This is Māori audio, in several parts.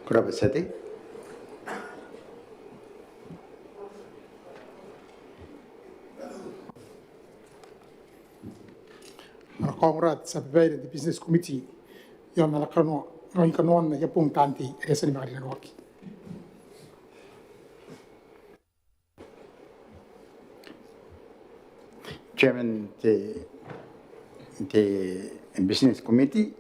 Kuraba sati. Comrade Sabbaire, the business committee, yon alakano, no ikanon yapong tanti, esa ni Marina Roki. Chairman the business committee.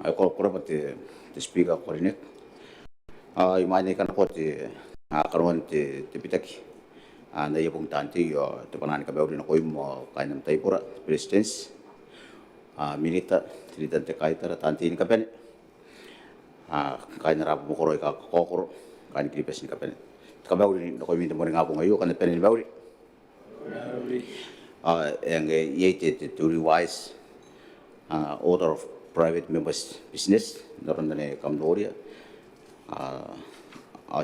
I call kuraba the speaker coordinate. I imagine kan ko the karon the pitaki. Na yapong tanti yo the panan ka bauli na koy mo kainam tay pura presidents. Minita tilitan te kaitara tanti ni kapen. Kain rap mo koroy ka kokoro kain kripes ni kapen. Ka bauli na koy minta mo nga po ngayo kan pen ni bauli. And yete to revise order of private members business naron na Cambodia.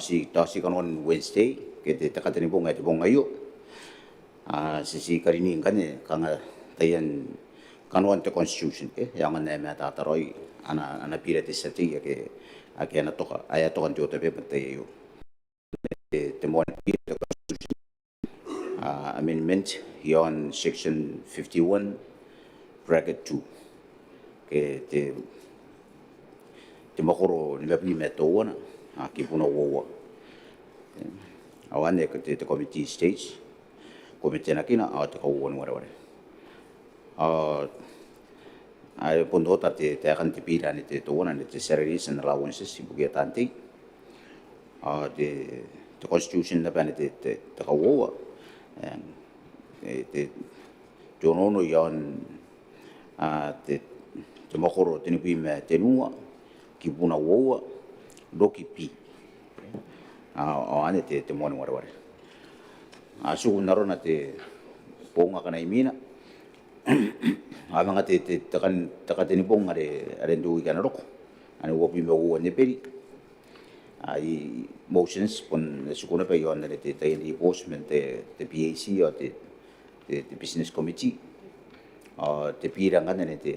Si kanon Wednesday kete takatani po ngayon po ngayo. Si karinin kan kanga tayan kanon te constitution yang na matataroy ana pirate sati ke ana toka aya tokan jote pe tayo. Te mo amendment on section 51 bracket 2 ke te makoro ni bapi meto wana ki puna wo awane ke te committee stage committee na kina te ko won wara ay pondo ta te akan te pira ni te to wana ni te salaries and allowances ibugia tanti the constitution na pa ni te ko wo te jono yon te makoro te ni me te nua ki puna wo doki pi ane te moni wara asu narona te ponga kana imina abanga te takate ni ponga re ndu kana roko ane wo pi wo ne peri ai motions pon sukuna pe yon te enforcement te PAC o te business committee te pira ngana ne te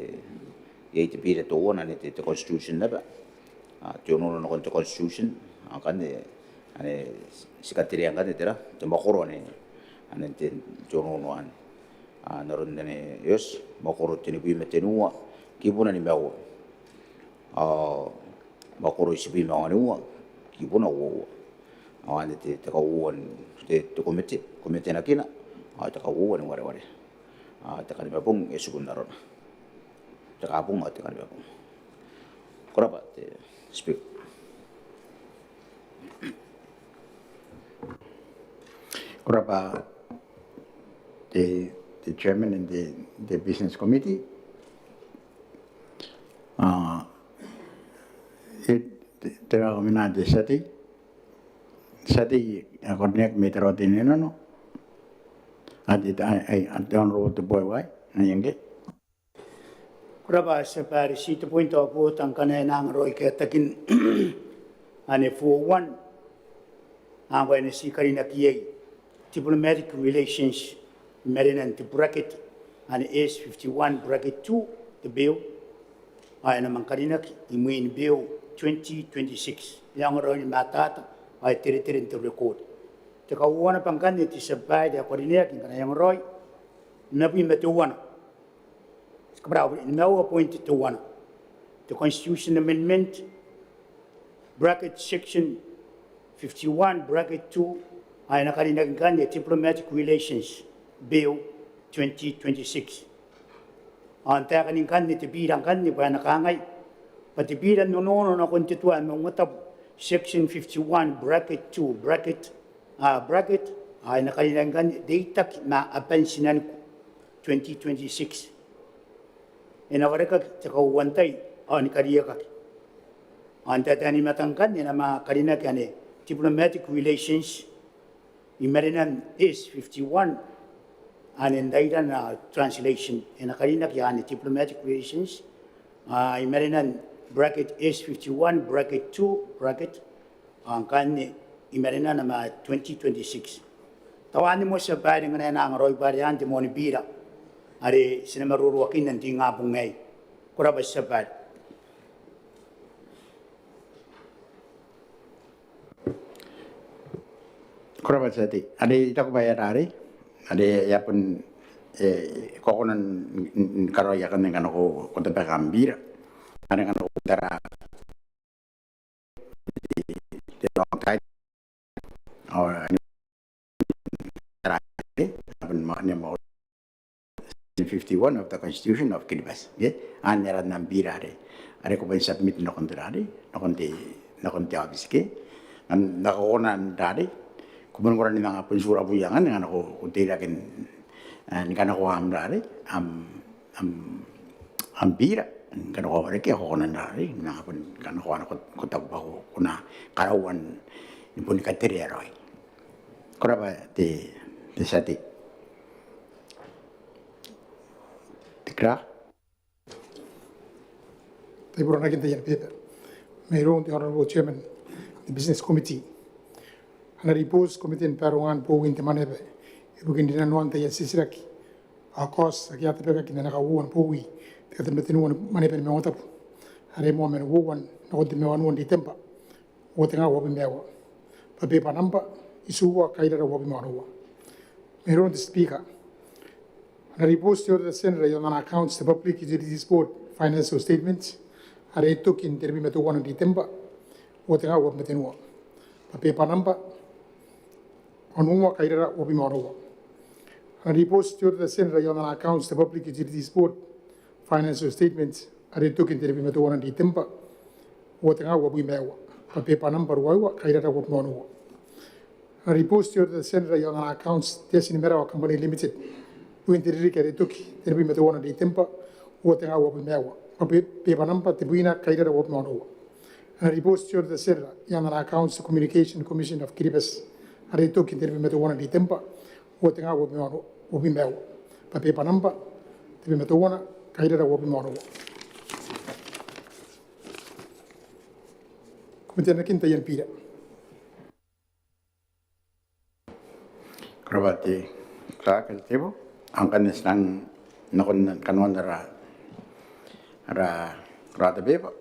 pira to ona ne te constitution na ba te ono no te constitution akan ane sikatiri ngana te ra te makoro ne ane te jono no an naron ne yes makoro te ni bi metenua kibuna ni mewa makoro isibi mewa ni kibuna wo ane te ka wo te komite na kina te ka wo ni ware te ka ni mapung esukundaron te ka pung te ka ni mapung koraba te speak Kuraba the chairman and the business committee. Te va a de sati connect metro din no I don't know the boy why ayenge Kuraba sa pari si to point of vote ang kanenang roy kaya takin ane 41 ang wala si karina kiyay diplomatic relations marinan to bracket ane is 51 bracket 2 the bill ay naman karina imuin bill 2026 yang roy matata ay tiri-tiri to record te kawana pangkan ti sabay de karina kin kanayang roy nabi metuwana now appointed to one. The Constitution Amendment, bracket section 51, bracket 2, ay nakalinagan the Diplomatic Relations Bill 2026. Ang takanin kan ni tibirang kan ni ba nakangay, patibiran nono na konstituan Maungatabu, section 51, bracket 2, bracket ay nakalinagan data na apansinan 2026. Inawareka sa kauwantay ni kariya ka. Anta tani matangkan ni nama karina kani diplomatic relations imarinan is 51 and daidan translation ina karina kani diplomatic relations imarinan bracket is 51 bracket 2 bracket ang kani imarinan nama 2026. Tawani mo sa bayan nga na ang roy variante mo ni bira. are sinamaruruakin ng tingapong ngay. Kurabas sapat. Kuraba sati. Ade ita ko bayar ari. Ade ya pun kokonan karo ya kan kan ko ko tepa kambira. Ade kan ko tara de long time. Or tara pun maknya mau 51 of the Constitution of Kiribati. Yeah, anera nambira are. Are ko ben submit no kontrari, no konti habis ke. An nakonan dari. Kumun koran ni nga pun sura buyangan nga ako utirakin ni kana ko amdari am bira kana ko reke ako nan dari nga pun kana ko ko tabba ko kuna karawan ni pun kateriero. Koraba de sati. Tikra. Taiburan nakin tayan paper. Mayroon the Honorable Chairman, the Business Committee. Ana repose committee in Peruan po in Maneaba. Ibugin din nanuan tayo sisiraki. Akos akyat peka kinana kauan po wi. Tikata metinuan Maneaba ni Maungatabu. Are mo men wuan na konti mewan di tempa. Wote nga wabi mewa. Pape panamba isuwa kaida wabi mewa. Meron the speaker. Ana repose to the Senator on accounts the Public Utilities Board financial statements. Are took in termi metuan di tempa. Wote nga wabi metinua. Pape panamba Onuma kaira wabi marowa. And report to the Senator on accounts the Public Utilities Board financial statements are took in the Ribimatuan di Tempa, what nga wabi mewa, a paper number wawa kaira wabi marowa. And report to the Senator on accounts Desinimera Company Limited, who in the Ricari took the Ribimatuan di Tempa, what nga wabi mewa, a paper number Tibuina kaira wabi marowa. And report to the Senator on accounts the Communication Commission of Kiribati. Are took in the Metuana di Tempa, what the will be mel. Pape Panamba, the Metuana, Kaida will be moral. Committee and Peter. Krabati Clark at the table. Ang kanisang kanon ra rata beba.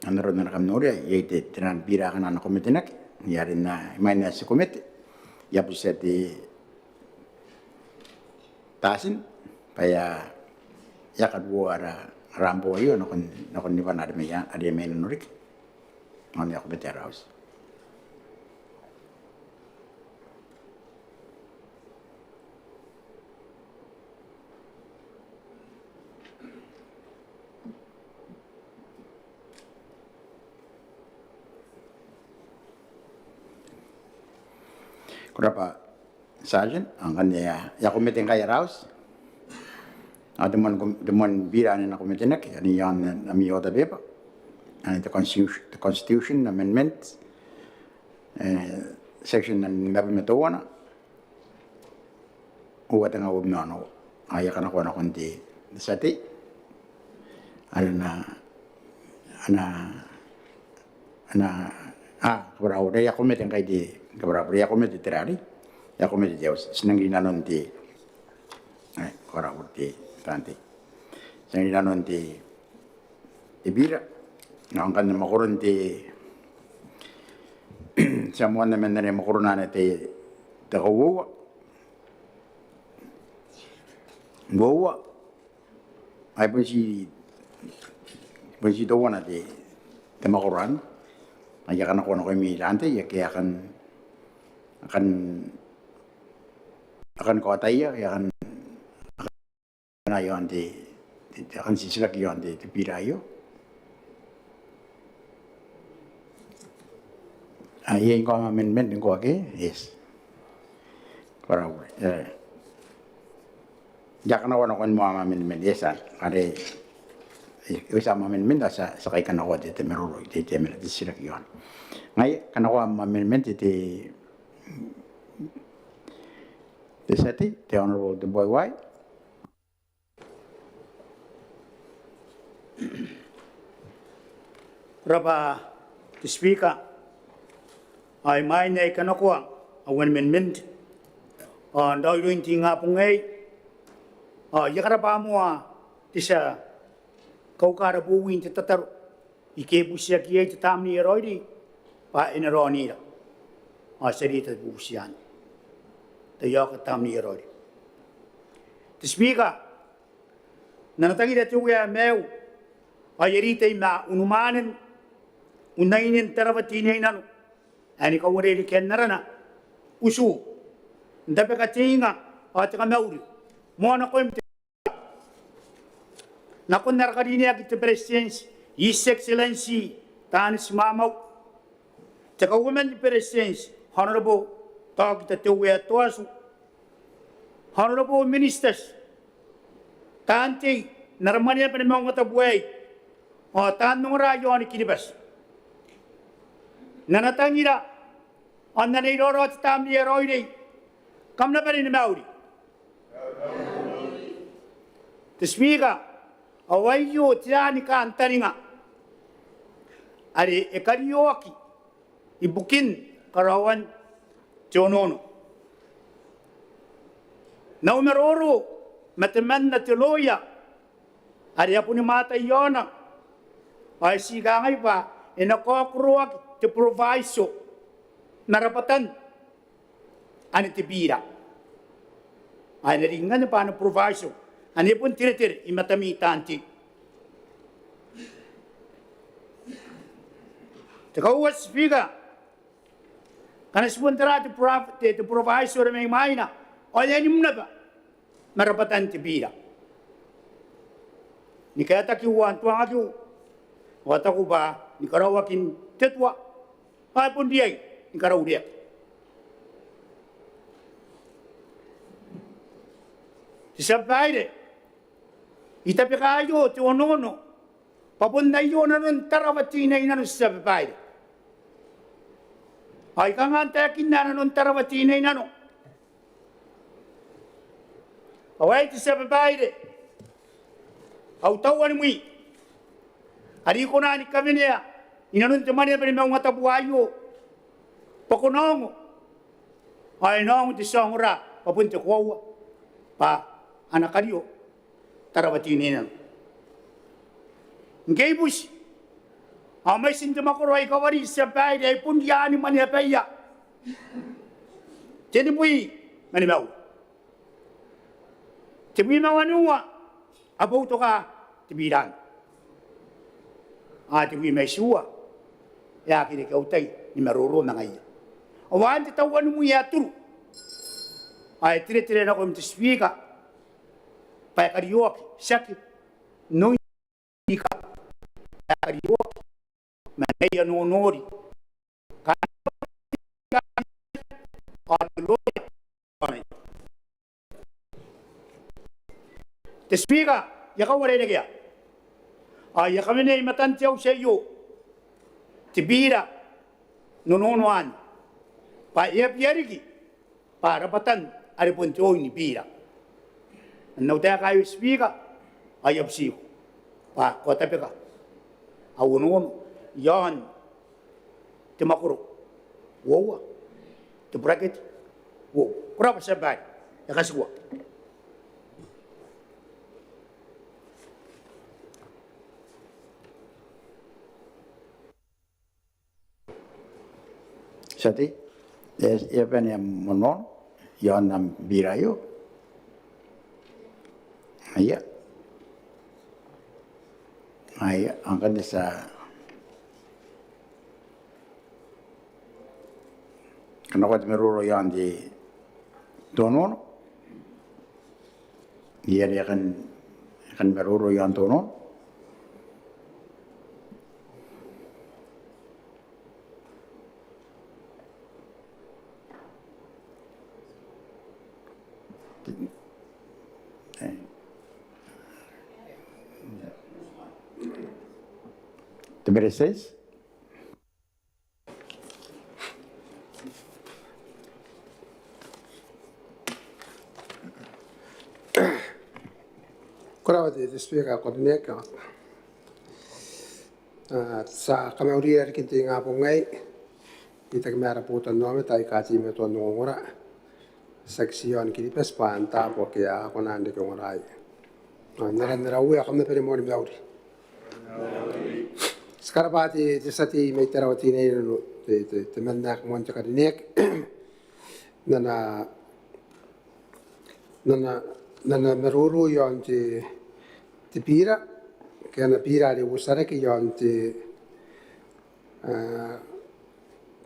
Ang naroon na nakamnuri, yate tinan bira ka na komitinak. Yari na imay na si komite. Ya bisa di tasin paya ya kadua ada rambo iyo nakon ni pan ada meyan nurik on ya better house Kurapa Sergeant ang kanya ya komite kaya raus demon bira na komite nak ani yan ami oda beba and the constitution amendment section ng nabi metowana uwa tanga ubnano aya kana ko na konti sati ana kabarao ya komite kay di kabarao ya komite terari ya komite Deus senang ginanon di kabarao di tanti senang ginanon di ibira ang kan makoron di samuan na men na makorona ti takawo Bawa ay pun si tawa na di temakoran ay akan ako na kami lante ya kaya akan ko ataya ya akan na yon di akan sisilak yon di pirayo ay yung ko amendment ko ake yes para Jakan ako na kung mo amendment yes kare isa amendment sa kay kanako di temeruro di temer di sila yon ngay kanako amendment di seti the honorable the boy white Raba the speaker ay may na kanako ang amendment on daw yung tinga pungay Yakara pa mo tisa kaukara buwin te tataro. Ike busia kia te tamni eroidi pa eneronira. Serita busian. Te yaka tamni eroidi. Te speaker, nanatagi da tuya meu. Ayerita ima unumanen unainin taravatine nanu. Ani kawari ken narana usu. Ndape katinga ataka mauri. Mona ko nakon narakadini akit presidency His Excellency Tanis Mamau. Taka women presidency Honorable Talk the Tuwe Toasu. Honorable Ministers Tanti Narmania pa Maungatabu o tanong rayo ni kinibas. Nanatangira on the Nidoro at Tamni Roide. Come na pa rin Mauri. The speaker, away you Tianica and Taringa. Are a karaoke, Ibukin, Karawan, Jonono. Now Meroro, Mataman Teloya, Ariapunimata Yona. I see Gangaipa in a cockroach to provide so. Narapatan, and it bira. I ringan upon a proviso, and it won't treat it in Matami Tanti. The Gowas figure can I spundra to provide so remain mina or any never Marapatan to bira. Nikataki want to argue. Watakuba, Nicaraguakin Tetwa, Papundia, Nicaragua. Tisabide, Itapicayo to Onono, Papundayon and Taravatina in a Sabide. I can't take in Nanon Taravatina in Ano. Away to Sabide. Out we. Hari ko na ni kami niya, inanun teman niya pa rin Maungatabu ayo. Pakunong, ay nong ti songra, papunta ko pa anak kaliyo, tarawatinin. Ngay bus, may sintumakuro ay kawari sa bahay, ay pundiyan ni manipaya. Tinibui, manimaw. Tibui mawanuwa, abuto ka, tibiran. Ati wi may suwa. Ya kini kau tay ni maruro na ngayon. Awan ti tawan mo ya turu. Ay tire na ko mtiswika. Pa karaoke saki no ika. Karaoke manay no nori. The speaker, yakawale na kaya. Ay kami na imatantiyaw sa iyo. Tibira, nununuan. Pa iyapyarigi. Para batan, aripuntiyo ni bira. Ano tayo kayo speaker? Ay absiyo. Pa, kotapi ka. Awununo. Yan. Timakuro. Wawa. Tibracket. Wow. Kurapa sa bahay. Yakaswa. Sati, even yang monon, yang nam birayo, ayah, angkat desa, kenapa meruro yang di tonon, dia akan meruro yang tonon. ¿Te mereces? Kurawati speaker ko dineka. Sa kamauria kinti nga po ngay. Kita kamera po tanong tayo kasi may tanong ngora. Seksyon kinipes pa anta po kaya ako nandi ko ngoray. Nara ue a kamna pere mo ni mauri. Skarabati te sati mai terawati nei no te mannak mo te karinek. Nana meruru yon te pira ke ana pira le usare ke yon te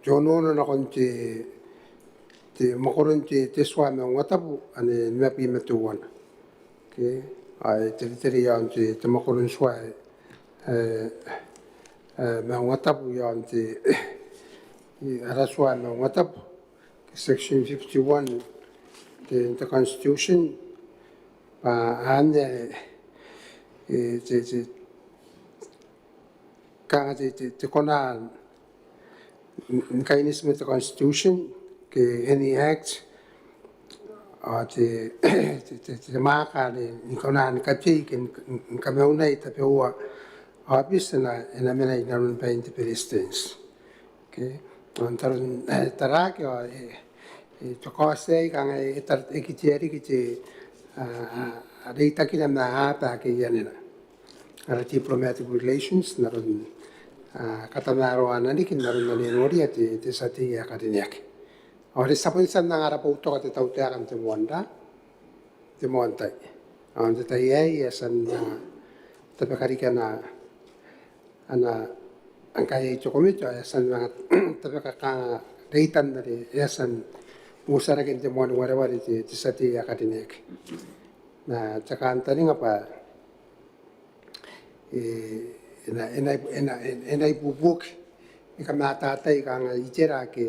jono na kon te makoron te swa me ngatapu ane mepi metuwana ke ai te yon te makoron swa me ngatapu yon te ara swa me ngatapu section 51 the constitution ane kanga te kona kainis me the constitution ke any act te maka le kona ni kati ke kameuna ita pe ua habis na mena ina run pa inte persistence okay antarun tarake to kose kanga ekitieri kiti reita kina na ata ke yanena ara diplomatic relations narun katanaro anani kin narun nani nori te sati ya kadiniak ore sapon san na ara pauto ka te taute akan te montai te tai ai san te pekarika na ana angkai chokomito san na te pekaka reitan dari san musara kin te mon whatever te sati ya kadiniak na cakanta ni ngapa enai bubuk ika mata ika ijera ke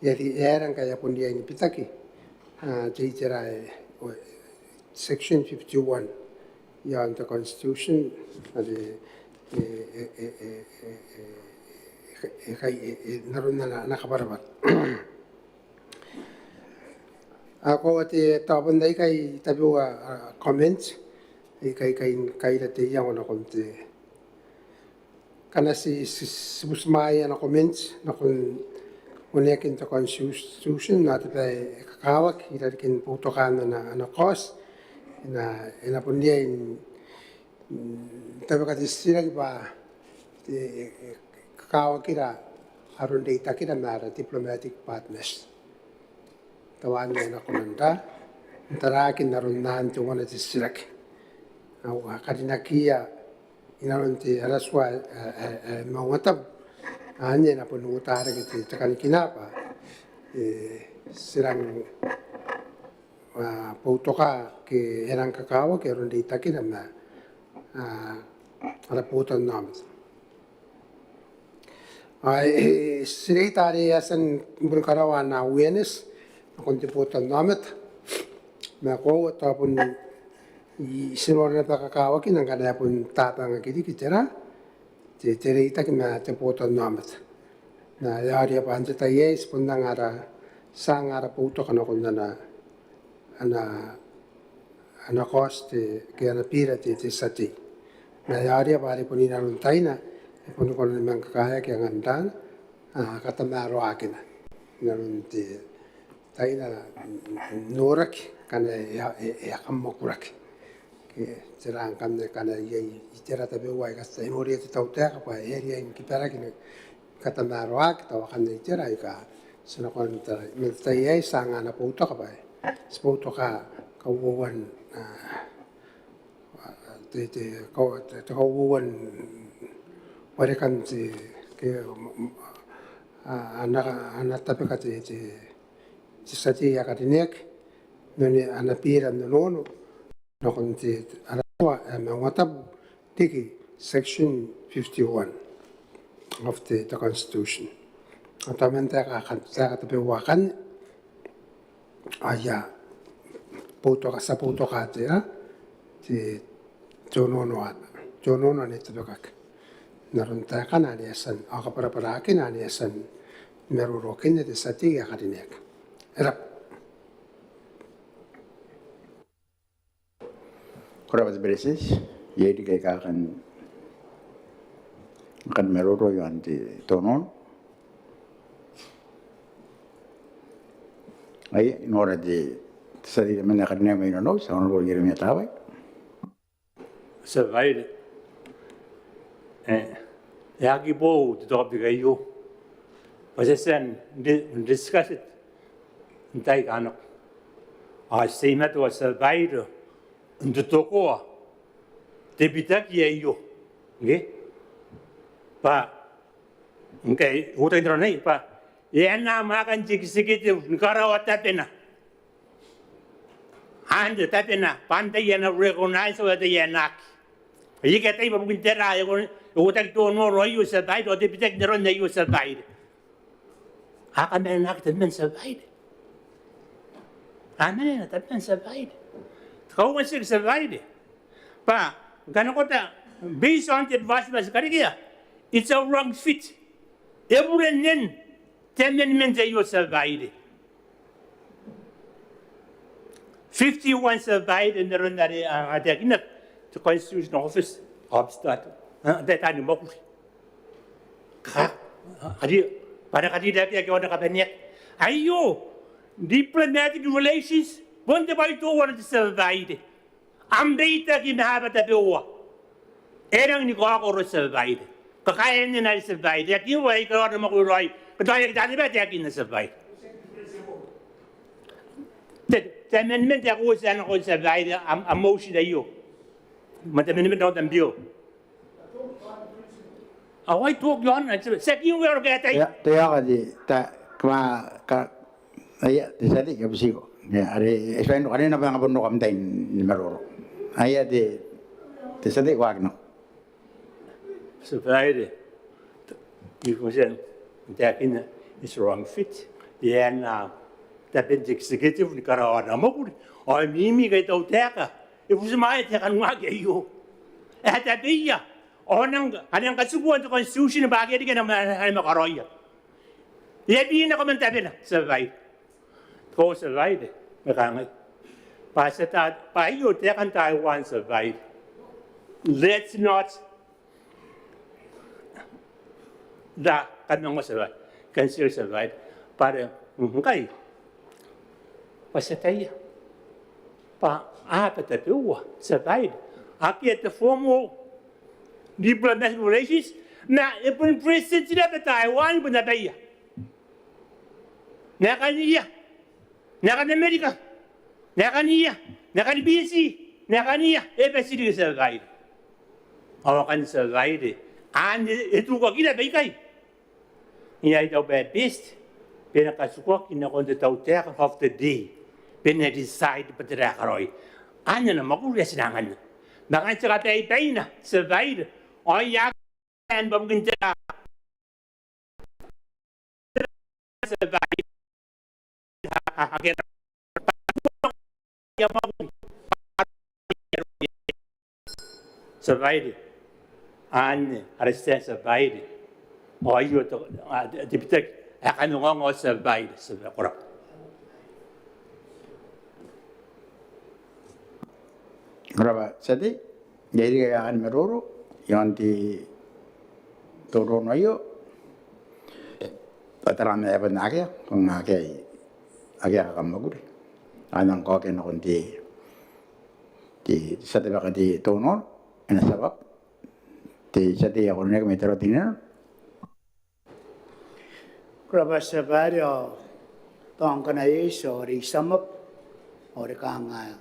yari eran kaya pundia ini pitaki te ijera section 51 yang the constitution ade narun na nakabarabat ako te tabon dai kai tabua comments kai te yang na konte kana si busmai na comments na kon unekin to constitution na te kakawak ira kin putokan na kos ina pundia in tabe ka disira ba kakawak ira arun data kira mara diplomatic partners tawan na konanda tarakin narun nan to wana disirak au kadinakia inaron te araswa Maungatabu anya na punu utara ke te kanikinapa sirang pautoka ke erang kakawa ke ron dita kina na ala putan namat ai sirei tare asan burkarawa na awareness kon te putan namat na ko tapun sinor na kakawa kina kana pun tatang kidi kitera te reita kina te putan namat na yari apa ante ta yes pundang ara sang ara puto kana kunda na ana coste ke ana pira te sati na yari apa ri punina runtaina pun kon mang kaya ke ngandan kata maro akina narun te taina norak kana ya kamokurak ke serang kana ye itera tabe wai kasta inori te tauta pa area in kipara kina kata naroak tawa kan itera ika sina kon ta ye sanga na puto ka pa sputo ka kauwan te kauwan wale kan te ke ana tape ka te sati ya katinek noni ana pira nono no kon te ana Maungatabu tiki section 51 of the constitution atamente ka tape wakan aya puto ka sa puto ka te jono ne te kak narun ta kana ne san aka para kina ne san meruro kine te sati ya kadinek era Kurabas beresis, jadi kayak akan meroro yang di tonon. Ay, nora di sa di man na kanina may no, sa ono ko yeri mi tawai. survive. Yaki bo to top the gayo. Was it then discuss it? Take on. I say that was survive. The toko. The bitaki yo. Okay? But okay, what I don't know, but Yana Magan Jixicate, Nikarawa Tapena. And the Tapena, Pantayana recognize where the Yanak. You get able with that, I would like to know why you survived or the protector on the you survived. How can an active man survive? I mean, that man survived. How was it survived? But, Ganakota, based on the advice was Garigia, it's a wrong fit. Every then, 10 minutes you survived. 51 survived in the run that the Constitutional Office of State. That time, Ayo, diplomatic relations, one the by two survived. I'm data in Maungatabu. Erang Nico survived. Kakayan and I survived. That you wake out of Magurai, but I got better in the survive. The amendment that was an old survived a motion that you. But the amendment of them view. Oh, I talk on. Second, you will get a. ta ka aya te sadi ka bisiko ya are espendo kare na bang abono kam tain ni maroro aya te sadi wagno Survived. You can say that in is wrong fit. Yeah, now that been executive Nicaragua. Or Mimi get out there. It was my take and what you. At that be ya. Onang, and then got to go into Constitution about getting a man. Yet being a commentator, survive. Go survive. Pass it out by you, take and Taiwan survive. Let's not. That can survive. Can still survive. But, okay. What's it aí? But the two survive. I get the formal diplomatic relations. Now, if we present it at Taiwan, but not Bay. Nakania, Nakan America, Nakania, Nakan BC, Nakania, every city survive. Our can survive. And it took a kid Bay. Here, the bad beast. Pinakasukok in the tauter of the day. Pina decide but the Rakaroi. And in a Mogulias Nangan. Nakansa Paina survived. Or Yak and Bumginta survived. Survived. And Arestan survived. Or you to protect. I no longer survive. Graba sadi jadi kaya an meroro yang di turun ayo pataran apa naga kong naga agak kamaguri anang kau kena konti di satu bakat di turun ena sebab di satu yang orang yang metro tina Graba sabario tong kana iso ri samap ori kanga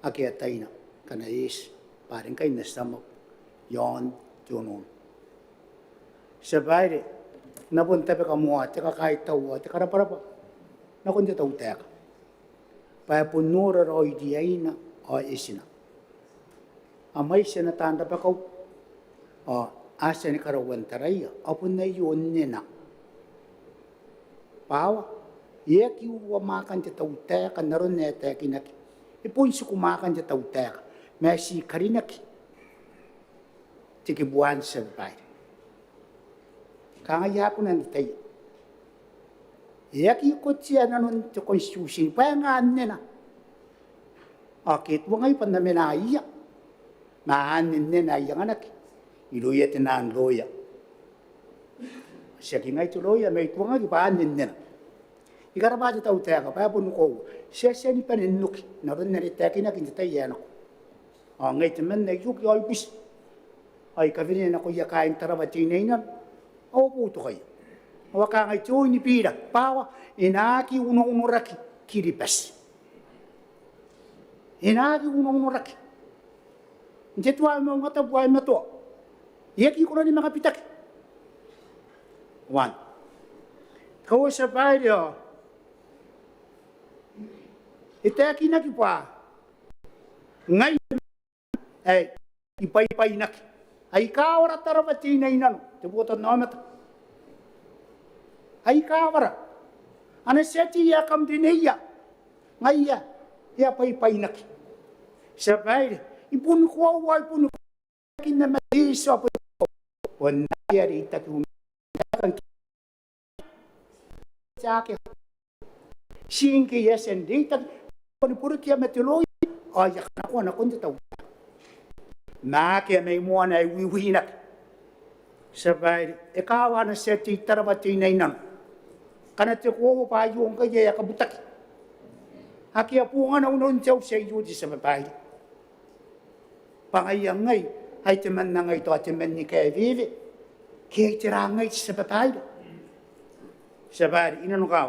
akiataina kana is paring kay na samap yon tunon sabari napunta pa kamuha te kahit tawa te karaparapa nakunja taw teka pa punura ro idiaina o isina amay siya natanda pa kaw o asa ni karawan taraya apun na yun nina Pawa, yaki uwamakan ti tauteka naron nete kinaki. Ipun si kumakan ti tauteka. Mesi karinaki. Tikibuan sa bahay. Kangaya ko na natay. Yaki ko siya nanon ti Constitution. Payangaan nina. Akit mo ngayon pa na minaiya. Maanin nina iyang anak. Iluya tinaan loya. Siya kingay tuloy, may tuwang nga ipaanin nila. Ikarabati tao teka, paya po nuko, siya ni paninuk, naroon na riteki na kinitay yan ako. O ngai te men nei yuki ai bis ai ka vini na ko ia ka intara ti nei na o pu to kai o ka ngai tu ni pira pawa ina ki uno raki kiri pas ina ki uno raki nje tu ai Maungatabu ai mato ia ki ko ni maka pitak one ko sa pai dio ite ki na ki pa ngai ai i pai naki ai ka ora tarawati nei nanu te bota no mata ai ka ora ana seti ya kam dineia ngai ya pai naki sa pai i pun ko wai pun ki na mai so po on ya ri ta ku kan ke sinki yes and data pun pur ki metelo ai ya na ko na kon te tau na ke mai mo na wi na sa pai e ka wa na seti tarawati nei nanu kana te ko pa yu nga ye ka butak aki apu nga na unon chau se yu di sa pai pangai ngai hai te man ngai to te men ni ke vive ke te ra ngai sa pai sa pai ina no ka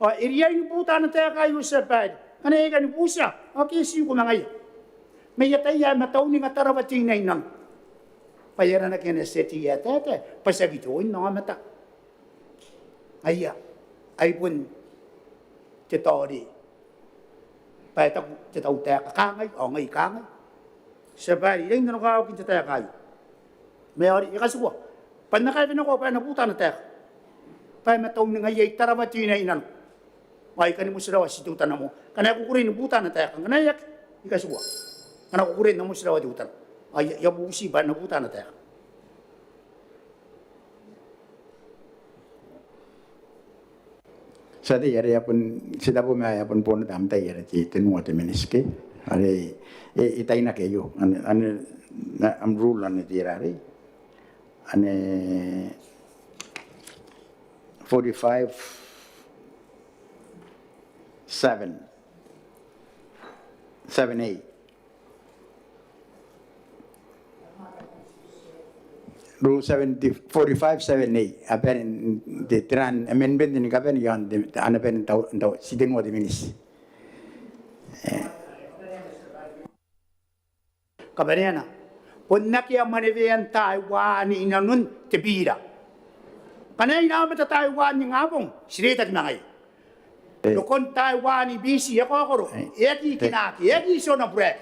o iria ni puta na te ka yu sa pai kana e ka ni pusa o ke si ko ngai me ya tai ya matau ni ngatara wati nei nan pa yera na ke ne seti ya tete pa sa gitu no mata ai pun te tori pa ta te tau te ka ngai o ngai ka ngai se bai ring no ka ki te te ka me ori i ka suwa pa na ka vino ko pa na puta na te pa me tau ni ngai tara wati nei nan mai ka ni musra wa situ tanamo kana ku kuri ni puta na te kana ya i ka suwa kana ku kuri na musra wa utan ai ya bu si ba na puta na te Sadi yare yapun sida po maya yapun pon tam tai yare ti tenu ate meniske are itaina ke yo ane am rule ane tirare ane 45 7 8 Rule 45 7 8 apen de tran amendment ni kapen yon de anapen tau sideng wa de minis kabarena ponna kia manevean Taiwan inanun te bira kana ina mata Taiwan ni ngabong sireta ngai lokon Taiwan i bisi ya kokoro eki kinaki eki sona break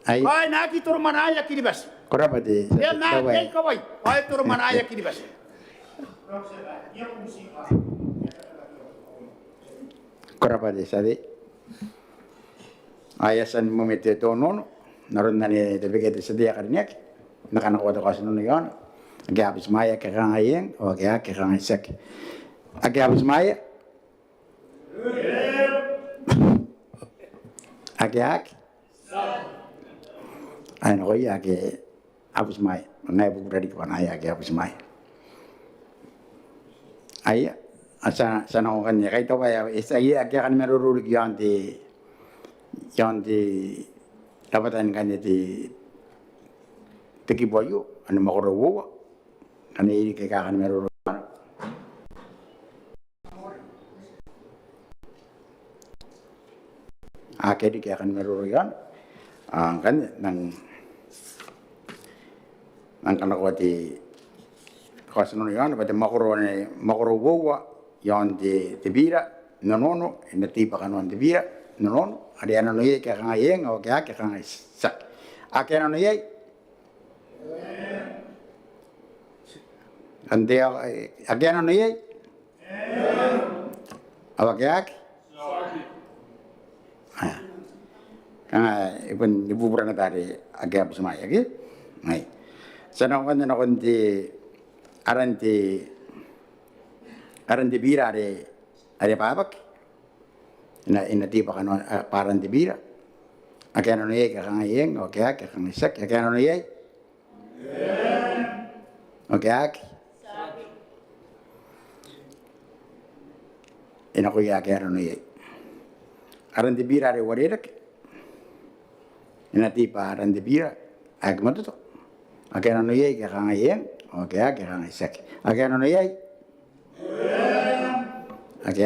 ai ai naki tur manaya kiribas korapa de ya na ai kawai ai tur manaya kiribas korapa de sadi ayasan momete to nono naron nani de vegete sedia karniak nakana ko to kaso no yon age abis maya ke rangayeng o age ke rangaysek age abis maya age ai no ya age abis maya ngai bu dari ko na ya age abis maya ai asa sana ko kanya kai to ya isa ya age kan meruru yanti tapatan kanya ti teki boyo anu makoro wo ane ini ke kan meruru akedi ke kan meruru yan kan nang kana ko ti kasno yan pati makoro wo yan ti bira nono ina tipa kanon ti bira nono ada ano ye ke kan yeng o ke kan sak akena no ye ande agena no ye awak ibon ibu berana tadi agak apa semua ya gitu, nih, senang kan aranti bira ada apa ina tiba kan paranti bira, agak anu ye kakang yeng, oke kakang isak, agak anu ye, oke ina ko ya agak anu ye, aranti bira ada waredak inati paran de bira ag matuto agana no ye ka nga yen o ke ag ka nga sak agana no ye ag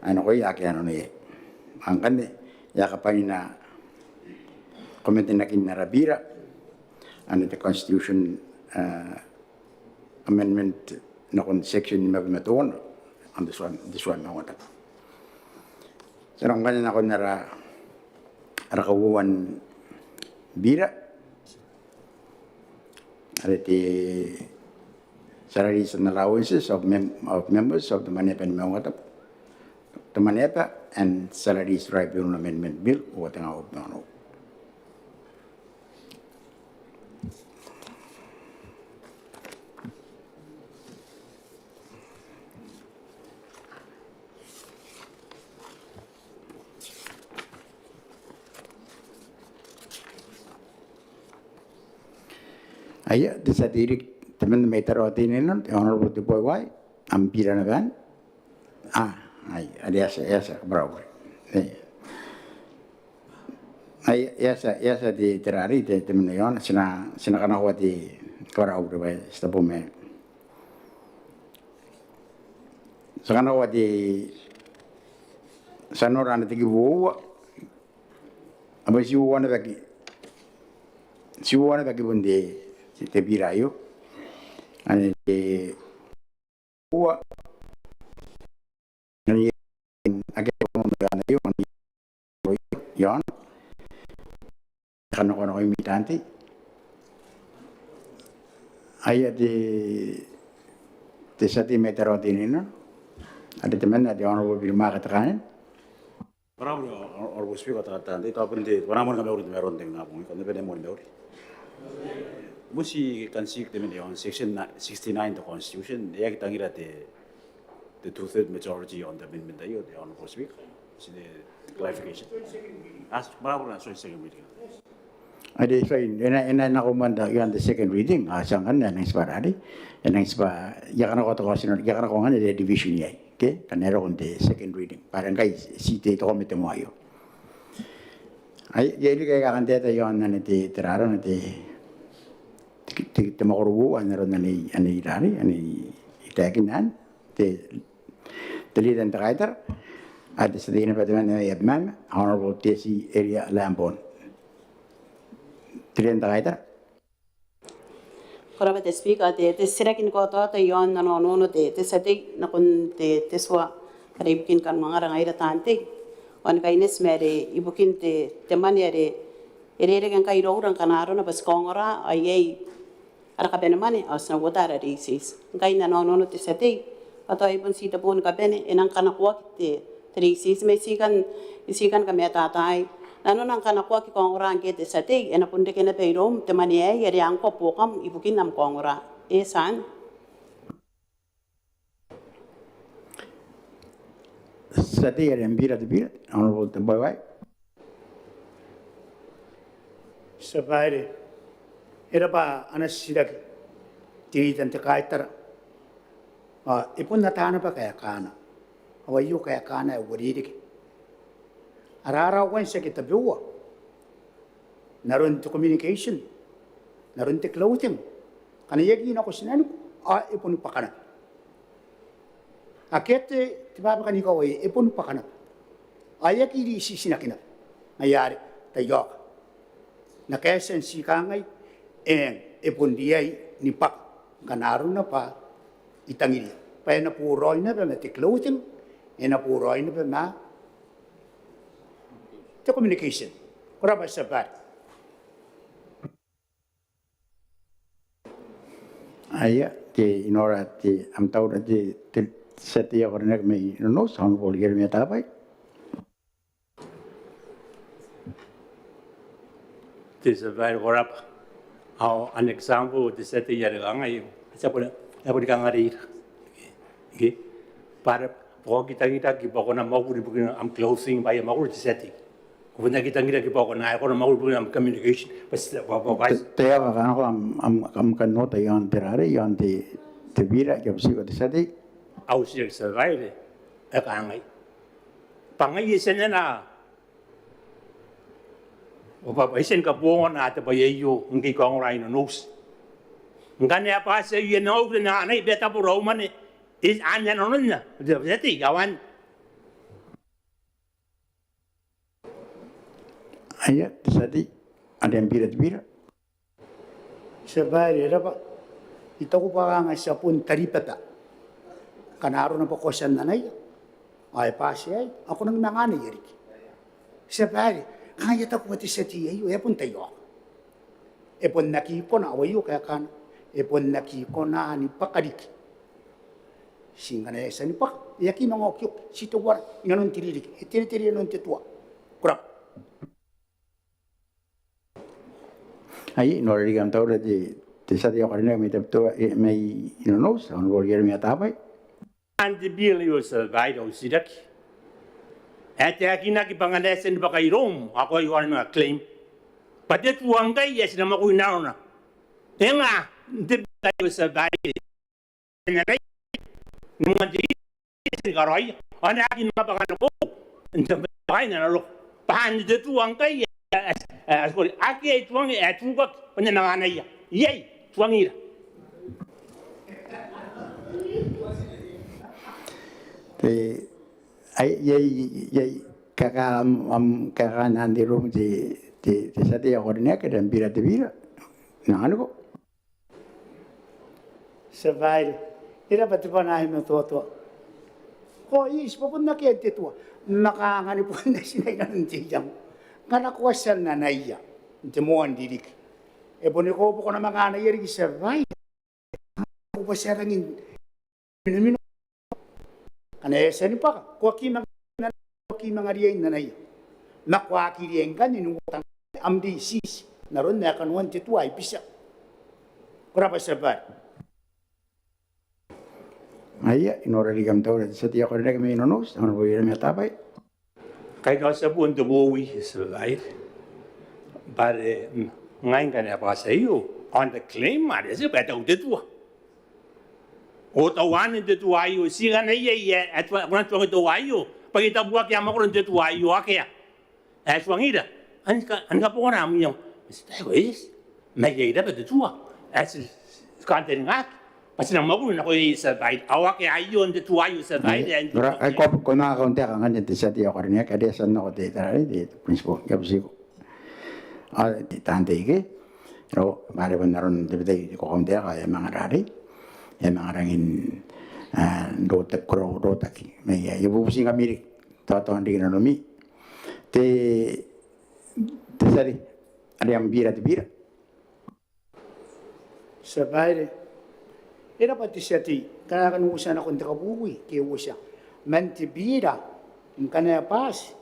ano ko ya agana no ye angkan ya kapangina komite na kinarabira under the constitution amendment na kon section ni mabimatuon on this one Maungatabu. Sarang ganyan ako nara rakawuan bira ariti salaries and allowances of members of the Maneaba and Maungatabu, the Maneaba and Salaries Tribunal Amendment Bill o tinawag na ano. Aya, desa diri teman may tarotin nun, the Honorable Boy White, ang pira na ban. Yasa, bravo. Yasa di terari, di teman yon, sina kanakuha di bravo, ba, sa pume. Sa kanakuha di, sa norana di gibuwa, aba sibuwa na bagi bundi, si te birayo ane te uwa ani age mo na yo ani yon kan ko imitante aya te sati metero dinino ada teman ada orang berbirma katakan Bravo, or speak at that, they opened it. When I'm going to meron thing now, on the Bedemon Lord. Musi can seek them on section 69 of the Constitution, the act at the 2/3 majority on the amendment, the honorable speaker. See the clarification. Ask Bravo and so second reading. Ade so ina na komanda yan the second reading asangan na isparari na ispa yakana ko to kasin yakana ko ngane division yai okay kanero on the second reading parang kai site to komite mo ayo ay yeli kay kan deta yon na ti teraro na ti makoru anero na ni ani rari ani itakinan te leader the writer at the Sedina Department of Yabman Honorable TC area Lambon Koraba te speaker te sirakin ko to yon na no te sati na kun te swa kare ibukin kan mga rangai tante on kainis mere ibukin te maniere ere kan kai ro ran kanaro na bas kongora ai ara ka benamane as na wotara risis kai na no te sati ato ibon sita pon ka bene enang kana ko te risis me isikan ka meta tai Nano nang kanakwa ki kongora ang kete sa tig, ena punde kena peirom, temani yari ang ko pokam, ibukin nam kongora. San? Sa tig yari ang birat, Honorable Boy White. Sa baire, era ba anas sidag tinitan te kaitara. Ipon natana pa kaya kana. Awayo kaya kana waririk. Araw-araw ko sa kita biwa. Naroon to communication. Naroon to clothing. Kanayagin ako sinano ko, ipon pa ka na. Akete, tiba ba kanikaw ay ipon pa ka na. Ayak irisi sinakinap. Ngayari, tayo ka. Nakesen si kangay, ipon diyay ni pak. Kanaroon na pa, itangili. Paya napuroy na ba mati clothing, napuroy na ba ma the communication. Kuraba sa bar. Aya, ti inora ti am tawra ti seti ako rin may no sound bol gir mi tapay. This is very corrupt. How an example the seti yari ngai sa pula di kangari. Okay. Para po kita ki poko na mau di bukin am closing by mau di seti. Kung kita ki poko na ako na mau bukin am communication basta guys. Taya ka kan ako am kan nota yon terare yon ti bira ke psi ko ti seti. Au siya survive e kangai. Pangai sen na O papa isen ka po na te pa yeyo ngi ka ngora ino nos. Ngane apa se ye no na nei beta po ro mane is anya no na. De beti kawan. Aya, tadi ada yang bira. Sabay raba ito ko pa nga sa pun taripata. Kanaro na po ko siya nanay. Ay pa siya ako nang nangani yeri. Sabay kaya ta ko ti sa ti ayo e pun tayo. E pun nakipon awayo kaya kan e pun nakipon na ni pakadik. Singa na sa ni pak yaki mga okyo sito war nganon tiririk. Tiri non tetua. Kurap. Ai, no le digan todo de sadi ako rin may tapto may inonos, ang gorger may atapay. And the bill was a guide on Sidak. At the Akinaki Banganes and Bakairom, ako yung mga claim. But that one guy, yes, na makuha na. Nga, the bill was a guide. Nung di karoy, ano akin mga pangano ko, ang bakay na nalok. Pahan the tuwang guy, aki ay tuwang ay tuwag, ano nanganay. Yay, tuwang ira. Ay kakak nanti rum di sadi ako rin ka dan bira. Nang ano ko? Sabay. Ira pati pa nahin ng toto. Ko is papun na kaya tito. Nakangani po na sinay na ng tiyang. Nga nakuwasan na naiya. Hindi mo ang dirik. E po ni ko po na mga anayari sabay. Ako pa siya rangin. Minumino. Kanaya sa ni pa. Kuwaki mga riyan na naiya. Nakuwaki riyan ka ninungutang amdi sis. Naroon na kanuan tito ay bisa. Kurapa sabay. Aya, inoraligan tahu dari setiap ako rin may inonos, ano po yun may atapay. Kaya ka sa buwan tumuwi sa light. But ngayon ka na pa sa iyo, on the claim, mara siya beta dito. O tawanin dito ayo, siya na iya, at walang tuwang ito ayo. Pag itabuwa kaya makulang dito ayo, kaya. At tuwang ida, an ka po ka namin yung, Mr. Wes, may ida ba dito? At kantin nga, kasi nang magulo ko sa bahay, awak kaya ayon dito ayo sa bahay. Ay ko nakakaunti ka nga dito sa tiyak ko rin kaya saan ako dito rin, principal, kapsi ko. Tante iki, pero mali pa naroon dito ko kaunti ka, yung mga rari, yung mga rangin dotaki. May ibubusin kami, totoo hindi ka nalumi. Sari, ada yang bira. Sabay. Ira pati siya ti, kananuusan ako ng kabuwi, kaya siya. Mantibira, yung kanaya pas,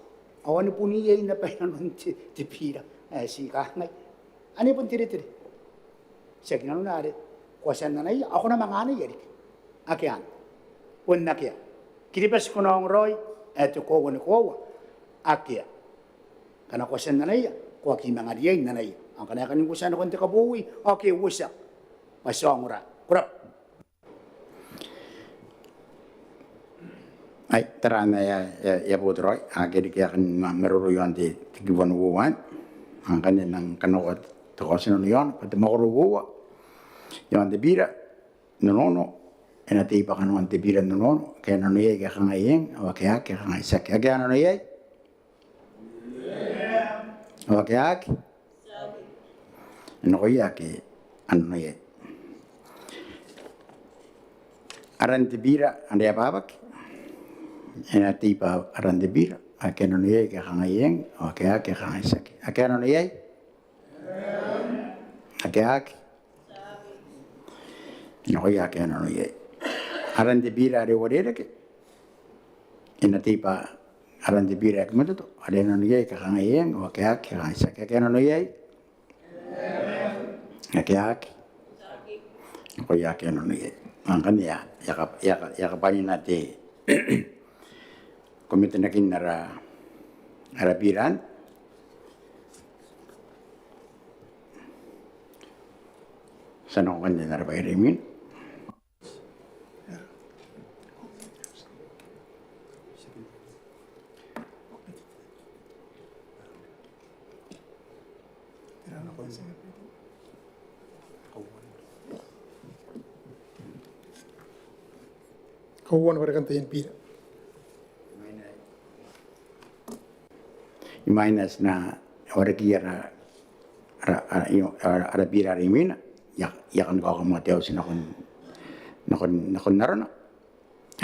awan po niya yung napayanon tibira. Si kahangay. Ano yung tiri-tiri? Siya ginanunari, kuwasan na naiya, ako na mga anay yari. Akiyan, una kaya. Kiripas ko na ang roy, eto kowa ni kowa. Akiya, kanakuwasan na naiya, kuwa ki mga riyay na naiya. Ang kanaya kanuusan ako ng kabuwi, okay, wasa. Masong ra, kurap. Ay, terana ya putroy, agad kaya kan meruruyuan di tigiwan uwan, ang kanilang kanawat tukosin yon, pati makuruwa, yung antibira, nono, enatipa kan antibira nono, kaya nanoyay kaya kangayeng, kaya kangaysak, kaya nanoyay? Kaya ano ko yaki, ano noyay? Arantibira, anda babak? Enatipa arandibira, akan nuyay kakangayeng, kaya kakangaysak. Akan nuyay? Akan? Noya akan nuyay. Arandibira ada wadera ke? Enatipa arandibira kemana tu? Ada nuyay kakangayeng, kaya kakangaysak. Akan nuyay? Akan? Noya akan nuyay. Angkan ya kapanin nanti. Komite nakin arapiran sanong kanya narapairimin Kauan warakan tayan pira. Imainas na oraki ara bira rimina ya kan ko mateo sinakon nakon narona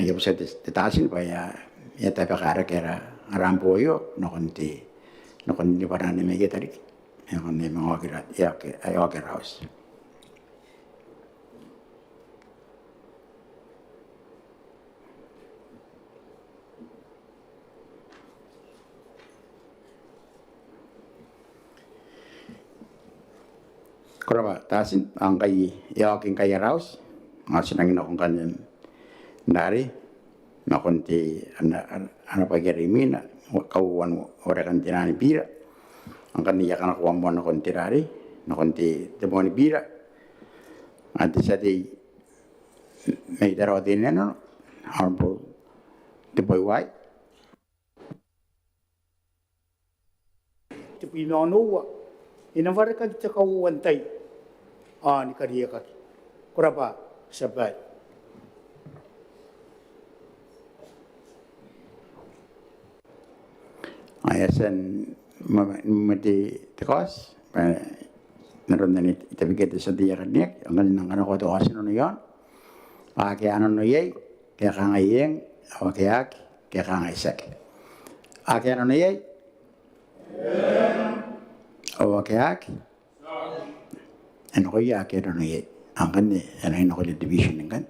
ayo sa tetasin pa ya tapi kara kera arampo yo nakon di parane me getari nakon ne mo kira ya ke ayo ke raus Koraba tasin ang kay yakin kay raus ngasin ang nakon kanin dari nakon ti ana pagirimi na kauwan ora kan tinani bira ang kaniya kan kuwan mo nakon ti dari nakon ti demoni bira anti sa di may daro din no harmful the boy white Te pino noa. Ina varaka kita kauan tai. Ni kariya ka. Kuraba sabat. ayasan mati tekos naron na itabigay sa diya kaniyak ang nang ano ko to asin no yon kaya ano no yay kaya kangayeng o kaya kangaysak kaya ano no yay o kaya ano ko ya kaya ano yay ang kan ano ko division ng kan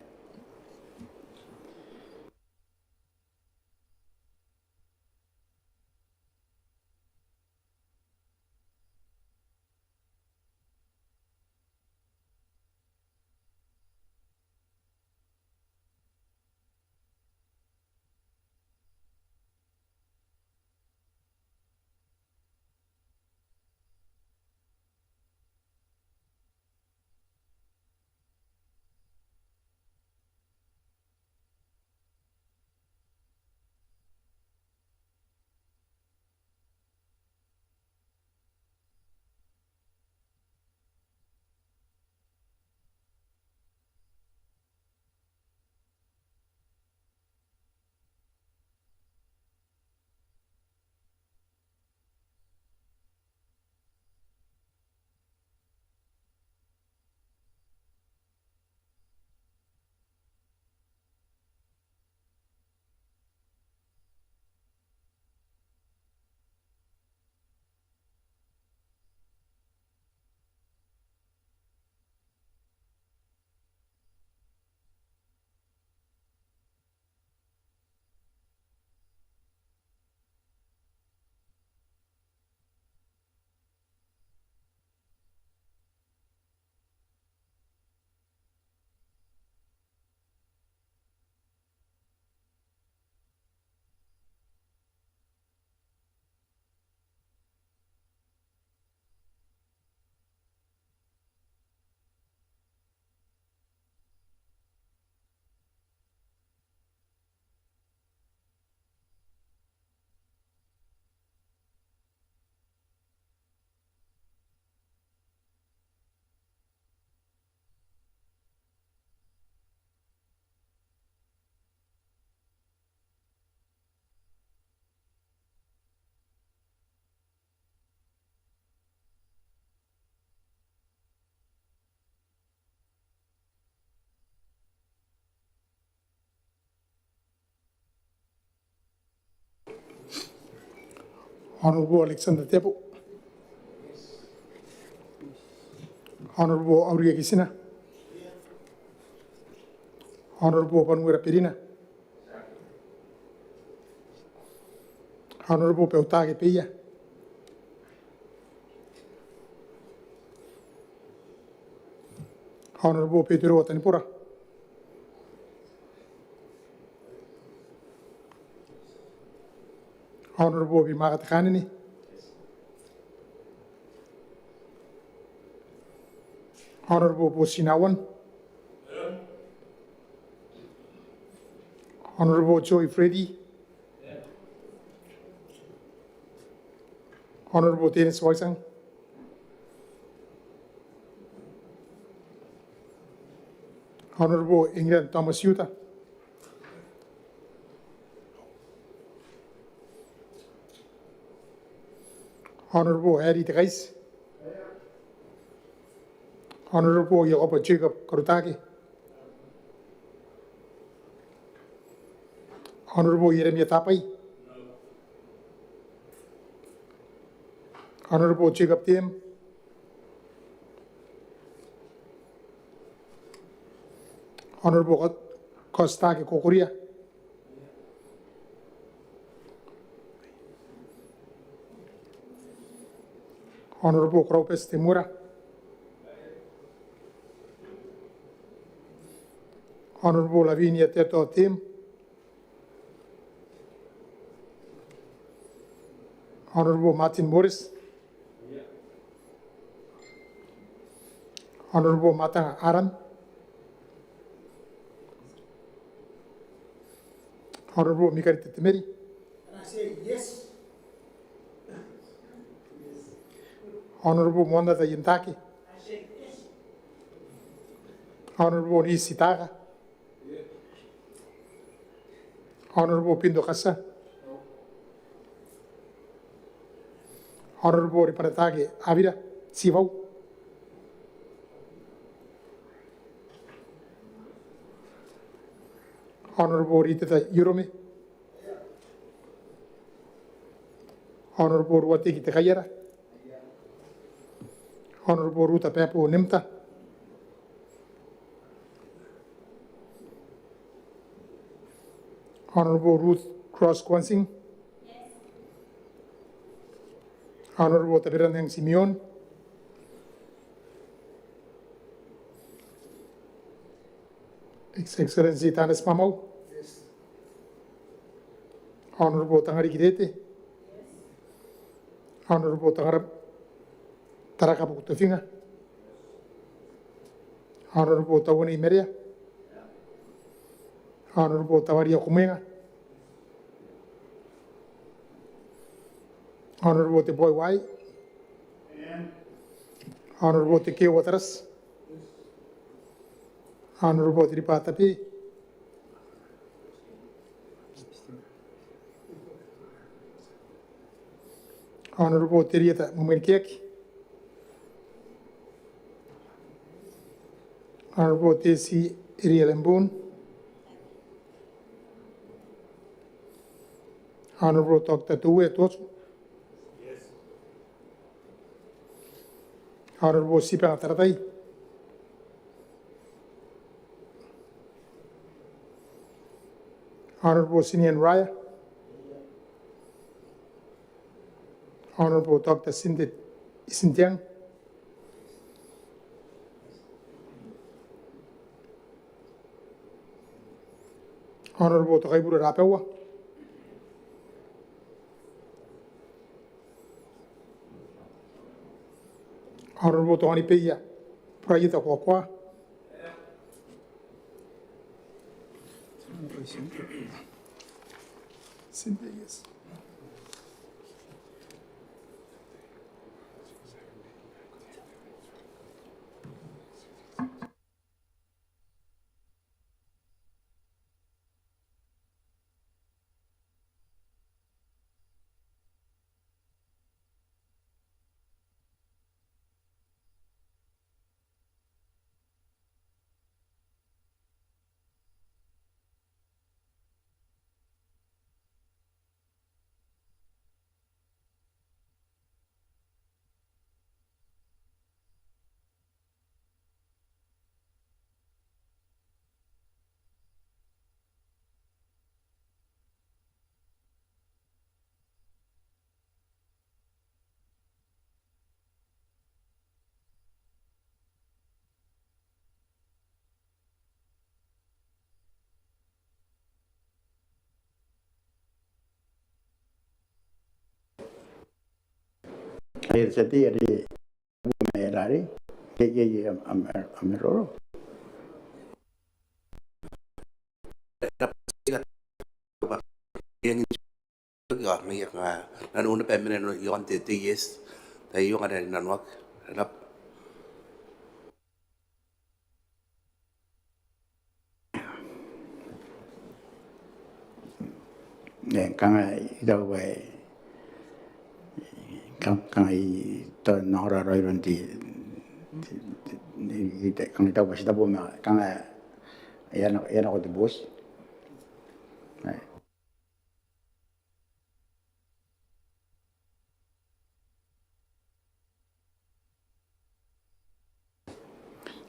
Honorable Alexander Tepo. Honorable Auria Gisina. Honorable Panuera Perina. Honorable Peutage Peia. Honorable Pedro Tanipura. Honorable Bimagat Khanini. Honorable Bosinawan. Honorable Joy Freddy. Honorable Dennis Waisang. Honorable England Thomas Yuta. Honorable Harry de Reis. Honorable Yoruba Jacob Korutaki. Honorable Yeremia Tapai. Honorable Jacob Tim. Honorable Kostaki Kokoria. Honorable Kropes Temura. Honorable Lavinia Teto Tim. Honorable Martin Morris. Honorable Matanga Aran. Honorable Mikari Tetemeri. I say yes. Honorable Mwanda Yintaki. Honorable Isitaga. Honorable Pindo Kasa. Honorable Riparatagi Avira Sivau. Honorable Rita Yurome. Honorable Ruatiki Tekayera. Honorable Ruta Pepo Nimta. Honorable Ruth Cross Kwansing. Honorable Tabiraneng Simeon. His Excellency Tanis Mamau. Honorable Tangari Gidete. Honorable Taraka Pukutufinga. Honorable Tawani Meria. Honorable Tawaria Kumenga. Honorable Te Boy Wai. Honorable Te Keo Wataras. Honorable Te Ripatapi. Honorable Te Rieta Mumenkiek. Honorable Te Si Irielembun. Honorable Dr. Tuwe Tosu. Honorable Sipa Taratai. Honorable Sinian Raya. Honorable Dr. Sindit Isintiang. Honorable Takaibura Rapewa. Honorable Tony Pia, Prayita Kwakwa. Yes. Air sati ari merari ke ameroro. Yang juga nih ya, nan una pemene no yon te yes, tayo yung ada nanwak, rap kanga ito kanga ito nora roiron kanga ito ba sita po kanga yan ako di bus.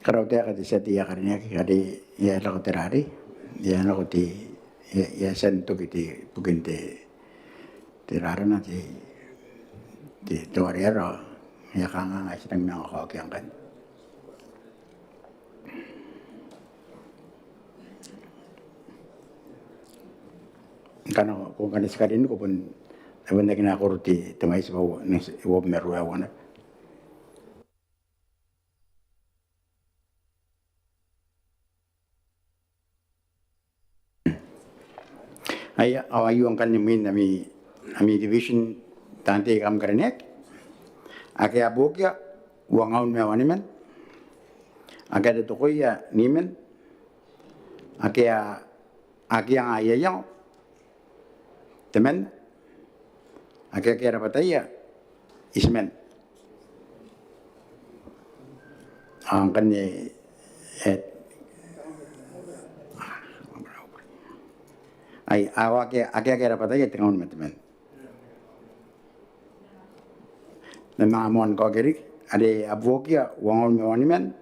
Kalau dia kata setia karena kadi ya laku terari ya laku ya sentuh gitu bukan terari nanti di luar ya kanga nggak sedang mengakau yang kan. Karena kung kan sekali ini kung abang lagi nak koruti temai sebab ibu meru awan. Ayah awayu angkan nimin nami division tante kam kernet. Ake abokia uangaun mewaniman. Ake ada tokoya nimen. Ake yang ayah yang teman. Ake rapataya ismen. Angkan ni ay ake rapataya tengaun teman. Na mga mon ko gerik ade abokia wangon mewaniman.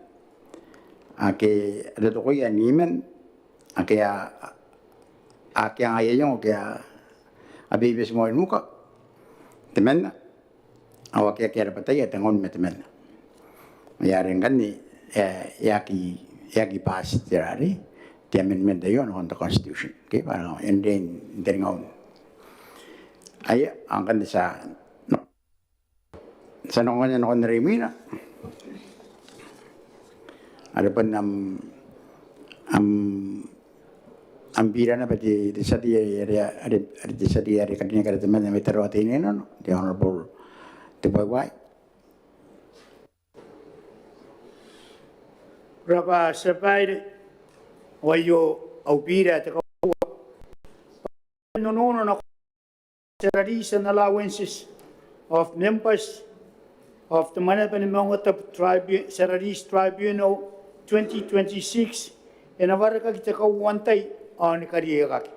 Ake ada tokoya nimen. Ake yang ayah yang abibis mo muka teman awak kira patay tengon teman yaring kan ni yaki pas tirari the amendment dayon on the constitution okay parang and then deringon ay angkan sa nongon na kon rimina ada pun ambira na pati di sati area di sati area kanya kada teman na metero atini no the honorable the boy white Rapa sepai wayo aubira te ko no na salaries and allowances of members of the Maneaba and Maungatabu Salaries Tribunal 2026 and awaraka kita ka wantay on kariya kaki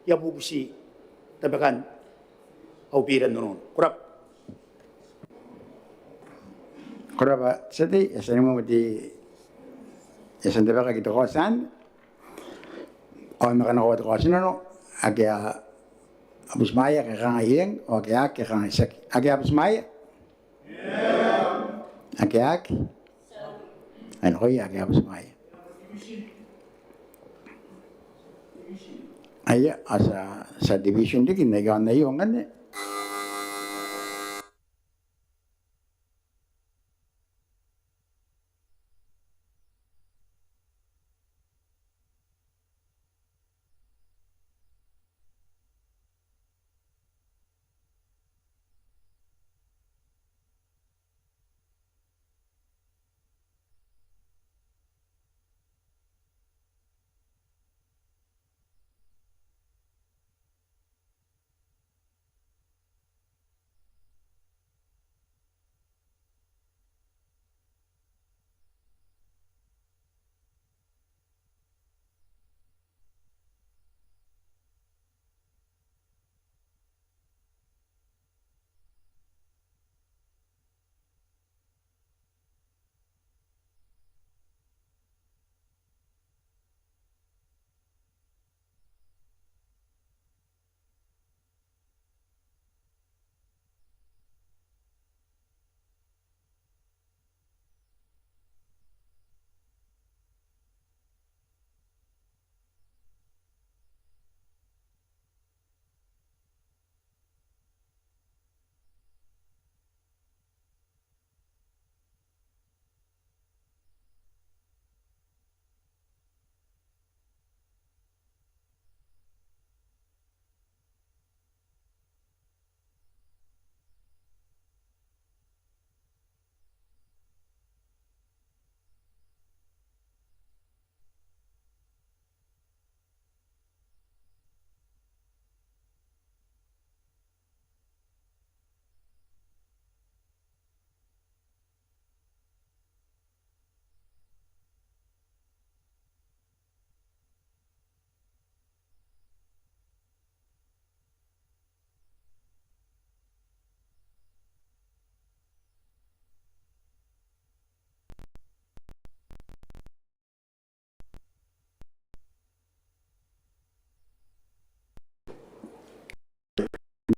ya bubusi tabakan aubira no kurap sati yasan mo mati yasan tabaka kita kosan o makana ko kosan no agya abus maya ka kangayeng o agya ka kangaysak agya abus maya agya ano ko agya abus maya Aya sa division di kinagawa na yung kan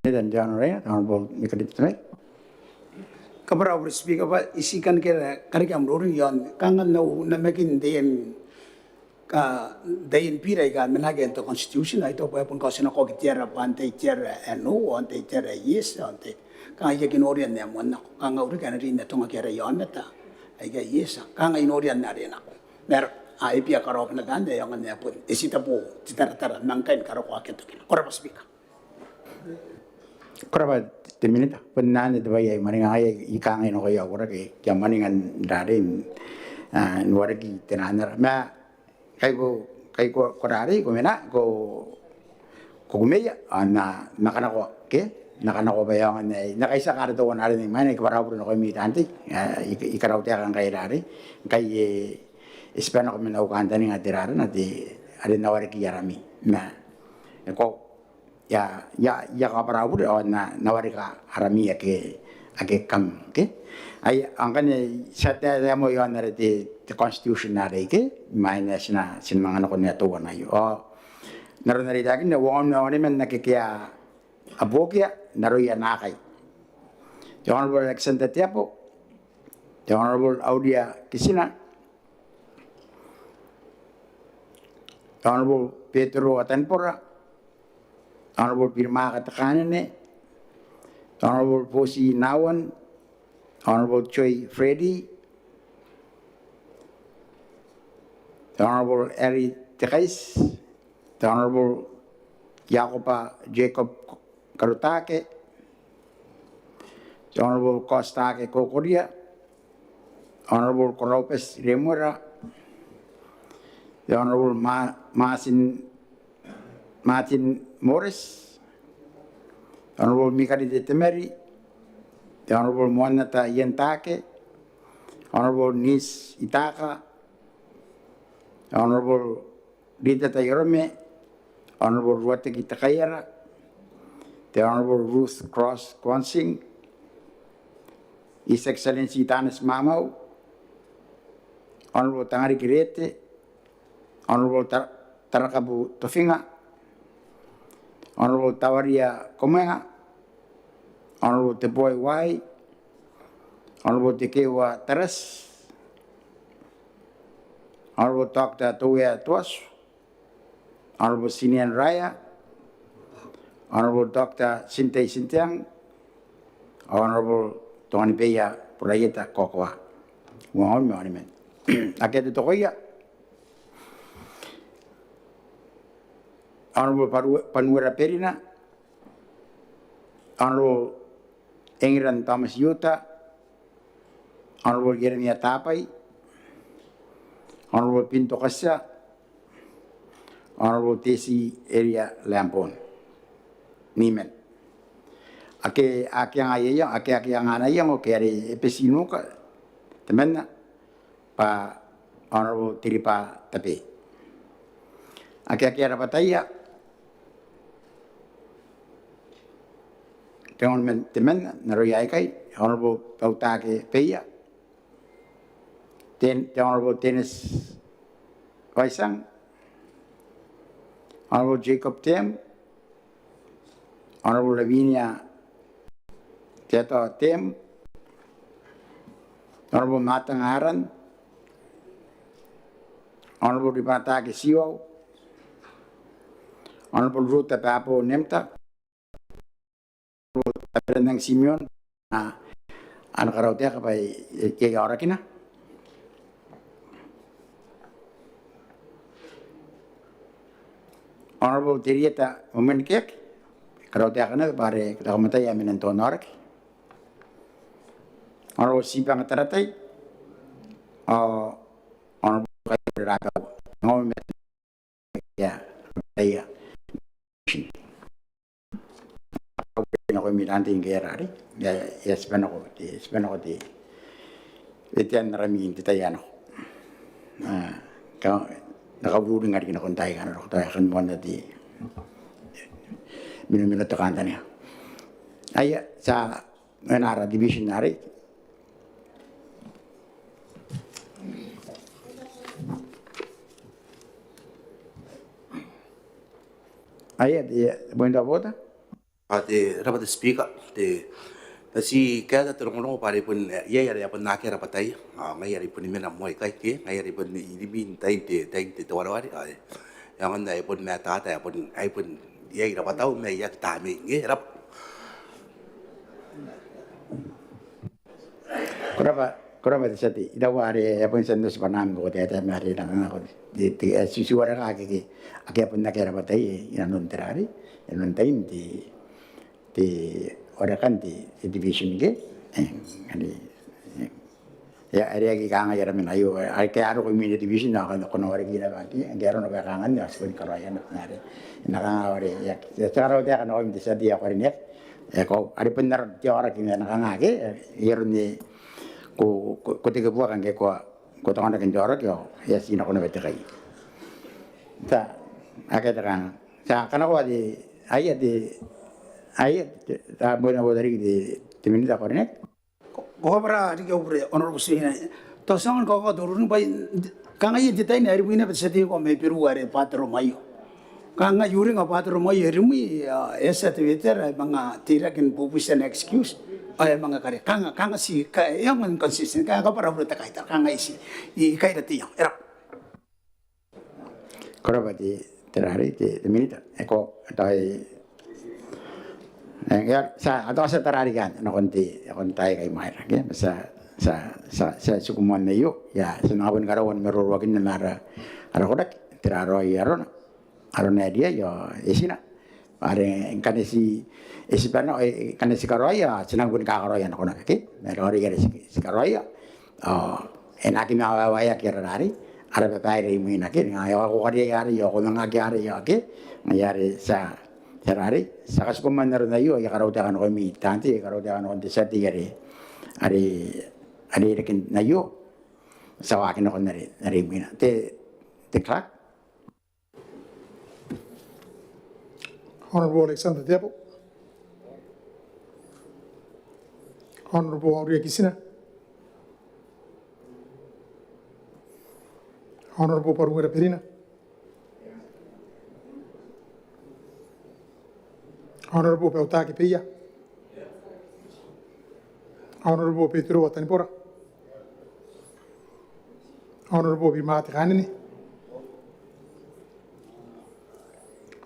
Then John Ray, Honorable Mikadit. Kabra over speaker, but isikan kaya karikam lori yon kangan na makin dayin pira ka menagen to constitution ay to pa pun kasi na ko tierra pante tierra no ante tierra yes ante kaya kinorian na mo na kanga uri kana rin na to ngakera yon ta ay ga yes kanga inorian na rin ako mer ay pia karop na ganda yung na pun isita po titara nangkain karo ko aketo kina korba speaker Koraba timinita penan itu bayai maringa ay ikang ino kaya ora ke jamaningan darin nuaragi tenaner ma kai ko korari ko mena ko kumeya na nakana ko bayangan na nakaisa ka to na rin man ke para no ko mi tanti ikaraw ta kan kay dari kay espana ko mena ukanta ni ngatirara na di ari nawariki yarami na ko ya ka para na nawarika harami ake kam ke ay angkan sate mo yon na the constitution na ke minus na sin mga ko na to na yo naron na rin na won na men nakikiya abokya naroya na kay the honorable Alexander Tiapo, the honorable Audia Kisina, the honorable Pedro Atanpora, Honorable Pirma Katakanane, Honorable Posi Nawan, Honorable Choi Freddy, the Honorable Eri Teres, the Honorable Jacoba Jacob Karutake, the Honorable Kostake Kokoria, Honorable Koropes Remura, the Honorable Martin Morris, the Honorable Mikari de Temeri, the Honorable Moanata Yentake, Honorable Nis Itaka, the Honorable Rita Tayorome, Honorable Ruateki Takayara, the Honorable Ruth Cross Kwansing, His Excellency Tanis Mamau, Honorable Tangari Kirete, Honorable Tarakabu Tofinga, Honorable Tawaria Komenga, Honorable Teboy Wai, Honorable Tekewa Teres, Honorable Dr. Toya Tuas, Honorable Sinian Raya, Honorable Dr. Sintay Sintiang, Honorable Tony Peya Purayeta Kokoa. Wong mo ani men. Aket to koya. Honorable Panuera Perina, Honorable Engran Thomas Yuta, Honorable Jeremia Tapai, Honorable Pinto Kasa, Honorable Tesi Area Lampon. Nimen. Ake ang ayayang, ake ang anayang o kaya epesino ka. Temen na pa Honorable Tiripa Tapi. Ake rapataya. Temen naroyay kay Honorable Pautake Peya. The Honorable Dennis Waisang, Honorable Jacob Tem, Honorable Lavinia Teto Tem, Honorable Matang Aran, Honorable Ripatake Siwo, Honorable Ruta Papo Nemta, Honorable ng Simeon, ano ka raw tiya kapay kaya ora kina? Honorable Tirieta Umenkek, karaw tiya ka na, pare katakamata yamin ng tonorak. Honorable Sipang Taratay, Honorable Kayo Rakaw, Ngomet, Kaya, ako mirante yung kaya yaspan ako di itian naramiin titayan ako nakabuling nga rin akong tayo kan mo na di minuminuto kanta niya ay sa Manara division nari ay di buwan na bota Te rapa the speaker te si kaya te rongo pare pun ye ya pun na kera patai ngai ya pun mena moi kai ke ngai ya pun i bin tai te wari yang anda pun me ta ta pun ai pun ye ra patau me ya ta me nge rap Kurapa di sati ida wari pun sendu sepanam ko te mari na ko di susu wara ka ke ake pun na kera patai ina non terari non tain di ora kan di division ke ani ya area ki kanga yara men ayo ai ke aro ko mi division na kan kono ore kira ba ki ngero no ba kanga ni aspun karaya na nare na kanga ore ya cara dia kan o mi desa dia ko ne e ko ari benar dia ora ki na kanga ke yero ni ko te ke bukan ke ko tanga kan jora ke ya si na kono bete kai ta ake terang sa kana ko di ai ta mo na bodari di minita ko ne Gobra di gobra honorable sina to sangan ko durun bai kanga yi ditai na ribuina besati ko me peru are patro mayo kanga yuri nga patro mayo rimi esa te veter manga tirakin pupusan excuse ay mga kare kanga si yang inconsistent kanga para bruta kaita kanga isi I kaita tiyo era Koraba di terari di minita eko dai ya sa atau sa terari kan no konti kay mai ya sa sukuman na yo ya sinabon karawan merorwakin na nara kodak teraro yaron na dia ya esina are kanesi esipano kanesi karoya sinabon kakaroya na konak ke merori gare si karoya enaki na waya kirari ara papai mina ke ngayo ko ari yo ko nga ari yo ke ngayari sa terari sa sukuman na yo ya karauta kan ko mi tanti karauta kan on desati ari rekin na yo sa wakin ako nari mina te clock Honorable Alexander Debo, Honorable Aurea Kisina, Honorable Paruera Perina, Honorable Peutaki Pia, Honorable Pedro Watanipora, Honorable Bimati Hanini,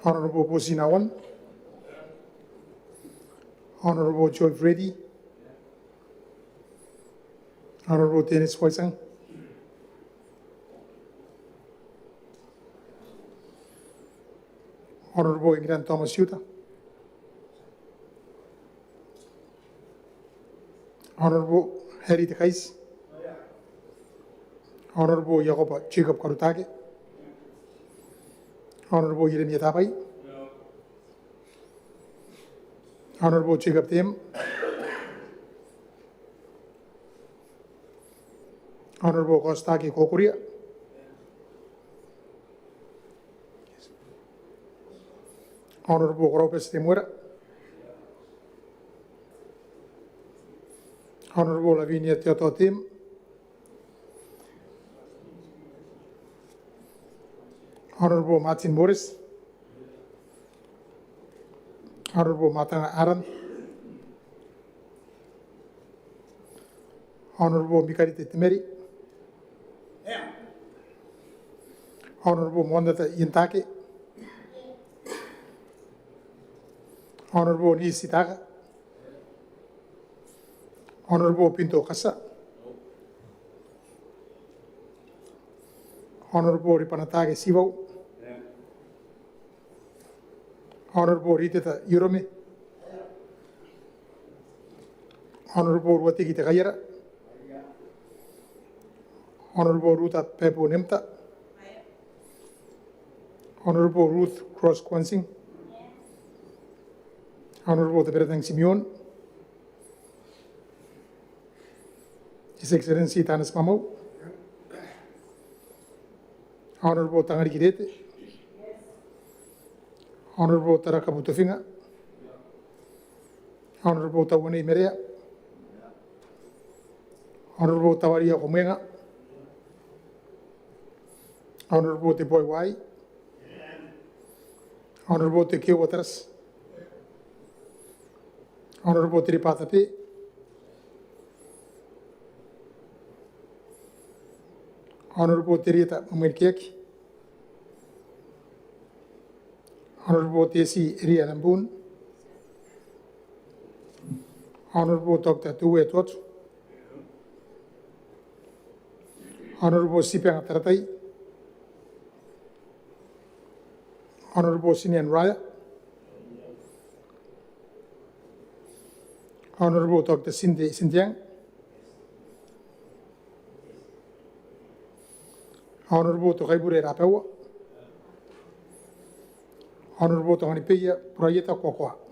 Honorable Bosina Wan, Honorable Joy Freddy, Honorable Dennis Hoisang, Honorable Ingrid Thomas Yuta, Honorable Harry de Kais, Honorable Jacob Karutage, Honorable Jeremiah Tapai, Honorable Jacob Tim, Honorable Kostaki Kokuria, Honorable Ropes Temuera, Honorable Lavinia Teoto Tim, Honorable Martin Morris, Honorable Matana Aran, Honorable Mikari Tetimeri, Honorable Mondata Yintake, Honorable Nisitaka, Honorable Pinto Casa, Honorable Ripanatage Sivo, Honorable Ritata Yurome, Honorable Watiki Tagayara, Honorable Ruta Pepo Nemta, Honorable Ruth Cross Quansing, Honorable Teberetang Simeon, His Excellency Tanas Mamau, Honorable Tangari Kirete, Honorable Taraka Butofinga, Honorable Tawane Merea, Honorable Tawaria Omenga, Honorable Te Boy Wai, Honorable Te Kio Waters, Honorable Tiripatapi, Honorable Tirita Mamirkiak, Honorable Tesi Ria Lambun, Honorable Dr. Tuwe Tot, Honorable Sipang Taratai, Honorable Sinian Raya, Honorable Dr. Cindy Sintiang, Honorable Tokaibure Rapawa, Honorable Tonganipeya Proyeta Kokoa.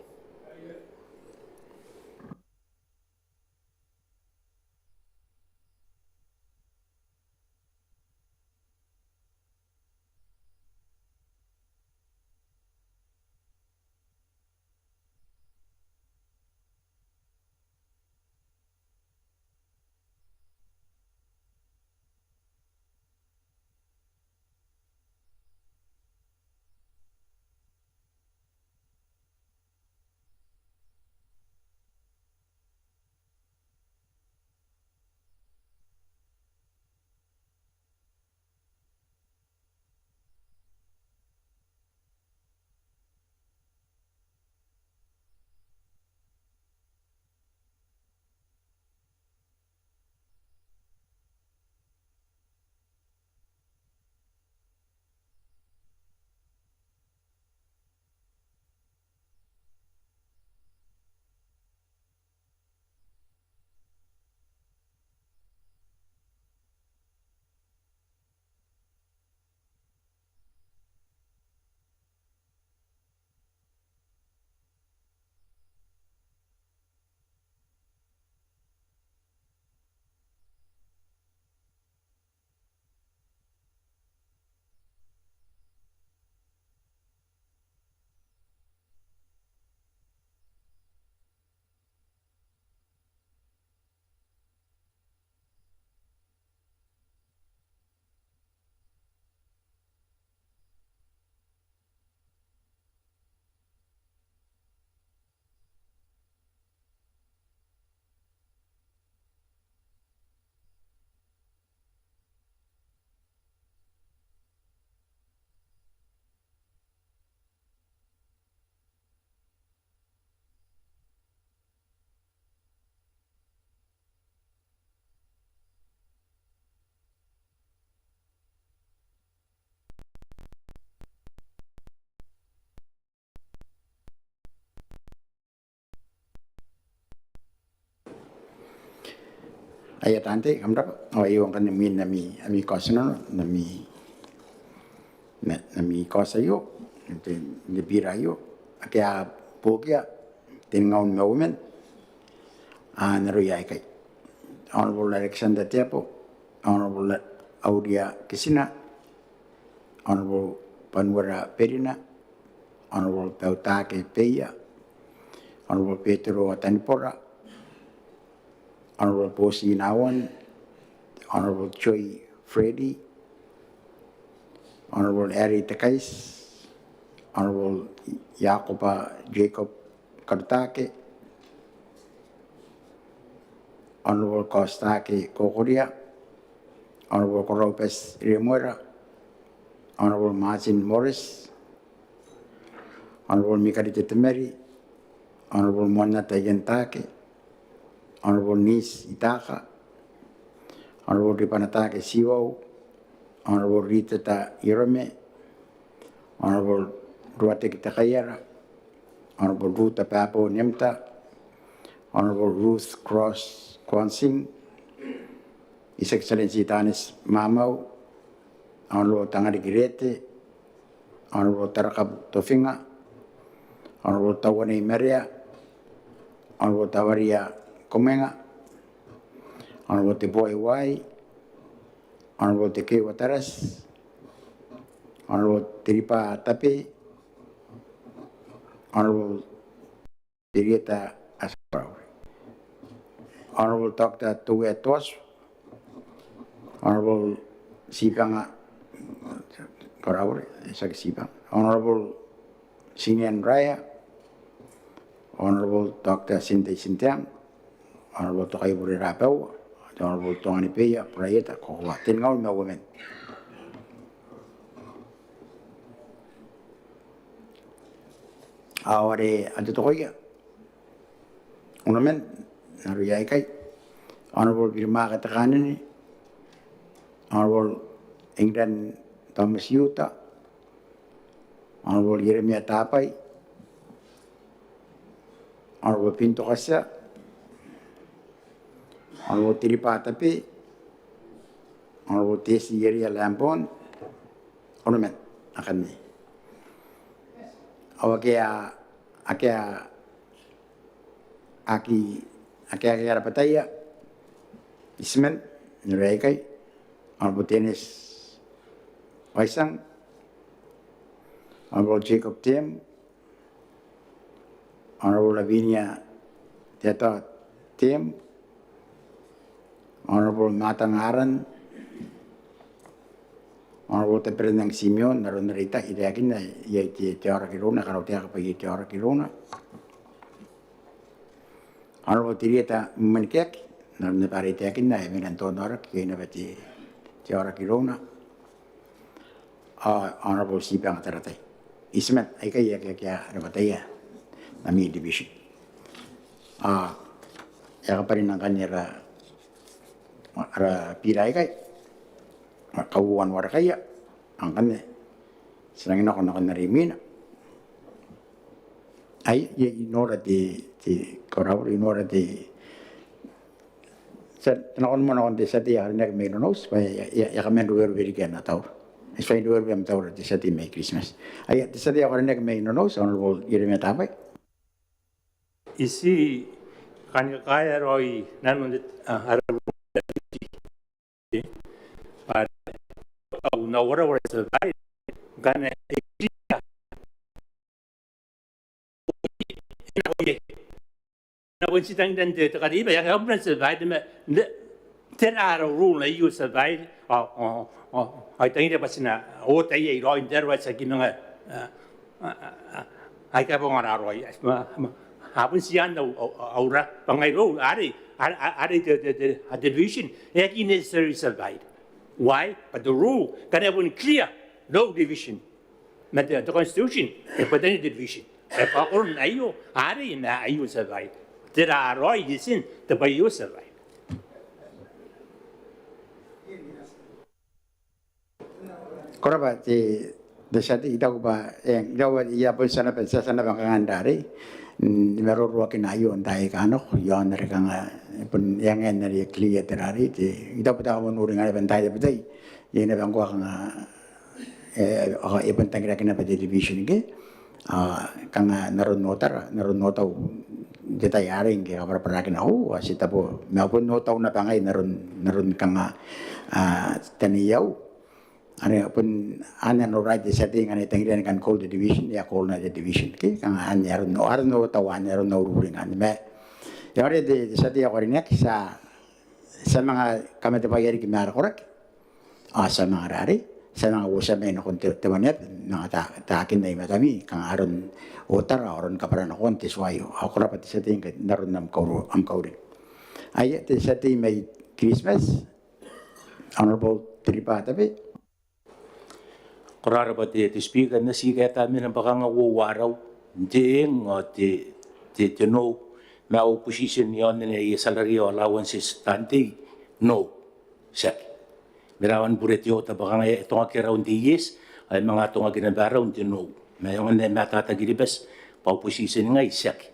Ayat ante kamrap ayong kan nami kosno nami kosayo ni birayo kaya pokya tingaun maumen naroyai kai Honorable Alexander Tiapo, Honorable Audia Kisina, Honorable Panwara Perina, Honorable Pautake Peya, Honorable Petro Tanipora, Honorable Posi Nawan, Honorable Choi Freddy, Honorable Ari Takais, Honorable Jacoba Jacob Kartake, Honorable Kostake Kokoria, Honorable Koropes Remuera, Honorable Martin Morris, Honorable Mikarite Temeri, Honorable Mona Tayentake, Honorable Nis Itaka, Honorable Ripanatake Siwo, Honorable Rita Ta Irome, Honorable Ruatek Takayara, Honorable Ruta Papo Nemta, Honorable Ruth Cross Kwansing, His Excellency Tanis Mamau, Honorable Tangari Girete, Honorable Tarakab Tofinga, Honorable Tawane Meria, Honorable Tawaria Komenga, Honorable Teboy Wai, Honorable Teke Wataras, Honorable Tiripa Tapi, Honorable Tirieta Asparau, Honorable Dr. Tuwe Tos, Honorable Sipanga Karawari, Sipang, Honorable Sinian Raya, Honorable Dr. Sinte Sintiang, Honorable Tokai Buri Rapau, Honorable Tongani Pia, Prayeta, Kowa, Tingaw na women. Awari adu tokoya. Unamen naruyai kai. Honorable Birma Katakanini, Honorable England Thomas Yuta, Honorable Jeremia Tapai, Honorable Pinto Kasa, Honorable Tiripatapi, Honorable Tesi Yeria Lampon, Honorable akan ni. Awakya aki rapataya ismen nurekai Honorable Dennis Waisang, Honorable Jacob Tim, Honorable Lavinia Teta Tim, Honorable Matang Aran, Honorable Teperendang Simeon, naroon narita, ideakin na iya Teora Kirona, karaw tiya kapag Teora Kirona. Honorable Tirieta Manikek, naroon na pari tiyakin na, Eminanto Norak, kaya na ba Teora Kirona. Honorable Sipang Taratay. Ismet, ay kaya rabataya, nami division. Yaka pa rin ang kanya piray kay, kawuan wara kaya, ang kanya, sinangin ako na narimina. Ay, inora di koraw, inora di, sa tanakon mo na kung di sa di, harinig may lunos, yaka may lugar birigan na tao. Es fue lugar bem tawra di sa di may Christmas. Ay, di sa di ako rin may lunos, Honorable Jeremia Tapay. Isi kanya kaya roi nanon harabu para au na wara sa bai kana iklia na won si tang dan de ta di ba ya ba sa bai de terara rule na yu sa bai ai tang de basina o tai ei roi der wa sa kinanga ai ka bong ara roi habun sian aura pangai ro ari the division yaki necessary survive. Why? But the rule can have clear no division. But the constitution but any division. If all ayo ari na ayo survive. There are roi disin the bayo survive. Koraba di desati itaw ba yang daw iya po sana pensa sana bang kangandari. Meron ruwa kinayo ang tayo kano, yon na rin nga, yang yan na rin kliya terari, ito pa tayo manuring nga ibang tayo pa tayo, yan na bang kuha ka nga, ibang tayo na pa division nga, kang naroon notaw, di tayo aring, kaya para parakin ako, asita po, may po notaw na pa ngay, naroon kang taniyaw, ano pun no right sa ting ano tanggilan kan call the division ya call na the division ke kang anyar no tawan no ruling an me yare de sa dia ko rin sa mga kamete pagari ki mar korek sa mga rari sa mga usap no kon temanep na takin na imatami kang aron otar aron kaparan kon tiswayo ako rapat sa ting naron nam ko am kaurin ay sa ting may Christmas honorable Tripatapi Korara ba te speaker na si kaya min ang baka nga wawaraw. Hindi nga te no. Na opposition yon na salary allowances tante. No. Sa. Mirawan buret yo ta baka nga ito nga kiraw di yes. Ay mga ito nga ginabaraw di no. Mayroon nga matatagilibas. Pa opposition nga isak.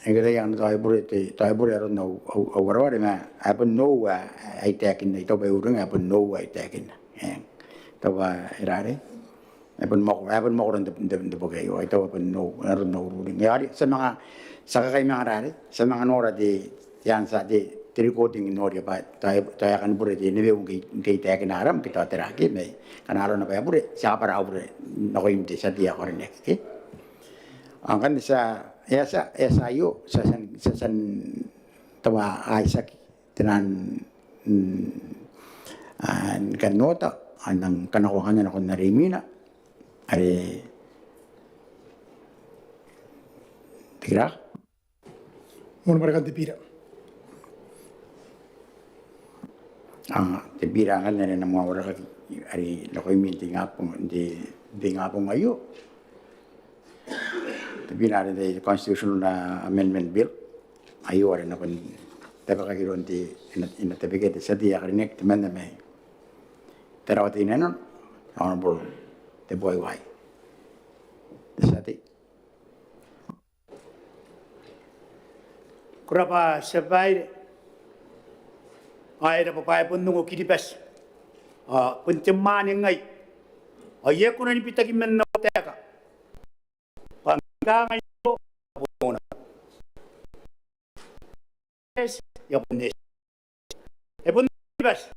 Ang yang tayo buri aron no awar ma apun no ay takin ito ba urang apun no ay takin ito ba irare apun mo ron de bogay ito apun no aron no ruling yari sa kay mga rare sa mga nora di yan sa di trikoting nori ba tayo kan buri di nebe kay takin aram kita teraki may kanaro na pa buri sa para buri no hindi sa dia ko rin ang kan sa SIU sa san tawa Isaac tinan Kan nota anang kanakuha na kon narimina ari tira Mun mereka dipira. tibira kan na mga wala ari lakoy minti ngapong di ngapong ayo tibira rin constitutional amendment bill ayo rin na kon tapi kagiron di inatibigay sa di akarinek timan na may terawat inanon honorable the boy why sati Kurapa sabay ay na papaya pun nungo kiribas puntiman yang ngai ay ko na ni pitagi men na teka pangga ngayo puna ya punis pun kiribas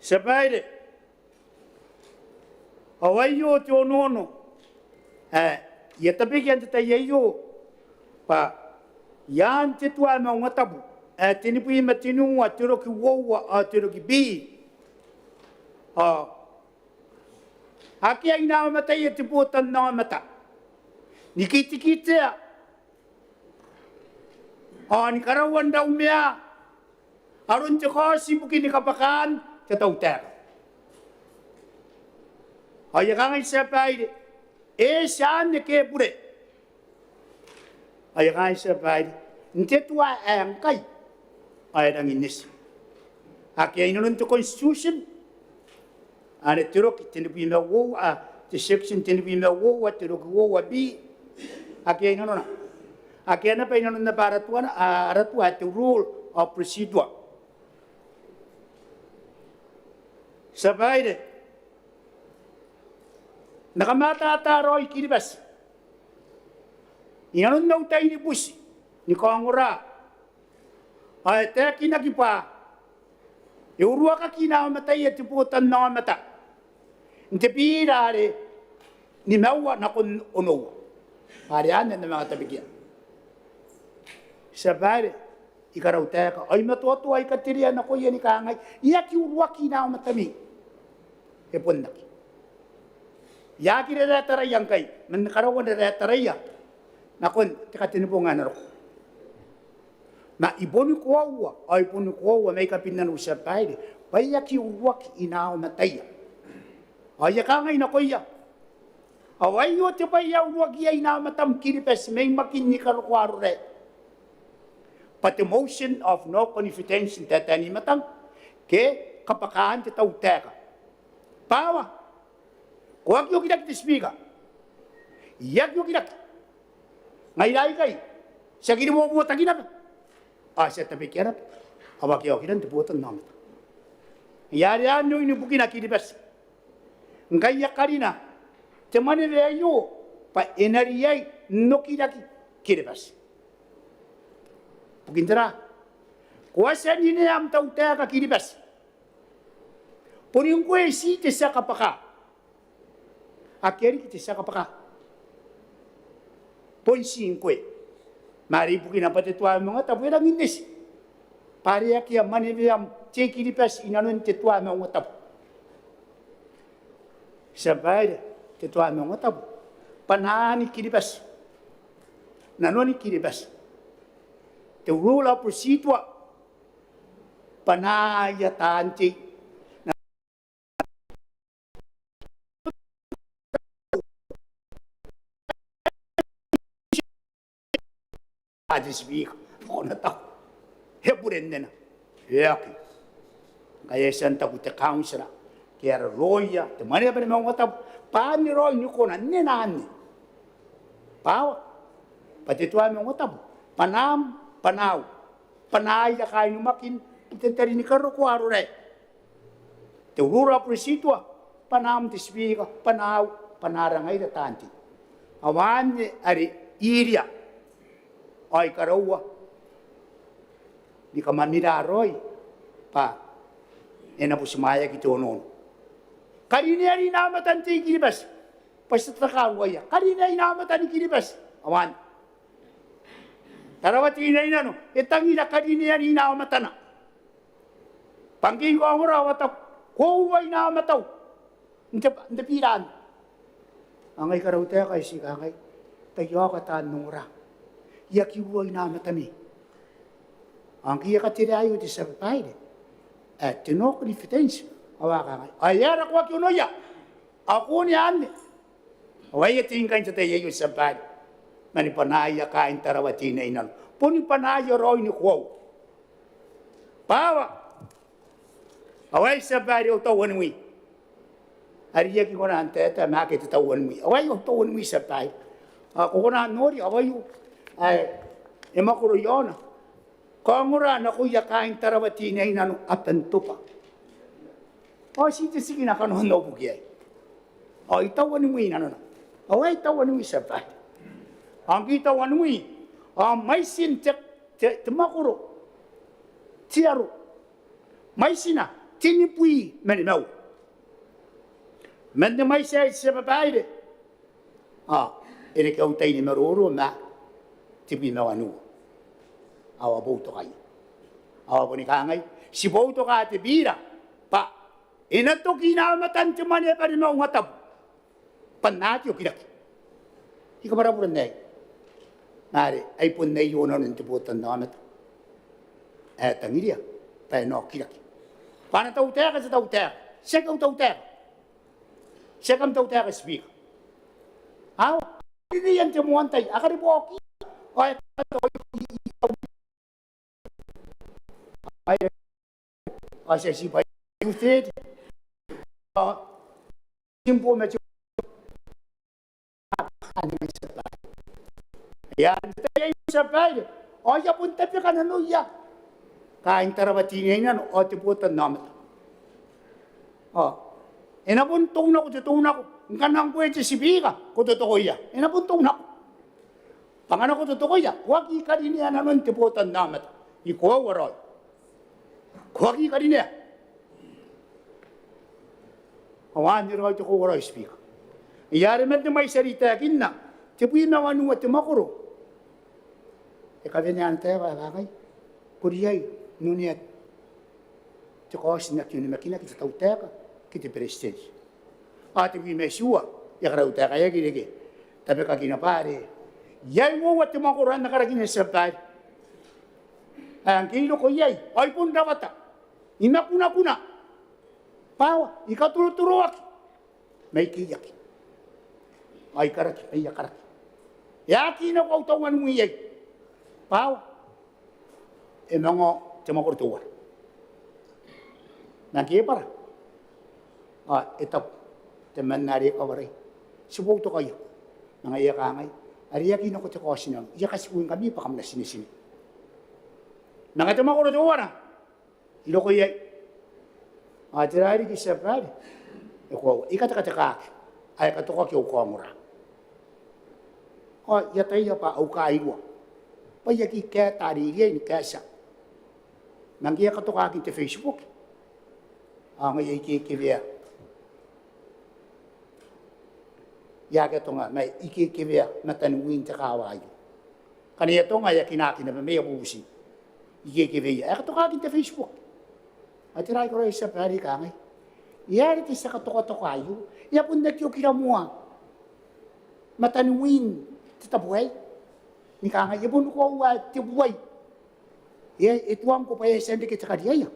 sabay de awayo to nono ya tapi kian tayo pa yan te tua Maungatabu tini pui matinu atiro ki wowa atiro ki bi akia ina mata ye te putan na mata nikiti kitea ni karawan daw mea arun te kasi bukin ni kapakan te tau ter ya kangai sapai saan ne ke pure ay kangai sapai nte tua ang kai ay dang inis akia inon to constitution ane tiro ki tinipi me wo the section tinipi me wo tiro ki wo bi akia inon na akia na pa inon na para tuan aratua the rule of procedure sabai de nakamata taroy kiribas inon na utay ni busi ni kongora ay te kinakipa eurua ka kina matai at putan na mata nte pirare ni mawa na kun ono pare ane na mga tabigyan sabare ikaraw teka ay matuwa ay katirian ako yan ikangay iya ki urua kina matami punaki ya ki re yang kay man karawan re ya nakon teka tinupungan ako na iboni kuawa ay iboni kuawa may kapinan usapay paya ki uwak inaw mataya ay kangay na koya away yo te paya uwak ya inaw matam kiripes may makin ni karukwaro re but the motion of no confidence tatani matang ke kapakahan te tauteka pawa kuwag yo kidak tisbiga yak yo kidak ngaylay kay sa gini mo taginap saya tapi kira awak yang kita terbuat nama. Ya dia nu ini bukan nak kiribas. Enggak ya karina. Teman dia yo pa enariai no kira kiribas. Bukan tera. Kuasa ni am tahu tak kiribas. Puring kue si tesa kapaka. Akhirnya kita tesa kapaka. Pun si kue. Mari bukin apa tu tuan Maungatabu yang indis. Pari akia maniam ceki di pas inanun te tuan Maungatabu. Sampai te tuan Maungatabu panani kiribas. Nanoni kiribas. Te rule of procedure panaya tanti. Adis biik ko na ta heburen nena yaki kaya santa kute councilor kaya roya te mane pa mo ta pani roy ni ko na nena ni pawa pati tuwa mo ta panam panaw panay ya kay makin itentari ni karo ko aro re te urura presitwa panam tisbiga panaw panarangay da tanti awan ari iria ay karawa di kamanira roy pa ena po sumaya kito noon karina ni namatan ti kiribas pasta takawaya karina ni namatan ni kiribas awan tarawati ina ina no etangi na karina ni namatan Pangking ko ang ura wataw. Kuway na mataw. Hindi piran. Angay karaw tayo kay si kangay. Tayo ka taan nung ura. Yaki huway na matami. Ang kaya katirayo di sa babae. At tinok ni fitens. Awa kangay. Ayara ko ako no ya. Ako ni ane. Away tingkan sa tayo yung sa babae. Manipanaya kain tarawati na inan. Punipanaya roy ni kuwaw. Pawa. Away sa babae o tawan mo. Ariya ki ko na ante ta makita tawan mo. Away o tawan mo sa babae. Ako ko na nori. Away o. Ay. Emakuro yun. Kangura na kuya kain tarawati na inan atan tupa. O sige na kanon na ubugay. O itawan mo inan. Away tawan mo sa babae. Ang kita wanui, may sin temakuro, tiaro, may sina, tinipui, menimau. Men may sa babae. Ini kau tayo ni maruro na, tipi na wanu. Awa boto kayo. Awa po ni kangay, si boto ka tibira, pa, inato kinamatan ti Maneaba ni Maungatabu. Panati o kinak. Ikaw marapuran na Nari, ay pun na yun ang tiputan na amat. At ang iriya, tayo na kirak. Paano tauteka sa tauteka? Sekang tauteka. Sekang tauteka speak. How? Hindi yan timuantay. Akari po ako. Ay, kasi si pa yung third. Simpo medyo. Yan, tayo sa bahay. O, punta pa ka na nuya. Kain tarawati niya yan, o, tiputan namin. O, inabuntong na ko, tutong na ko. Ang kanang pwede si Bika, kung totoo yan. Inabuntong na ko. Pangalan ko totoo yan. Huwag ika din yan, anong tiputan namin. Ikaw, waroy. Huwag ika din yan. Awan, nirawag ko waroy, Bika. Iyari man na may sarita akin na. Tipuin na wanu at tumakuro. Kami niyan tayo, kakay. Kuriyay, nuniyat. Tikos na yun makina, kita tau teka, kita prestige. At yung mesua, yakaraw teka, yakinigi. Tapi kaginapari. Yay mo at tumakuran na karagin sa pari. Ang kilo ko yay, ay punta bata. Inakuna-kuna. Pawa, ikaturo-turuak. May kiyak. Ay karaki, ay yakaraki. Yakin ako ang tawangan mo yay. Pau, mga tumakurtuwa. Nagkipara. Ito, teman nari kawaray. Subok to kayo. Mga iyakangay. Ariyakin ako ito kasi nang, iyakasikuin kami pa kami na sinisini. Nang tumakurtuwa na. Ilo ko yay. Tirari kisa pari. Ikatakataka. Ay katuka kiyo ko amura. Yatay pa au kaiwa. Payaki kaya tarigay ni kasa. Nangiya ka to kaking te Facebook. Ang ikikibya. Yaga to nga, may ikikibya na tanungin ta kawayo. Kaniya to nga yakinaki na may abusin. Ikikibya. Ay ka to kaking te Facebook. At tiray ko rin sa pari kangay. Yari ti sa katuka-tukayo. Yapon na kiyo kinamuha. Matanungin titabuhay. Ni kanga ibon ko tibuay. Ituang ko pa yung sende kita kadiya.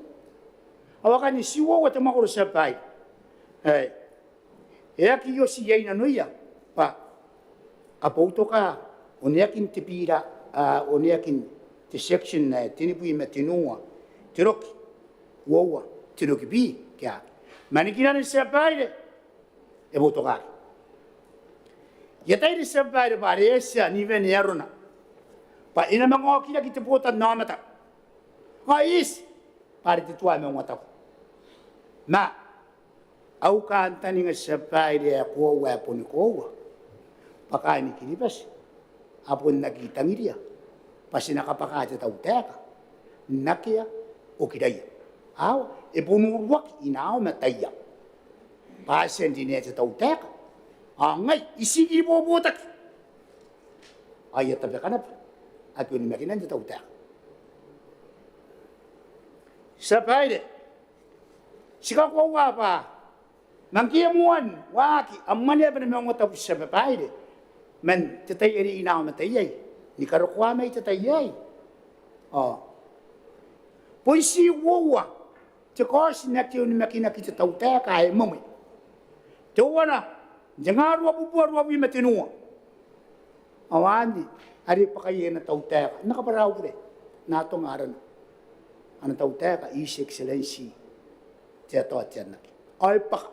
Awakan ni siwa wa tamakuro sa bay. Kiyo siyay na nuya. Pa, apoto ka, uniyakin tipira, uniyakin ti section na tinipuy matinunga. Tirok, wawa, tirok bi, kaya. Manikinan sa bay, iboto ka. Yatay sa bay, pare siya, niven yaro na. Pa ina mga kina kita putan na mata. Kais para tituwa mo mata. Ma au kan tani nga sabay dia ko wa pun ko. Pakain kinipas. Apun nakita ngiria. Pasi nakapakata tau teka. Nakia o kidaya. Aw ibunurwak inaw mataya. Pasen dinete tau teka. Angay isigi bobotak. Ayat tabi kanap. At yun makinan sa tauta. Sa paide, Sika ko wa pa. Mangkia muan waki amane ba na mga tapos sa babae. Men tatay iri ina ko matayay. Ni karo kwa may tatayay. Oh. Poisi wowa. Te ko sinakti ni makina kita tauta ka ai mami. Te wana jangar wa bubuar wa bi matinua. Awandi ari pakaye na tauta nakaparaw pre. Nato ngaran. Ano tauta ka His Excellency. Te to atyan. Ay pak.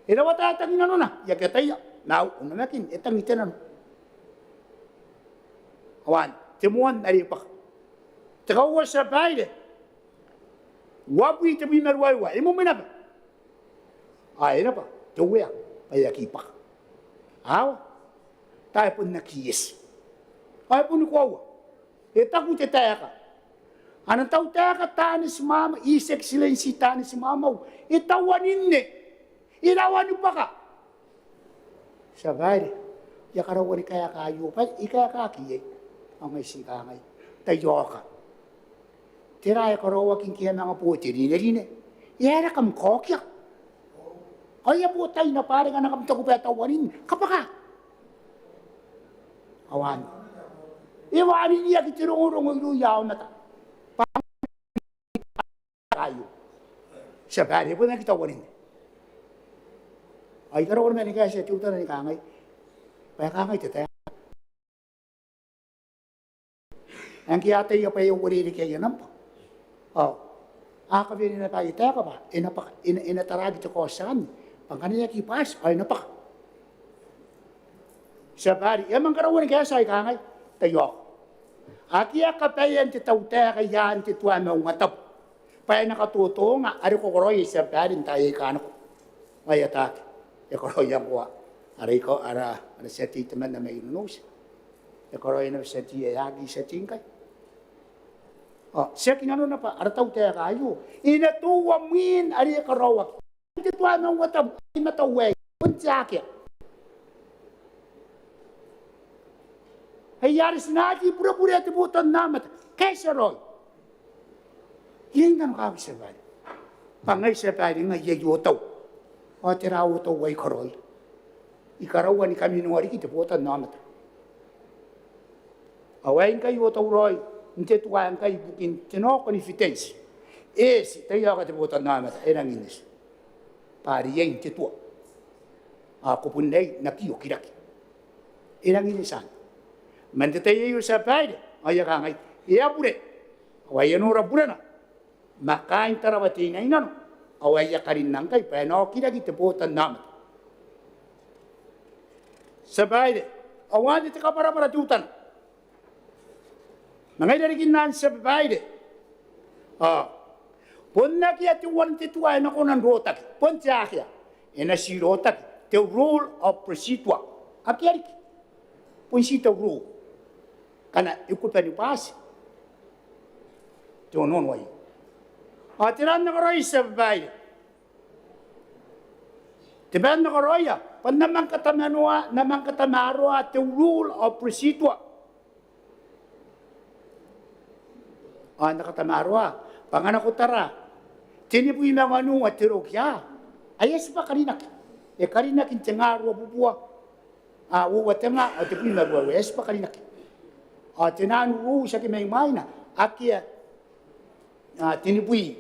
Ina wata tangina no na ya kataya. Now unakin etang itenan. Awan temuan ari pak. Tekawa sa baile. Wapi te bimer wa imo menapa. Ai na pa. Tuwa ay akipak. Aw. Tai pun nakiyes. Ai pun ko. Etaku te taeka. Ana tau taeka tani si mama His Excellency tani si mama. Itawanin ne. Irawan pa ka. Sa baile. Ya karawani kaya kayo pa ikaya kakiye. Ang may sikangay. Tayo ka. Tira ya karawa king kiya mga puti rin. Yara kam kokya. Ay po tayo na pare nga nakamta ko patawanin. Kapaka. Awan. Iwanin niya kitirong-urong yaw na ta. Kayo. Sa baile po na kitawanin. Ay karawa naman ni kaya siya tuta na ni kangay. Kaya kangay titaya. Ang kiyata iya pa yung uri kaya nampa. Oh. Akabili na tayo ka ba? Inataragi ito ko saan. Pang kanina kipas, ay napak. Sa bari, yamang karawan kaya sa ikangay, tayo. Akiya kapayan ti tawta kayan ti tuwa Maungatabu. Paya nakatuto nga, ari ko koroy sa bari, tayo ikano ko. Ay atak, ikoroy ang kuwa. Ari ko, ara sa titaman na may inunus. Ikoroy na sa tiyagi sa tingkay. Oh, siya kinano na pa, arataw tayo kayo. Inatuwa min, ari karawak. Hindi tuwa ng watab, ay matawag. Puntsakya. Hayari sinati, pura-pura ati buton namat. Kaysa roy. Yung ganun kawag sa bali. Pangay sa bali nga yayotaw. O tirawotaw way karoy. Ikarawan ni kami nung ari kita buton namat. Awain kayo taw roy. Hindi tuwaan kayo bukin tinoko ni fitens. Si tayo ka tibutan namin, nang inis. Pari yan tituwa. Ako po na'y nakiyokiraki. Nang inisan. Manda tayo yung sa baile. Ay ka ngay, iyapure. Away yan ura pura na. Makain tarawati ngay na no. Away ka rin nang kayo, pero nakiraki tibutan namin. Sa baile, awan ito ka para tutan. Nangay dari kinan sa babae. Punna kiya ti wan ti tuwa na ko ng rotak. Pun siya kiya. Ina si rotak. The rule of procedure. Akiyari ki. Pun si the rule. Kana ikutan ni pasi. Tiyo non way. Tiran na karoy sa babae. Tiban na karoy ya. Pan namang katamaro at the rule of procedure. Nakatamaro panganak ko tara. Tinipuy na manu at tirok ya. Ayas pa karinak. Karinak in tengaro bubuwa. Uwat nga at tipuy na buwa. Ayas pa karinak. Tinanu sa kimay na. Akia tinipuy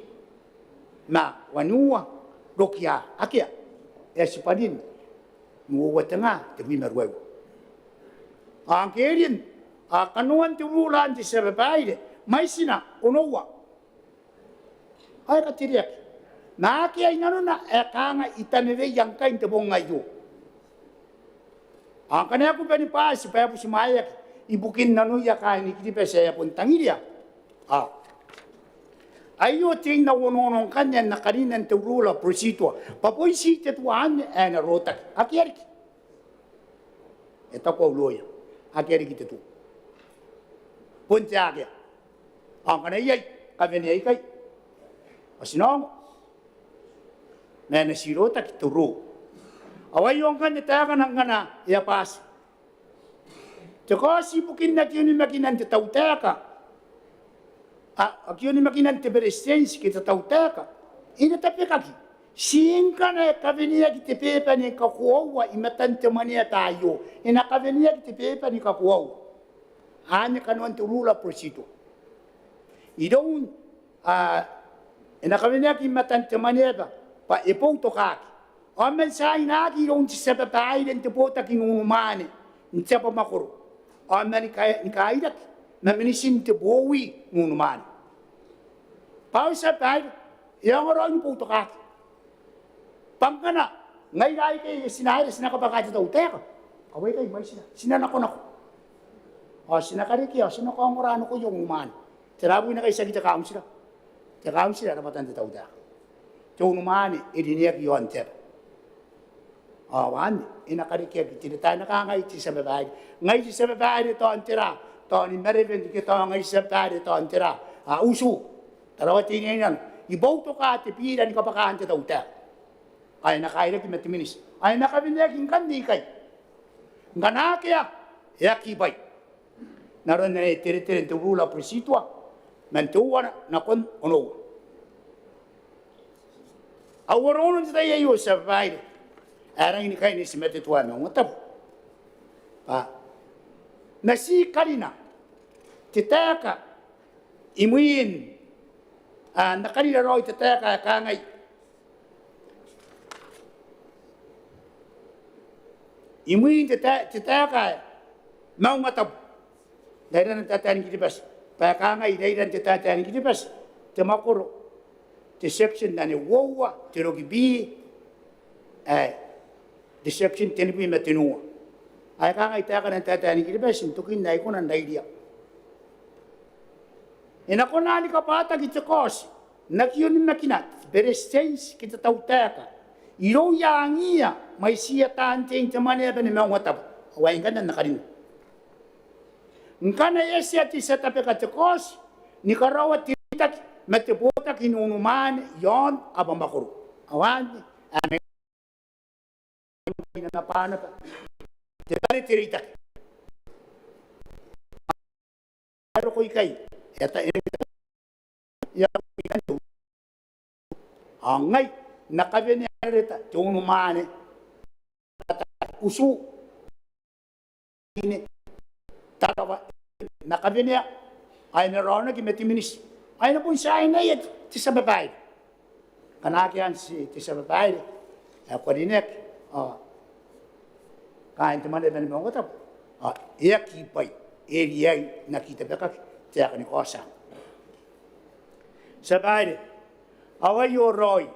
na wanua rokya. Akia. Ayas pa din. Uwat nga tipuy na buwa. Ang kirin. Kanuan tiwulan ti sa babae. May sina, unowa. Ay katiriyak. Naki ay nano na, kanga itanire yang kain tebong ngayo. Ang kanaya ko pa ni Paz, supaya po si Mayak, ibukin nano ya kain, ikitipa siya pun tangirya. Ayo ting na unonong kanya na kaninan turula prosito. Papoy si tetuan na rotak. Akiyarik. Ito ko uloy. Akiyarik ito. Punta akya. Ang kanayay, kami niyay kay. Asinong, na nasirota kituro. Away yung kanya tayo ng kana, iyapas. Tsaka si bukin na kiyo ni makinan titaw-teka. Kiyo ni makinan tiberesens kita titaw-teka. ina tapekaki sinkana kavenia ki te pepa ni ka kuaua i matante mania tayo ina kavenia ki te pepa ni ka kuaua ane kanuan te rula prosito i don't ina kavenia ki matante mania pa e pou to kaki o men sai na ki don't se pa pai den te pota ki ngumane ni te pa makoro o men ni kaida na menisin te bowi ngumane pau sa pai yang orang pou to kaki pangkana ngai rai ke sinai sina ka bakati to teka awai kai mai sina na ko o sina kare ki o sina ko ngorano ko yung man terabu na kai sa kita kaum sira na matan ta uda to man idinia ki yon ter awan ina kare ki ti ta na ka ngai ti sa babai ngai ti sa babai to antera to ni mereven ki to ngai sa babai to antera a usu tarawati ni nan ibau to ka te pira ni ka bakante ta uda ay nakaira ki matiminis ay nakabinya kan di kay ngana kaya ya kibay naron na tere te rula presitwa mantuwa na kon ono aworono ta yayo sa vai ara ni kay ni simete tuwa no ngata pa nasi kalina titaka imuin nakalira ro titaka kangai imuin titaka Maungatabu dairan tatani kitibas pa kangai dairan tatani kitibas te makoro deception dane wowa te rogi bi deception tenbi matenua ay kangai tatani tatani kitibas tukin nai konan daidia ina konani kapata kitakos nakiyon nakinat beresens kita tautaka iro yangia mai sia tanteng temane ba ni Maungatabu awai ngana nakarin ngana esi ati sa tapeka tekos ni karawa titak metebota kinunuman yon abambakuru awan ane na pana tebale teritak aro ko ikai eta ya ikantu angai nakabene reta tunumane usu ini tatawa nakabene ay narona ki metiminis ay na pun sa ay na yet ti sa babae kanakian si ti sa babae ako dinek kain teman de mo ngotap iya kipay area nakita baka tiyak ni kosa sa babae awayo roy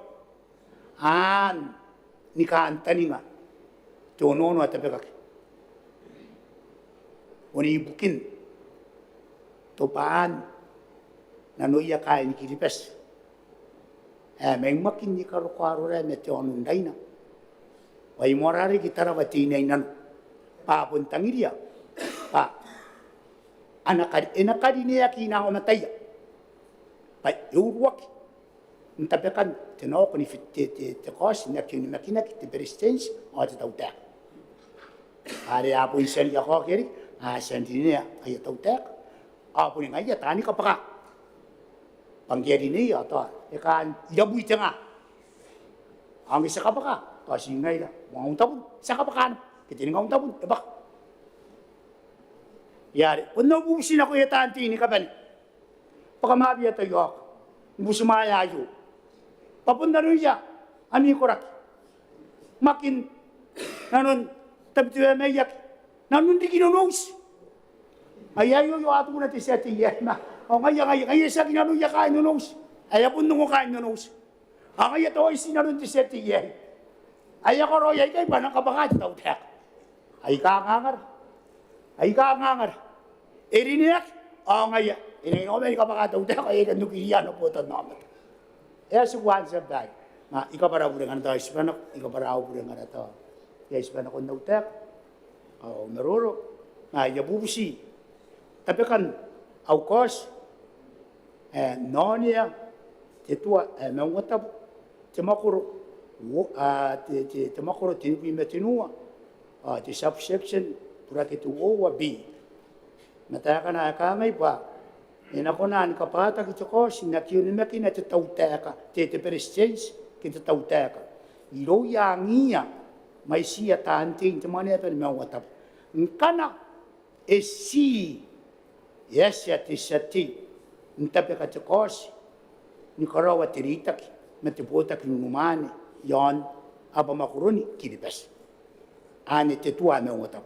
an ni kantani nga tonono atapekak oni bukin topaan nanoya kain kiripes mengmakin ni karo re metionun daina wai morari kitarawati nainan pa puntangiria pa enakadi ni yakina omataya pa yuwak ntapekan tenok ni te kos na kini makina ki te persistence o te tauta are apo insel ya ko keri sentinia ay tauta apo ni ngai tani ka paka panggeri ni ato e kan yabu itanga ang isa ka paka to singai la Maungatabu sa ka paka kitini Maungatabu e bak yari unno busin ako yatanti ni kabali pakamabi tayo busumaya ayo papunta rin siya, ani korak. Makin, nanon, tabituya may yak, nanon di kinunus. Ayayo yung ato na ti siya tiyan na. O ngaya siya kinanong ya kain nunus. Ayapun nung kain nunus. Ang ngaya to ay sinanon ti siya tiyan. Ay ako royay kay pa nang kabakat na utak. Ay kaangangar. Eriniyak, o ngaya. Iningomay kabakat na utak, ay kanukiriyan na po ito naman. Ya suwan sa bay. Ma ikapara po dengan tayo Hispanak, ikapara po dengan ito. Ya Hispanak on nautek. O naruro. Ma yabubusi. Tapi kan aukos nonia tetua Maungatabu temakuro temakuro tinupi metinua ti subsection pura kitu o wa b. Nataka na kangay pa Ina kona ni kapata ki toko si na ki unime ki na te tauteka, te perescensi ki te tauteka. I rou ia ngia mai sia tante i te Maneaba ni Maungatabu. Nkana e si yes ya te sati ntape ka te kosi ni karawa te ritaki me te potaki nunumane yon aba makuruni kiribes. Ane te tua Maungatabu.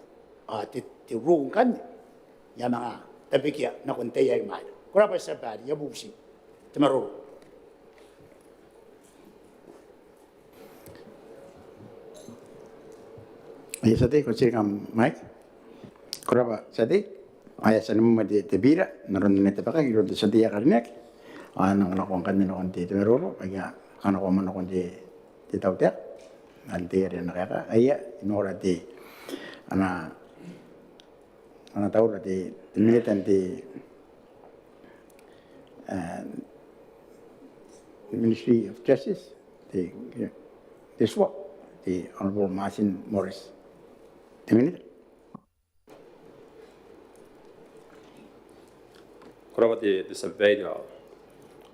Te rung kane ya mga tapikia na konteya i maida. Kura pa sa bari, ya busi. Te maruru. Ayah sate ko sih kam mai. Kurapa sate? Ayah sana mau te bira, naron ne te pakai kiro te sate ya karinek. Anak ko kan ne kon te meroro, ayah anak ko man kon te tau te. Ante ya na kaya ayah inora te ana tahu te militan te Ministry of Justice, the SWAT, the Honorable Martin Morris. The minute. Kurang te sampai dia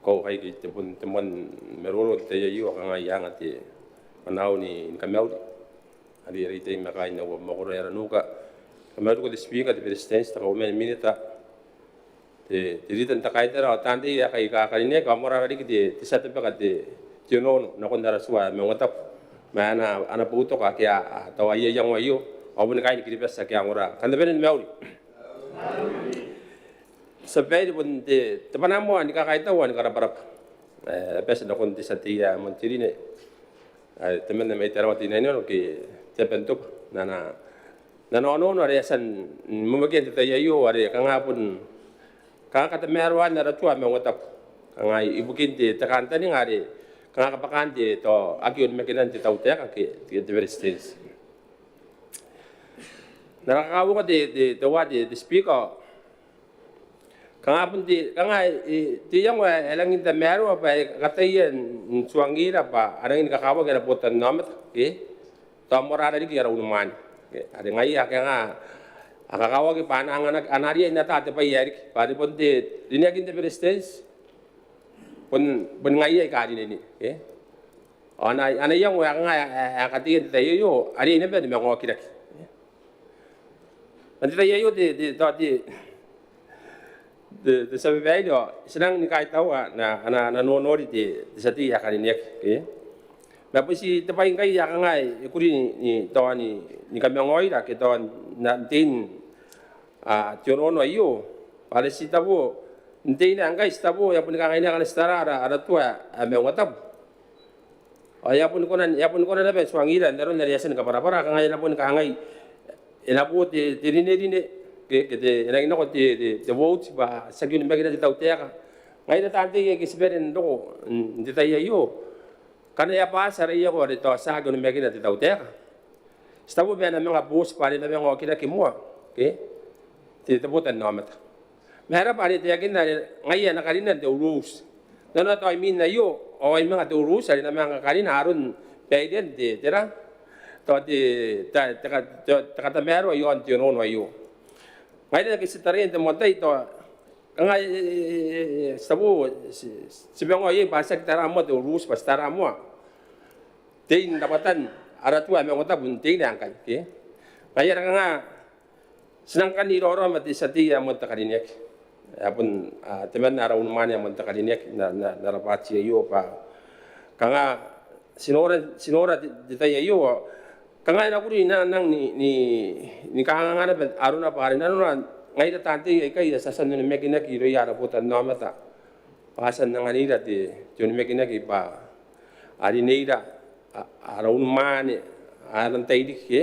kau hai ki te pun teman merolo te yo kanga yang ate manau ni kamau ali ri te makai na wo mo era nuka kamau ko te speaker te president ta ko men minita te rita ta kai tera tante ya kai ka ne ka mora ri ki te sa te pa te no na ko ndara suwa me ngota mana ana puto ka kia to ai yang wa yo abun kai ni ki pesa kia ngora kan ben meuli sampai pun te panamo ni ka kai ta wan ka para pesa na kon te sa te ya montiri ne temen me terawati ne no ki te pentuk na no are san mumake te ya yo are ka ngapun ka te merwan na tua me ngota ka ibukin te kanta ni ngare ka pakan te to akion me kinan te tau te ka ke te resistance na ka wo te wa te speaker ka pun te te yang wa elang te meru apa kata yen suangira pa ada ni ka kawa ke potan namet ke to morada di kira unuman ada ngai ya ka akawa ki panangan anaria ina ta te pa yari pa di ponte dinya kin te resistance pon ngai ai ka di ni ke ana yang wa nga akati te yo ari ne be me ngo kira nanti te yo de sabe dia senang ni kai tahu na no di sati ya kan ni ke na pasi te pai kai ya ngai kuri ni to ni ka ngoi da ke to na tin tiono no yo pale si tabu tin ngai tabu ya pun ka ngai na kan stara ada tua me ngatab ya pun konan be swangira ndaro na yasen ka para ka ngai na pun ka ngai ina pu te rine ke te ina ino te vote ba sagiun mbagi na tau te ka ngai na tante ke siberen do te tai yo kana ya pasa re yo re to sagiun mbagi na tau te ka stabu be na mga bus pare na mga kina ki mo ke te botan no mata mera pare te yakin na ngai na karina te urus na to I mean na yo o ai mga te urus ari na mga karina arun peiden te tera to te ta mero yo antio no yo ngai na kisitarin te montai to ngai stabu sibengo ye pasak tara mo te urus pas tara mo tein dapatan ara tua me ngota bunting ni angkai ke ngai nga senangkan di roro mati sati ya mo ta karinek apun teman ara unman ya mo ta karinek na rapati yo pa kanga sinora di ta yo kanga na kuri na nang ni kanga na aruna pare na ngai da tante kai da sasan ne mekina ki ro ya ra putan no mata pasan nang ani da te jon mekina ki pa ari neira ara unmane aran taidi ke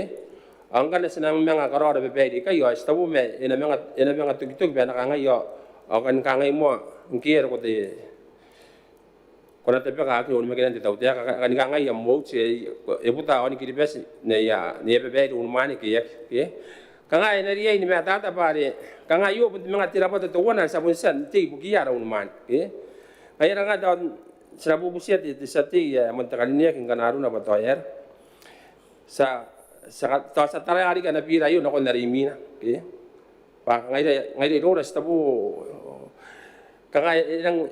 angkan senang menga karora be be kai yo stabu me ina menga tuk be na kanga yo akan kanga mo ngkier ko te kona te peka ki on mekina te tau te ka ni kanga yo mo che e puta oni ki bes ne ya ne be be unmane ki ke kanga ina ria ni me tata pare kanga yo pun menga tira pada to wana sabun san ti buki ara unmane ke ai ranga don serabu busia ti sati ya montakalinia kin kanaru na batoyer sa tara hari kana pira yo na kon dari mina ke pa ngai ro stabu kanga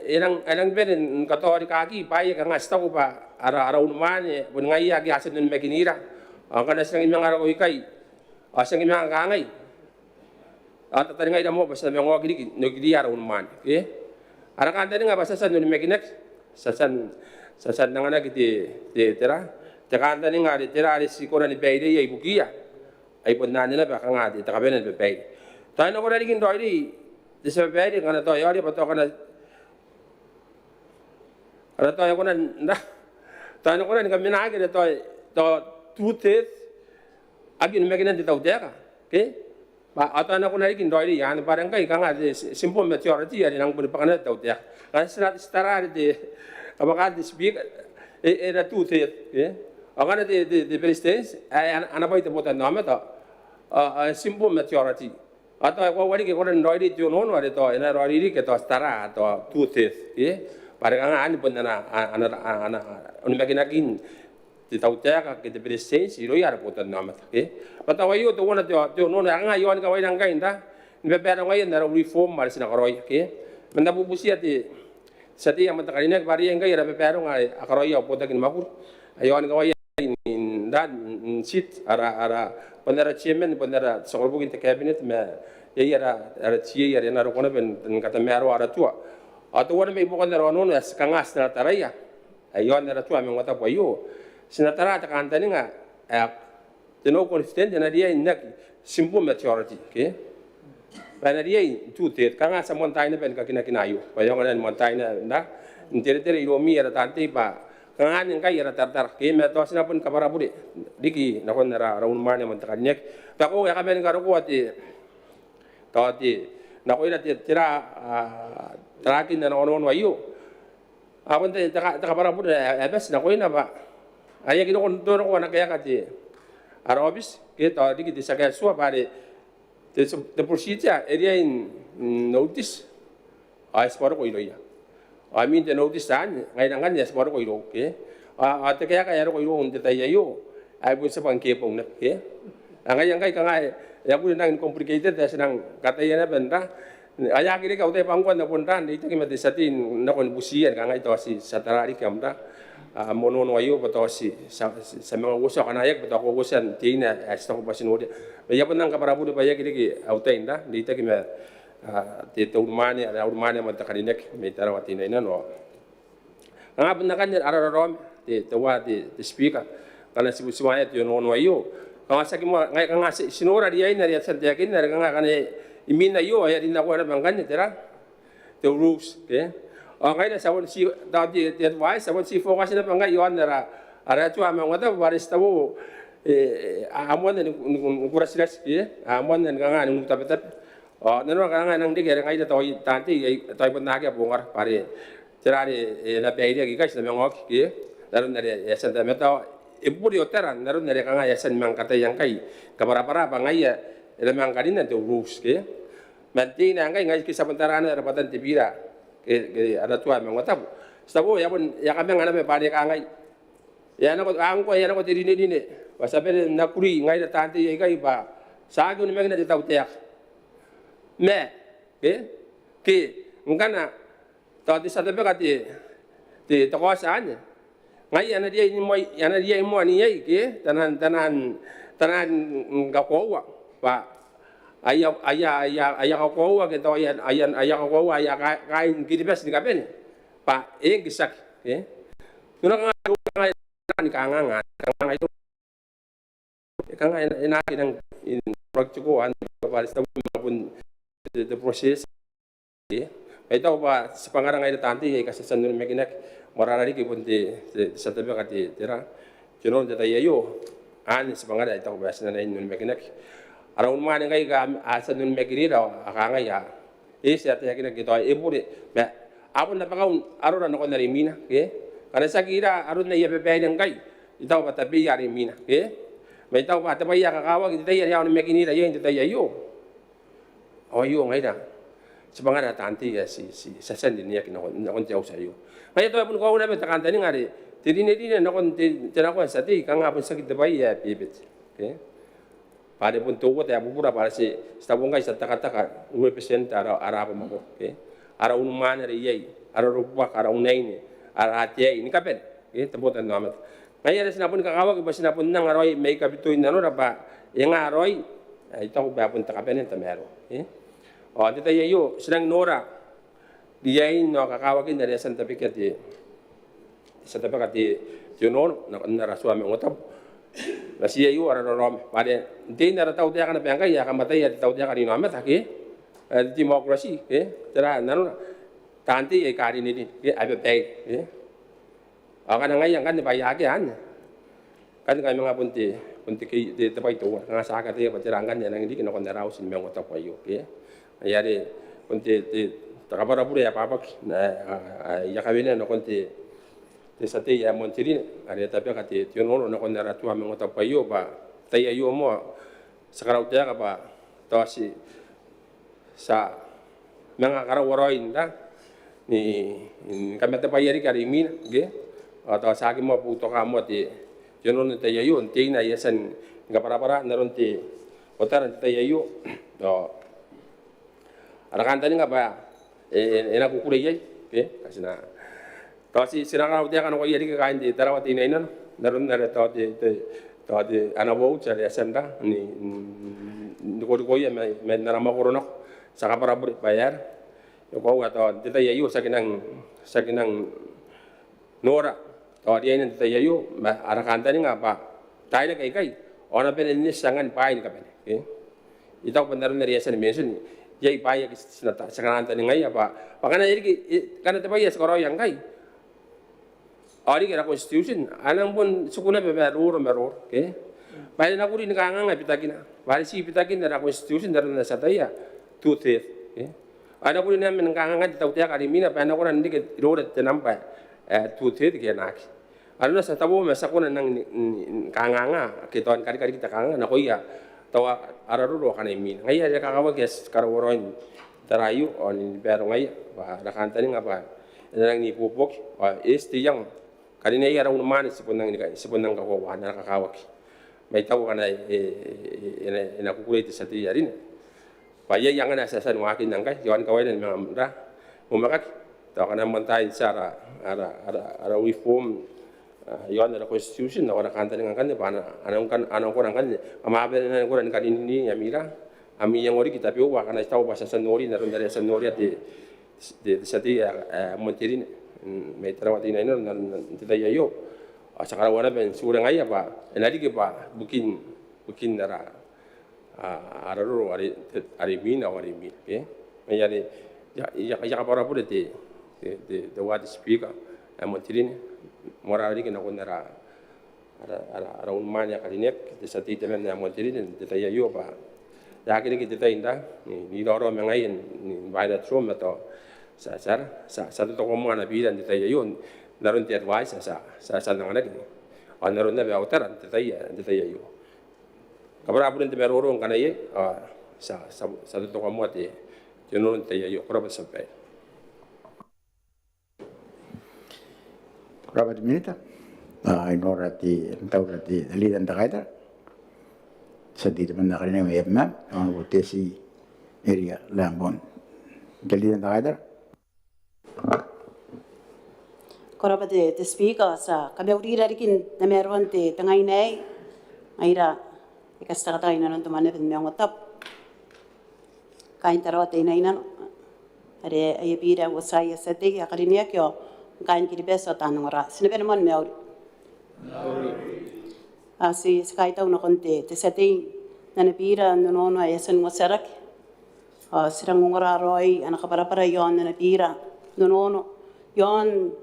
ilang beren katori kaki pai kanga staku pa ara unmane pun ngai agi asen nun mekinira kana sang imang ara kai asang imang kangai ata tani ngai damo basa mengo gidi no gidi ara unmane ara kan tani nga basa san nun mekinek sasan nangana gidi tera tekan tani nga tera ari sikora ni beide ya ibukia ai pun nani na ba kanga di takabenen be beide tani no kora digin doi di sa beide kana to yari pa to kana ada to yakuna nda to yakuna ni kamina age to toothpaste agin megina di tau deka ba ata na kuna ikin doi yan parang kai kanga di simple maturity ari nang pun pakana tau deka kan setara di abaka di speak era toothpaste agana di prestige ana pai te botan nama to simple maturity atau ko wari ke koran doi di tu non wari to ena rori ri ke to setara to toothpaste parang ani pun ana unimaginakin di tau teka ke di prestige iro yara botan nama pata wayo to wana to non anga yon ka wayan kai nda be pera wayan na reform mar sina koroi menda bubusia ti sati yang mentakarina bari yang kai ra be pera ngai akaroi ya botakin makur ayon ka wayan dan sit ara pendara chairman pendara sokorbu in cabinet me yara ara tie yara na rokona ben kata mero ara tua atau wana me bukan dara ono ya kangas na taraya ayon ara tua me ngota boyo sinatara ta kantani nga teno consistent na dia inak simple maturity bana dia tu te kangas montaina ben kakina kinayo bayong na montaina na intere iromi ara tante pa kangan yang kaya tar me to sina pun kabara bude diki na kon ra raun mane man takanyek ta ko ya kamen karo ko ati na ko ira tira trakin na ono wayo abon te ta kabara bude abes na ko ina ba aya ki kon to ko na kaya kati arobis ke to diki di saka suwa bare te procedure area in notice ai sporo ko ilo ya I mean the notice an ngai nangan ya sport ko iro ate kaya kaya ko iro unte tayo ai bu sa pang kepong na ngai yang kai kangai ya bu nang complicated ya senang kataya na benda aya kiri ka ute pangkon na punran itu ki mate satin na kon busian kangai to si satarari kamda mono no ayo to si sa mga uso kanayak to ko usan tina asta ko pasin ode ya punang kaparabu pa ya kiri ki ute inda dito ki me te urmane man takarinek me tarawatina ina no nga benakan ararom te wa te speaker kana sibu simaya te no ayo kanga saki mo ngai kanga sinora dia ina dia santia kin na kanga kane imina yo ya dina ko bangkan tera te rules ngai na sawon si da te advice sawon si focus na pangai yo andara ara tu ama ngata baris tabu amon ni kurasiras amon ni kanga ni mutabetat nano kanga nang dikere ngai to tanti to penage bungar pare cerare na beide gi kas na mengok darun dari yasan ta meta iburi oteran darun dari kanga yasan mangkata yang kai kabara-para apa ngai ya elemang kadina to rules manti na ngai kisah pentarana rapatan tibira ada tua Maungatabu sabo ya pun ya kami ngana me pare kangai ya na ko angko ya na ko dine wasabe na kuri ngai da tanti kai ba sagu ni megna tau tek me ke ngana to di sa tebe kati ti to ko saan ngai ana dia mo ni ai ke tanan ga ko wa pa aya ko wa ke to aya ko wa ya kai ki bes ni kapen pa gisak nuno ngai ni kanga itu kanga ina kinang praktiko an paris pun the process ito ba sa pangarang ay natanti ay kasasan nun mekinek mararari ki punti sa tabi kati tira junon data yayo an sa pangarang ito ba sa nanay nun mekinek araw man ngay ka asa nun mekini daw akangay ya siya tayo kinek ito ay iburi apon na pangaw araw na ako narimina kana sa kira araw na iyapapay ng kay ito ba tabi yarimina may ito ba tabi ya kakawag ito tayo ng mekini daw ito tayo yayo yo ngai da sebangara tanti ya si sasan din ya kina kon jauh sayo ngai to pun ko na be takanta ni ngari tidine na kon tira ko sati kang apun sakit debai ya pibet pare pun to ko ta bubura para si stabong kai sa takataka 2% ara apa mo ara unumana re yei ara rupa ara unaini ara ate ini kapen ke tempotan namat ngai ara sinapun kakawa ke sinapun nang aroi mei kapitu inano rapa yang aroi itu ba pun takapen tamero o tita yeyo sedang nora dia no kakawa ke dari santa pikati santa pikati jono na rasua Maungatabu nasi yeyo ara rom pade din ara tau dia kana pangkai ya kamata ya tau dia kana inamet haki demokrasi tera nanu tanti ye kari ni ke abe pay akan ngai yang kan pa ya ke an kan kai mga punti ke de tapai to nga sa ka te pa tirangan ya nang di kino kon darau sin Maungatabu ayo ke ya de punti te takabara pure ya papa ya kabine no konti te sate ya montirin are tapi ka te tiono no kon dara tua Maungatabu ayo ba tai ayo mo sakarau te ka ba to si sa mga karawaroin da ni kami te payari kari min ge atau sa ki mo puto ka mo ti jono te yayo te na yasan ga para naron ti otaran te yayo do arakan tani nga ba ena kukure yai ge kasina to si siranga utia kan ko yari ka indi tarawati na ina naron na to ti anabo chare yasan da ni ko ya me narama korono saka para bayar yo ko atau tita yayo sakinang nora to dia ini tita yayo arakan tani nga ba tayo kai ona pen ini sangan pain ka pen itaw benar na riasan mention yai paya sinata sakanan tani ngai apa pakana iri kana te paya skoro yang kai ari kira constitution anang pun sukuna be meror ke bayi na kuri ni kanga ngai pitakina bari si pitakina na constitution daru na sataya two-thirds ana kuri na men kanga ngai tau tia kari mina pa na kura ndi ke rore te nampa two-thirds ke nak ana sa tabo me sakuna nang kanga nga ke ton kari kita kanga na ko iya tawa araru kana mina ngai ya kakawa ke karaworoin tarayu on pero ngai ba rakantani ngapa nang ni pupok este yang kali ni ara un mani sipunang ka ko wana kakawa ki mai tahu kana ena kukule ti sati yarin pa ye yang ana sasan wakin nang kai jawan kawai dan mengamra umakak tahu kana mentai cara ara reform yon da constitution na wana kantani ngkan pa ana ko kan amabe na ko kan ini ya mira ami yang ori kita piu kana tahu bahasa senori na ron dari senori de sati montirin mai tarawati na ino tita yayo sakara wana ben surang ai apa enadi ke pa bukin dara araro ari mina ke mayari ya para pure te what speaker montirin morali ke na kondara ara un manya kalinek te sati temen na montirin tita yayo pa ya kini kita inda ni loro mengai ni baida trom atau satu toko mana bidan tita yayo naron ti advice sa nang anak ni naron na ba utaran tita yayo kabara pun te meroro kana ye satu toko mo te jono tita yayo koraba sampai Berapa minit? Inora ti tahu berarti lidan tak ada. Sedih teman nak ni mem, orang butesi area Lambon. Lidan tak ada. Koraba te speaker sa kabe urira rikin na meron te tangay nay aira ikasta ka tayo na nung tumane pen Maungatabu kain tarawa te inay na are ayapira wasaya sa te akarinia kyo kain kiri beso tanong ora sinabi naman meori si skai tau na konte te sa te na napira nunono ayasan wasarak sirang ngoraroi anak para yon na napira nunono yon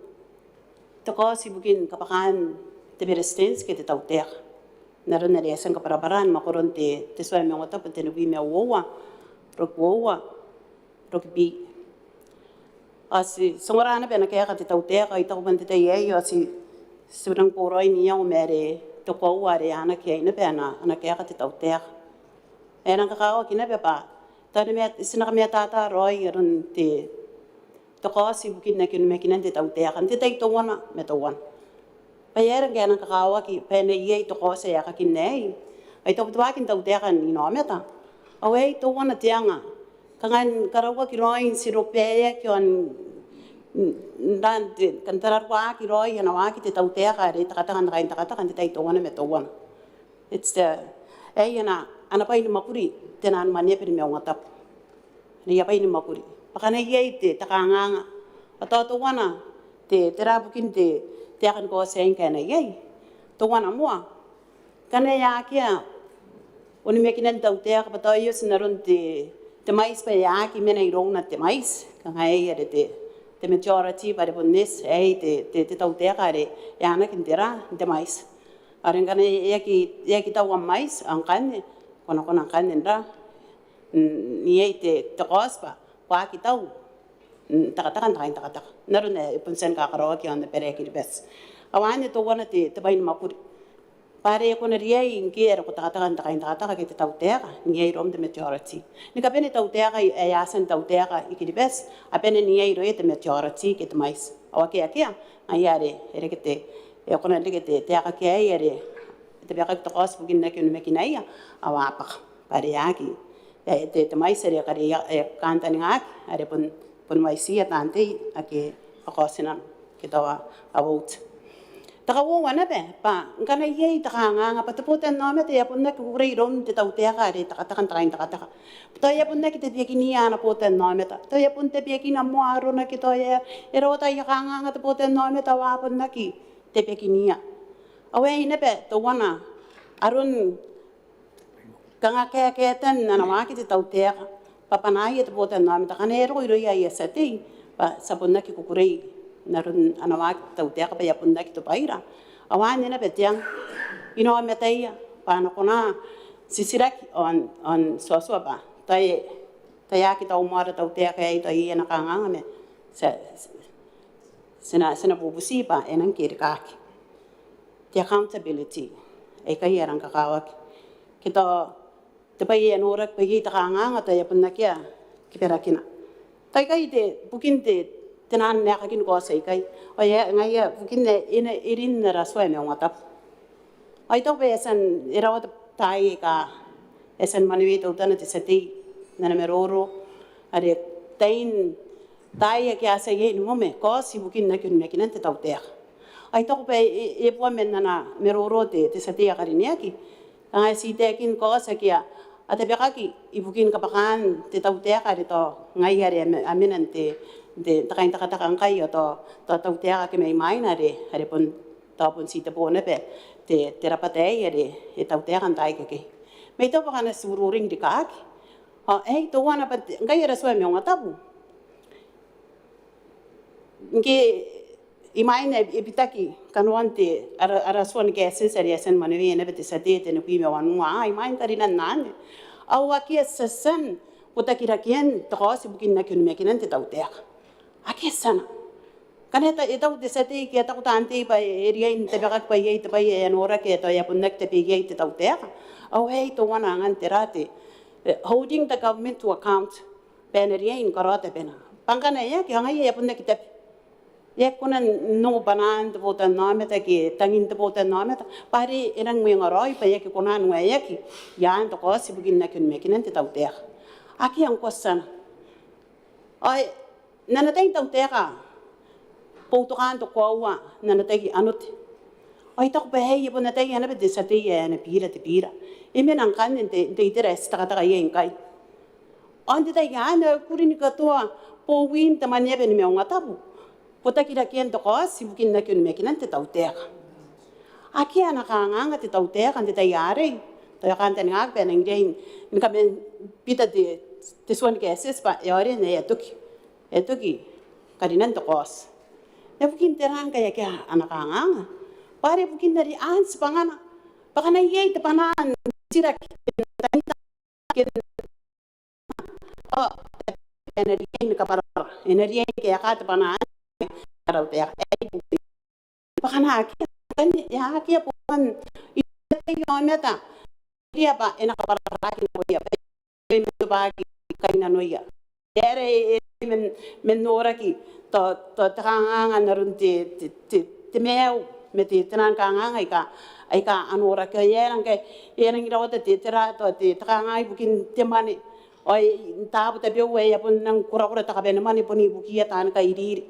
toko si bukin kapakan te berestens ke te tautek naron na ayasan kaparaparan makoron te suay Maungatabu te nubi mewawa rokbi asi songorana pena kaya ka te tautek ay tau ban te yeyo asi surang poroi niya umere toko ware anak kaya ina pena anak kaya ka te tautek enang kakao kina pa tadi met sinakami tata roy ron te toko si bukin na kinumekinan te tautek kan te tawan metawan payerang kaya nang kakao ki pena ye toko sa ya kakinay ay tawtwakin tautek kan ino meta away tawan na tiyanga kangan karawa ki roi siro pe ki on dan kan tararwa ki roi na wa ki te tau te ka re ta ta kan te tai to wana me to wana. It's the na ana pai ni makuri te nan mania pe me ngata ni ya pai ni makuri pakana ye te takanganga to wana te rabukin te kan ko sen kana ye to wana mo kana ya kia oni me kinan tau te ka pa yo sinarun te mais pa ya ki mena irong na te mais ka ngai ya te majority pa bonnes te tau te ka re ya na kin te mais arengana ya ki tau mais ang kan kona kan ndra ni te kospa pa ki tau takatakan narune punsen ka karawa ki on the pereki bes awani to wana te bain mapuri pare ko na riai ingiera ko takatakan ki te tau tera ni ai rom the majority ni ka pene tau tera e asen tau tera ikiri bes a pene ni ai roe the majority ki te mais awake akia ai are ere ke te e ko na le ke te tera ki ai ere te beka to kos bugin na ki no mekinaia awapa pare aki te mais ere ka e kanta ni ngak are pun mai sia tante ake akosina ke tawa about taka wo wana be pa ngana ye taka nga pa tepoten no me te yapun na ku rei rom te tau te ka re taka to yapun na ki te peki ni ana poten no me ta to yapun te peki na mo aro na ki to ye ero ta ya nga te poten no me ta wa pun na ki te peki ni awe ine be to wana arun kanga ke ten na ma ki te tau te papanai te poten no me ta kana ero iro ya sati pa sabonna ki kukurei narun anawak tau te ka ya punna ki to paira awani na betiang ino me tai pa na kona sisiraki on so ba tai ki tau mara tau te ka ai tai na kanga me sena bubusi pa enan kirkaki the accountability e kai erang ka kawak kita te pai enorak pai ta kanga ta ya punna kia ki perakina tai kai te bukin te nan ne ka kin ko sai kai o ya ngai ya bukin ne ina irin na raswa me ngata ai to be san era o tai ka esen manwi to tan te seti na me roro are tain tai ke asa ye no me ko si bukin na kin me kin te tau te ai to be e po men na me roro te seti ka rin ya ki ai si te kin ko sa kia ate bekaki ibukin kapakan te tau te ka to ngai are aminan te takain takang kai to tau te ka ke mai na re pon ta pon si te pone pe te rapate are e tau te kan tai ke me to pakana sururing di ka ai to wana pa ngai era so me Maungatabu nge imai na ibitaki kanwante ara so ke sensory sen manwi ne bete sate te no pi me wan ai mai tarina nan au aki sasan utakira kien to si bukin na kun me kinan te tau te aki sana kaneta etau te sate ki ta tante pa area in te bakak pa ye te pa ye anora ke to ya punek te pi ye te tau te au hei to wana ngan terate holding the government to account peneria in karate pena pangkana ya ki hanga ye punek te ye kuna no banan te botan name ta ki tangin te botan name ta pari erang me ngaroi pa ye ki kuna no ye ki ya to ko si bugin na kun me kinan te tau te aki ang kosan ai nana teng tau te ka poutokan to ko wa nana te ki anut ai tak ba he ye bona te ya na be sa te ye na pira te pira e me nan kan te interest ta ka ye kai ande ta ya na kurin ka to po win ta Maneaba ni Maungatabu pota kira kien to ko si bukin na kun me kinan te tau te aki ana ka nganga te tau te kan te yare to ya kan te ngak pe nang rein in ka men pita te suan ke ses pa yare ne etuki karinan to kos ne bukin terang kaya kya ana ka nganga pare bukin dari ans pangana pakana ye te panan sirak oh energi ni ka para energi ke ya ka te panan karau te pakana aki kan ya aki pon ite yo meta dia pa ena ka para ki no ya pe me ba ki kaina no ya ere men nora ki to tanga narun te meu me te tanan kanga ai ka anora ke yerang ke yerang ira te tera to te tanga bukin te mane oi tabu te beu e apun nang kura ta kabena mani puni bukia tan kai diri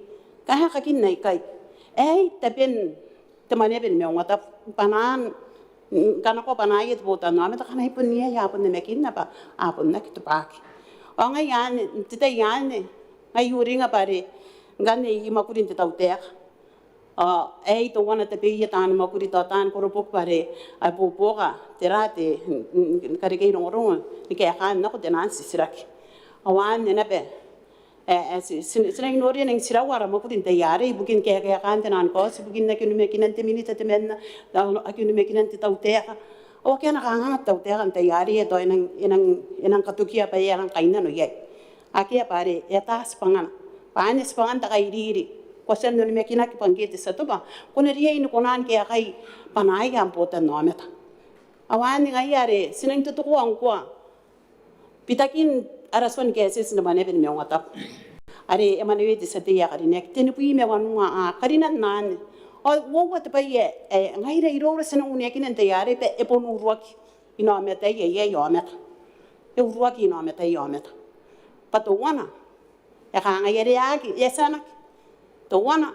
ka ka kin nai kai te ben te mane ben me ngata panan kana ko panai te bota no me ta kana pun ni ya pun me kin na pa apun na kitu pak o nga yan te yan ngai uringa pare ngane I makurin te tau te to wana te pe tan makuri ta tan ko ro pare ai popoga te rate kare ke rongo ni ke kan na ko te nan sisiraki awan ne na pe sina ignori nang sirawara makurin te yare bukin ke kan te nan ko bukin na kinu me kinan te minita te men na akinu me kinan te tau te o ke na kan tau te kan te yare to inang katukia pa yang kaina no ye akia pare tas pangan panes pangan ta kai diri kosen no me kina ki pangete satuba kone ria inu konan ke kai panai gam pota no meta awani ngai yare sinang tu ko angko pitakin arason ke sis no mane ben me ngata are emane de sate ya kari nek ten pui me wanu a karina nan o wo wat pa ye ngai re ro sinang une kinan te yare pe eponu ruaki ino meta ye yo meta e ruaki ino meta yo meta pato wana ya kanga yere aki yesana to wana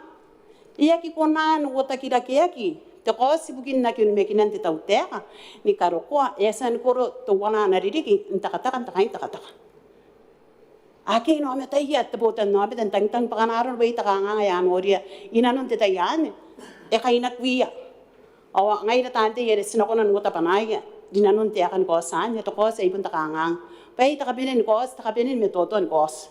ia ki konan wota kira ki te kosi bukin na kin mekinan te tau teka ni karo ko esan koro to wana na ririki ntakataka ake no me tai te botan no be tang panganaron be ta nga ya noria inanon te tayane e kaina kuia awa ngai ta tante yere sinakonan wota panaya dinanon te akan ko san to ko sa ibun ta nga pai ta kabinen ko ta kabinen me toton kos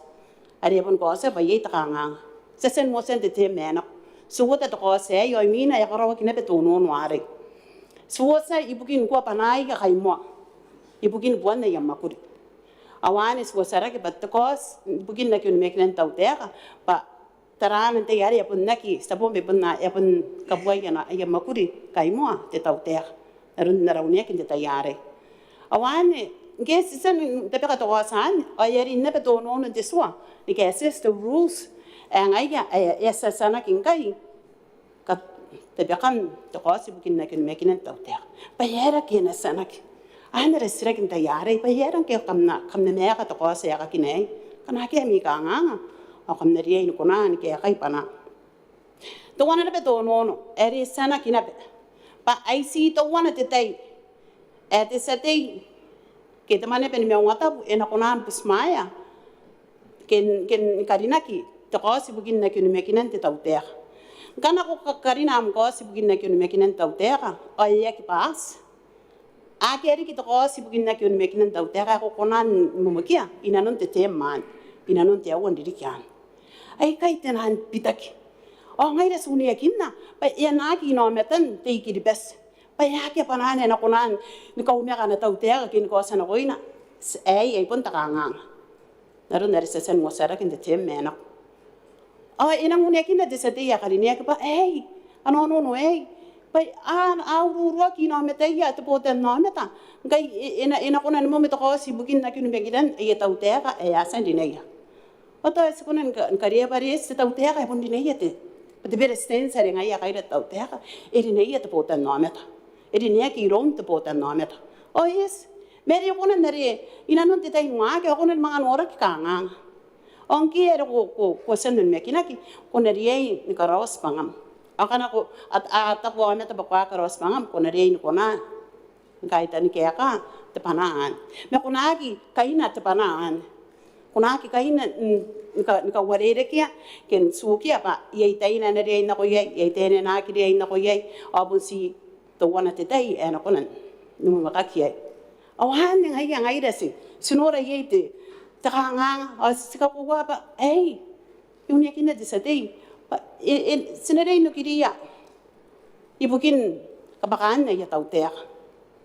are bun ko sa bai ta nga sesen mo sen te mena suwota to ko se yo mina ya karawa kina pe tono no are suwota ibukin ko panai ka kaimo ibukin buan na yamakuri awani suwasara ke bat kos ibukin na kyun meknen tauteka pa taran te yari apun naki sabo me punna apun kabuai na yamakuri kaimo te tauteka arun na raunia kin te tayare awani nges sen te pe ka to san ayari na pe tono no te suwa ni ke assist the rules ngai ya esa sana kin kai ka te bekan to kosi bukin na kin mekinan tauter pa yara kin sana ki ana resira kin tayare pa yara ke kamna me ka to kosi ya ka kinai kana ke mi ka nga o kamna ri ni kona ni ke kai pana to wana na pe to no eri sana kin pa ai si to wana te tai te setei ke te mane pe me ngata ena kona pusmaya ken karinaki te kosi bukin na kinu mekinan te tauter kana ko karina am kosi bukin na kinu mekinan tauter o ya ki pas a keri ki te kosi bukin na kinu mekinan tauter ko konan mumukia inanon te man inanon te awon dirikian ai kai te nan pitaki o ngai re sunia kinna pa ya na ki no metan te ki di bes pa ya ke panane na konan ni ka umia kana tauter kin ko sana koina ai pun takanga naron na sesen mo sara kin te mena inang unia kina de sate ya karinia ka pa ano pa aururua ki no meta ya te poten no meta ngai ina kona mo meta ko si bukin na kinu begidan tau te ka asan dineya oto es kunan karia pare se tau te ka pun dineya te te bere sten sare ngai ya kaira tau te ka dineya te poten no meta dineya ki ron te poten no meta yes meri kunan nare ina non te tai ngwa ke kunan mga nora ki kanga Ongki era ko senun mekinaki ko nariay ni karawas pangam akana ko at ko ana ta bakwa karawas pangam ko nariay ni kona kahit ani kaya ka te panaan me kunaki kaina te panaan kunaki kaina ni ka warere kia ken suki apa yai taina nariay na ko yai taina na ki yai na ko yai abun si to wana te tai ana konan numu makakia awan ngai rasi sinora yai te takanga sika ko pa yung yakin na disatay sinarey no kiriya ibukin kabakaan na yatautek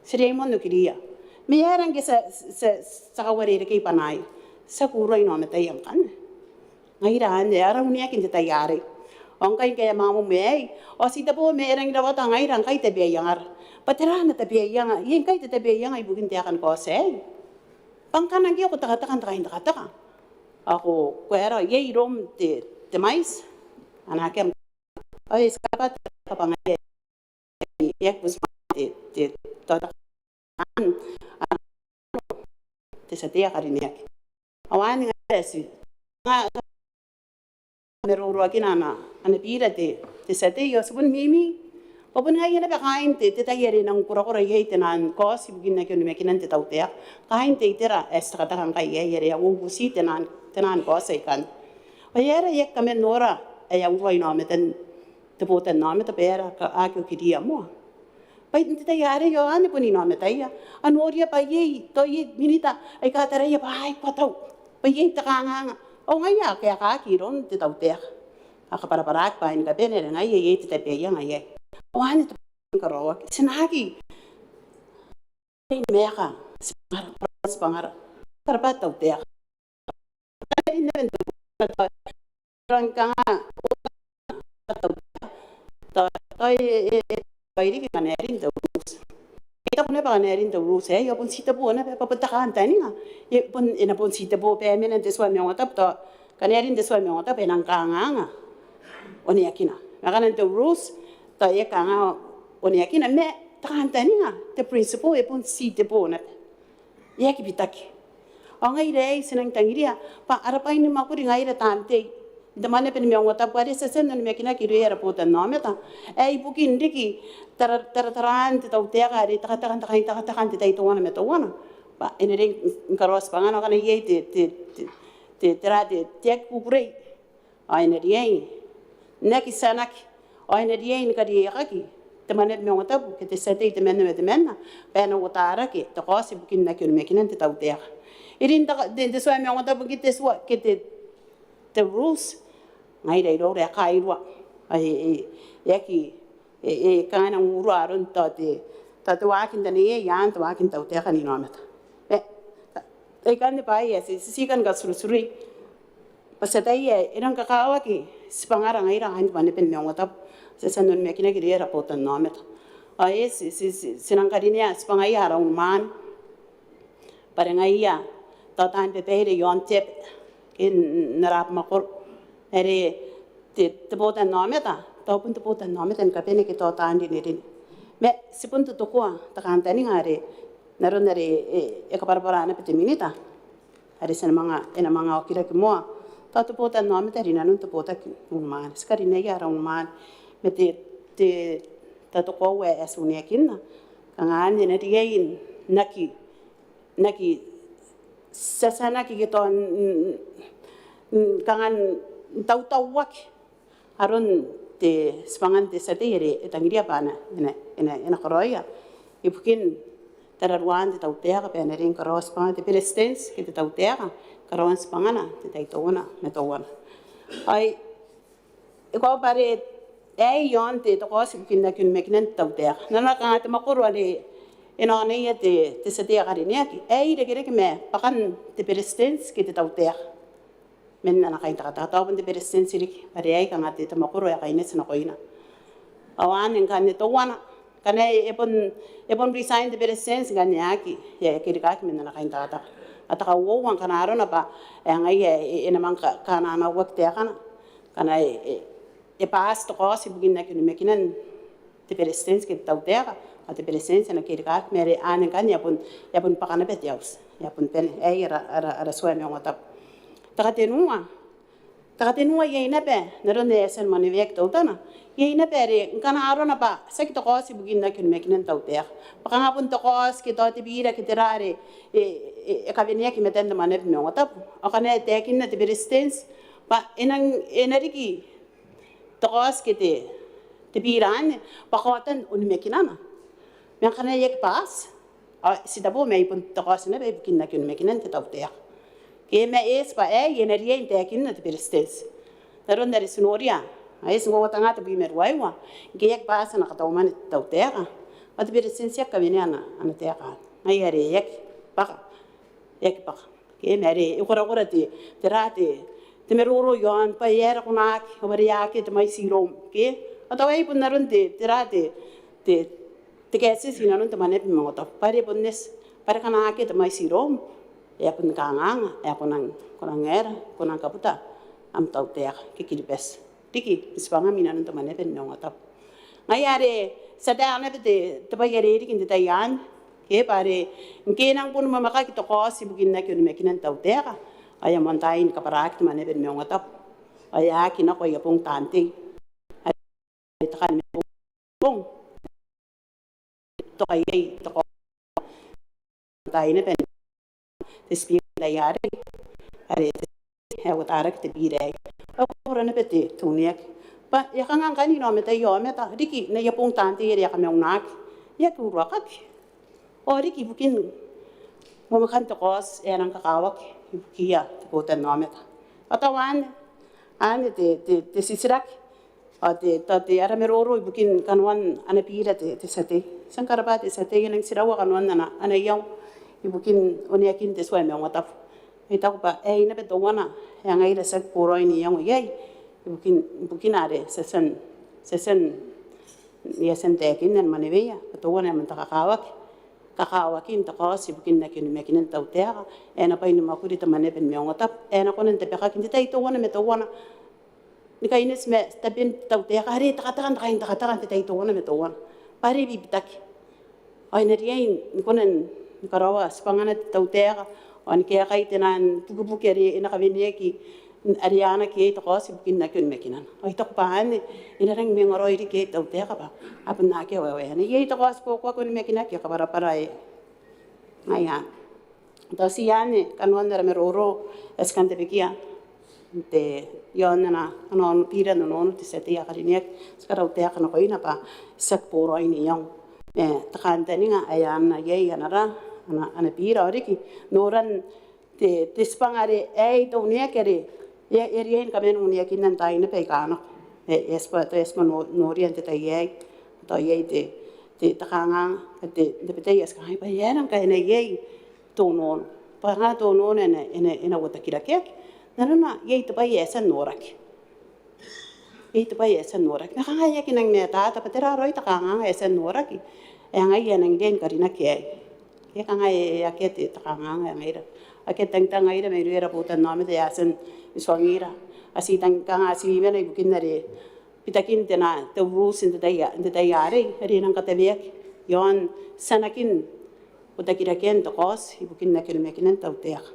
si Raymond no kiriya mayarang sa kawarere kay panay sa kuray no matayang kan ngairahan araw niya kin tayari ong kay kaya mamu sita po mayarang dapat ang ngairang kay tabiyangar patira na tabiyang yin kay tabiyang ibukin tiyakan ko pangkanang ko takataka ako kuera ye rom te mais anakem ay skapat kapangay yak bus te tatakan te satia karinek Awani ngasi. Meruru akinana ana pira te sate yo subun mimi. Papun ngai na kain te tayari nang pura ye te nan kosi bugin na kyun mekinan te tautea. Kain te itera esta kata kan kai ye ya ugusi te nan kosi kan. Ayera yek kamen nora ya uwai na meten te poten na meta pera ka aku kidia mo. Pai te tayari yo ane puni na meta ya. Anoria pa ye to ye minita ai ka tara ye pai patau. Pa ye ta kanga. O ngai ya ka ka kiron te tautea. Aka para pa in ka bene ngai ye te te ya ngai. Wani te karawa sinagi ini mereka sepangar terbat tau dia ini bentuk orang kanga tau ini kan erin tau kita punya bahan erin tau rules ya pun sita bu na apa petakan tani nga ya pun ina pun sita bu pe menen deswa mengatap tau kan erin deswa mengatap enang kanga nga oni akina makan tau rules tau ya kanga oni akina me takantani nga te principle e pun si te bona ya ki bitaki anga ire sinang tangiria pa arapa ini makuri ngai re tante de mane pen me ngota pare se sen no me kina ki re era puta no meta e bukin diki taran te tau te gari takan te to wana meta wana pa ene ring karos pangano kana ye te tek kukurei ai ne rie neki sanaki ai ne rie ni kari yaki te manet Maungatabu ke te sete te mena pena utara ke te kosi bukin na kyun mekinan te tau tea irin ta de soa Maungatabu ki te sua ke te rules ngai dai ro re kai ro ai yaki kana uru aron ta te wakin da ne yan ta wakin tau tea ni no meta e kan de pai si kan ga surusuri pasatai irang kakawa ki sipangara ngai ra han pane pen Maungatabu sesanon me kina kiri era potan nomet ai sinang karinia spangai ara man parengai ya tatan pepere yon tep in narap makor ere te potan nometa to pun te potan nomet en kapene ki tatan di nirin me sipun tu ko ta kantani ngare naron nare e kaparpara na pete minita are sen manga okira ki mo ta te potan nomet ri nanun te potak man skari ne ya ara man me te toko we asuni akinna kangan ne rien naki sasana ki ton kangan tau wak aron te spangan te satere etangiria pana ena koroya ipukin tararuan te tau tea pe na ring karos pa te presidents ki te tau tea karon spangana te taitona metowana ai ko pare yon te to kosi kinda kun meknen tauter nana ka te makoro ale ena ne te sete gari ne ki de gere me pakan te presidents ki te tauter men nana ka ta ta te presidents ri pare ai ka ngate te makoro ya kaine sna koina awan en kan to wana kana epon resign te presidents ga ne aki ya ki ka men nana ka ta ata ka wo wan kana arona pa ngai ena man kana na wakte kana e pas to kosi bugin na kyun mekinan te presidents ke tautera ate presidents na kirka mere anen kan ya pun pakana bet yaus ya pun pen ara soa Maungatabu takatenua ye na be naron ne sen manivek tautana ye na pere kana arona pa sek to kosi bugin na kyun mekinan tautera pakanga pun to kos ke to te bira ke terare e kavenia ki meten de manev Maungatabu akane te kin na te presidents pa enariki tokos kete te piran pakotan unimekinana men kana yek pas sidabo me pun tokos ne be kinna kin mekinan te tautea ke me es pa yenerie te kinna te perstes daron dari sunoria ai singo tanga te bimer waiwa ke yek pas na kata man tautea at persensia ka venana ana te ka ai are yek pa ke mere ikora te rate te meroro yon pa yera kunak obaria ke te mai sirom ke atawai pun naron te rate te kese sinaron te manet Maungatabu pare ponnes pare kana ke te mai sirom ya pun kanganga ya kunang era kunang kaputa am tau te ke kilipes tiki ispanga minanon te manet Maungatabu ngai are sadana te bayere ri kin te tayan ke pare ke nang pun mamaka ki to kosi bugin na kyun mekinan tau te Aya montain ka parak te Maneaba ni Maungatabu. Aya kina ko yapong tante. Ay takan mi pong. To kay to ko tayo na pen. Te speak la yare. Are te hawat arak te bire. Ako na pete tuniak. Pa ya kangang kanino meta yo meta diki na yapong tante ya kami unak. Ya kurakak. O diki bukin mo makan to kos enang kakawak ibukia te putan no meta. Atawan ane te sisirak. Te ara meroro ibukin kanwan ana pira te sate. Sangkaraba te sate yang sirawa kanwan ana yaw ibukin oniakin te suai Maungatabu. Ita ko pa ina beto wana yang ai rasa puro ini yang yai ibukin are sesen ya sentekin dan Maneaba beto wana menta kakawakin ta kos ibukin nakin mekin tau tera ena pa ini makuri te Maneaba ni Maungatabu ena konen te peka kin te ito wana meto wana ni kainis me tapin tau tera hari takatakan te ito wana meto wana pare bibitak ai neriain konen karawa spangana tau tera on kaya kay tinan tugubuki ari ina kabineki ariana ki to ko sibukin na kun mekinan ay to paan ina rang mengoro iri ki to te ka ba apun na ke wewe ni ye to ko kun mekina ki ka para ai aya to siane kanwan dara meroro eskante bekia te yonana anon pira no te sete ya kalinek skara te ka no ina pa sak poro ini yang takante ni nga ayana ye yanara ana pira oriki noran te spangare to unia kere erien kamen unia kinan taina pe kana espa norian te tai to ye te takanga te pete yes kai pa yenan kai ne ye to non pa nga to non ena wata kirakek nana ye te pa yesan norak ye te pa yesan norak na kanga ye kinang meta ta patera roi takanga yesan norak nga yenang den karina ke ya kanga ya kete takanga ngira aket tang ira me ira putan nome de asen iswangira asi tang kanga asi mena ibukin nare pitakin tena the rules in the day are ri nang katabek yon sanakin utakira ken to kos ibukin nakin mekinan tautek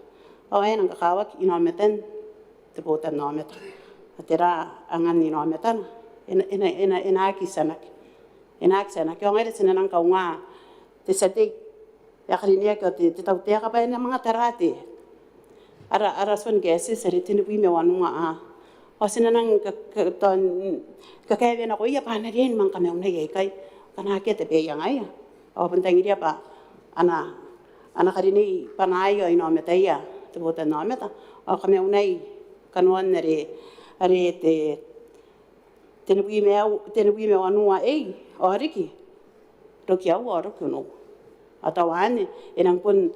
o ay nang kakawak inometen te putan nome atera angan inometan ina ki sanak yung ira sinanang kaunga te satik ya kalinia ko te tau te ka pa na mga tarate ara son gesi sari tinu wi me wanu a o sinanang ka kaya na ko ya pa na rin man kami unay kai kana ke te be yang ai o bentang dia pa ana karini panayo ino metaya te bota no meta o kami unay kanuan na re are te tinu wi me wanu a o riki rokia wa ro kuno atawan enang pun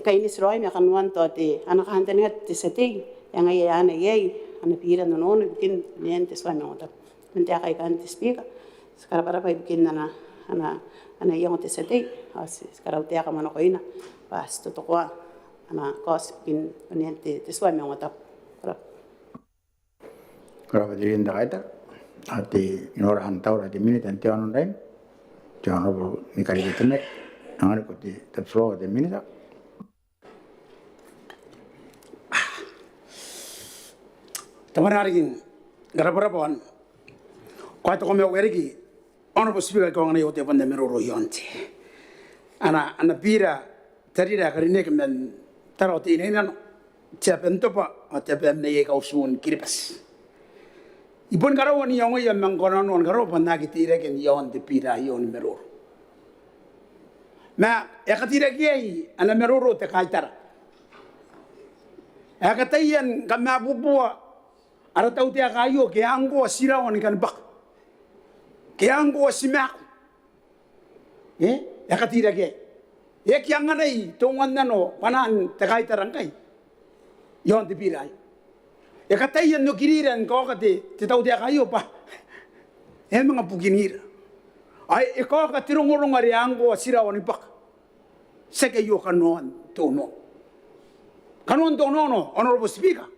kainis roy me kanwan to te anak hanten ngat te setting yang ay ana yey ana pira no bikin niente swa no ta mente kay kan te speak skara para pa bikin ana yang te setting as skara te ka mano koina pas to ko ana kos bikin niente te swa no ta Kalau jadi indah kata, hati nora antau di minit nanti orang lain, jangan lupa nikari internet. Nangar ko the floor the minute. Tamaragin garabara pon ko to ko me werigi honorable speaker ko ngani yote pande meroro yonte ana pira tarira karine kemen taroti ina no chapento pa atapem ne ka usun kirpas ibon garawani yongo yam mangono non garo panna kitire ken yonte pira yon meroro ma yakatira kiai ana meroro te kaitara yakatayan kama bubua ara tau te kayo ke ango sirawan kan bak ke ango simak yakatira ke yang anai tongan nano panan te kaitara kai yon te pirai yakatayan no kiriran ko kate te tau te kayo pa mga pukinira ai ikaw ka tirungurung ari ango sirawan ipak seke yo kanon tono no honorable speaker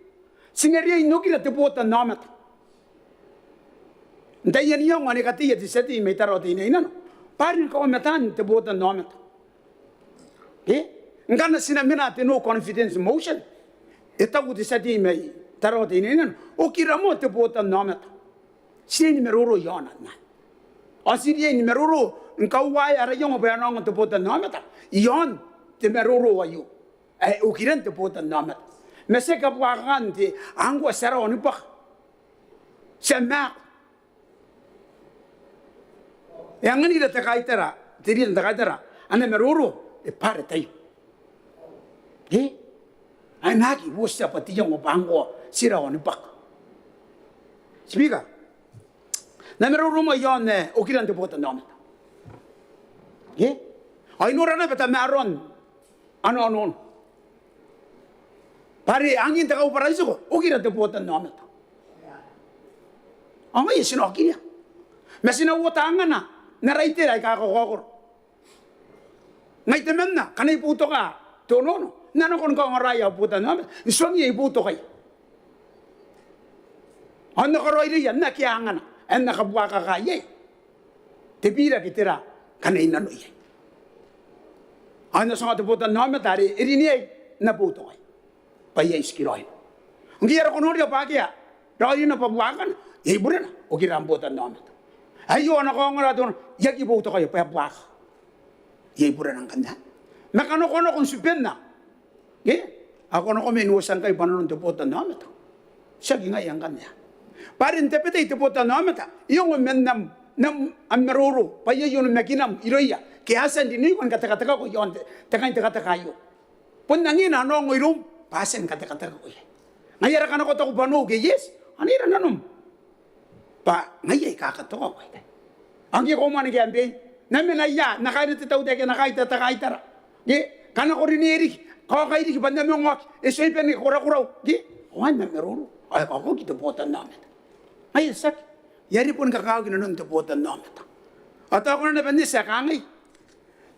singeri inokira te bota namat ndayan yang ani katiya di seti me taroti ina no parin ko metan te bota namat ngana sinamina te no confidence motion taku te sati mai taro te inen o kira mo te pota namata sini meroro yona na asiri ni meroro nkau wai ara yongo ba nang te pota namata yon te meroro ayu o kira te pota namata mese ka bwagan te angwa sara oni pa sema yang ni da takaitara tiri da takaitara ane meroro e pare tai ai naki wo sia pati yang obango sira oni pak speaker na meroro mo yone o kiran te pota namata ai no rana beta maron ano pare angin ta kau paraiso ko o kiran te pota namata anga yesino kinya mesina wo tangana na raite ai ka ko ngai te menna kanai puto ka to no nano kon ko raya puta no songi e puto kai anna ko roire ya na ki angana enna ka bua ka ye te pira ki tera kanai nano ye anna so te puta no me tari irini na puto kai pa ye skiroi ngi era ko no ria pa kia roi na pa bua kan e burena o ki ram puta no me ayo na ko ngara don ya ki puto kai pa bua ye burena kanda nakano kono kon supenna ako no komen usan kay panon te pota namata siya ginga yang kanya parin te pete te pota namata yung men nam ameroro pa yon makinam iroya ke asan dini kon kata ko yon te kata kayo pun nangin ano ngoirum pasen kata ko ye ngayara kana ko to bano ke yes anira nanum pa ngayay kakato ko angi ko man ke ambe namena ya nakaita te tau te ke nakaita ta kaitara kana ko rineri kau kau ini kibanda mengok, esok ini kura-kura, gitu. Wan meruru, ayah kau kita buatan nama. Ayah sak, yari pun kakau kita nuntuk buatan nama. Atau kalau nak benda sekangai,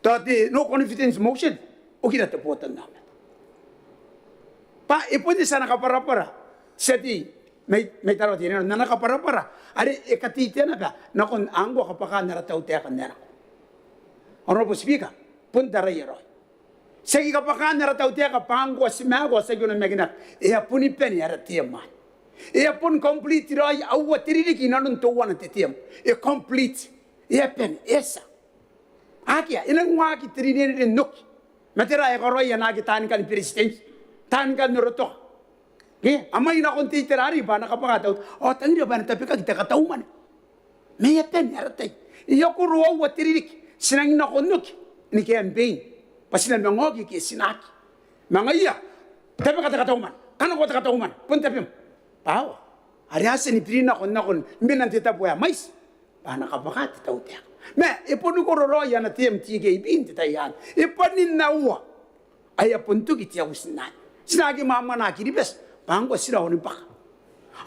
tadi no confidence motion, kita tu buatan nama. Pak, ibu di sana kapara-para, seti, mai taruh di sana, nana kapara-para, ada ekati tiada apa, nakon anggo kapakan nara tahu tiakan nara. Orang posibika, pun darah yeroi. Segi kapakan nara tau tia kapanggo simago segi na megina e apuni peni ara tiama e apun complete rai au tiriri ki nanun to wana te tiam e complete e pen esa akia ina ngwa ki tiriri de nok matera e koroi na ki tan kan president tan kan roto amai na konti terari bana kapaka tau o tangira bana tapi ka kita katau man me e pen ara tai e yokuru au tiriri sinang na konok ni campaign pasina mengogi ki sinaki mangaya tapi kata uman kana kata uman pun tapi pao ari ase ni prina kon mbinan tita boya mais bana kapakati tau tia me e ponu ko ro ya na TMT ke bin tita yan e panin na uwa aya puntu ki tia usna sinagi mama na ki ribes bango sira oni pak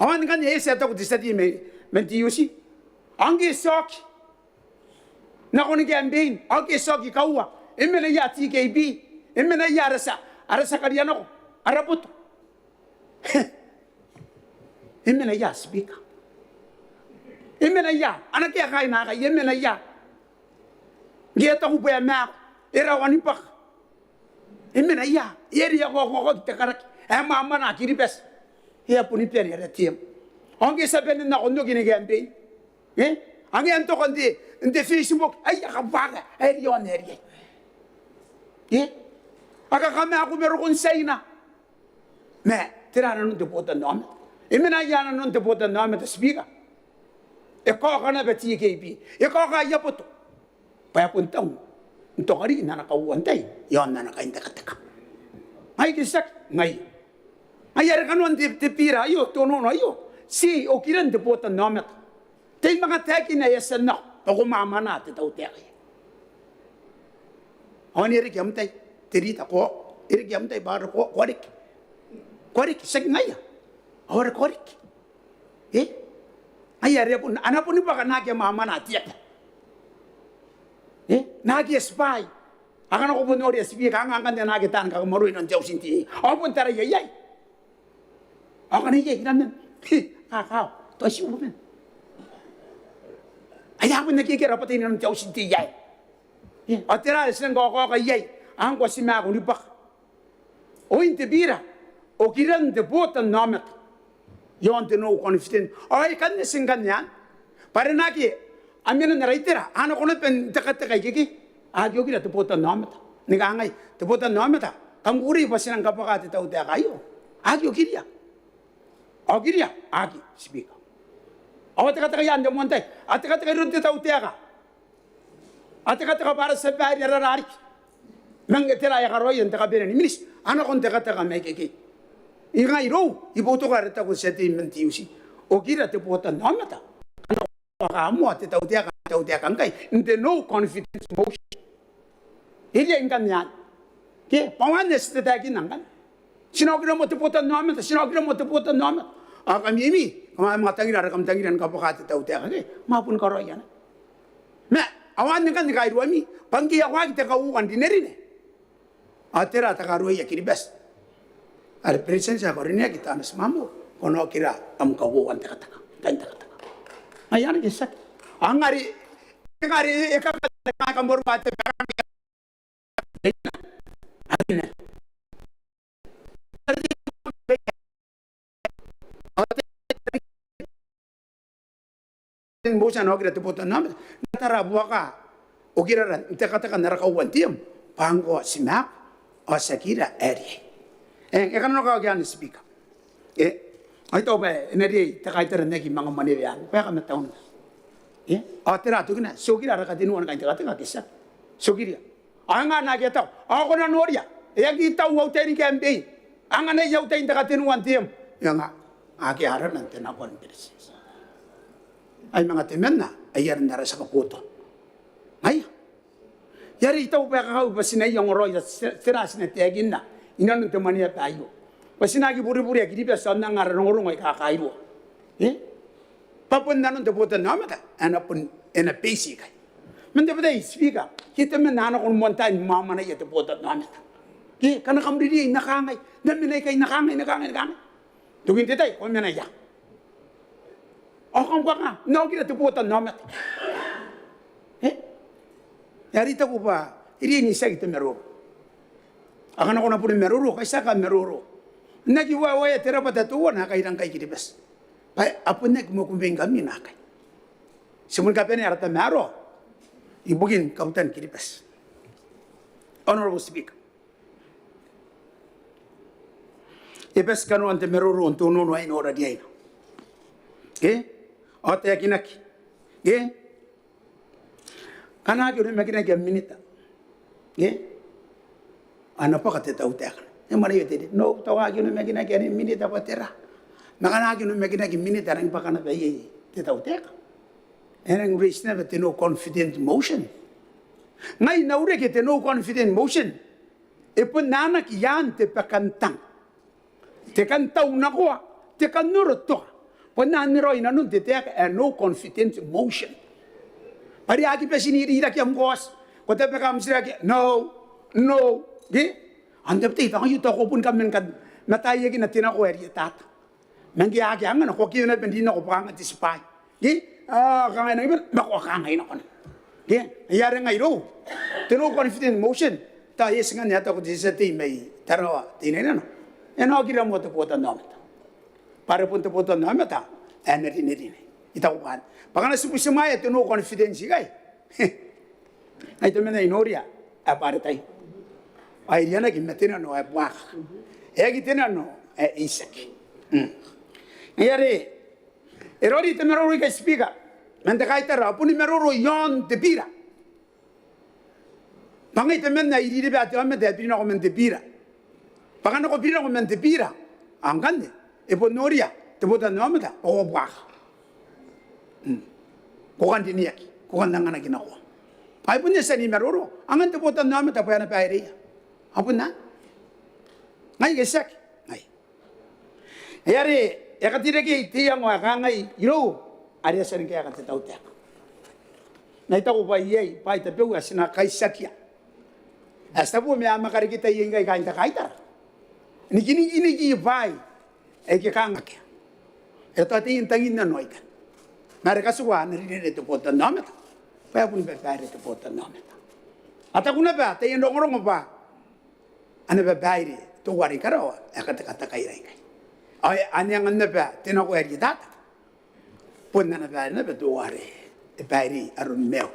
awan kan ye se ta ko disati me menti yusi angi sok na kon ke ambin angi sok ki kawa emena ya TKB emena ya arasa kariano araputo emena ya speaker emena ya anak ya kai na kai emena ya geta ku pe ma era wani pak emena ya yeri ya ko te karak mama na kiri pes ya puni pe ya tiem onge saben na kondo gine gambe ange anto konde inde Facebook ay ka baga ay yon eri aka kami aku merukun sayna me tirana nun te pota nom imena yana nun te pota nom te speaker e ko kana beti kepi e ko ka ya poto pa puntang to kari na ka uantay yon na ka inta kataka ai kisak ngai ayar kanon te pira ayo to no ayo si o kiran te pota nom te mga taki na yesen no ko mama na te tau te Oni eri kiamtai terita ko eri kiamtai baru ko korik segngaya awar korik ayah dia pun anak pun iba kan nagi mama na tiap nagi spy akan aku pun ori spy kan dia nagi tan kag maru inon jauh sinti aku pun tara yai akan yai kiran kakau to si uben ayah pun nagi kira apa inon jauh sinti yai atira sen ko yai ang ko sima ko ni pak o inte bira o kiran de bota nomet yon de no confident o e kan ne singan yan pare na ki amena na raitera ano kono pen takata kai ki a yo kira de bota nomet ni ga ngai de bota nomet kam guri pasinan kapaka te tau te kayo a yo kiria o kiria a ki speak o takata yan de monte a takata run te tau te ka a takata para se pa ra ra mangetera ya garo yen te ka bene ni minis ano kon te kata ka me ki Inga iro, iboto ka reta ko settlement usi. O kira te pota namata. Ano kamu ate tau te kai. Inte no confidence motion. Ili ingan yan. Ke pawanes te tagi nangan. Sinogro mo te pota namata, sinogro mo te pota namata. Kami ini, kami matangira kam tangiran ka pakate tau te kai. Mapun karo yan. Me awan kan kai ruami, pangki awag te ka uwan dinerine. Atera ta karo ya kiribas. Ada presensia korenia kita anas mamu kono kira am kawo ante kata ayana gesak angari eka kata kambor bate agina bosan okira te botan nam natara buaka okira ante kata kan naraka uantiam pango simak osakira eri kan no ka gan speak ai to be neri ta kai ter neki manga mane yan pa ka mataun atera tu kina sokira ra ka tinu an ka ta ka kesa sokira anga na ke ta a ko na noria ki ta u teri ke mbe anga ne yau te ta ka tinu an tiem yanga a ke ara nan te na kon persis ai manga te menna ai yar ndara sa ka poto ai yari ta u pa ka u pasina yang roi sera sina te ginna Inan untuk mania tayo. Pasina ki buri-buri ki dia sana ngar ngorong ai kakairo. Papun nanon te botan namata ana pun ena basic. Men te badai speaker. Kita men nana kon montain mama na yete botan namata. Ki kana kamri di nakangai. Dan menai kai nakangai. Tugin te tai kon mena ya. Akam ka no kita te botan namata. Yari ta ko ba iri ni sa kita mero. Akan ako na po ni meruro, kaysa ka meruro. Nagiwawaya tira pa tatuwa na kay kai kiribas. Pa apun nek mo kumbing kami na kay. Simun ka ni arata mero. Ibugin kautan kiribas. Honorable Speaker. Ibas kanu ante meruro untu nono ay ora diay. Ote yakinaki. Kana gyuri makinaki minita. Ana pa kate tau te kan e mari te no tawa ki no megina ki ni minita patera magana ki no megina ki minita rang pa kana pe te tau te kan enang reason te no confident motion ngai na ure ke te no confident motion e pun nana ki yan te pakantang te kan tau na ko te kan nuro to pun nan roi na nun te no confident motion pari aki pe sini ira ki am kos ko te pe kam sira ki no anda peti ta yu to ko pun kam men kan matai ki na tina ko eri tat mangi agi anga ko ki na bendi no ko panga ti spai ka ngai na ba ko ka ngai na kon ya re ngai ro te no confident motion ta yes ngan ya ta ko disati mai tarawa ti ne no eno ki ra mo to pota no para pun to pota no meta energy ne ita ko kan pagana sipu semaya te no confidence gai ai to mena inoria apartai ai yana ki metena no e bua e ki tena no e isaki yare erori te meroro ka speaker mente kai tara puni meroro yon te pira pangai te menna iri de ba te amente pina ko mente pira pagana ko pira ko mente pira angande e ponoria te bota no amata o bua ko kan diniaki ko kan nangana kinako ai punya seni meroro angan te bota no amata pa na pa ire apun na ngai gesak ngai yare yakatire ki tiang wa ngai iro ari sering kaya kat tau tak nai tau pa yei pa ta peu asina kai sakia asta bu me ama kari kita yei ngai kaita kaita ni ki pai e ke kanga ke e ta tin tangin na noika mare kasua na ri te pota namata pa pun be pare te pota namata ata kuna ba te ndo ngoro ba ana ba baire to wari karawa kata kai rai kai ai anyang na ba tino ko eri data pun na ba na ba to wari e pairi arun meo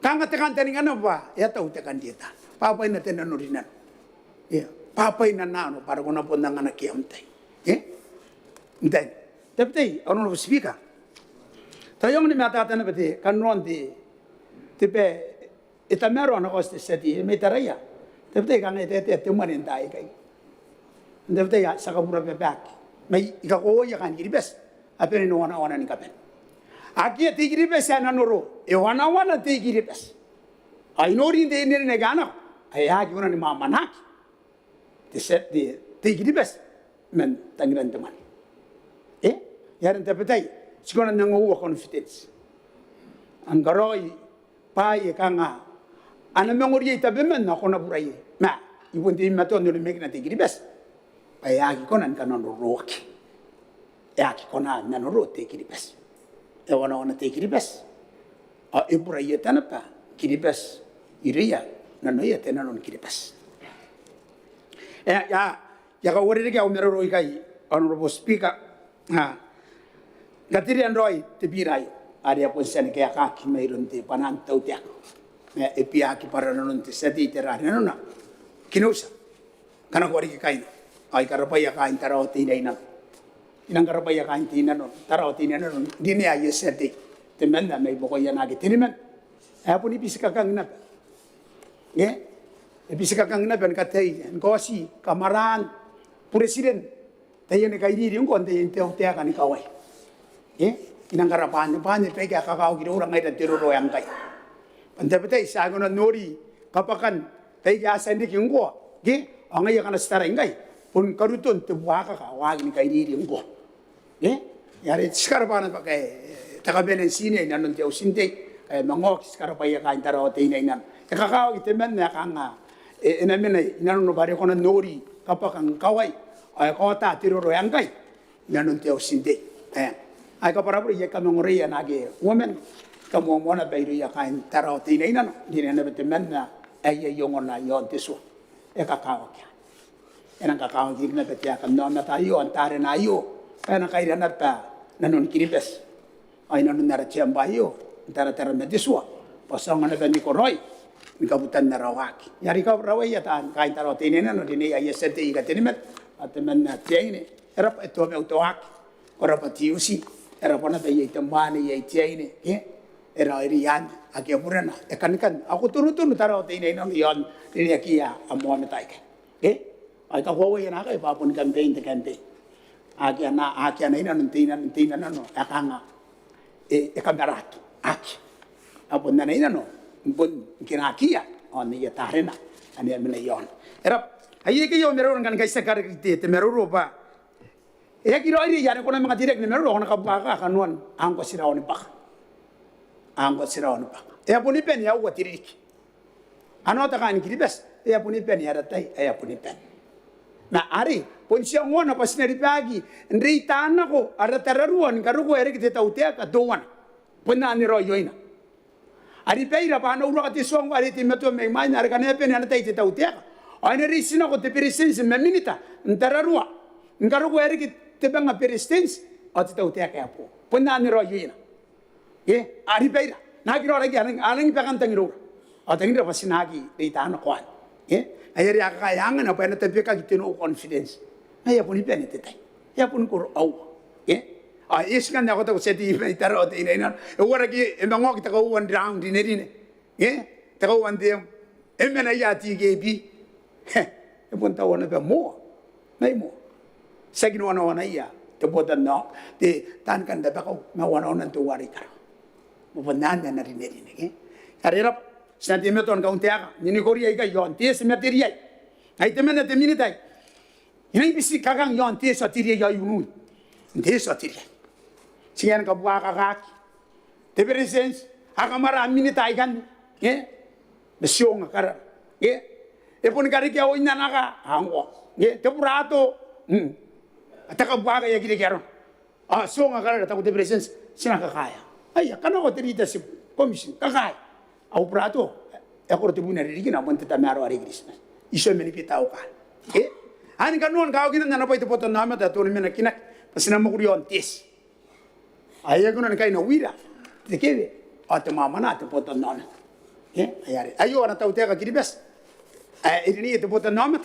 kanga te kan tani ngana ba ya tau te kan dieta papa ina tena norinan ya papa ina nano para kona pon ngana ke amtai ndai tapi ono lo speaker tayong ni mata tana bete kanon di tipe itamero na koste seti metaraya tapi kanga te marin dai kai tapi ya sakapura pe back mai ikako ya kan giribes apene no wana ni kapen aquí te giribes ana noro e wana te giribes ai nori de ne gana ai ha ki wana ni mama nak te set de te giribes men tangiran teman yaran tapetai sikona nango wa confidence an garoi pai kanga ana mengori ita bemen na kona burai ma ibun ti mato no mekna te giribes ai aki kona kanon roki aki kona nano ro te giribes e wana te giribes a e burai tanapa giribes iria nano ya tenanon giribes ya ka wori ke o mero roi kai honorable speaker gatiri androi te birai area ponsen ke akaki meiron te panan tau te me e pia ki para non te seti te ra nona kinusa kana ko ri kai ai karapai ka intaro te nei na inang karapai ka intina no taro te nei no dine ai seti te menna mai boko ya na ke tinimen e puni bisika kang na e bisika kang na ben katei ngosi kamaran presiden te yene kai ri ngon te te ka ni kawai inang karapan pe ka kakao ki orang ngai te ro yang kai pante pete sa gona nori kapakan te ya sendi ki ngo ge angai kana stara ngai pun karutun te waka ka wa ni kai ri ngo yare skara bana pakai takabenen sine nanon te usinte mangok skara pa ya ka intaro te ina ina kakao ki te men na kanga ena mena nanon bare kona nori kapakan kawai ai kota te ro yang kai nanon te usinte ai ka para ya ka mengoria na ge women ka mo mona be ya ka intaro te ina ina di na be men na ai yongona yon te so e ka ka ka ena ka ka ki na be ya ka no na ta yo antare na yo ena ka ira na pa nanon kiribes ai nanon na chamba yo antara tara me desua pasang na be ni koroi ni ka butan na rawaki yari ka rawai ya tan ka intaro te ina no di ne ai sente ira te ni met atemen na te ine era pa to me autoak ora pa tiusi era pona pe ye tambani ye tiene era irian aki apurana e kan aku tunu taro te ine no yon ini aki ya amo me tai ai ka ho ye na ka pa pon campaign te campaign aki na ina no tina no akanga e kamerato aki apon na ina no bon kina kia on ye tarena ani me yon era ai ke yo mero kan ka sakar te mero roba e ki roi ya ko na mga direct ni mero na ka ba ka non ang ko siraw ni pa e aponi pen ya wa tirik ano ta kan kiribes e aponi pen ya ratai e aponi pen na ari pon siya ngona pas na ripagi ndri tana ko ara tararuan karu ko ere ki te tautea ka doan pon na ni roi yoina ari peira pa na ura ka te song ari te meto me mai na ka ne pen na te tautea ai ne risina ko te presense me minita ntararua ngaru ko ere ki te banga persistence o te tau te ka po pona ni ro yina ari peira na ki ro ra ki alang pa kan tangi ro o tangi ro pasinagi de ta na kwan ai ri aka yang na pa na te ka ki no confidence ai apuni pe ni te tai ya pun ko au ai iskan na ko ta ko seti me taro te ina e ora ki e mango ki ta ko one round ni ne ta ko one dem e me na ya ti ge bi e pun ta wona pe mo mai mo Second one iya te bodan no te tan kan da bako ma wana onan tu wari kara mo banan na rin ne karera sentime ton ka untea ni koria ga yon te se materia ai te mena te minitai ini bisi kagang yon te sa tiria ya yunu te sa tiria sian ka bua ka te presence akamara minitai kan besiong kara e pun kari kia oina naka hango te purato ataka buaga ya kile kero so nga kara ta ko te presence sina ka kaya ai kana ko terita si commission ka kaya au prato e ko te buna ri na monte ta maro ari christmas iso meni pita o kan Ani kanuan kau kina nana pa itu poto nama ta tu ni mena kina pasina mo kurion tes. Aya kunan kai na wira. Te keve. Ate mama na te poto nama. Ayare. Ayo ana tau te ka kiribes. Ini te poto nama.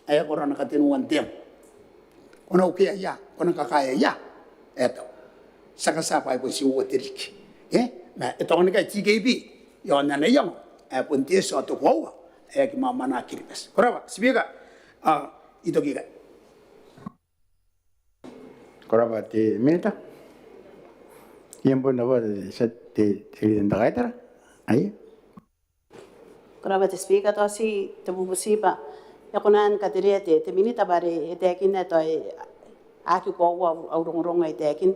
Aya korana ka tenu wan tem. Ona uke ya, ona kakaya ya. Eto. Saka sapa ipo si uwa terik. Ma eto ona kai TKB. Yo nana yang. Pun tes atau kau. Ki mama na kiribes. Koraba. Sibika. Ito kira. Koraba te minta. Yang pun apa set te tenda kaitara. Ai. Koraba te speaker to si te bubusiba. Ya kunan katiria te minita bare te kinna to aki ko wa aurong e te kin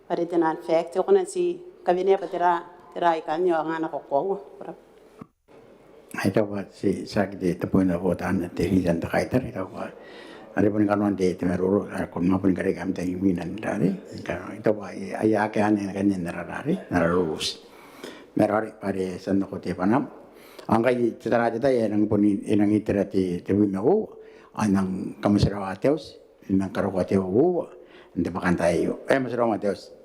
bare te nan fact ya kunan si kabine patera tera ikanyo ngana ko ko. Ai tahu si sakit te pun apa tan te tenda kaitara tahu. Ada pun kanuan te meruru kon ma pun kare kam te minan dare. Kan itu ai ake ane kan nararus. Merari pare sanno ko te panam. Angkai cetara ceta ya nang pun inang itera te bimau anang kamasira ateus nang karo ko te wo nte pakantai yo. Masira ateus.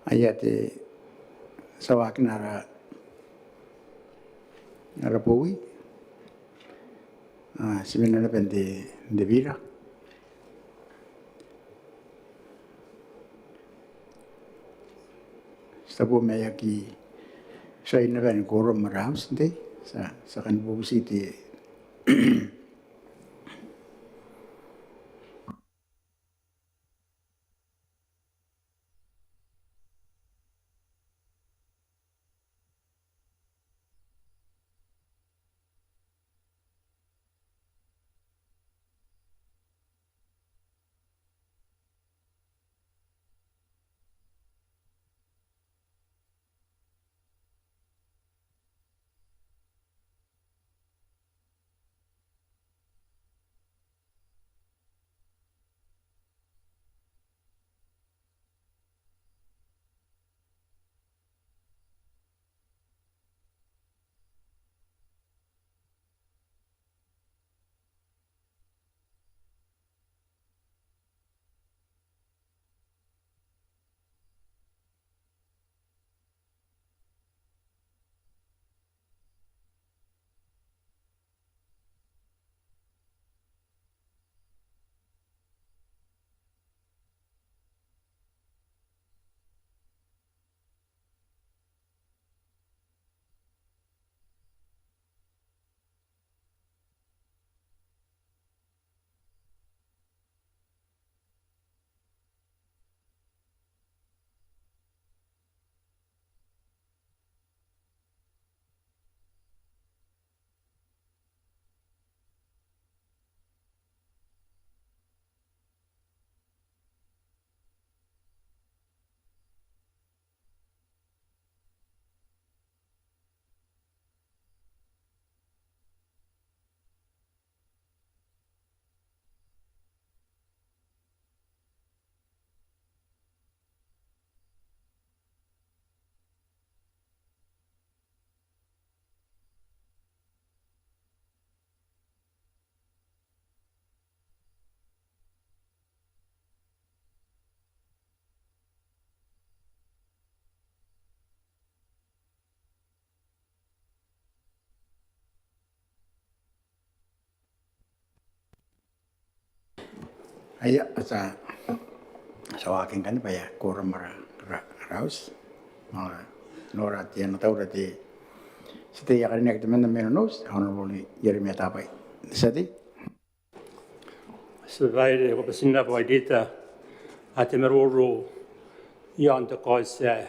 Aya te sawak nara pui. Simena na pende de vira. Stabu mea ki sa ina ben koro maraus de sa kan bu siti. Aya sa waking kan pa ya koro mara raus. Nora te na taura te site ya kan nek te mena nos honorable Jeremy Tapai. Sati Surveyor ko pasinna po dita at meroro yon to cause a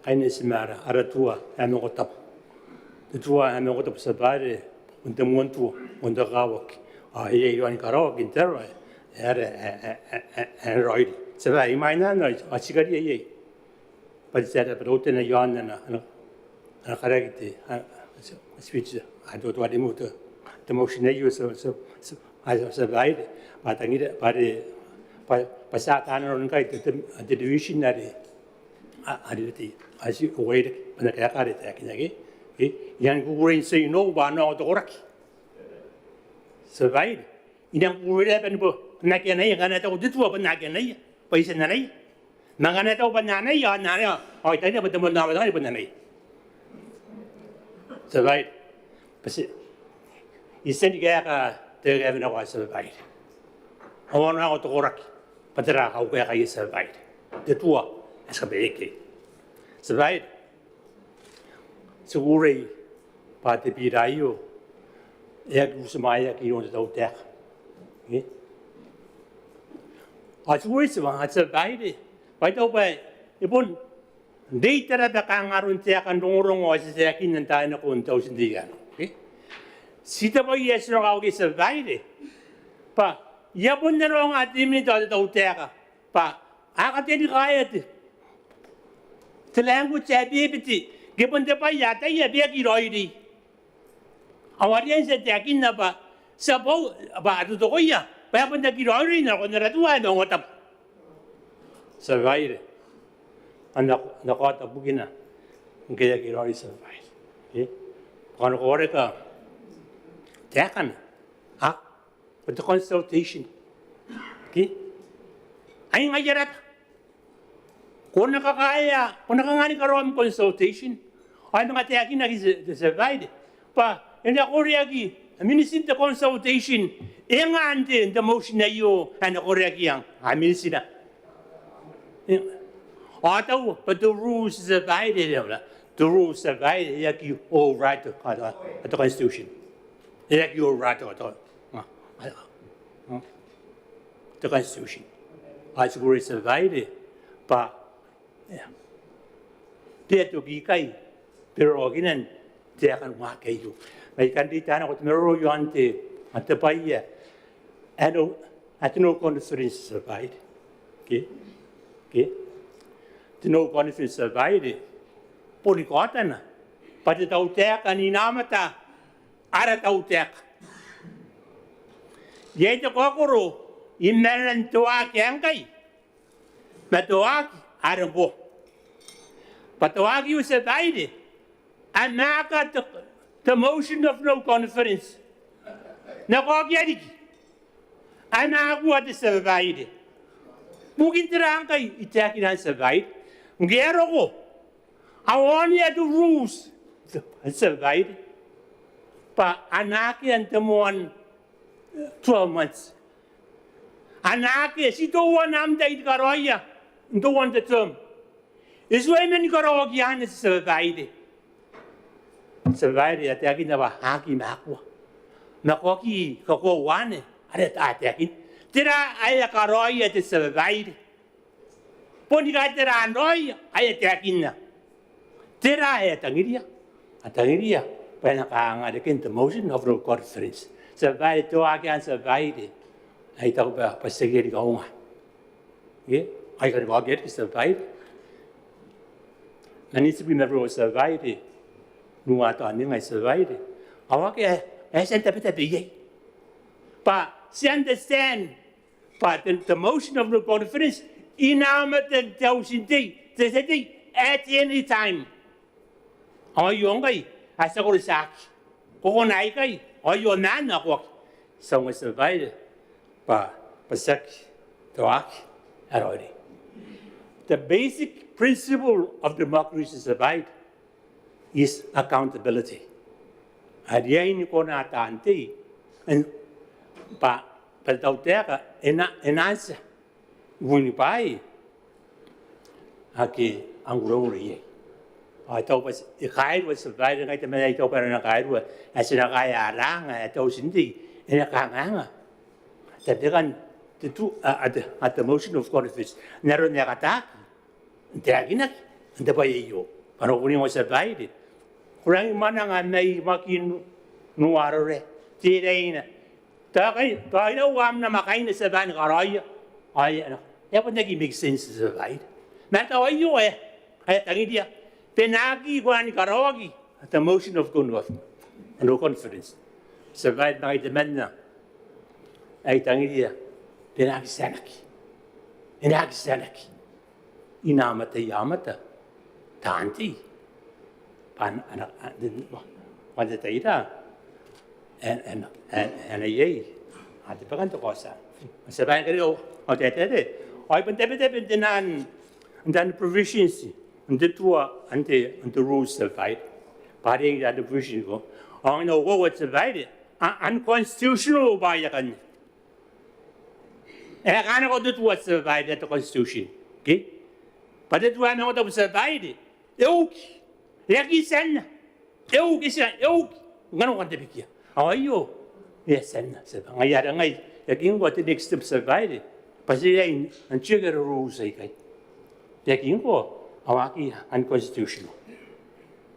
kindness mara aratua Maungatabu. The tua Maungatabu surveyor und the montu und the gawak. Ye yon karo in terra and right. Surveyor mina no achigari ye. But said but oten a yon and a correct speech. I don't want to move the motion you so I survived. But I need but sat on the divisionary. I did it. As you wait, and I got it again. Young Gureen say, no one out the work. Survived. Young Gureen, Nakanay, and I told it to open Nakanay, Poisonay. Naganeto banana, Yana, or I tell you about the Maneaba banana. Survived. But he said, yeah, they have no survived. I want out to work, but there are how I survived. The tour as a baby. Survived. So, worry, but the Pirayo, Yakusmaya, you don't know that. I was one, I survived. By the way, you won't date that the kangaroo take and don't know as a king and dine on 1,000 years. Sita boy, yes, no, I survived. But you wouldn't know at the minute of the Otera. But I got any riot. The language I be given the Payata, you be already. Our audience attacking about suppose about the Goya, but when the Girorina on the Ratu, I don't want to survive. And the court of Bugina, get a Girori survive. On Orica, Takan, with the consultation. I get up. Kung nakangani karoon consultation, ay mga tiyaki na survive. Pa, hindi ako reagi, minisin the consultation, nga ante, the motion na iyo, ako reagi ang, minisin na. Ataw, but the rules survive, the rules survive, yaki all right to the constitution. Yaki all right to the constitution. I should survive, pa, dia tu gikai, pero ginan dia akan makai tu. Mereka di tanah kot mero yo ante paya, ano no confidence survive, okay, the no confidence survive. Poli kota na, pada tahu tek ani nama ta, ada tahu tek. Dia tu kokoro, imeran tuak yang kai, matuak ada boh. Patuak you survive, and now got the motion of no confidence. Na kau jadi, and now what is survive? Mungkin terang kai itak ini survive, ngero ko. I want you to rules survive. Pa anak yang temuan 12 months. Anak yang si tuan am day karoya, tuan term. Israel ni karo gian survive. Survive ya tiakin na bahagi makwa. Nakoki kako wane ada tiakin. Tira aya karo ya te survive. Poni ka tira noi aya tiakin na. Tira aya tangiria. Tangiria pena ka ngadakin the motion of the conference. Survive to agan survive. Ai tau ba pasagiri ka unga. Ye, ai ka ba get survive. Nani sebi mero survive. Nua to ani ngai survive. Awak senta peta biye. Pa si understand. Pa the motion of the conference inamat the thousand day. At any time. Awa yung kay asa ko sak. Ko nai kay ayo nan ako. So we survive. Pa pasak toak arori. The basic principle of democracy survive is accountability. Adiain ko na tante and pa teka enansa wuni pai aki ang rori. I thought was the guide was surviving like the man I told her guide was as in a guy along at those Indy in a kanga. That they can do at the motion of confidence. Never attack. Taginak and the Bayo. But when he was survived, Kurang manang may makin nuare. Tirain. Tayo wam na makain sa van karoy. Ay ano. Dapat naging make sense to survive. Natawa yo ay tangidia. Penagi ko ni karogi at the motion of no confidence. Survive na demand na. Ay tangidia. Penagi sanaki. Penagi sanaki. Inamata yamata. Tanti. Pan anak wanda taida. And a yay. At the Pagan to Cosa. Survive o tete. I been debit dinan and then provisions. And the tour and the rules survive. Partying that the provision go. I know what survived. Unconstitutional by a gun. And I can't go to what survived at the Constitution. Okay? But that's why I know that survived. Oak. Yaki sen. Oak is an oak. Gonna want to be here. How are you? Yes, and I had a night. Again, what the next step survived. Brazilian and sugar rules. Taking go. Awaki unconstitutional.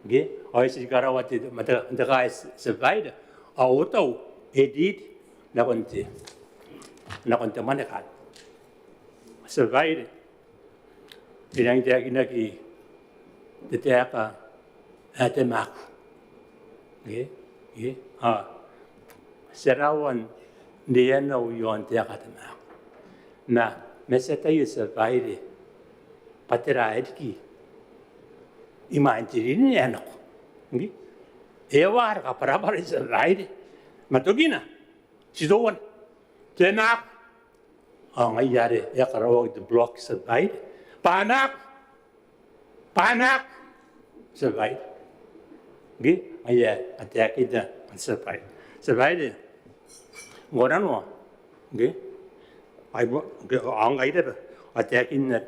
Okay? I said, what the guys survived. Auto, edit, Nakonte Manakat. Survived. Pinang Taginaki, the Teaka at the Mac. Okay? Serawan, the end of you on Teaka the Mac. Na, Meseta you survived. Patera edki. Imagirin ano. Ngi. Ewa ka para sa ride. Matugina. Si doon. Tenak. Ang ayari ya karawag the blocks of ride. Panak Panak survive. Okay? Ay attack it and survive. Survive. Ngoran mo. Okay? Ay ang ay deba. Attack in that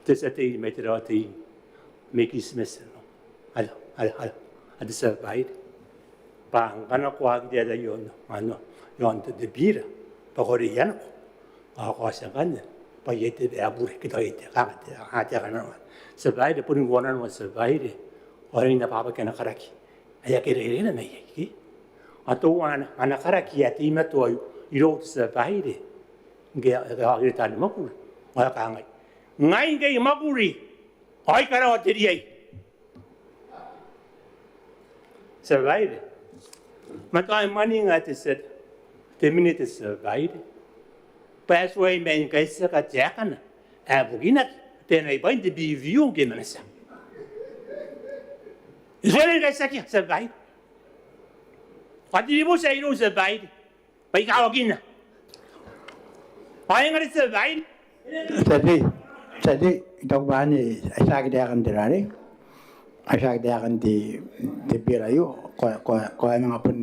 this at the meteorati make is miss. Al survive. Pang kana kwa dia da yon yon de bira. Pa koreano. Ako sa kanya. Pa yete abure kita yete kamate ate kana. Survive putting one on was survive. Orang na papa kena karaki. Aya kere na mai ki. Ato ana karaki ati mato iro survive. Ge ta ni maku. Wa ka ngai. Ngai ge makuri. Ai kara o tiri ai. Survive. Mato ai mani ngati set. 10 minutes survive. Passway men kai sa ka jakana. Abugina tenai bain de bi view ge manasa. Israel guys aqui, você vai. Pode ir você ir você vai. Vai cá alguém. Vai engar você vai. Jadi dok bani asak dia akan terari. Asak dia akan di birayu. Ko emang apun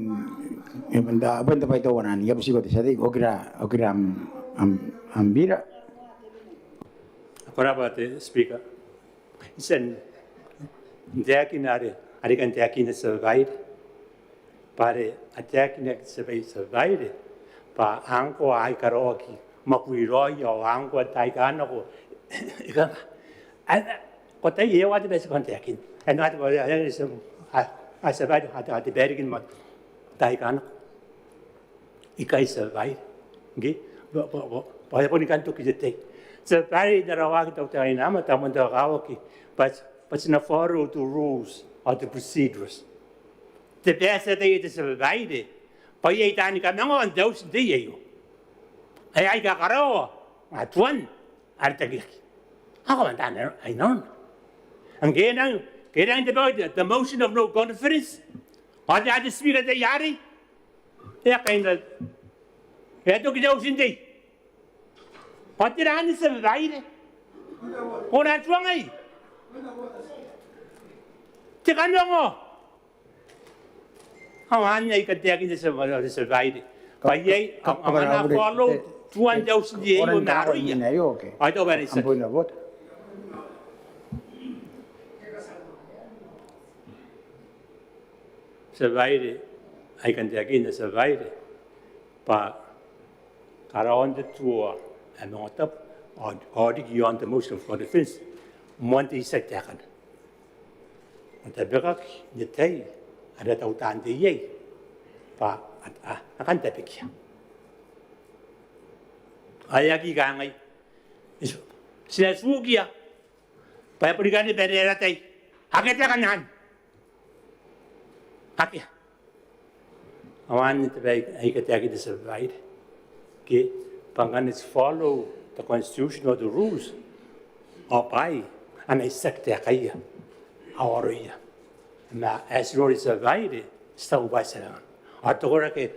benda pai tawanan. Ya bersih kau jadi. Okira ambira. Apa te speaker? Sen dia kinare. Arikan teakin survive. Pare attack next survive. Pa angko ai karaoke. Makuiroi o angko taikana ko. Ika. Ana ko tai ye wa de bes kon teakin. Ana at wa ya some I survive at the bergin mat taikana. Ika survive. Ngi. Pa ya ponikan to kijete. Survive na rawag to taina ma tamon to karaoke. But na follow the rules. Or the procedures. The best that they survive. But ye done come on those day you. I got a at one. I'll take it. How am I know? And get about the motion of no conference. Or the other spirit of the yari. Yeah, kind of. I took it out in day. What did I survive? Oh, that's wrong. Tikano mo. Hawan niya ikatiyaki sa survive. Kaya ang mga follow tuwan daw sa diyo yung naroy niya. Ay, ito ba rin sa? Survive. Ay kaniyaki na survive. Pa karaon de tuwa. Ang mga tap. O di kiyon the motion for defense. Monti sa tiyakan. Tabekak nyetai ada tautan dia pa akan tabekya ayaki gangai sila sugia pa perigani berera tai haketa kanan hakya awan tabai aikata ki survive ke pangan is follow the constitution or the rules or by and I sector kaya Auria. Ma as Rory survived, still by Salan. I told her, I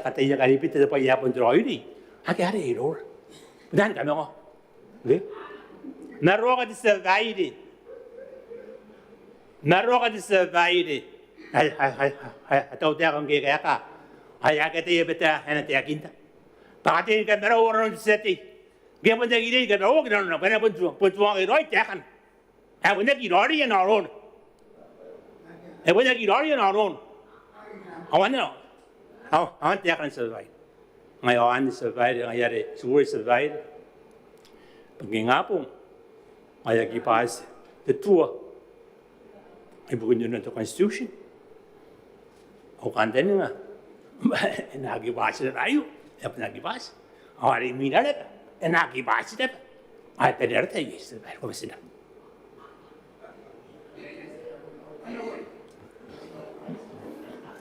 got a bit of the Payapon droidy. I got it or. But then, no. Naroga survived. Naroga survived. I told them, I got a bit and a taginta. But I think I'm over on the city. Give me the idea, get over when I put one right down. I will not get already in our own. E wena ki rari na ron. Awana. Awan te akan survive. Ngai awan survive ngai are suwe survive. Pagingapong ngai ki pas the tour. Ai bugun yun to constitution. O kanden nga. Na ki pas na ayo. E na ki pas. Ari minare. E na ki pas de. Ai peder te yes. Ko sina.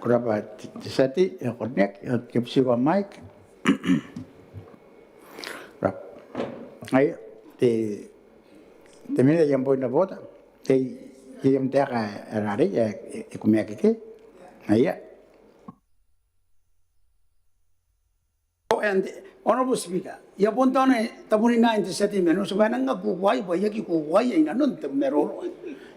Kurapa tisati connect kipsi ko mic. Rap. Ay te mira yang poin na bota. Te yang te ka rari ya kumia kike. Ay. And Honorable Speaker, ya pontone tapuni na inte seti meno subana nga ku wai ba ya ki ku wai ina non te mero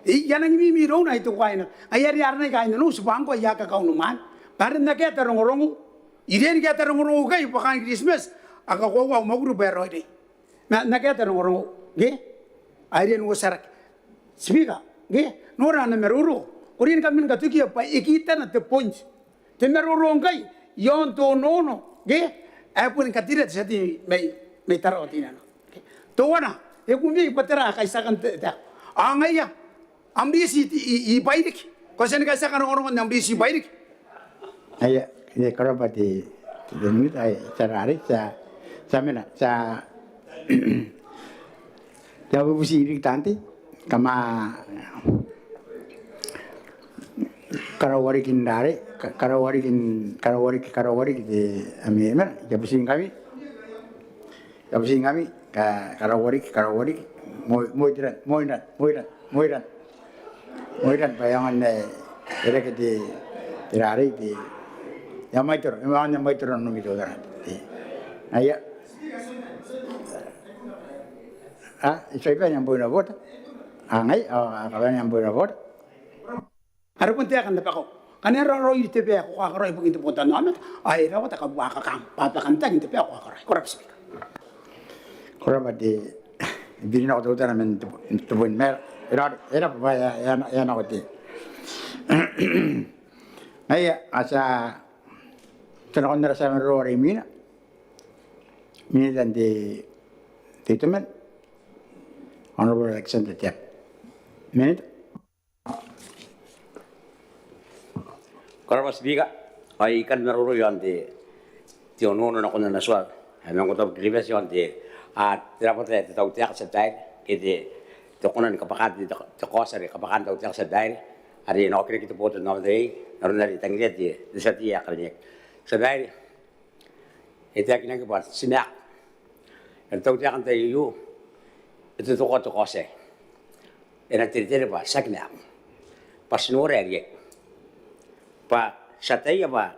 ya nang mi ro na itu wai na ayari arna ka ina no subang ko ya ka kaunu man parin na ke tarong rongu iren ke tarong rongu kai pakan Christmas aka ko wa magru bero de na ke tarong rongu ge airen wo sarak speaker ge nora na meruru orin kamin ka tuki pa ikita na te point te meruru ngai yon to nono ge apun katira sati may tarotina no to wana e kumi patera kaisakan ta angaya ambisi i bairik kosen kaisakan orang ambisi bairik Aya, ini kalau berarti demi saya cerari saya mana saya jauh busi irik tanti kama kalau warikin dari kalau warikin di ami mana jauh busi kami kalau warik moiran bayangan era que di tirare di yang maitor no gitu kan aya saya yang boleh buat angai kalau yang boleh buat Ada pun tiakan tapi aku karena roro itu be aku akar ibu itu pontan amat ai rawa tak buah kakam papa kan tak itu be aku akar korap sih kalau berarti bini nak tahu cara mentubun mer era apa ya nak berarti aya asa tenang orang rasa merori mina dan di itu men honorable election tiap minute Kalau pas biga, ay ikan naruro yan di tiono na ako na naswag. Ano ko tahu gribes yan di dapat tahu tiak sedai, kiti tokonan kapakan di tokosa di kapakan tahu tiak sedai. Hari nak kira kita buat nama deh, namun dari tanggiat di seti ya kerja sedai. Itu yang kita buat sinak. Yang tahu tiak ante itu tokosa. Enak cerita apa saknak. Pas nore dia. Pa satay apa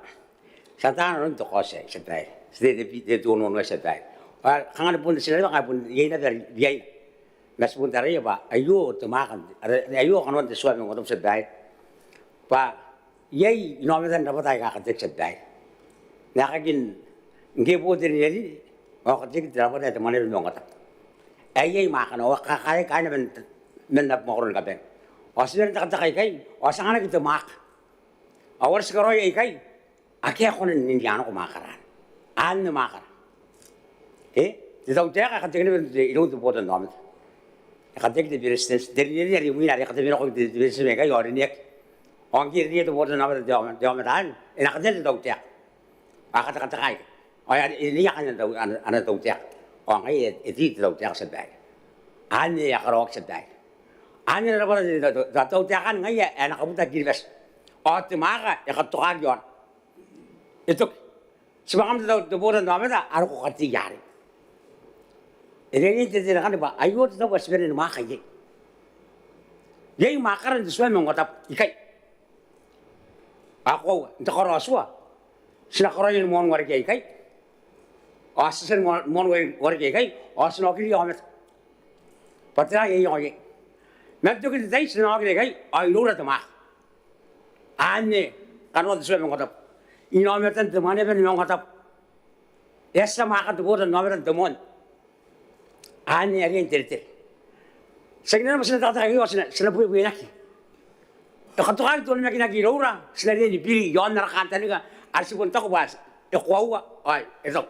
satan ron to kose satay de tuno no satay pa kangan pun sila ka pun yai na yai nas pun tare ba ayo to makan ayo kanon de suami ngotom satay pa yai no me dan dapat ka ka satay nakakin nge po din yari o ka tik dapat de manel no ngata ayai makan o ka ka na men na mo ron ka ben o sila ta kai o sangana kita mak awal sekarang ya ikai, akhirnya aku nih jangan aku makaran, ane makaran, di tahu dia kan tinggal di itu buat nama, kan tinggal di bisnis, dari ini mungkin ada kan tinggal aku di bisnis mereka orang ini, orang kiri itu buat nama dia dan, enak aja di tahu dia, kata kai, oh ya ini yang ane tahu dia, orang ini itu tahu dia sedai, ane ya kerok sedai, ane apa di tahu dia kan nggak ya enak kamu tak kiri bes. Ate maga ya katuan yon. Itu sebab kami tahu bukan nama itu aku kati jari. Ini tidak kan apa? Ayo kita buat sebenarnya maga ye. Ye makaran sesuai mengotak ikai. Aku untuk orang asua. Sinak orang yang mau warga ikai. Asisten mau warga ikai. Asin lagi dia amat. Patera ye yang ye. Nanti kita tahu sinak warga ikai. Ayo luar tu maga. Ane, kalau ada sesuatu mengatakan, ini nama itu Maneaba ni mengatakan, esa makan tu bukan nama itu temuan, ane ada yang terter. Sekarang masih tak tahu lagi, masih boleh boleh lagi. Kalau tu hari tu orang nak lagi orang, sekarang ni pilih, jangan nak kata ni kan, arsi pun tak kuat, kuat, ay, itu,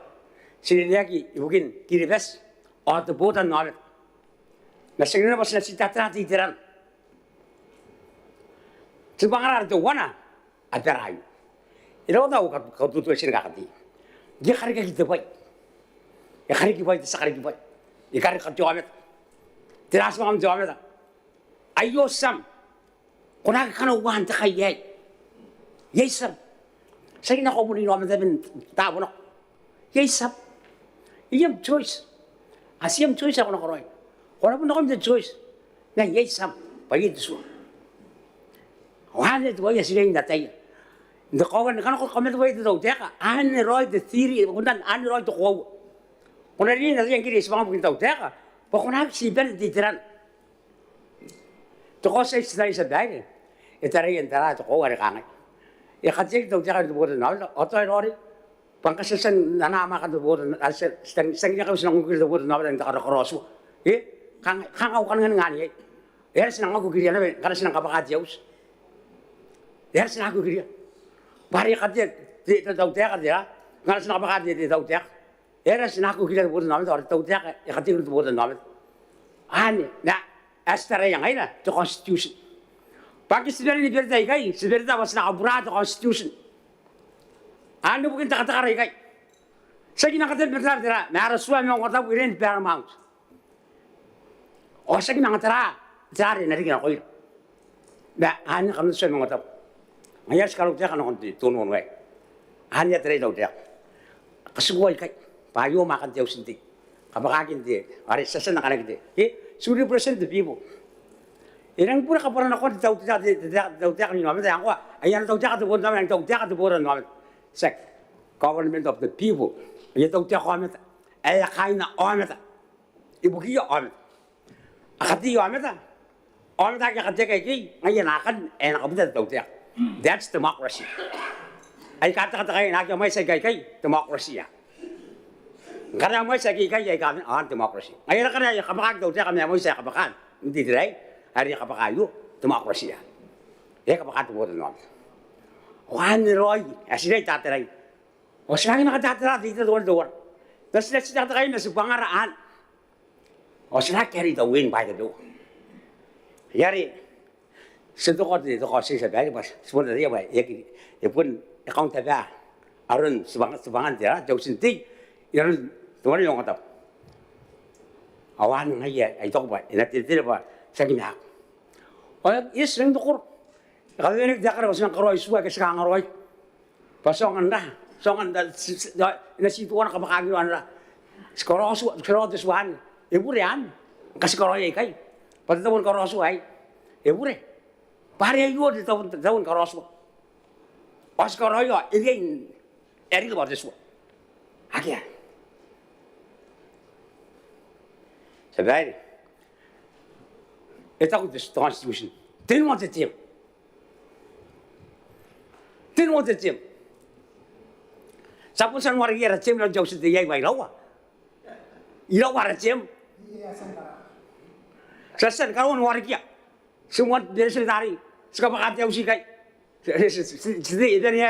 sekarang lagi, mungkin kiri bes, orang tu bukan nama. Sekarang masih tak tahu tiran. Sebenarnya itu wana ada rayu. Itu tahu kau tuh sini kaki. Dia hari kita baik. Ya hari kita baik, sekali kita baik. Ya hari kita jawab. Terus macam jawab. Ayo sam. Kena kena uang tak kaya. Yes sam. Saya nak kau beri nama tapi tahu nak. Yes sam. Ia choice. Asyam choice aku nak koroi. Kau pun nak ambil choice. Nah yes sam. Bagi itu semua. Wahana itu aja sih yang datang. Itu kawan kan aku komen itu tahu dia kan. Ane roy the theory, kemudian ane roy itu kau. Kuna rin na yang kiri sebang mungkin tahu teka. Pokoknya si ben di teran. Toko saya sedai sedai. Itara yang tara toko ada kangai. Ya kacik tahu teka itu boleh nol. Atau lori. Pangkasasan nana makan itu boleh. Setengahnya kau senang mungkin itu boleh nol yang tak ada kerosu. Kang aku kan ngani. Ya senang aku kiri na karena senang kapakat jauh. Ya senang aku kiri. Bari kacik tidak tahu teka dia. Karena senang kapakat dia tahu teka. Era sinaku kira buat nama itu orang tahu dia katil itu buat nama. Ane, nah, astara yang lain lah, itu constitution. Pakistan ini berita ikai, sebenarnya was nak berat constitution. Ane bukan tak ikai. Saya kira katil berita dia, nah Rasulullah Maungatabu iren paramount. Oh saya kira ngantara, cari nari kena koi. Nah, ane kamu Rasulullah Maungatabu. Ayah sekarang dia kan nanti turun way. Ane terai tahu dia. Kesuai ikai. Payo makan jauh sendiri. Kapakakin dia, hari sesen nak anak dia. 30% the people. Irang pura kaparan ako tahu tiak ni namin tayo ako. Ayan tahu tiak tu namin tahu tiak tu namin. Sek, government of the people. Ayan tahu tiak kami. Ayan kain na kami. Ibu kiyo kami. Akati kami ta. Kami ta kaya kati kaya ayan akan enak kami tahu tiak. That's democracy. Ay kata kayo nak yung may sagay democracy ya. Karena mo sa kikay ay kami democracy. Ngayon na yung kapakag daw siya kami mo sa kapakan. Hindi diray, hari kapakayo, democracy yan. Kapakan tuwa doon. Wan ni Roy, asila'y tataray. O sila'y nakatatatara dito doon. Tapos sila kayo na sa pangaraan. O sila carry the wind by the door. Yari, sa tukot dito ko siya sabi, sebenarnya dia ba, ya pun account tabi, aron sebangan dia, jauh sinti, yaron tuan yang kata, awan ngaya, itu apa? Ini tidak apa? Saya kena. Oh, ini sering tukur. Kalau ini dia kerja senang keroi suai ke sekarang keroi. Pasongan dah, ini situan kapakagi anda. Sekarang tuan, ibu rean, kasih keroi kai. Pada tahun keroi suai, ibu re. Pari ayu di tahun keroi suai. Pas keroi ini eril pada suai. Akia. Sebagai, itu aku constitution. Didn't want to team. Didn't want to team. Siapa yang warga yang team yang jauh sedih yang baik lawa. Ilo warga team. Sesen kalau warga semua dari sedari. Sekarang pakai jauh sih kai. Sedih itu ni.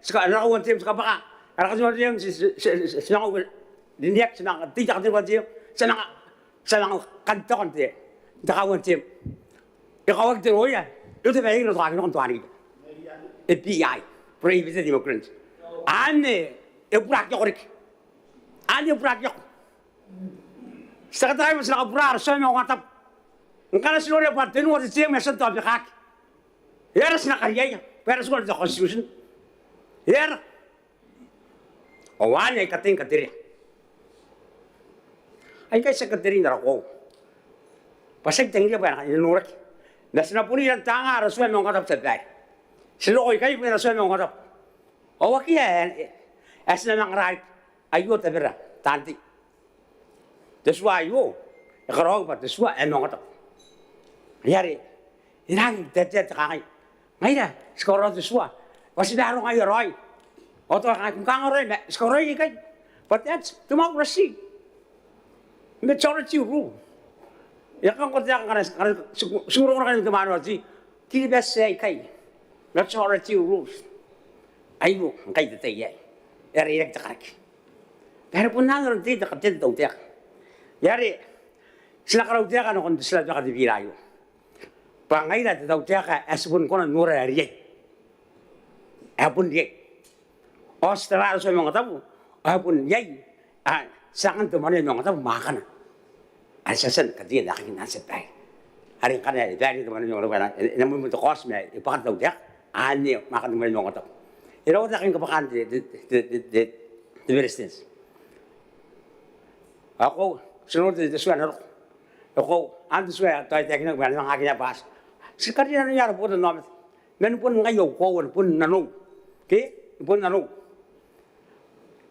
Sekarang lawan team sekarang pakai. Kalau semua team senang dinyak senang tidak team team senang kantor dia. Kawan team. Kawan team oh ya. Itu baik itu lagi orang tuan itu. FBI, President Immigrants. Ane, berak jorik. Ane berak jok. Sekarang masih nak berar, saya mau ngatap. Kalau seluruh partai nuat team masih tak berhak. Ya harus nak kerja ya. Harus kalau ada constitution. Ya. Awan yang kating katiri. Ay kay sekretary na ako. Pasig tingin ba na inurak. Nasna puni ang tanga Rasulullah Maungatabu sa dai. Silo kay Rasulullah Maungatabu. O wakiya asna nang right ayo tabira tanti. Deswa ayo. Ikarog pa deswa Maungatabu. Yari. Inang tete kay. Ngayon, skoro deswa. Wasidaro ngayon roy. O to kung kangoy skoro kay. But that's democracy. Majority rule. Ya kan kau jangan karena semua orang itu mana sih? Tidak biasa kai. Majority rules. Ayo, kai itu ya. Eri yang terkait. Tapi pun nanti tidak kerja tahu dia. Yari, silakan dia kan orang silakan di wilayah. Pangai dah tahu dia kan asbun konon nura eri. Apun dia. Australia saya mengatakan, apun dia. Sangat tu mana yang mengatakan makan. Asasan kerja dah kena sepai. Hari kan dari tu mana yang orang mana. Namun untuk kos ni, ibarat tahu dia. Ani makan tu mana yang mengatakan. Ia orang tak ingin kepakan di Palestina. Aku seluruh di Sudan. Aku antu Sudan tahu tak kena mana yang pas. Sekarang ni ada pun nama. Men pun ngayo kau pun nanu. Ke pun nanu.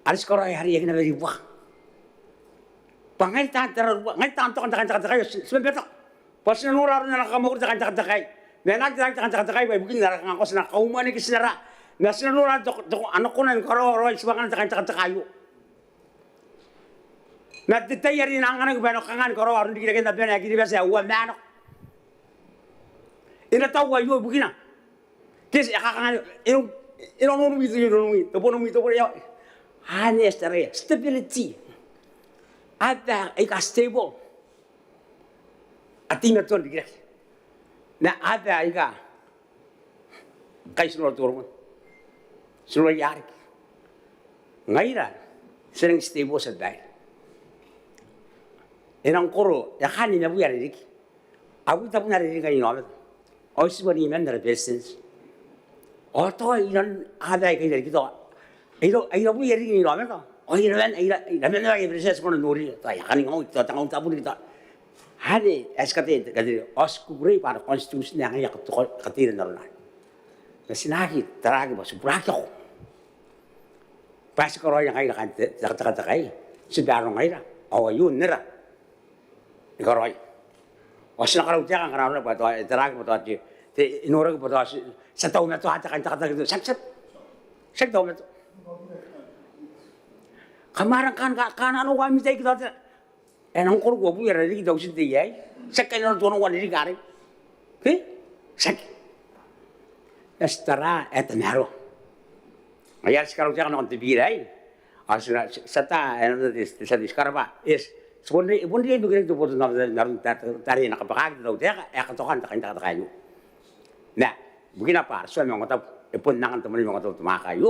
Ada sekarang hari yang kena beri buah. Pangai tantara ngai tanto kan takai sebentar. Pas nura na kamu takai takai. Nena takai bai bukin nara ngakos na kaumani kisnara. Na nura to anak kunan karo ro sebagan takai. Na titayari na ngana bano kangan karo arun dikira kita bana kiri biasa uwan nano. Ina tahu ayo bukina. Kes akangan ino numi to bono mi to ya. Hanya stability. Ada ika stable. Atina ton dikira. Na ada ika kais no turun. Suruh yarik. Ngaira sering stable sedai. Enang koro ya kan ini bu yarik. Aku tak punya yarik ini nama. Ois bani man dari business. Atau iran ada ika yarik itu. Ayo bu yarik ini nama. Oh iran lagi business kono nuri. Tak ya kan ngau itu tanggung tabu kita. Hari SKT kata os kubri pada konstitusi yang ya ketir narunan. Mesinagi teragi masuk berakau. Pas kalau yang kaya kan tak kaya. Sedarong kaya. Awayun nera. Ikaroi. Osna kalau jangan karena apa tu terang apa tu inora apa tu setahu metu hata kan kata gitu sek tahu metu kemarin kan anu kami tay kita enang kor gua bu ya dari kita usin tiai sek kan orang tuan wani kari sek estara etenaro ayar sekarang jangan nanti birai asna seta anu di sekarang pak is sebenarnya pun dia begini tu pun narum tari nak pakai tu dia katokan tak kayu. Nah, begini apa? Suami Maungatabu pun nangan teman Maungatabu tu makayu.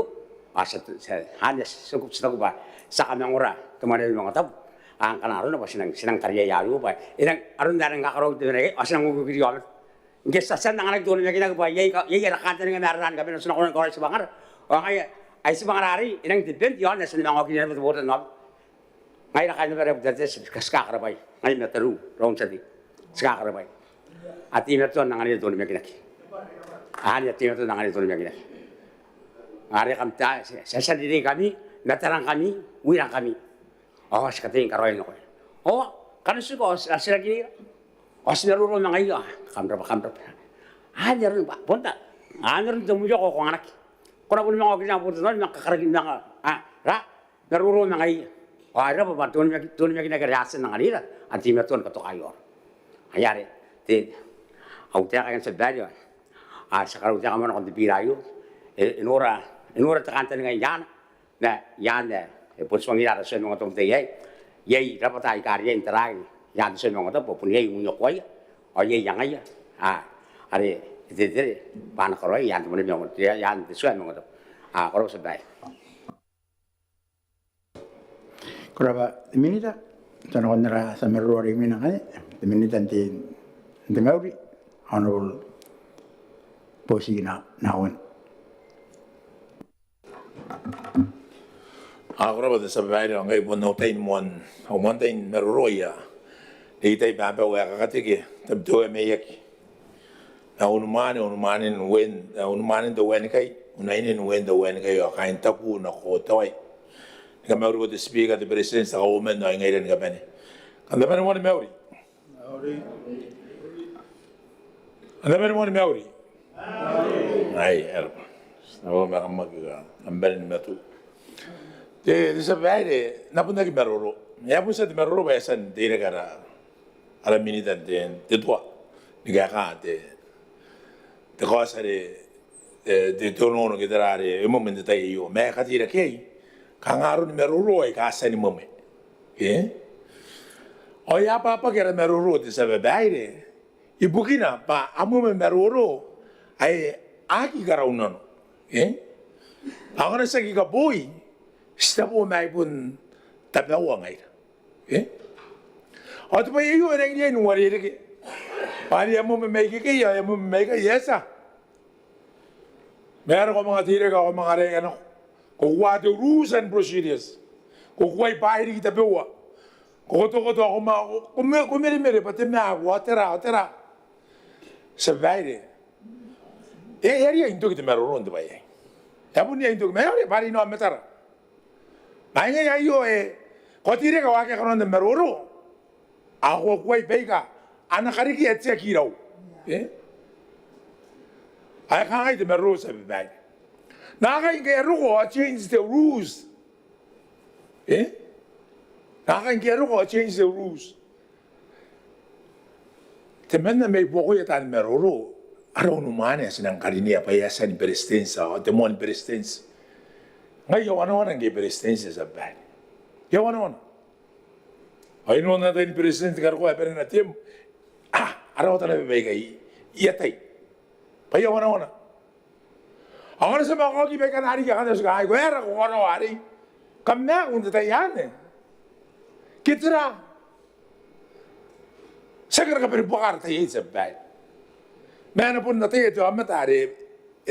Hanya cukup pak. Sakam yang ora teman Maungatabu. Angkan arun apa senang karya yayu pak. Inang arun darang ngak karau tu mereka. Senang ngugu video amat. Nggak sasan nangan itu orang kita pak. Yai rakan dengan naran kami senang orang korek sebangar. Orang ay sebangar hari inang dipent yon senang ngak kini betul betul. Ngayon na kayo na berarti skakarabai. Ngayon na taru, rong sadi. Skakarabai. At ina to nang anito ni makinaki. Ani at ina to nang anito ni makinaki. Ari kami ta, sa diri kami, natarang kami, wirang kami. Oh, sikating karoy no. Oh, kanus ko sila gini. Oh, sinaruro na ngayon. Kamra. Ani rin ba? Punta. Ani rin tumujo ko kung anak. Kung na po mga kinang puto noon, makakaragin na ra, naruro na ngayon. Ada apa tuan kita kerjasan dengan dia, anti tuan kata kayor. Ayare, ti, aku tiada kan sebenarnya. Sekarang tiada mana kon dipirayu, inora tekan dengan yan, nah yan pun suami ada suami ngotong tiai, yai dapat ay karya interai, yan suami ngotong pun yai munyok wai, yai yang aja, ada itu bahan koroi yan teman yang ngotong, yan suami ngotong, kalau sebenarnya. Kuraba minita tanah kontra sameru hari mina kan minita nanti mauri honorable posisi nawan. Kuraba tu sebenarnya orang ibu notain mon tain meruroya. Itai bapa wa kakatiki tabdo meyaki. Unumani wen do wen kai unainin wen do wen kai kain tapu na kotoi. Kami baru buat speaker di presiden sakawomen na ingailan kami ni. Anda mana mau Mauri? Anda mana mau Mauri? Ay, erba. Nawa makamag ambalin matu. Di sabay napun lagi maruro. Ya pun sa di maruro bayasan di negara ala minitan di tua. Negara di cosa di tono kita rare umum di tayo. Mereka tidak kaya. Kangarun meruru ay kasa ni mame. O ya apa kira meruru di sabay ibu kina pa amu meruru ay aki karaunan. Ako na sa kikaboy, stabo may pun tabawa ngay. O ito pa iyo na hindi nuwari rin. Pari amu may kikaya, amu may kayesa. Meron ko mga tira ka, mga rin ano. Kukuha ito rules and procedures. Kukuha ipahiri kita bewa. Kukuto ako kumiri-miri, pati na ako, tera. Sabay area into kita meron di ba ya pun dia into meron pari no ametara. Mainga ya yo Kotire ka wake karon de meroro. Ako kuai pega. Anakariki etse kirau. I can't the meroro sa bag. Naka inge ruko change the rules. Naka inge ruko change the rules. Temena me bokoy tan meroro. Araw numane sinang karinia pa yasa ni presidenza o demon presidenza. Ngayon ano nge presidenza sa bag. Yawan ano. Ay no na tayo presidente karo ko pero na tim. Araw ta na bebegay. Iyatay. Payawan ano. Ako na sa mga kagibay ka nari ka na sa kahay ko. Era ko ano ari. Kamna kung tatayan eh. Kitra. Sagar ka peribukar tayo sa bag. Mayroon po na tayo ito amat ari.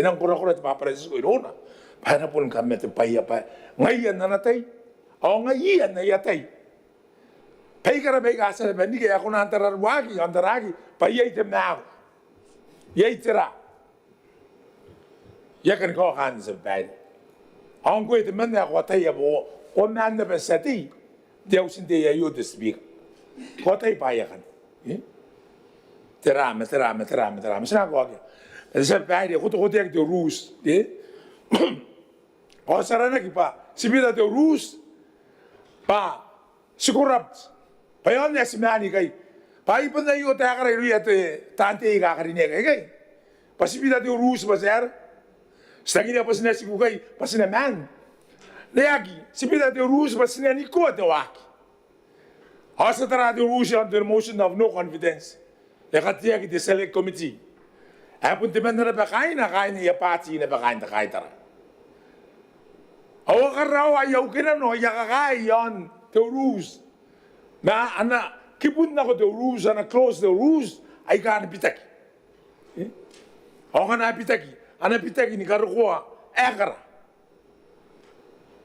Inang kura-kura ito paparesis ko inuna. Mayroon po kami ito payapa. Ngayon na natay. O ngayon na yatay. Payka na may kasa na hindi kaya ako na antararwagi, payay item na ako. Yay tira. Yakan ko kan sa bad. Ang ko ito man na ako tayo mo, o man na ba sa ti, di ako hindi yayo to speak. Ko tayo payakan. Tirama. Saan ako agad? Sa bad, ako to kote the rules. O sarana ki pa, sibida the rules, pa, sigurap, payon niya si Manny kay, paipon na yung takara yung ito tante ikakarinig kay. Pasipida the rules ba sir? Stagin na pa sinasigo kay, pasinaman. Nayagi, sipida the rules ba sinaniko at waki. Asa tara the rules on the motion of no confidence. Nakatiyag the select committee. Apun timan na kain niya pati na bakain na kain tara. Awa ka raw ayaw kinano, yakakay yon, the rules. Na, kipun na ko the rules, close the rules, ay ka napitaki. Awa ka napitaki, ni karukuha, ekara.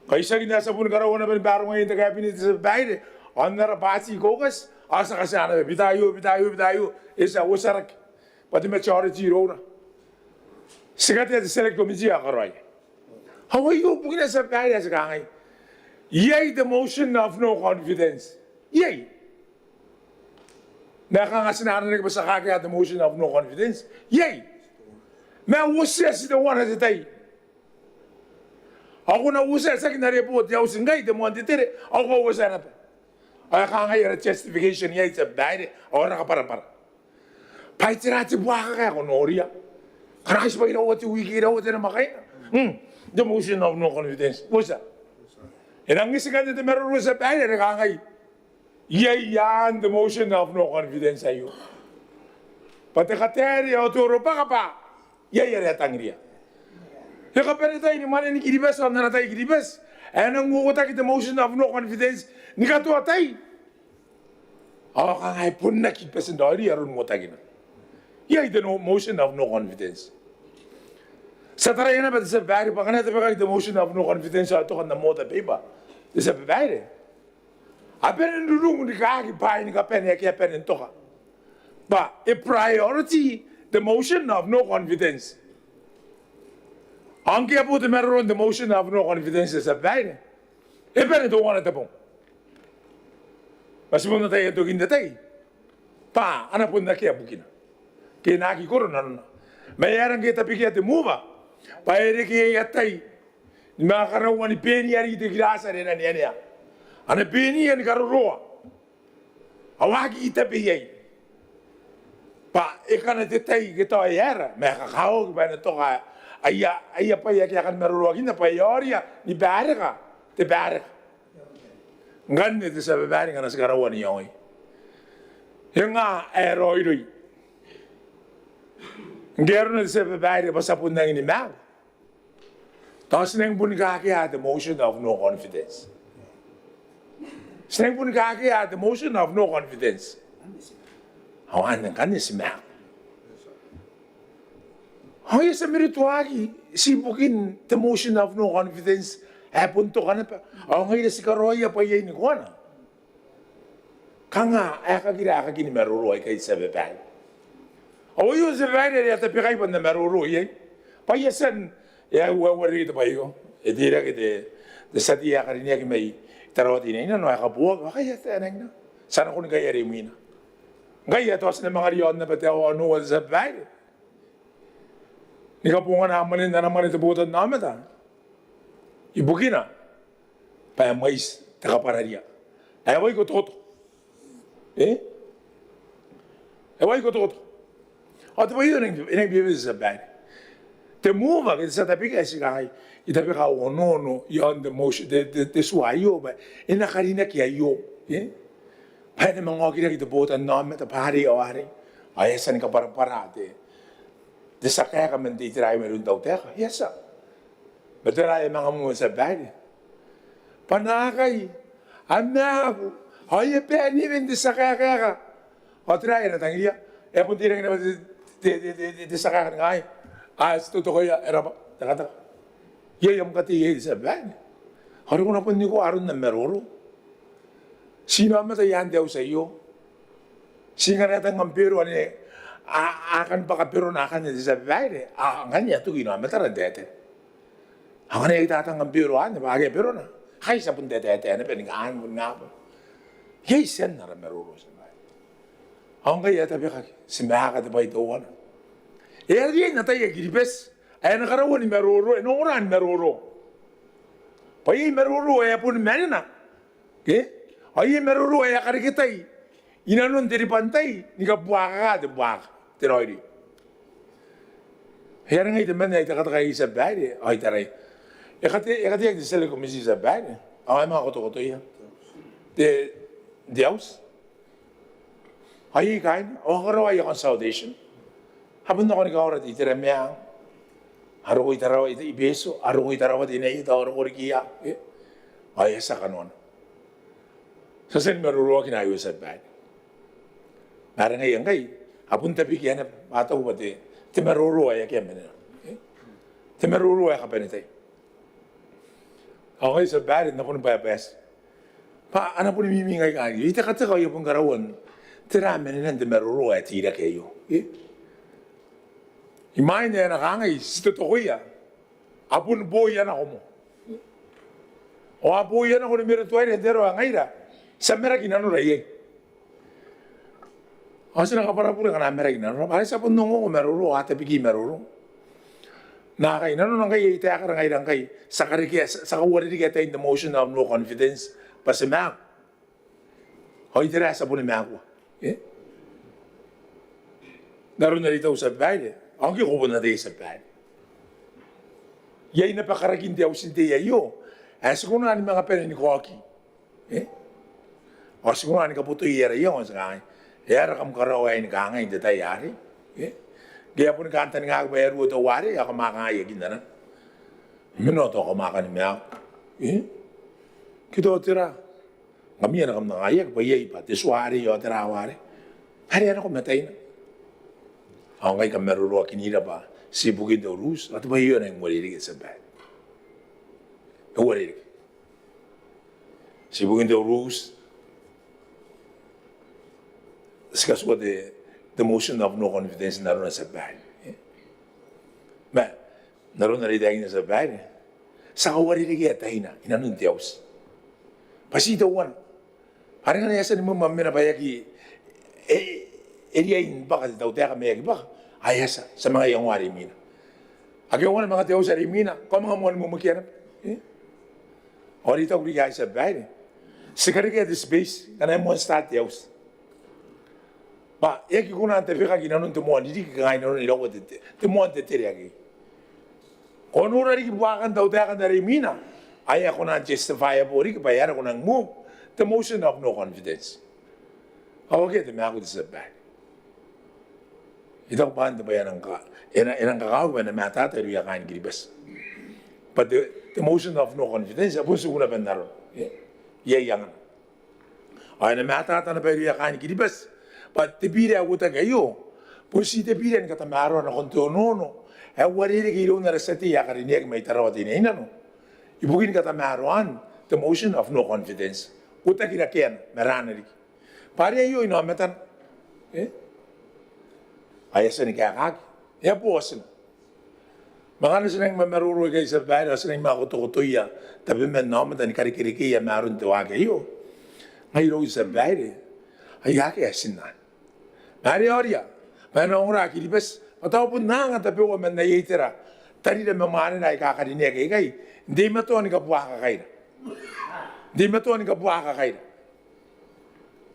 Kaya sa ginasa po ni karukuha na barong ngayon, kaya piniti sa bahay, on na rapasi kokas, asa kasi bitayo, isa usarak, pati majority row na. Sikat ya select committee akaroy. How are you putting us up as a guy? Yay, the motion of no confidence. Yay. Nakangasinan ba sa kaya the motion of no confidence? Yay. Now, what's the one at a day? Ako na usa sa kinareport, yaw singay, the one ditire, ako usa na pa. Ay kangay justification yay sa bahay, o nakapara-para. Paitirati buwaka kaya ko noria. Karakis pa inawati wiki raw, ito na makain. The motion of no confidence. What's that? And ang isikan nito meron sa bahay, nakangay. Yan, the motion of no confidence sa'yo. Pati kateri, o turo pa ka pa. Yan tangriya. Yung kapag tayo, ni mana ni kiribas, o na tayo kiribas. Eh, nang ngukutak the motion of no confidence, ni katuwa tayo. O kangay, punna kipas ang dori, aron ngutakin. Yan, the motion of no confidence. Sa tarayan na ba sa bahay, baka natin ba the motion of no confidence ito kan na mota pa sa bahay. Apen nulung ni kaki pa ni kapen ya kaya pen to ka. Ba, a priority the motion of no confidence. Ang kaya po meron the motion of no confidence sa bahay. E pen ito wana tapong. Mas muna tayo ito gindatay. Pa, ana po na kaya bukina. Kaya nakikuro na. Mayroon kita pikir ito mova. Paere ki yatay ni makarawan ni peni ari de grasa ni niya. Ana peni ni karuroa. Awagi itapiyay. Pa ikana tetay gito ayara, makakao ba na to ka aya pa ya kan maruroa gina pa yoria ni baraka, te baraka. Ganne de sa baraka na sa karawan ni yoy. Yung aeroidoi. Ngero na sa babae pa sa punang inimaw. Tapos nang bunikaki the motion of no confidence. Sinang bunikaki the motion of no confidence. Hawan ng kanya si Mac. Hoy sa merituagi, sibukin the motion of no confidence. Punto ka na pa. Ngayon si Karoya pa yan ni Juana. Kanga, akagini maruroy kay sa babae. O yun sa bahay na tapikay pa na maruruy. Payasan, wari ito pa yun. E di lang ito, sa tiya ka rin niya may tarawat ini na no kabuag kaya tanang na sana ko kaya rimina gaya tos na mga riyon na pati ako ano sa bahay ni kapungan naman na naman ito butan namin ta ibukin na pa mais takapararia ay ko toto ay ko toto at ba yun ang bibig sa bahay te move ka sa tabi kasi kay itabi ka no yon the motion the suayo ba inakarina kaya yo pa na mga kira kita butan namin ta pari awari ay san ka parate de sakaya ka man di try meron daw teka yes betul ay mga mo sa bahay panakay anaku ay pe ni ben de sakaya ka o try na tangiya e pun tirang na de sakaya ngai ito ko ya era takata ye yung kati ye sa ban haru ko na pun ni ko arun na meroro sino ama sa yan daw sa iyo singa na tang ngampiro ani akan pakapiro na kan sa ban nganya tu gino ama tara dete akan ay tatang ngampiro an ba ge pero na hay sa pun dete ana pe ngaan pun nga ye sen na meroro sa ban ang kaya tabi ka simaka de bay doon dia na tayo giribes ay nakarawan ni meroro oran meroro pai meroro ay pun manina ay meroro ay karikitay inanon dari pantai ni kabuaka de buak teroidi kaya nga ito man ay takataka sa bari ay taray ekati ang disele komisi sa bari ay mga koto yan de Dios ay kain o karawa yung consolidation habang ako nag-aura di tiramyang haro ko itarawa ito ibeso haro ko itarawa di na ito haro ko rikiya ay sa kanon sa sen maruruwa kinayo sa bad nara ngayon kay habang tabi kaya na mataw ba di maruruwa ya kaya manila maruruwa ka pa nitay okay sa bad na po nang bayabes pa ano po nimimingay ka ita kata kayo pong karawan tiramen na maruruwa ya tira kayo imain na nakangay, sito to kuya. Apun boyan ako mo. O apoyan ako ni Miratuay, pero ang ayra, sa mera ginano raye. O sa nakaparapura ka na mera ginano, ay sa punong ko meruro, ate pigi meruro. Nakay, nano nang kay ita ka rangay kay sa karikya, sa kawari kita in the motion of no confidence, pasimak. O itira sa punin ako. Naroon na dito sa bahay. Ang kikupo na tayo sa bahay. Yay napakaragin di ako sinti yayo. Siguro na mga pera ni Koki. O siguro na kaputo iyara yun. Yara kam karaway ni kangay di tayo yari. Kaya po nakanta nga ako bayaro ito wari, ako makangayagin na na. Minuto ako makanimya. Kito tira. Kami yan akam nangayag, bayay pa. Tiswari yun, tira wari. Hari yan ako matay na. Ang ngay kameruro kinira pa, sibugin daw rus, at ba yun ang walilig sa bahay. Ang walilig. Sibugin daw rus, discuss what the motion of no confidence naroon na sa bahay. Ma, naroon na rin dahil na sa bahay. Sa kawalilig at tayo na, inanong Diyos. Pasitawan. Parang nga nasa ni mo maminapayaki, eriyain baka daw tayo kami baka ayasa sa mga iyong wari mina. Agaw nga mga tao sa rimina, kung mga mga mumukyanap. O dito ako ligay sa bahay. Sigari kaya this base, kanay mo ang start yaws. Ba, yaki ko na ang tabi ka ginanong tumuan, hindi ka ngayon naroon ilaw at tumuan titiri agi. Kung nura rin kibuwakan daw tayo ka na rimina, ay ako na justifiable rin, bayaran ko ng move, the motion of no confidence. Okay, ito may ako sa bahay. Ito pa ba yan ang kakawin na matatay riya kain giribas. But the motion of no confidence, apo siguro ba naroon? Yayang. Ay na matatay na ba riya kain giribas? But tibira ako tagayo. Po si tibira ang katamaro na kontonono. Ay wariri kilo na resati ya karinig may tarawat ina no. Ibugin katamaroan the motion of no confidence. Uta kinakian marana ri. Pare ayo ino ametan. Ayasa ni kakak. Ya po asin. Makana sinang mamaruro kay sa bahay, sinang makutukutuya, tapi men naman tani karikiriki ya marun tuwa kayo. Ngayon sa bahay, ay yaki asinan. Mari oria, mana ora kilibes, atau pun nang tapi wa men na yitira. Tari de mamana na ikakarinya kay, hindi mato ni kabuha ka kay. Hindi mato ni kabuha ka kay.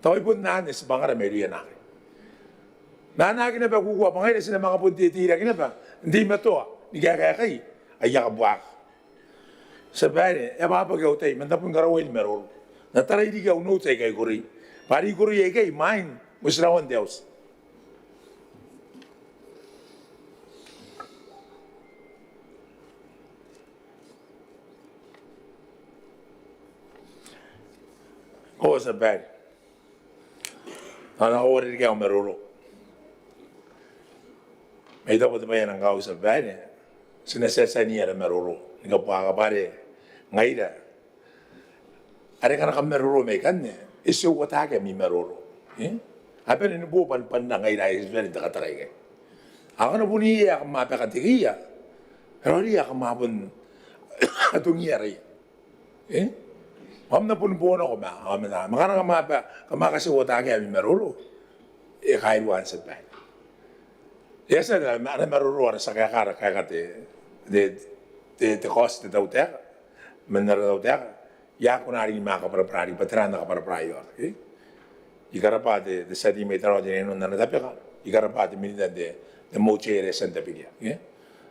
Tawai pun nanis bangara meriya na. Nana kina ba kukuha pa ngayon sila mga punti tira kina ba? Hindi mato ni kaya kay ay yakabuha. Sa bahay, e mapagaw tayo, mandapon garawin meron. Nataray di ka uno tayo kay guri. Pari guri ay kay main, musrawan Diyos. Oo sa bahay. Nakawari di ka meruro. May dapat ba yan ang kausap bahay? Sinasasa niya na meruro. Nga po ka pare, ngayon na. Ari ka na ka meruro may kan niya. Isu ko taga mi meruro. Apa ni po pan na ngayon na isbel na kataray kay. Ako na po niya ka mapakatigiya. Pero niya ka mapun atong iyari. Mam na po na ko ma. Makana ka makasiwa taga mi meruro. Kailuan sa bahay. Yes, na maruro sa kakara kakate de cost de dauter, men na dauter, ya kunari maka para prari patrana ka para prayo. Ikarapa de sedi metro de no na tapeka, ikarapa de minida de moche santa pilia.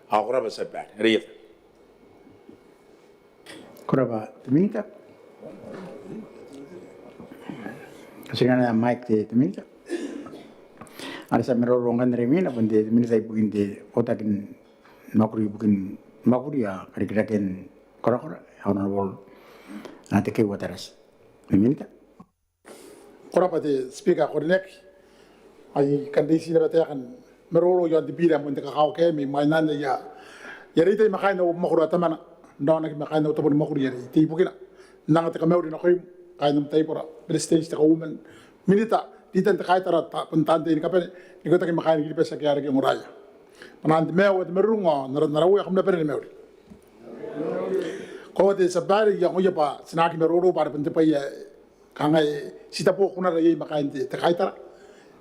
Akora ba sa bat. Riet. Kuraba, minita. Kasi nga na mic de minita. Ada sa merorongkan remin apa de minita ibukin de otakin makuri bukin makuri ya kira-kirakin kora-kora hauna bol nanti ke wataras minita. Kuraba de speaker korenek ay kandisi na batakan meroro yon di bira mo ndaka ke mi mainan ya yari tay makain na makura tamana ndaw nak makain na tabon makuri yari ti bukina nang ta kamewri na koy kainam tay pora prestige ta woman minita ditan ta kaitara pantante ni kapen ni ko ta makain gi pesa kyara gi muraya panant mewa de merungo narawu ya kamna pere mewri ko de sabari ya ngoya pa sinaki meroro para pente pa ya kangai sitapo kuna ra yai makain ta kaitara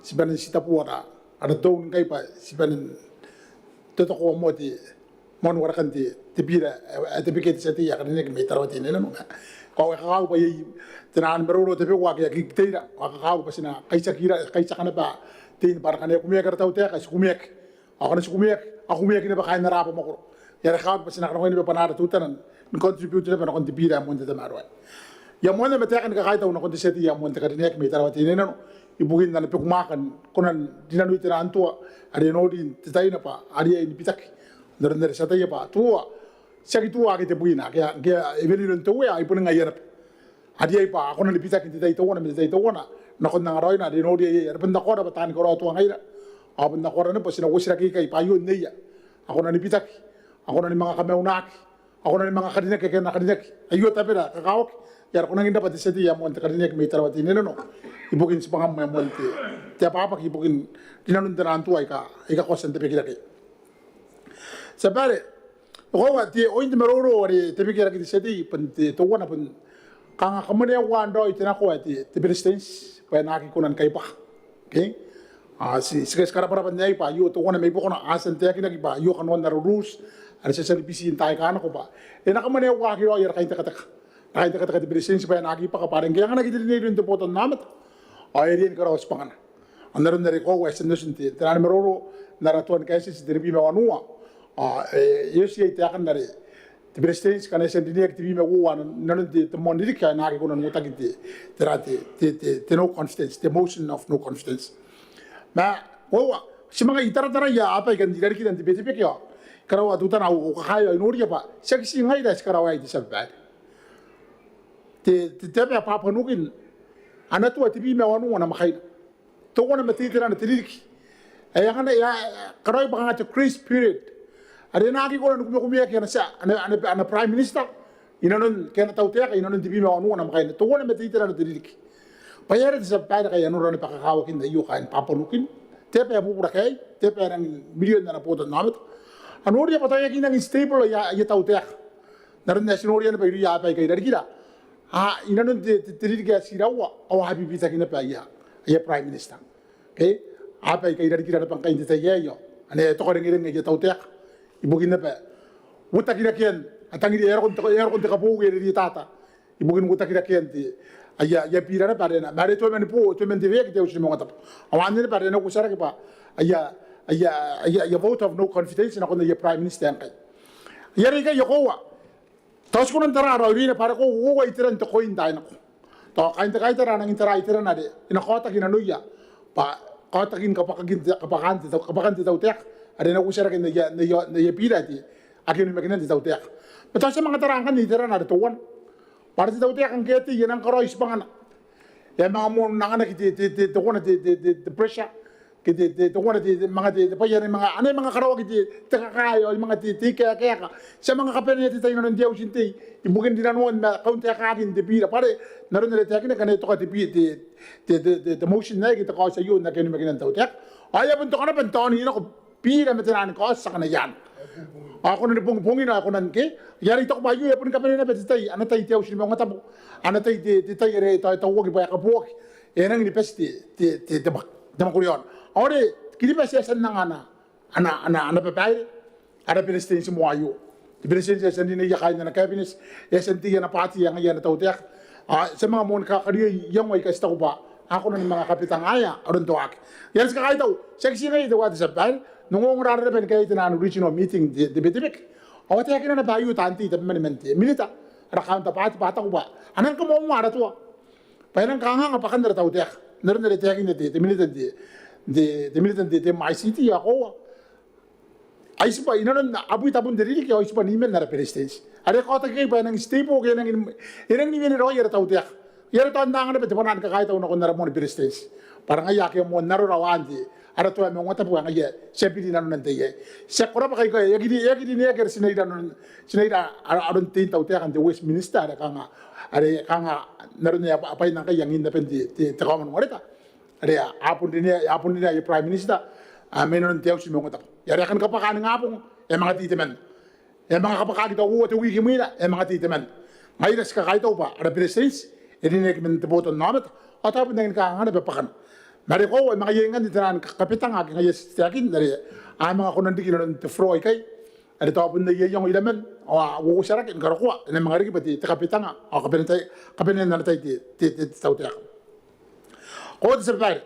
sibanin sitapo ada don kai pa sibanin toto ko mo di mon wara kan di tibira te biket seti ya kan ne me tarawati ne no ko ka pa yai tenan meroro te wa ya ki teira ka pa sina kaisa kira kaisa kana ba tin para kan ku me kar tau te ka ku me ako na ne ba kain na ra pa mo ko ya ka pa sina kan ne ba panara tutanan ni contribute ne ba kon tibira mo te marwa ya mo ne meta kan ka kaita no kon seti ya mo te ka ne me tarawati ne no ibuhin na pe kumakan konan dinanu itiran tua ari no din titaina pa ari ni pitaki ndar sata ya pa tua saki tua ke te buina ke eveli ron tua ai punen ayar ari pa konan pitaki titai tua na kon na roi na ari no di ya benda ko da batan ko tua ngaira a benda ko na posina wosira ki kai payu ne ya ako na ni pitaki ako na ni mga kameunak ako na ni mga kadina ke na kadina ayo tapera kakao yar ko nang dapat seti ya mo te kadina ke mitarawati ne no ibukin si pangam mo te tiap apa ibukin dinanun tenan tua ika kosan te pikira ke sabare ko wa ti o inde meroro ore te pikira ke seti pente to wana pen kanga kamane wa ndo itena ko ti te presidents pa na ki kunan kai pa okay si sekarang para pandai pa yo to wana me pokona asan te akina ki pa yo kanon na rules ada sesali bisi intai kana ko pa ena kamane wa ki ro yer kai te kata di presidents pa na ki pa ka pareng kaya nga nakita ni rin to potom namat ayrin karo spangana andaron dari ko western nation te tenan meroro naratuan kaisi si derbi me wanua yosi te akan dari di presidents kana sen dini aktivi me wan nanon te mondi ka na ki kunan muta ki te no confidence the motion of no confidence ma wa si mga itara ya apa ikan dari kita di BTP kyo karawa tutan au kayo inuri pa seksi ngai das karawa di sabbat te apa panukin ana tua tibi me wanu na makai to wana mati tira na tiriki ay kana ya karoy banga to Chris period ari na ki ko na kumya kaya sa ana prime minister inanon kaya tau te ka inanon tibi me wanu na makai to wana mati tira na tiriki payare sa pada kaya no ron pakakawakin da yu kan papanukin te pa bu kay te pa nang million na po to namit Anoria pataya kinang stable ya tau tek. Naran na sinoria na pairu ya pai kai dari kira. Inanon tiri kaya sirawa awa happy pita kina pa ya prime minister. Okay? Apa kai dari kira na pangkain tita yo. Ane to koreng ireng ya tau tek. Ibu kina pa. Wuta kira kian atangi di erkon teka po di tata. Ibu kina wuta kira kian ti. Ya pira na pare na. Mare to men po to men TV ki te usi mo ngata. Awan ni pare na kusara ki pa. Ya vote of no confidence na kono ya prime minister ang kai. Yari ka yokowa. Taos ko nang tara raw rin para ko uwa itiran to coin dai nako. To kain tara nang intara itiran na de. Inakota kinanuya. Pa kota kin kapakanti tau tek. Ada na kusara kin na ya pira ti. Akin makinan ti tau tek. Pero sa mga tarangan ni itiran na de tuwan. Para ti tau tek ang keti yan ang karoy ispangan. Ya mga mo nangana ti tuwan ti pressure. Kiti tuwan ti mga pa yan mga ano mga karawa kiti takakayo mga ti kaya sa mga kapenya ti tayo ng diaw sinti ibukin dinanuan na kaunti akakin ti pira pare naron na ti akin kanito ka ti the motion na kita ko sa yun na kini maginan tao tek ay punto ka na panton ino ko pira metanan ko sa kanayan ako na pungpungin ako nan ke yari to ba yu yapon kapenya na betay ana tay tiaw sin mga tabo ana tay ti tay re tay tawag ba ka buok enang ni pesti ti dama kurion ore kini pa siya nang ana papay ada presidensi mo ayo di presidensi sa ni ya kaya na cabinet ya senti na party yang ya na tawtek sa mga mon ka kariyo yang way ka sta ko ba ako na ni mga kapitang aya aron to ak yan sa kaya daw seksi na ito wat sa pan nungong rara ben kaya na regional meeting de betibik awat ya kina na bayu tanti de manimenti milita rakam ta party pata ko ba anang ko mo mara to pa nang kanga pakan na tawtek naron na takin de milita de militan de my city ako ay sipa inanon abu tabun diri ki ay sipa nimen na presidency are ko ta kay ba nang stable kay nang inang ni ro yara taw tiak yara taw nang na pete panan ka kay taw na ko na mo presidency parang ay ke mo naro rawandi ara to mo ngota bu ngaya sepidi nanon nante ye se ko ba kay ko yagidi ne ker sinaida aron tin taw tiak ante Westminster ka nga are ka nga naron ya apa nang kay yang independent te ko mo ngoreta ada apun dia ya prime minister menon tiaw si mo ngota yari kan kapakan ngapong mga titemen mga kapakagi to wo te wiki mina mga titemen ngai res ka kai to pa ada presidency ini nek men te boton namet atap dengan ka ngana bepakan mari ko mga yengan diteran kapitang agi ngai stakin dari mga kunan dikinon te froy kai ada to pun de yong ilamen wo sarakin karakwa ne mga rigi pati te kapitang kapenen na tai ti tautia ko de sepai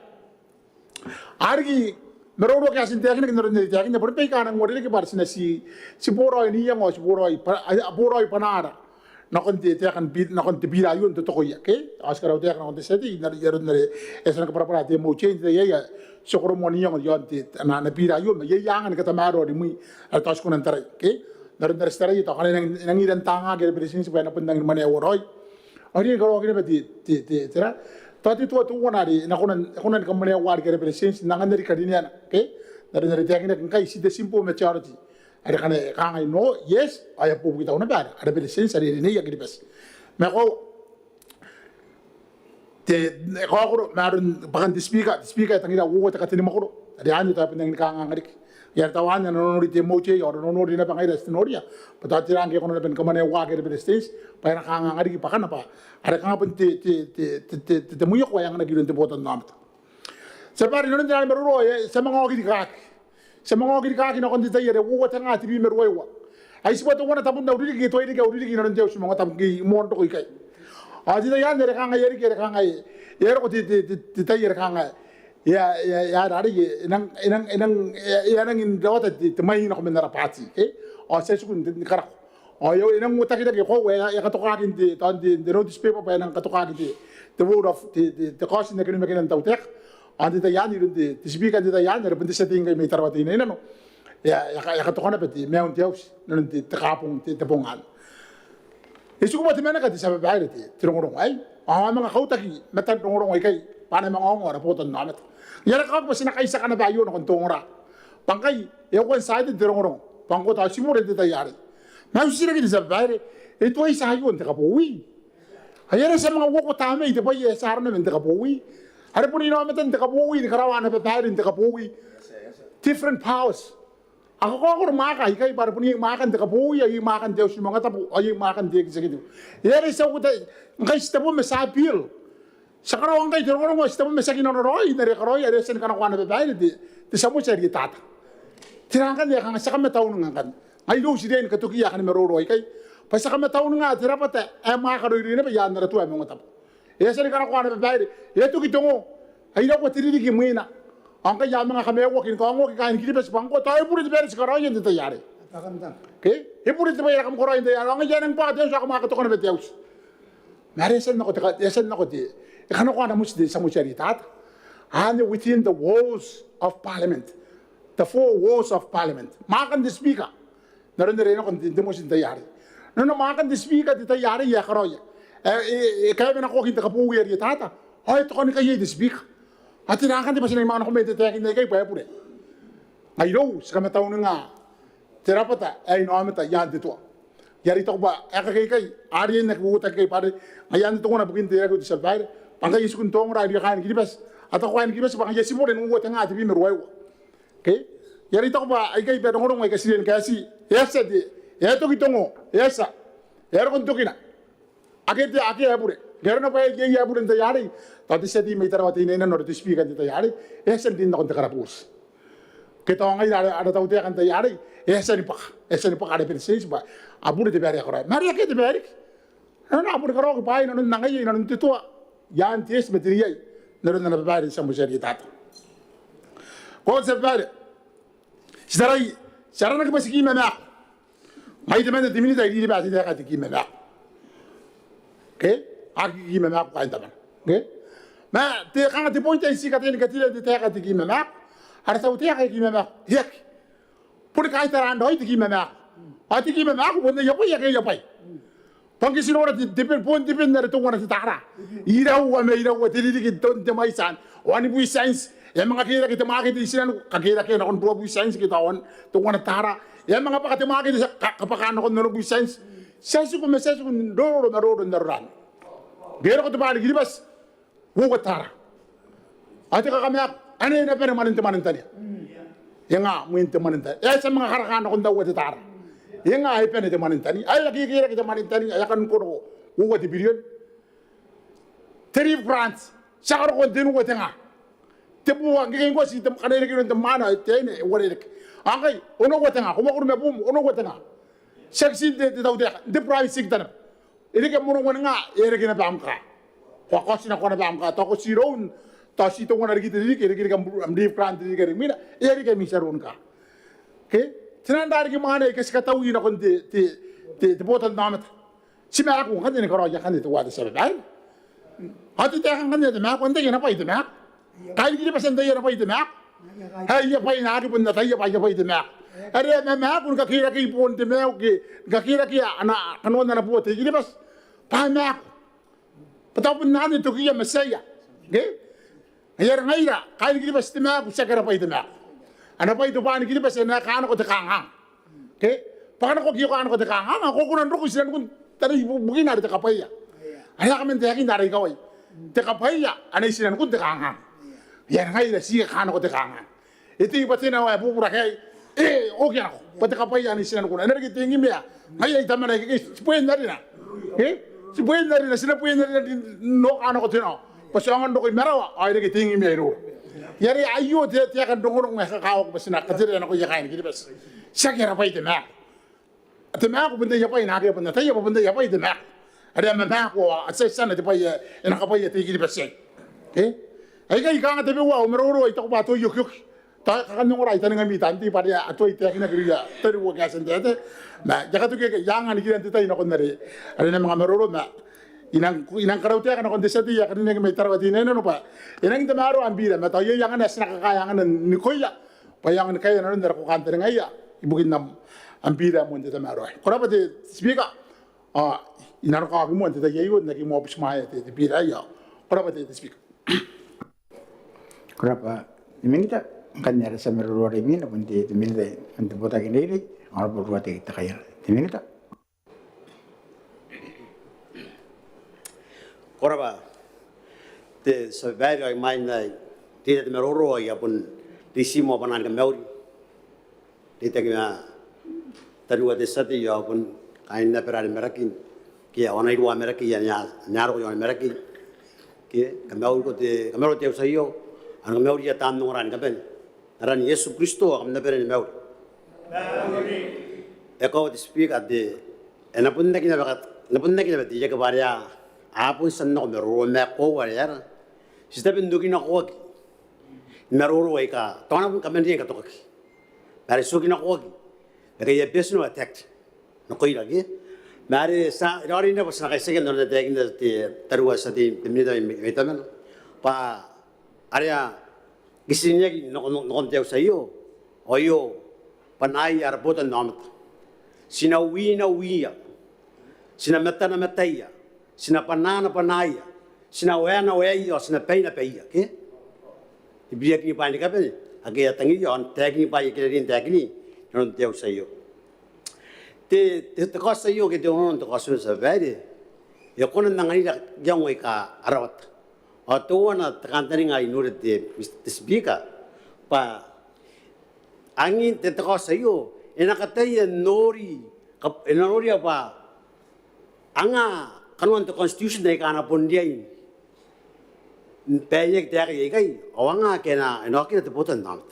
argi meroro kaya sinti akin ngeron dari akin na perpai kanang model ke baris si boroi ni yang si boroi panara na konti akan na konti birayun to koya ke askara utia kan konti seti na yaron dari esana ke para te mo change ya sokoro mo ni yang yon ti na birayun ya yang kata maro di mui atas kunan tarai ke naron dari stara itu kan nang iran tanga ke berisin supaya na pendang mane woroi ari kalau kini ti tera tadi tua wanari na kunan kamane war ke represents nangan dari kadinian okay dari tiangina kan isi de simple majority ada kan no yes aya pu kita una bara ada represents ari ini ya gidibas me ko marun bakan di speaker tangira wo ta katini makuro ada anu ta penang kan ngarik ya tawan na no ri te moche ya no ri na pangai rest noria patati rang ke kono ben kamane wa ke represents pa na kan ngarik pa kan apa ada kan pun te muyok wa yang na gidon te botan namt separi non dal meruro ya sama ngogi di kaki na kon di tayere wo ta ngati bi merwo wa ay sibo to wona tabun na uri ki to iri ga uri ki non dew suma tab ki mon to ko kai aji da yan de kan ga yeri ke kan ga yer ko ti tayere kan ga ya dari nang in dawata ti mai na ko men rapati o se sukun ni kara o yo inang muta kita ko ya katokakin ti ton di notice paper pa nang katokakin ti word of the cost na kini makinan tautek andi ta yan iru ti speaker ti ta yan re penti setting may tarwati na no ya katokana peti meun tiaus nan ti takapong ti tapongan isu ko ti mena ka ti sabe bayre ti tirongorong ay mga kautaki matan tirongorong ay kay pana mga ongora poton namet yara ka ko sinakaisa kana bayo no kontongora pangkay yawan side tirongorong pangko ta simure ti tayari mausira ki sa bayre ito ay sayon te kapowi ayara sa mga woko tama ite pa ye sarna men te kapowi are puni no meten te kapowi ni karawana pa bayre te kapowi different powers Ako ko maka ikai para pun yung makan de kapu ya yung makan de si Maungatabu o yung makan de executive. Yari sa ko ngai stabo me sa appeal. Sa karawang kay tiro ko stabo me sa kinoroy na rekoy ari sen kana kwana babae di samu sa ri tata. Tirangan ya kang sa kami taon nga kan. Ay do si den katuki ya kan meroroy kay. Pa sa kami taon nga tira pata ay maka ro ri na ba yan na tu ay Maungatabu. Ya sen kana kwana babae ya tu kitongo. Ay do ko tiri ki muina. Angka yang mga kami wakin ko ngo kain kiri bes bangko tayo puri di beres karo yan dito yari. Okay? E puri di bayar kam karo yan dito yari. Angka yan ang pa tayo sa kumaka to kono betiaus. Marisan nako tika yasan nako di. Ikano ko na musti sa mucharitat. And within the walls of parliament, the four walls of parliament, makan di speaker. Naroon rin ako di mo sin tayari. No makan di speaker di tayari ya karo ya. Kaya na ko kinta kapuwi yari tata. Ay to ko ni kayo di speaker. At tinakan di ba sila yung mga nakumete tayo na ikay paya pure. Ngayon, sa kami taon nga, tirapata, ay naamita, yan dito. Yari ito ko ba, kay, ariyan na kukutan kay pare, ngayon dito ko na bugin tayo ko sa bahay, pangkay isukun tong rai, kain kilibas, at ako kain kilibas, pangkay si mo rin, umuwat nga, tibi meruay ko. Okay? Yari ito ko ba, ay kay, pero ngurong ay kasi rin, kasi, yasa di, yato kitongo, yasa, yaro kong tukina, aki ya pure. Gero na pa yung yabu rin tayari. Tati siya di may tarawati na inan, orito speaker di tayari. Esa din na kong takarapus. Kita ko ngayon, ada tao tayo kan tayari. Esa ni pa kada pinsis ba. Abu di tiberi ako rin. Maria kaya tiberi. Ano na abu di karo kipain, ano nangay, ano titua. Yan tiyes materiay. Naroon na nababari sa musya di tato. Kung sa bari, sidaray nagpasikima na ako. May teman na timini tayo, di ba tayo katikima na ako. Okay? Aki gime mak kain taman. Okay? Ma te kanga te pointa isi katen katile te teka te gime mak. Ara sa utia kai gime mak. Yak. Puri kai taran doi te gime mak. Ati gime mak wonde yapai yapai. Pangi sinora te depend pon depend na to ngona te tara. Ira wa me ira wa te di ki ton te mai san. Wani bui science. Ya mga kira kita maki te isinan kakira kira kon bui science kita on to ngona tara. Ya mga pakate maki te kapakano kon no bui science. Science ko message ko ndoro na ran. Gero ko tubali gidi bas wugo tara ate ka kami ane na pere manin tani yanga muin temanin tani ya sa mga karakana ko daw tara yanga ay pene temanin tani ay lagi kira kita manin tani ay kan ko wugo ti billion 3 France sakaro ko dinu ko tenga tebu ngi ko si tem kanene ki non mana tene wore rek angay ono ko tenga ko ma ko me bum ono ko tenga seksi de daw de price sigtan ini ke murung nga ere kina bamka ko ko sina ko na bamka to ko siron to si to ngona rigiti ri ke kam amdi plant ri ke mina ere ke misaron ka ke tinan dar ki mane ke ska tawi na kon te botan namat sima aku kan ni ko ya kan te wada sa dai hati te kan ne te ma kon te na pa ite ma kai ki pasan te na pa ite ma hai ya pa na ki pun na tai pa ite ma are ma kun ka kira ki pon te me ke ka kira ki ana kanon na po te ki pas pa ma pataw pun na ni to ki ya masaya ke ayar ngaira kai ki pas te ma ku sakara pa ite ma ana pa ito pa ni ki pas na ka ano ko te kanga ke pa na ko ki ko ano ko te kanga ko kunan ro ko sinan kun tari bugin na te kapaya aya kamen te yakin dari kawai te kapaya ana sinan kun te kanga yar ngaira si ka ano ko te kanga iti patina wa pupura kai oke ako pati kapay ani sinan ko na energi tingi mea ay tama na ki puyen na rin na si puyen na rin na sila puyen na rin no ano ko tino pasangan do ko merawa ay energi tingi mea ro yari ayo te kan dongorong me kakao ko pasina katire na ko yakain kidi bas sakira pay te ma te ma ko bende yapay na ke bende tayo bende yapay te ma ada ma ko asay sana te pay ena kapay te kidi bas ay kay ka te wa umero ito ko ba to yok kan nung oray tanang gamitan ti pada ato ite kina kriya tari wo gasan tete na jaka to ke yang ani kiran tita ina kon nare ari na mga maroro na inang karaute kan kon desati ya kan may tarawati na no pa inang tamaro ambira mata yo yang anas nakakayangan ni koya payangan kaya na ndar ko kanta ngaya ibugin nam ambira mo tita maro kora pa te speaker inar ka mo tita yayo na ki mo bismaya te pira ya kora pa te speaker kora pa imengita kanyara sa merurori mina punti timinde ante bota kiniri ar burwa te takaya timingita koraba te so very mai nai te meruro ya pun disimo banan ka meuri Dita kina tadua desa ti ya pun kain na perari meraki kia ona irua meraki ya nyaro yo meraki kia kamau ko te usayo an kamau dia tan ngoran kapen aran Yesu Kristo am na perani mau eko to speak at the enapun na kina bati ya kabaria apun sanno ko mero me ko waria sista binduki na ko mero ro ka tona pun kamen dia ka to Mari suki nak wagi, mereka ya biasa nu attack, nak koi lagi. Mari hari ini pas nak iseng nol attack ni terus tadi minta mana, pa area gisinya nak jauh sayo, oyo panai arbotan namat, sina wia, sina meta ya, sina panaya, sina wea, sina pena, ke? Ibiak ni panik apa ni? Agak tangi on tagni pa ikirin tagni non teu sayo te kos sayo ke te non te kos sa vade ya kono nangani yang ka arawat atau na takantani ngai nur te speaker pa angin te kos sayo enakatay nori apa anga kanuan te constitution dai kana pon dia Payek tiak ikai, awanga kena enokina te potan namt.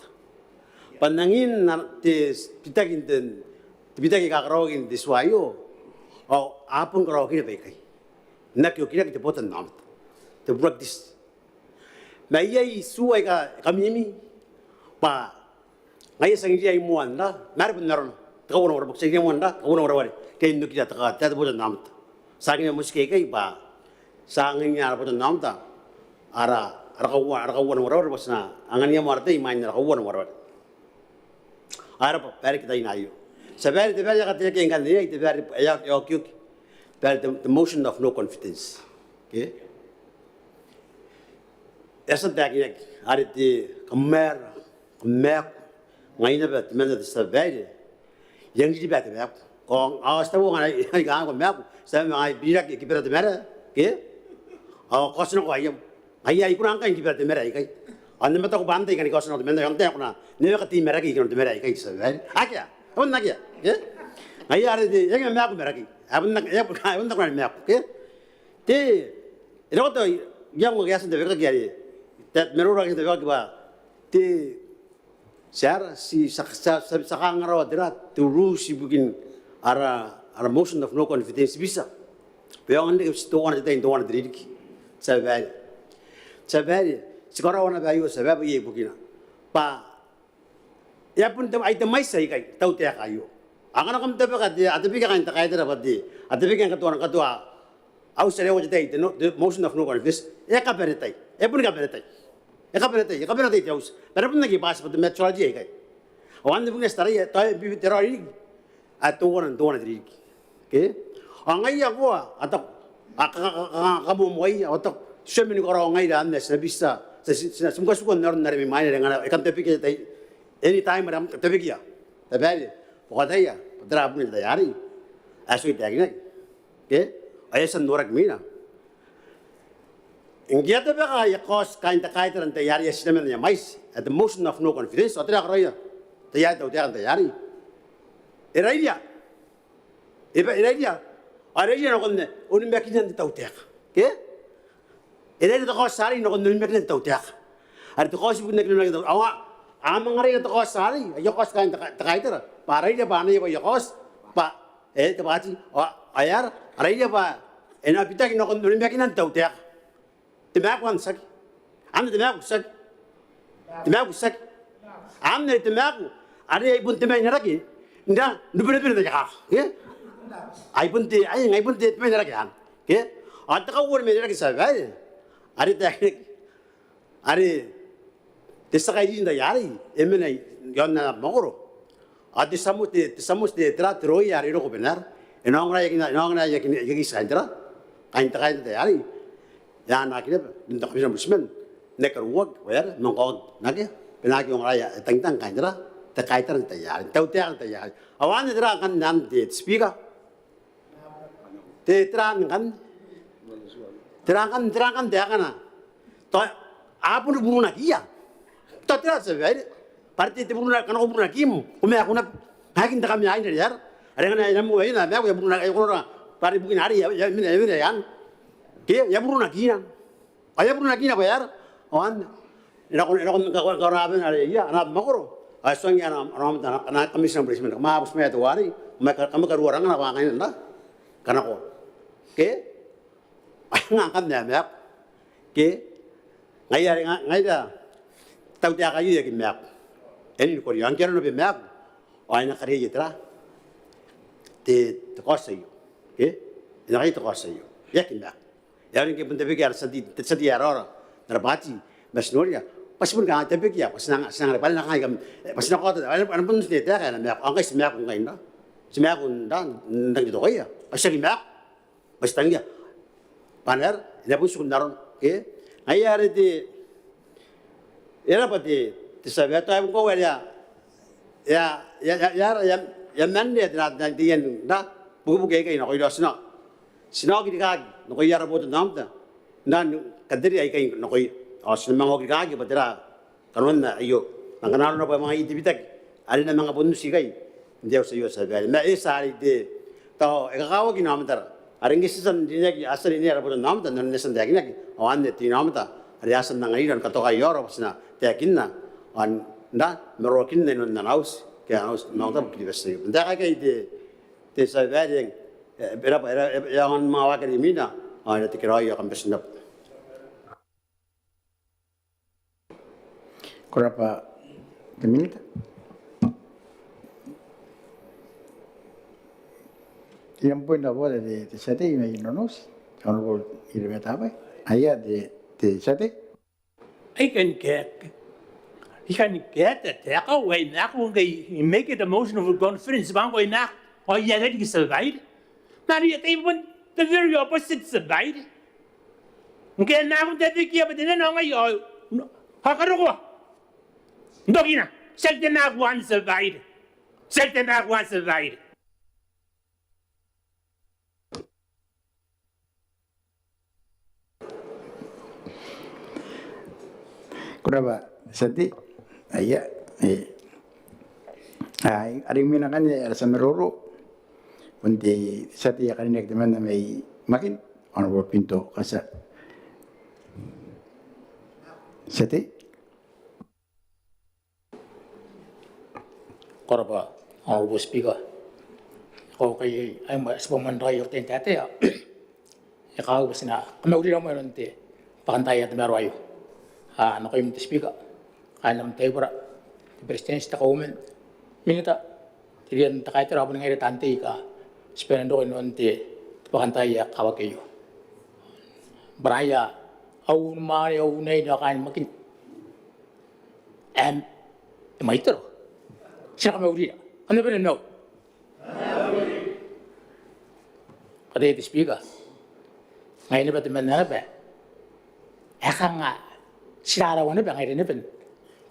Panangin te pitakin ten, pitaki kakarogin te suayo, o apun karogin pekai. Nak yo kira te potan namt. Te practice. Na iya suai kami pa ngai sang dia imuan da, mar benar. Kau orang bukti dia imuan da, kau orang wari. Kau induk kita te potan namt. Sangnya muski kai pa, sangnya potan namt da. Arakawan warawar basna angania marte imain arakawan warawar ara pa pare kita inayo sabari te pare kata ke engan dia te pare ya kyuk pare the motion of no confidence okay esa tagnek ari te kamer ngaina bet mena te sabari yang di bet bet kong awas tahu ngai ga ko mek sa ngai birak ki pera te mera ke kosno ko ayam Ayah ikut angka yang kita temerai kai, anda mata ko bantai kan ikasan anda yang teh kuna, nilai kati merai kan temerai kai sebenarnya, aja, apa nak ya, ayah ada di, yang mana aku merai, apa nak, apa nak mana merai, te, itu tuh yang mau kiasan tebekai kiri, te merura kita tebekai bah, te, share si sakang rawat derat, turu si bikin ara motion of no confidence bisa, bayang anda itu orang diri, sebenarnya. Sabari, sekarang orang bayu sebab ia begini. Pa, ya pun tem item mais saya kai, tahu tiak ayu. Akan kamu tapi kat, tapi kan tak kaya terdapat di, tapi kan ketua, aus saya wajib itu, no, the motion of no confidence. Ya kaperetai, ya pun kaperetai, ya kaperetai aus. Tapi pun lagi pas pada match lagi kai. Orang tu punya setara ya, tahu bibi terori, atau orang diri, okay? Angai aku atau kamu muai atau Semini korang ngai dah anda sebisa, semua suku orang nari main dengan ikan tepi kita anytime orang tepi kia, tapi ada, pokoknya ya, putra pun kita yari, asyik lagi nak, ke, ayah sendorak mina. Ingat apa kaya kos kain takai teran tayari sistem yang mais, at the motion of no confidence, atau apa raya, tayari tahu tayari, erai dia, nak konde, unik makinan tahu tiak, ke? Ini itu kau sari nak nulis mereka tahu tiak. Ada tu kau sibuk nak nulis tahu. Awak amang hari itu kau sari. Ya kau sekarang terkait ter. Parai dia panen ya kau pa. Terbaci. Ayar. Hari dia pa. Enak kita kita nak nulis mereka tahu tiak. Timak wan sak. Anda timak sak. Timak sak. Anda timak. Ada ibu timak ni lagi. Nda nubil tak. Ya. Ibu timak ni lagi. Ya. Ada kau orang ni lagi sahaja. Ari teknik, ari desakai jinda yari, emene yonna magoro. Adi samus de terat roi ari roko benar. Enongra yakin sandra, kain yari. Ya naknya, untuk bisa musmen, nekar work, where nongkong naknya, penagi orang raya tentang kain tera, terkaitan yari, tahu tiang yari. Awan tera kan nanti speaker, terang kan. Terangkan dia kana. To apa nu bunuh nak iya. To tidak sebenarnya. Parti te buruna kana ko buruna kim. Kume aku na hakin ta kami ain yar. Are ngana ya mu ina me aku buruna ko na pari bukin hari ya mina yan. Ke ya buruna kina. Aya buruna kina bayar. Oan. Ina ko ka raben are ya na makoro. Asong ya na ram na kami sam presiden. Ma habis me to wari. Ma kami ka ruarang na ba ngain na. Kana ko. Ke ngangkat ya me. Ke ngai da tau te akayu ya ki me. Eni ko yang kira no be me. Ai na kare yitra. Te kosa yo. Ke ina kai te kosa yo. Ya ki me. Ya rin ke pun te be ki ar sadi arora. Narbati masnoria. Pas pun ka te be ki ya pas nang paling nang ai kam pas na ko ta an pun te te ka na me. Ang kai se me ko ngai na. Se me ko dan ndang to ya. Pas ki me. Pas tangya. Paner ina pun sukun daron. Ke ai are te era pati sabe ta ko ya mande na dien da bubu ke kai no ko sina ki ka no ko yara bot namta nan kadri ai kai no ko asna mango ki ka ki patira kanon na ayo nangana no pa mga itibitak ari na mga bonus kai ndia sa yo sa gal na esari de to e ka ki namta aring gisan dinya ki asali ni ara bot namta nan nesan da ki awan ne ti namta ari asan na ngai ran ka to ka yoro pasna te kinna an da merokin ne non naus ke aus Maungatabu ki besi nda ka kai te sa vading berapa yang mawa ke mina ana te kira ya kan besnap Kurapa keminta? Yang pun dah boleh di sate ini nonos, kalau boleh iri apa? Ayah di sate. I can get that. Teka, way nak kung kay make it a motion of conference, bang way nak. O yan ay survive. Nari at even the very opposite survive. Kaya na kung dati kaya ba din na ngayon, hakaro ko. Dogi na, salte na one survive. Salte na one survive. Kurapa sate? Ayah, ay, aring mina kanya sa meroro. Kundi sate ya kanina teman na may makin, ano po pinto kasa. Sate? Korba, Honorable Speaker. Okay, ay spokesman tayo tin tate ya. Ikaw basta na kami uli mo yon te pakantay at meron ayo. No kayo mo Speaker. Kaya naman tayo para presidente ta kaumen. Minita tirian ta kaya tira ngayon tante ka. Spendo ko noon te pakantay ya kawag kayo. Braya au mari au nei na kain makin. May tiro. Siya kami uli. Ano ba no? Kada ito Speaker. Ngayon ba naman na ba? Eka nga, sinarawan na ba ngayon na ba?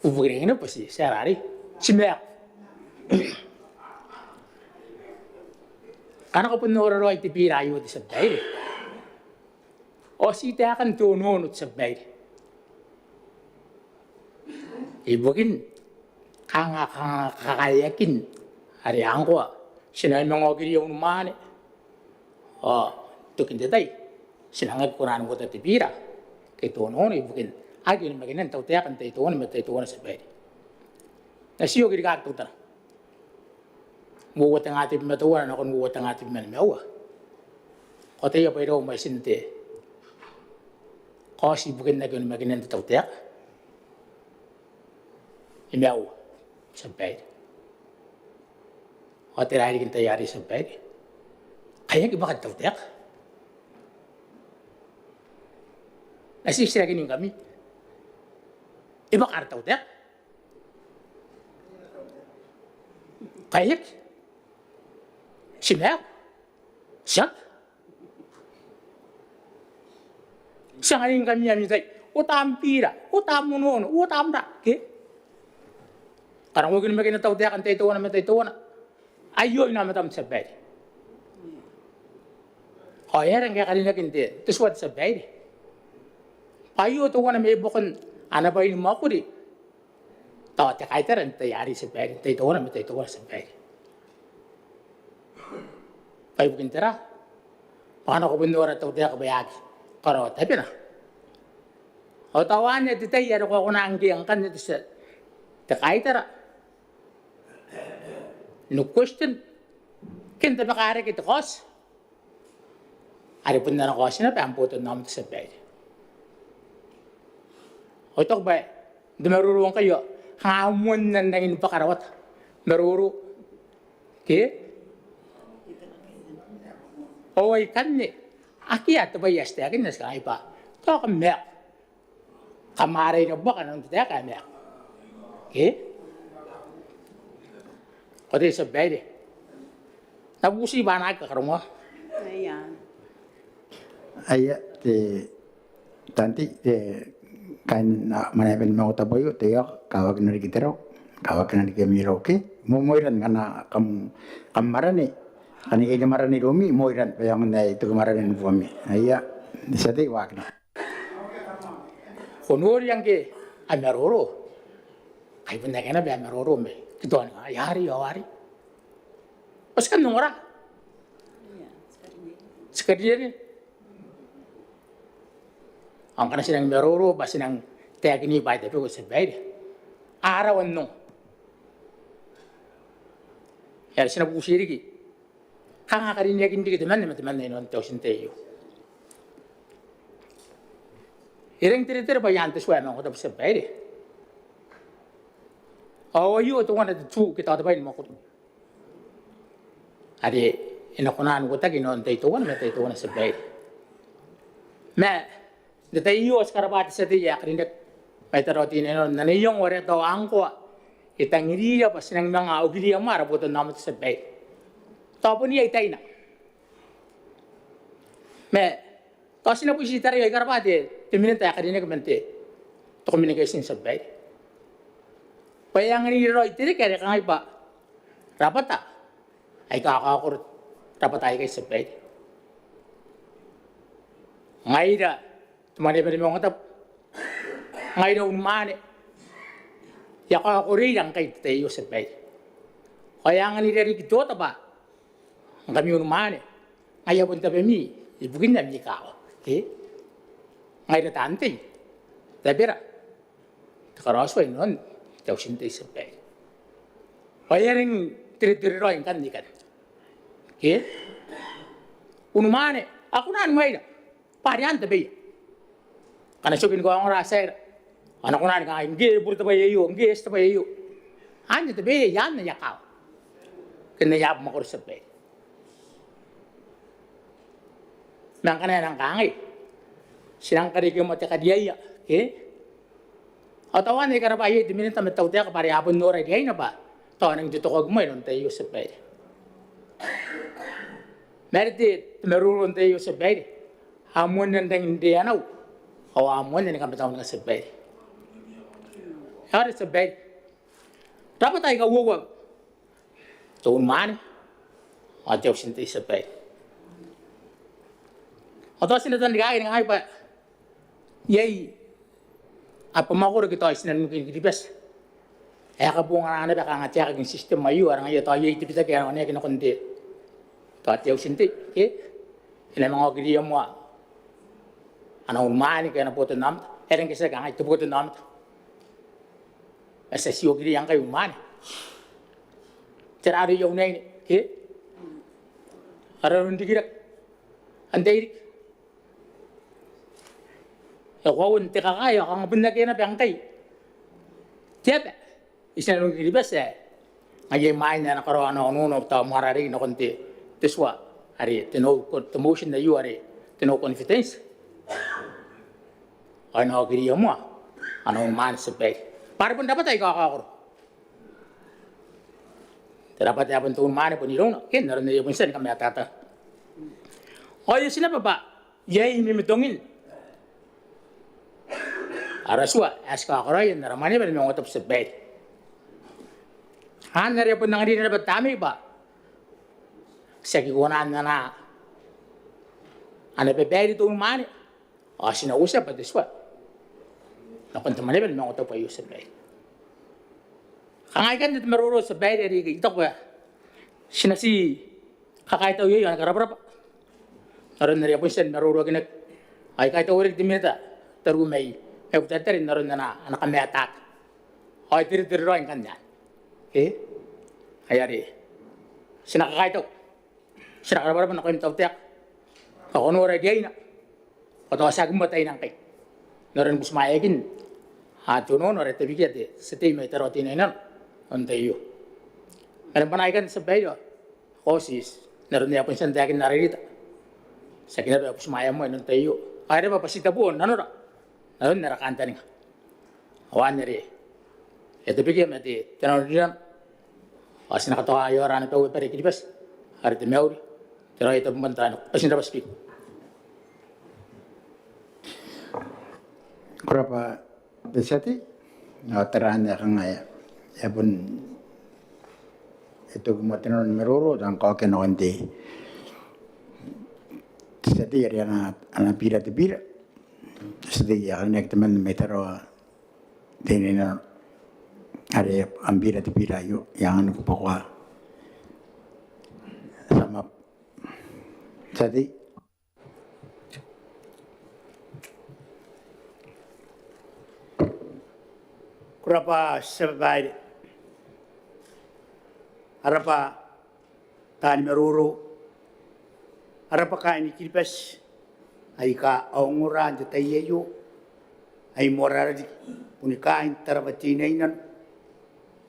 Ubugirin na po si Sarari. Si Mek. Kana ko po nororo ay tipirayo di sa bayri. O si takan tununod sa bayri. Ibugin, kakayakin. Ariyan ko, sinay mga ogiri yung umani. Tukin detay. Sinangag ko ko ta tipira. Kay tunon ibugin. Agi ni maginan tau takan tay tunon met tay tunon sa bayri. Nasiyo giri ka tuta. Muwat ang atip matuwa na kon muwat ang atip man mewa. Ko tayo pa iro may sinte. Ko si bugin na gani maginan tau tak. Imewa sa bayri. O tirahin kita yari sa bayri. Kaya iba ka tau tak. Nasisiragin yung kami. Iba ka tau tak. Kaya si Mek. Siya. Siya nga rin kami namin tayo. Utam pira. Utam munono. Utam da. Okay? Karang huwag naman kinatau tak. Ang tayo naman tayo na. Ayaw naman tayo sa bayri. Kaya rin kaya kanina kinti. Tuswad sa bayri. Ayaw ito na may bukon. Ano ba yung mga kuri? to te kaiter ente yari se peri te to na te to se peri pai bukin tera pana ko bindora to te ka bayagi karo te pina o tawane te te yaro ko na angi ang kan te se te kaiter no question kin te bakare ki te kos ari punna na kos na pampo to nam te se peri o to ba de marurong kayo hamon na nangin pakarawat maruru ke o ay kanne akia to ba yaste akin nas kai pa to ka me kamare no ba kan te ka me ke o de sa bede tabusi ba na ka karmo Ayan. Aya te tanti kain na Maneaba ni Maungatabu yo te kawag na kitero kawag na kemiro ke moiran kana kam marani kani ke marani romi moiran payang na itu marani bumi aya disate wakna honor yang ke amaroro kai pun nak na be amaroro me kito na yari yawari pas kan nora sekali ang kana sinang maroro ba sinang tekni ba ite ko sebay arawan no ya sinang pusiri ki kanga karin yakin di teman non to sinteyo ireng tiri ba yan te swama ko to sebay oh you to one of the two kita ba mo ko ari inakunan ko tagi non te to one sebay me Dito iyo sekarang sa tiya karinak may tarotin ino naniyong ore to angko itang iriya pas nang mga ugiliya mara puto namat sa bay. Tapo niya itay na. Me kasi na po si tariyo karabate timinit tayo karinak mente to communication sa bay. Payang ni Roy tiri kaya kang iba rapat ta ay kakakurot rapat tayo kay sa bay. Ngayon Maneaba ni Maungatabu ngay na umane yaka ko rin ang kay tayo sa bay kaya nga nilari kito ba ang kami umane ngay punta pa mi ibugin na mi kao ngay na tante tabira takaraso ay noon tayo sintay sa bay kaya rin tiri-tiri kan di kan umane ako na ngay na parihan tabi Karena sukin ko ang rasa, anak ko na nga, hindi puro tabayayo, hindi tabayayo. Ano tabi, yan na yakaw. Kinayab mo ko sa tabi. Nang kanaya ng kangay, sinang karigyo mo tikadiyaya, At awan, ikarabayo, di minita matawtiya ka pari hapon nora, di ay na ba? Tawa nang tutukog mo, nung tayo sa tabi. Meron marurun tayo sa tabi. Hamon nandang hindi anaw. O amon na nagkapatawag ng sabay. Hari sabay. Dapat tayo kawawag. Tuon man. At yung sintay sabay. At ito sinatandikain ng ay pa. Yay. At pamakuro kito ay sinanong kinigilibas. Eh kabunga na nabaka nga tiyak yung system mayu. Arang ay ito ay itipita kaya nga niya kinakundi. Ito at yung sintay. Ilang mga kiliya mo Ano umani kaya na po ito namin. Erang kasi kaya ito po ito namin. Asa siyo gili yang kayo umani. Tirari yung na yun. Araron di kirak. Anday rik. Kawawin ti kakayo. Kang bunagay na piyangkay. Tiyape. Isa nung kilibas Ngayon main na nakarawa na ununo. Tawa marari na kunti. Tiswa. Ari, tinomotion na yu ari. Tino-confidence. Ano kiriya mo ano man sa bay. Para pun dapat ay kakakuro. Dapat ay pun tuun man pun ilong. Ken naroon na yung sen kami atata. O yung sila ba? Yay mimitongin. Araswa as kakuro yun naramani ba naman utap sa bay. Han nariya pun nangari na dapat tami ba? Sa kikunan na ano pa bay tuun man. O sinausap at iswa. Nakunta Maneaba ni Maungatabu pa yusap na Kangai kan itu meruru sebaik dari kita gua. Sinasi kakai tahu ya berapa. Naron dari apa sih meruru kena. Ay kai tahu orang dimana terumai. Udah tadi naron anak kami atak. Ay tiri roin kan ya. Ayari. Sinak kakai tahu. Sinak berapa nak kami tahu tiak. Ako orang dia ina. Kau sa akin batay nang kay. Naran bus mayakin. Hato no nore te bigete. Sete may taroti na inan. Ante iyo. Alam pa na ikan sa bayo. Kosis. Naran niya pun siyang dakin naririta. Sa kinabi bus maya mo inan tayo. Kaya pa pasita buon. Ano ra? Naran narakanta niya. Awan niya rin. Ito bigyan mati. Tanong rin. Kasi nakatawa ayo arana tawo pare kilipas. Hari te meuri. Pero ito pumunta. Pasin na speak. Kurapa desati terang ya kang ya pun itu kematian meruru dan kau kena nanti desati ya anak pira te pira sedih ya nek teman metero dini na ada ambira te pira yo yang anu pokok sama jadi Kurapa sebaik arapa tani meruru arapa kaini kiripas aika aunguran jatayeyo ai morardi punika intarabatina inan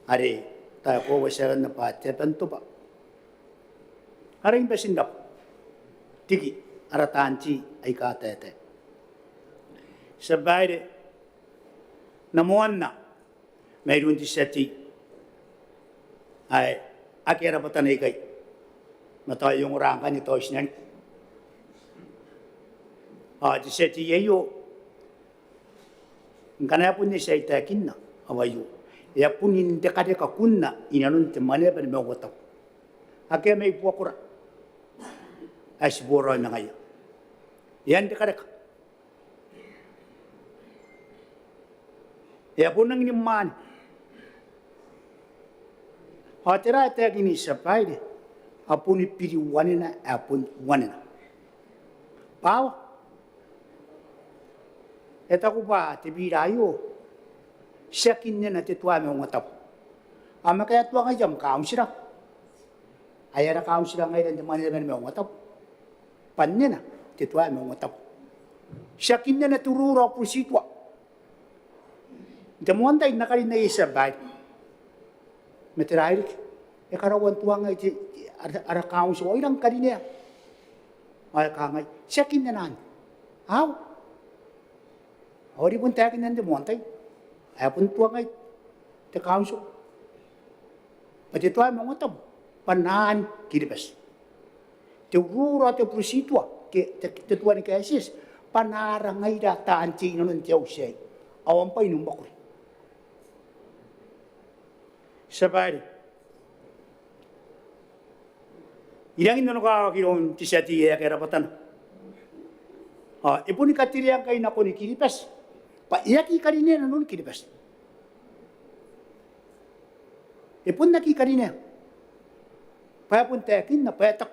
are ta ko wasaran na pate tanto pa are impesindap tiki aratanci aika tete sebaik namuanna mayroon di seti ay akira patanay kay matayo yung orang kan ito isnan di seti yayo ngana pun ni sa itakin na awayo ya pun hindi kade ka kunna inanun te Maneaba ni Maungatabu akya may puakura ay siburo na ngayon yan di kade ka ya pun nang iniman Hatera ita gini sapai apun ipiri wanina apun wanina. Pau. Eta kupa tibirayo. Siakin na tetua Maungatabu. Ama kaya tua ngajam kaum sira. Ayara kaum sira ngayon di Maneaba ni Maungatabu. Pannya na tetua Maungatabu. Siakin na turura po sitwa. Damuan tayo nakalin na isabay. Meterahirik, karawan tuang ay ara kaum so ilang kadinya. Ay kangay, siyakin na nan. Aw. Ori pun takin nan de montay. Ay pun tuang ay te kaum so. Pati tuwa Maungatabu panan kiribas. Te rura te prositwa te tuwa ni kasis panarang ay da taanci nun tiyaw siya. Awan pa inumbakuri. Sabari. Yang ini nuka kiron tisati ya kera patan. Ibu ni katiri yang kain aku ni kiripas. Pak iya ki karine nanun kiripas. Ibu nak ki karine. Pa pun takin na patak.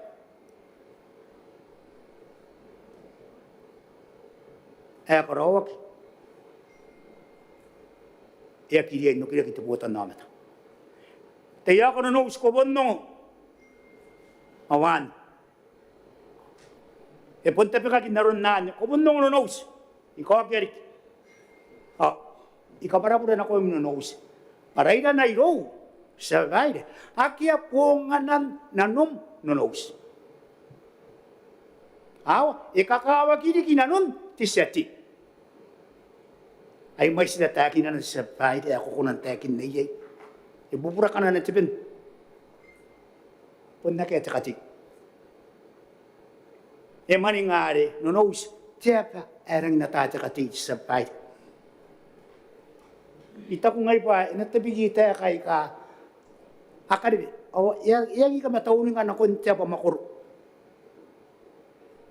Karawak. Iya kiri no kiri kita buatan nama ta. Taya ko no uskobon no. Awan. Punta pa ka kinaron na. Kobon no nos. Ikaw akirik. Ikaw para po na ako yung nos. Paray na iro. Sabay. Akia po nga nanom nos. Ikakawa kiri kinanon tisati. Ay may sinatakin na sabay. Ako kunang takin na iyay. Ibubura ka na natipin. Punta kaya takatik. Maningari, nonos, tiapa, erang natatakatik sa pay. Ita ko ngay pa, inatabigita kay ka, akaribi, yang ika mataunin ka na kung tiapa makuro.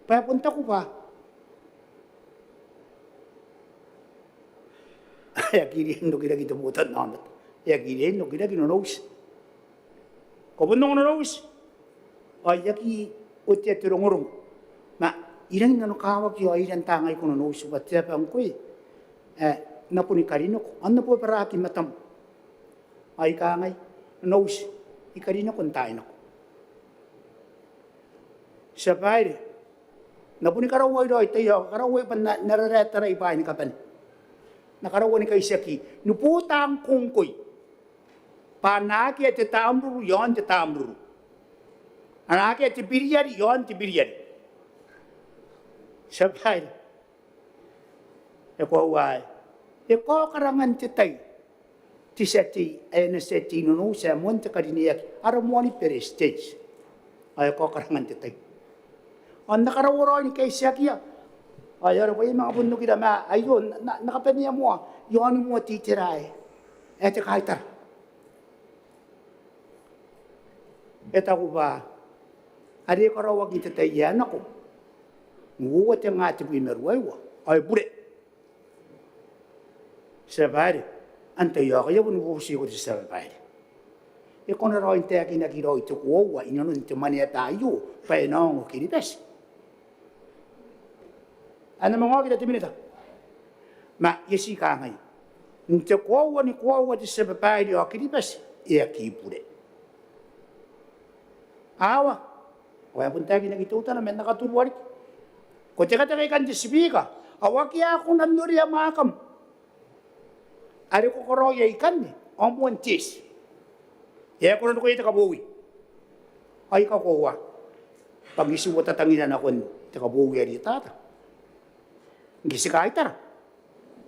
Papunta ko pa, ay, kiri, hindi kita butan naman. Ya gile no gila gino nous. Ko bundong no nous. Ay yaki otia turongorong. Ma irang no kawa ki ay irang tangay ko no nous ba tia pa ko na puni karino ko. Anna po para ki matam. Ay kangay nous ikarino ko tayo no. Sa baire na puni karaway do tayo karaway pa narareta ra ipa ni kapan. Nakarawani kay saki nuputang kungkoy panaki at tamru yon te tamru anaki at biryari yon te biryari sabay ko wai ko karangan te tay ti seti ay na seti no sa monte kadiniyak aramoni per stage ay ko karangan te tay on nakarawani kay saki ayar ko yung mga bundok kita ma ayun nakapenya mo yon mo titiray ete kaitar eta ko ba ari ko raw kita tayan ako nguwat yang ati bimerway wa ay bure sabari ante yo kayo bunu busi ko sa sabari e kono raw inte akina kiro ito ko wa ino nte mania tayo pa no kiripes ana mga kita timinita ma yesi ka ngai nte ko ni di sebabai di akiribas e akipure awa wa punta gina kita na men nakaturuari ko teka kan di sibika awaki ako nanduri makam ari ko koroya ikan ni on tis e ko ko ita kabuwi ay ka ko wa pagisi mo tatanginan ako te kabuwi ari tata gisi kaitar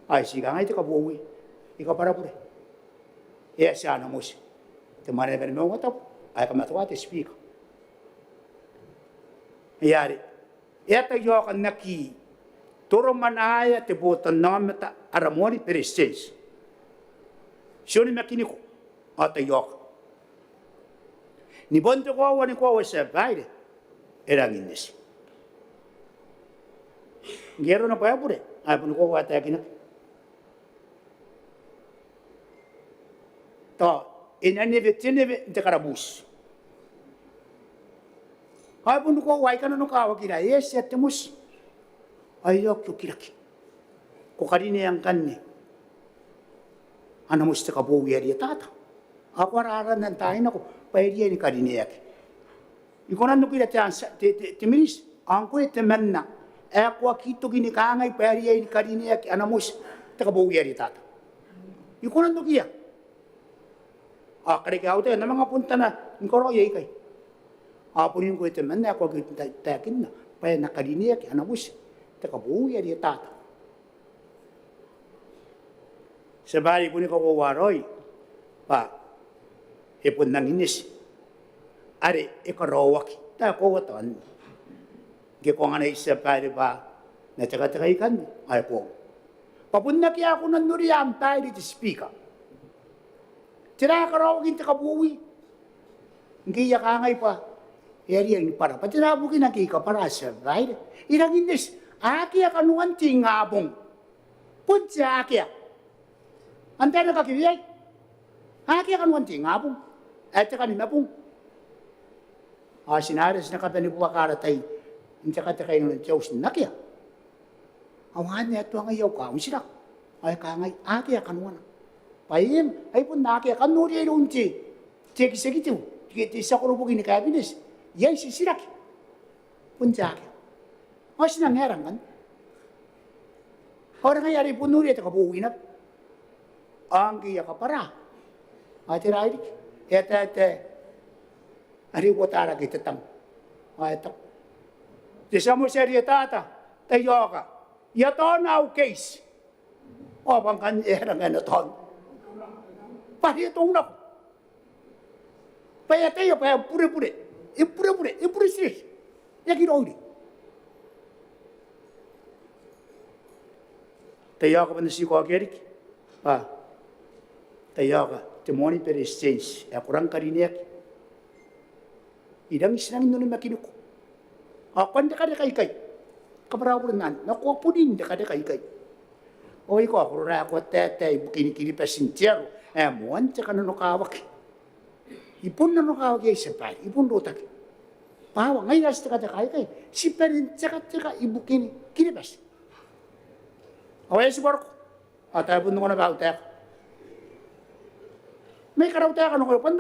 ay siga ngai te kabuwi ika para pure e sa na mus te mare ben mo wata ay ka matwa te speak yari eta yo kan naki toro manaya te botan namata aramoni presence shoni makini ko ata yo ni bonto ko wani ko sa baide erang indis Gero na paya pure, ay pun ko wata yakina. To, inaneve tineve inte karabus. Ay pun ko wai kana no kawa kira, yes yatemus. Ay yok kiraki. Ko karine yang kanni. Ana musta ka buwi ari tata. Ako araran nan tayo ko, payriya ni karine yak. Ikonan no kira te minis, angko te menna. Ako kito gini kangay pariya in kariniya ki anamus takabuya ri tata. Ikunan to kiya. Kare ka auto na mga punta na ngoro yai kay. Apunin ko ite man ako kita takin na pa na kariniya ki anamus takabuya ri tata. Sabay ko ni ko waroy pa ipon nang inis. Are ikarawak ta ko watan. Kung ano isa pare ba na taga-tagay kan ay ko. Papunna kaya ako ng nuriyam tayo dito speaker. Tira ka raw kinta kabuwi. Hindi ka ngay pa. Eri ang para. Patira mo kinakika para sa bahay. Irang indis. Aki ka nuwan tingabong. Punsa aki. Antay na kakibiyay. Aki ka nuwan tingabong. At ka ni mapong. Sinaras na kata ni Puwakaratay. Hindi ka kayo ng Diyos na kaya. Awan niya ito ang ayaw ka. Sila. Ay ka ngay. Aki ka nuwan. Payim. Ay po na aki. Kanuri ay lunti. Teki-seki ito. Isa ko rupo kinikabinis. Yan si Siraki. Punta aki. O sinangyaran kan. Orang nga yari po nuri ito kabuwi na. Ang kaya ka para. Ate Raidik. Ete. Ari ko tara kita tam. Ito. Disa mo siya tata, tayo ka. Yato na o case. O bang kanyera nga naton. Pahitong na ko. Paya tayo, paya pure-pure. Pure siya. Yakin o tayo ka pa na si Kuagerik. Tayo ka. Timoni per exchange. Kurang kariniyak. Idang sinang ino na makinuko. Kung dekade-kay, kaparawulan na, nakuha po din dekade-kay. O ikaw, ako rin ako tete, kini-kini pa sintiyero, muan te kana no kawak ipun no kawak e sepai ipun rotak pawa ngai ras te kata kai siperin te kata ibu kini bas awes barko ata pun no na ba utak may karaw tayo kanong pun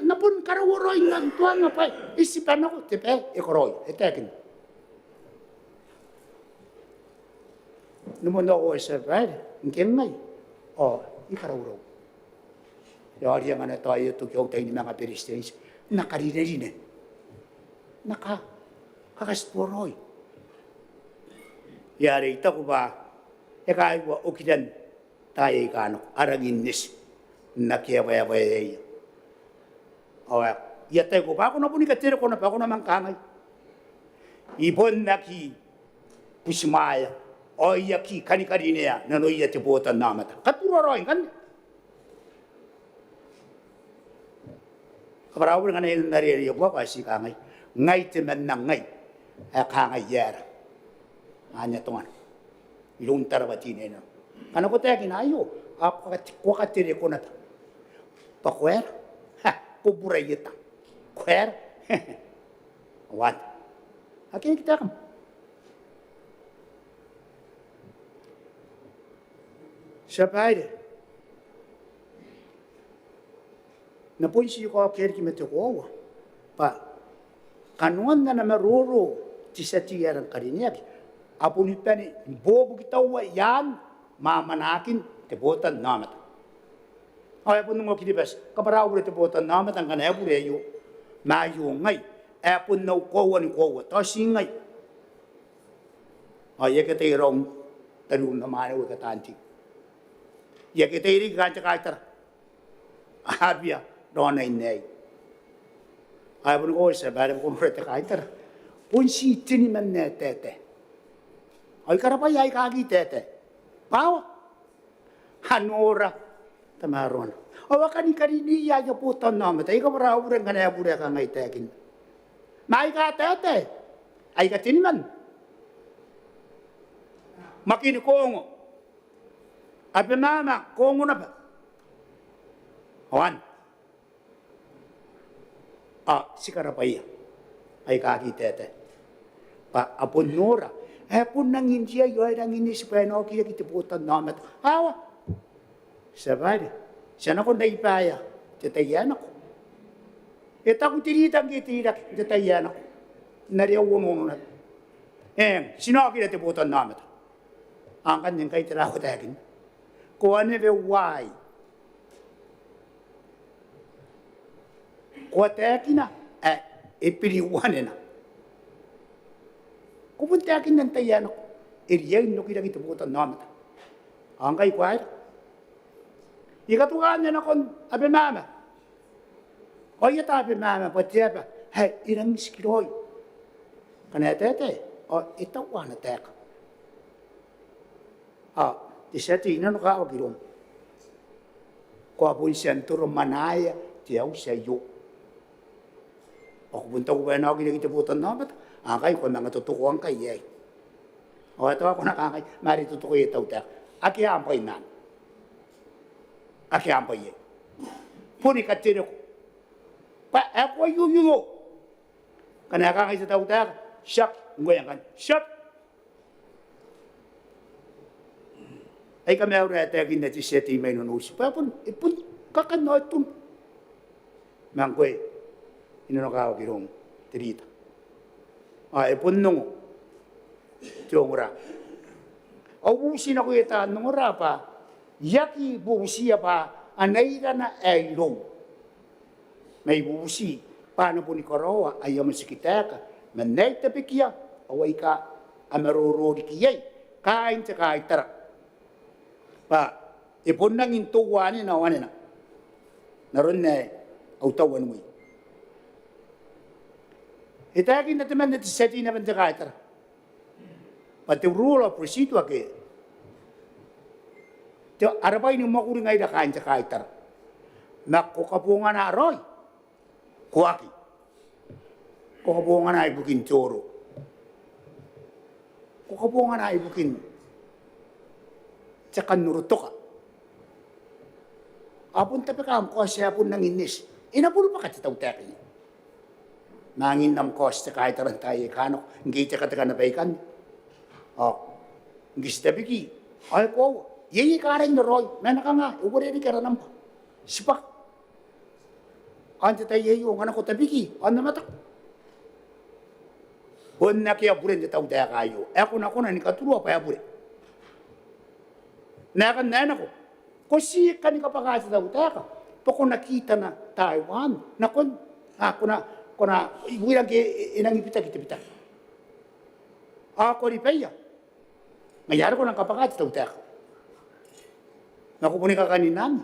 napun karaworoy ng tuwan nga pa isipan ako tepe ikoroy etekin numundo ako sa pare ngkem ngay ikarawro yari nga na tayo tukyong tayo ni mga Peristens nakarinerin kakasporoy yari ito ko ba ikaw ko ukidan tayo ikano araginis nakia baya baya awa yate ko ba ko na puni ka tira ko na pa ko na mangkangay ibon naki pusmaya o yaki kani kani niya nano yate bota namata katuro kan kabarabur nga na nari yo ko kasi kangay ngai te man nang ngai kangay yara anya tongan ilung tarabati nena kana ko tayo kinayo ako katire ko na pakwer kuburayita kwer wat akin kita kam sabayde na ponsi ko aker ki metoko pa kanuan na maroro ti satiyaran karinyaki apun itani bobu kitawa yan mamanakin te botan namat ay pun mo kidibas kabaraw te botan namat ang kana bureyo mayo ngai apun no ko to singai ay yakete rom tanun na mano ka tanti yakete ri gancha kaitar abia dona nei ay pun ko sa bare ko rete kaitar pun si tini man ne tete ay karapay ay kagi tete pawa hanora tamaron awa kani niya ya putan namat ay kabaraw ren kana bure ka ngai tekin mai ka tete ay ka tinman makini kongo ape mama kongo na ba awan sikarapay ay kagi tete pa apun nora pun nang India yo ay nang ini speno kaya kita putan namat awa sabay siya na ko naipaya tatayan ako eta ko tinitang kitirak tatayan ako nariyawono na sinaki na tiputan namat ang kanyang kay tira ko tagin kuha nebe why kuha tagin na ipiliwanin na kupunta akin ng tayan ako iriyan no kita tiputan namat ang kay kuha ikatukan niya na kon abe mama. O yata abe mama patya ba? Hey, irang skiroy. Kana tete. O itawa na tek. Di seti ina no ka ogirom. Ko apun sentro manaya tiaw sayo. O punta ko ba na gini kita putan na bat? Akay ko mga tutukuan kay yay. O ito ako nakakay mari tutukoy itaw tek. Aki ampay nan. Aki ampa ye. Puni katiro ko. Pa ako yuyo. Kana ka sa tawta, shak ngoyan kan. Shak. Ay kami ora ta gin na ti seti may nunus. Pa pun ipun kakano tun. Mangkoy. Ino ka girong tirita. Ipun nung. Tiongura. Awusin ako ita nung ora pa. Yaki buusiya pa anayra na aylong. May buusi. Paano po ni Korowa ayaw masikitaka. Manay tapikya. Away ka amarururi kiyay. Kain sa kaitara. Pa ipon nang intuwanin na wanin na. Naroon na autawan mo. Itagin na naman na tiseti naman sa kaitara. But the rule of procedure kaya arabay ni makuri ngay da kain sa kaitar. Nakukapungan na aroy. Kuwaki. Kukapungan na ibukin tsoro. Kukapungan na ibukin sa kanuruto ka. Apun tapi kam ko siya pun nang inis. Inapul pa ka titaw teki. Nangin nam kos te kahit taran tayo kano. Ngi te kata kana baikan. Ngi stabiki. Ay ko. Yeyi kareng na roy. Mena ka nga. Ugore di kara nampa. Sipak. Ante tayo yeyo. Ngana ko tabiki. Ano matak. Bon na kaya buren de tau daya kayo. Ako na ni katuro pa ya bure. Nakan na ko. Kasi kani kapag sa tau daya ka. Pako nakita na Taiwan. Nakon. Kuna ibuilang inang ipita kita. Ako ri paya. Ngayari ko ng kapag sa tau daya ka. Nakupuni ka kaninan.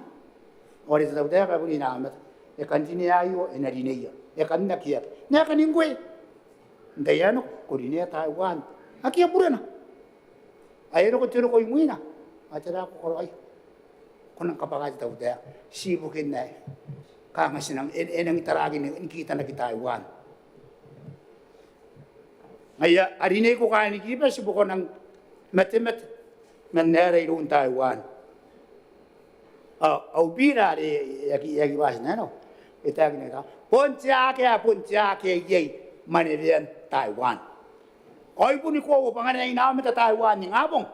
Ori sa tau daya ka kuni namat. E kantini ayo enarineya. E kanina kiya. Nakan ingwe. Dayano kurinia Taiwan. Aki apura na. Ayero ko tiro ko imuina. Atara ko koray. Kunang kapagad taw daya. Sibukin na. Kanga sinang enang itaragin ni kita na ki Taiwan. Ngaya arine ko kaya ni kiba sibu ko ng matemat manera ilun Taiwan. Au bira yaki bas na no. Itag na ka. Puntia ke yei. Manilian Taiwan. Oy pun ko pangan ay namin ta Taiwan ni ngabong.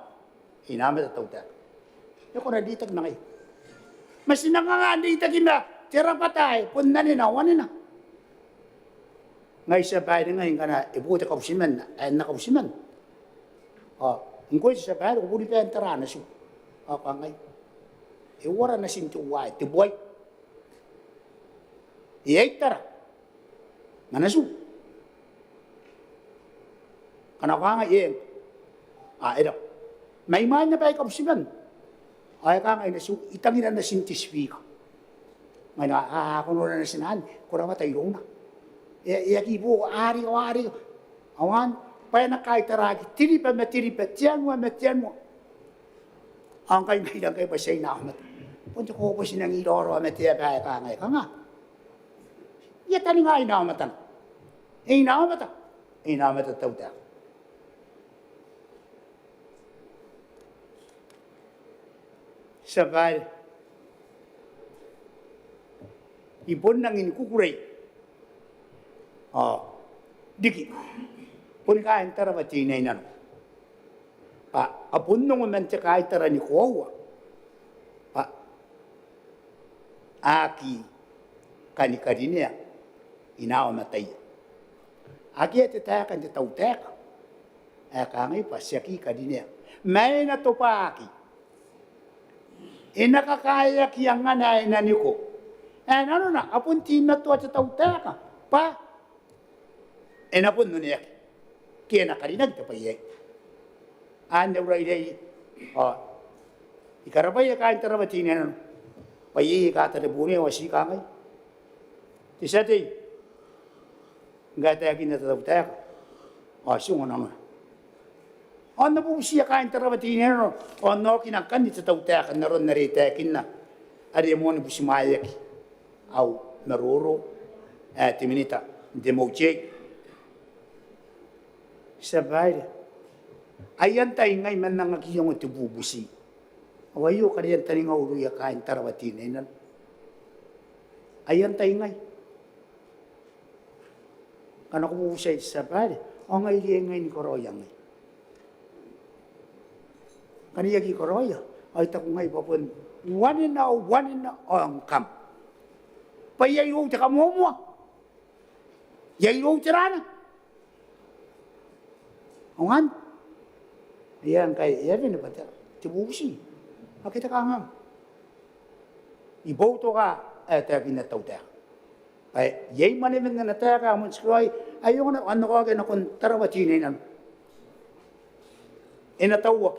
Inamin ta tawta. Yo ko na ditag na kay. Mas nangangandi ta kina tira patay pun na ni nawan na. Ngay sa bayan ngay kana ibuti ka usiman ay nakausiman. Ngkoy sa bayan ko budi pa entara na su. Ngay. Iwara na sintu wa ti boy. Ieitara. Manasu. Kanaka nga yen. Ito. May man na pa ikaw siman. Ay ka nga itangin na sintiswika. Ngay na kuno na sinahan. Kuna matay na. Iyakibo, ari. Awan, pa na kahit taragi. Tiripa, tiyan mo. Ang kayo may lang kayo pa siya inahamat. Punta ko po sinang iloro, matiya pa ka nga. Yatani nga inahamatan. Inahamatan tawta. Sabay, ibon nang inikukuray. Diki, pun kain tara ba tinay na no? Apun nung umente kain tara ni kuwa. Aki, kanikarinia, inawa matay. Aki ete tayo kan te tawtek. Kangay pa, siyaki karinia. May na to pa aki. Nakakaya kiyang nga na inaniko. Ano na, apun tina to at sa tawtaka. Pa, napun nun yak. Kaya nakarinag ka pa yak. Ano ray day, ikarabay kain tarabatin na, payi ka tarabuni, wasi ka ngay. Tisati, gatayakin na tawtaka. Sungo naman. Ano po siya kain tarabatin na, ano kinangkan dito tawtaka, naroon naritakin na. Ari mo na po si Mayak, aw naruro, timinita, demojay. Sabay, ayan tayo ngay man nang agiyong ito bubusi. Awayo ka riyan tayo nga uruya kain tarabatin na. Ayan tayo ngay. Kano ko po siya sabay, o ngay liyan ngay ni Koroya ngay. Kaniya ki Koroya, ay tako ngay papun, one in ang kam. Payayo ta kamuwa. Yayo tirana. Ongan. Ayan kay Evan ba ta? Tibusi. Akita ka nga. Iboto ka ta ginataw ta. Ay yay manemen na nataka mo skoy ayo na ano ko na kun tarawati na. Inatawak.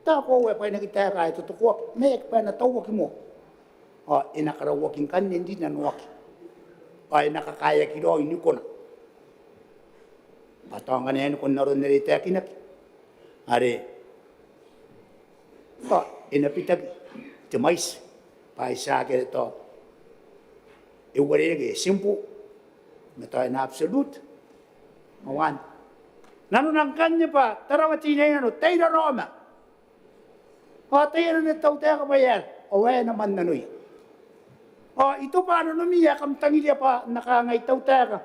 Tako pa nakita ka ito tukwak. May pa natawak mo. Inakarawaking kan hindi nanuwak. Ay nakakaya kilo ini ko na. Patongan na yan kung naroon nilita kinak. Ari, ito, inapitag, timais, paisakir ito. Iwari lagi, simple. Ito ay na-absolute. Mawan. Nanunang kanya pa, tarawati na yan, tayo na Roma. Tayo na nitaw tayo kabayan. Away naman nanuy. ito pa ano numiya kam tangilya pa nakangay taw taka.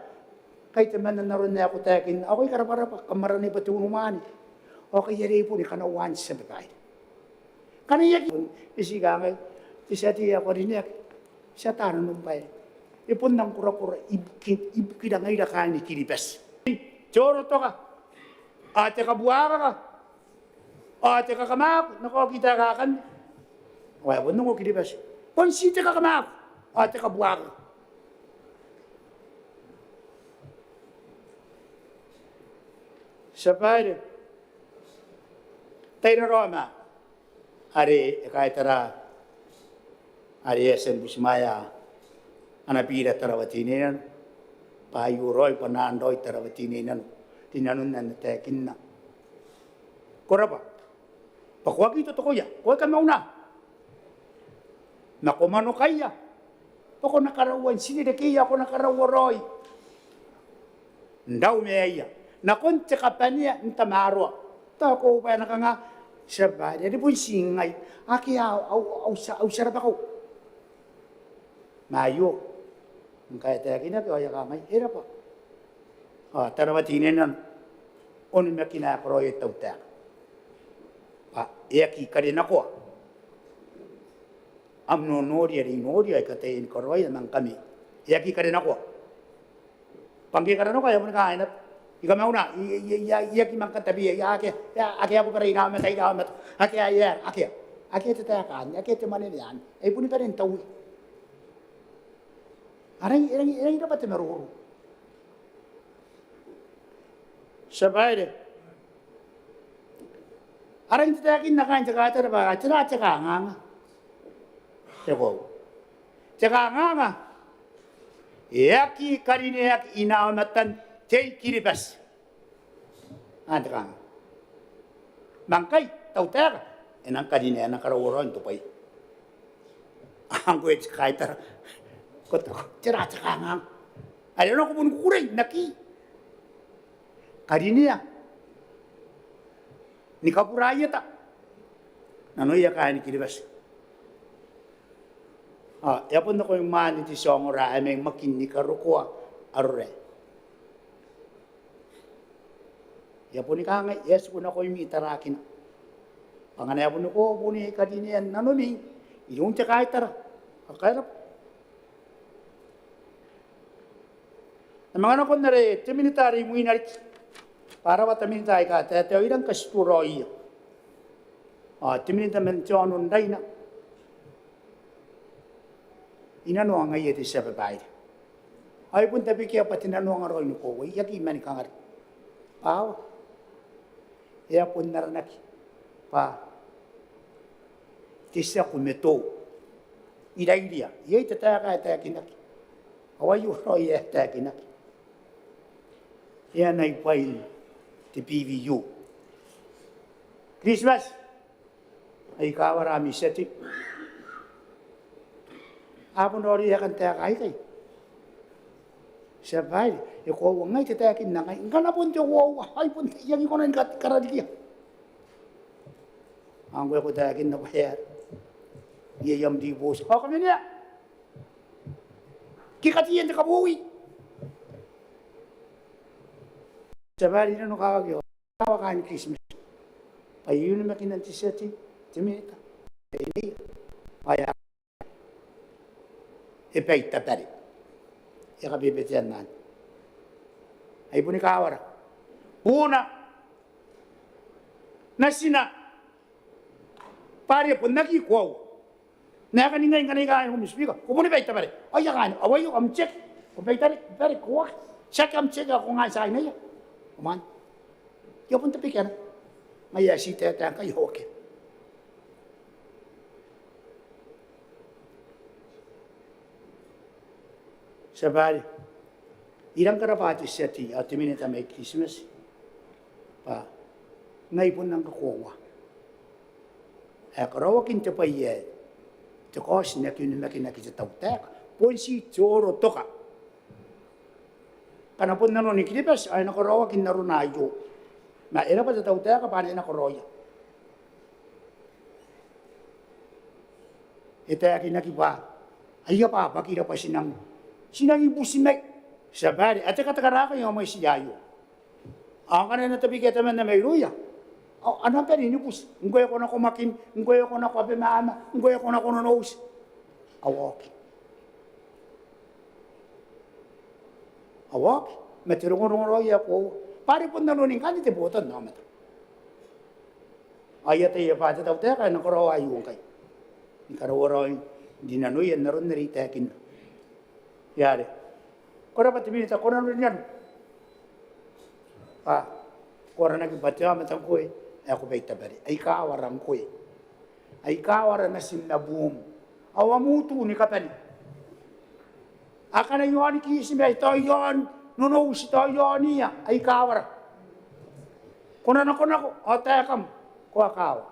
Kay teman na naroon na ako takin. Ako'y karapara kamaran ni pati umani. Okay yari po ni kanawan sa bagay. Kaniyak isigangay isati ako rin yak. Sa tanan numpay. Ipon ng kura-kura ibukid ang ayda ka ni kiribes. Choro to ka. Ate ka buwaka ka. Ate ka kamak. Nako kita ka kan. Wala po nung kiribes. Ponsite ka kamak. Ate ka buwaka. Sa pare. Tayo na Roma. Ari kahit tara. Ari esen busmaya. Anapira tarawatininan. Payuroy panandoy tarawatininan. Tinanun na natekin na. Kora ba? Pakuha kito to kuya. Kuha ka mauna. Nakumano kaya. Ako nakarawan. Sinidekiya ako nakarawaroy. Ndaw meya. Nakunti ka pa niya. Ntamaro. Tako pa na ka nga. Siya di po singay. Aki au sarap ako. Mayo. Kaya tayo kinagawa ka ngay. Hirap po. Tarawatinin nan. Unin na kinakroy itaw tayo. Iaki ka rin ako. Am nonori ay katayin kroy naman kami. Iaki ka rin ako. Panggi ka rin ako. Ayaw mo nakahanap. Ikaw mauna. Iaki man katabi. Aki ako pa rin inamat. Aki ayer. Aki ito tayo kaan. Aki ito manin yan. Ay puni pa rin tawi. Arang dapat maruro. Sabay arang titakin na kain tsaka ito ba? Tsaka nga. Tsaka nga. Iaki karineyak inaamatan tay kiribas. Tsaka nga. Mangkay, tautera. Enang karineyak na karawuron ito pa. Ang kuya tsaka ito. Tsaka nga. Alam na kung kukuray, naki. Karineyak. Ni kapuraya ta. Nanoy ka ni kiribas. Yapon na ko yung mani ti songora ay may makinni karukuha arure. Yapon ni kangay, yes ko na ko yung itarakin. Panganay yapon ko, puni kadinian nanoni, yung tsaka itara. Kaya na mga nakon na rin, timinitari mo inarit. Para watamin tayo ka, tayo ilang kasturoy. Timinita mention day na. Inano ang ngayon sa babae. Ay pun tabi kaya pati nano ang aroy no ko, yaki man ka ngar. Pao. Ya pun naranak. Pa. Tisa kumeto. Idaidia. Yay tataka tayo kinak. Awayo roy tayo kinak. Yan ay file. Ti PVU. Christmas. Ay kawarami seti. Apon ori yakan tayo kay. Sabay. Iko ngay tatakin na ngay. Nga na po tiyo wow. Ay po yang ko na karadikya. Ang ko takin na bayar. Iyayam di bos. Kami niya. Kikatiyan na kabuwi. Sabay na nukakagyo. Kawakan Christmas. Ayun na makinanti siya ti. Timinita. Hindi. Kaya. Ipay tapari. Ikabibitiyan na. Ay po ni kawara. Una. Nasina. Pari po nagikwaw. Nakaningay kanikain kumispika. Kumuni pay tapari. Ay yakan. Awayo am check. Kupay tari. Kuwak. Check am check ako nga sa akin na yan. Kuman. Yapon tapi kan. Maya si tata kayo okay. Sabari. Ilang karapati siya ti at minita may Christmas. Pa. Ngayon ng kakuha. Karawa kinta pa iya. Tukos na kinakita tawtek. Ponsi tsoro toka. Kanapon na nun ikilipas, ay nakarawa kinarunayo. Maira pa sa tawta ka, paano nakoroya? Ito ay kinakipa, Ay pa pakira pa sinang ibusimay sa bari. At katakaraka yung may siyayo. Ang kanan na tabi kita man na may luya. Ano pa rin ibus? Ngoy ako na kumakin, ngoy ako na kwabe maama, ngoy ako na kunonos. Awaki. Awaki. Matirungon-rungon ako. Pari po nalunin ka, di tibutan na mata. Ayat ay pati tau teka, nakarawa yung kay. Nakarawa di nanuyan naroon naritekin. Yari. Kora pati minita, kora naroon yan. Kora nagipatya matang ko ako ba'y tabari. Ay kawaram ko Ay kawaram na sinabum. Awamutu ni kapani. Aka na yun kisime, ito yun, nunus, ito yun niya. Ay kawaram. Kuna na kuna ko, o tekam, kuha kawa.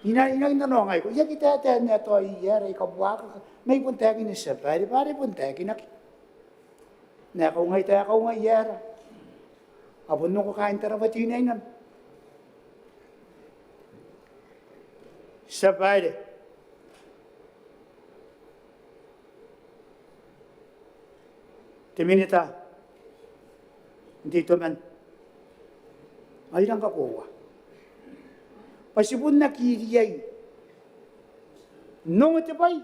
Inang ko, ya kita na ito ay yara, ikabuha ka. May puntekin na siya, pari puntekin na. Nakaw ngay tekaw ngay yara. Abon nung kakain tarawati na yun. Sa pari. Timinita. Dito man. Ay lang kakuha. Pasipun na kiriyay. Nung ito ba'y,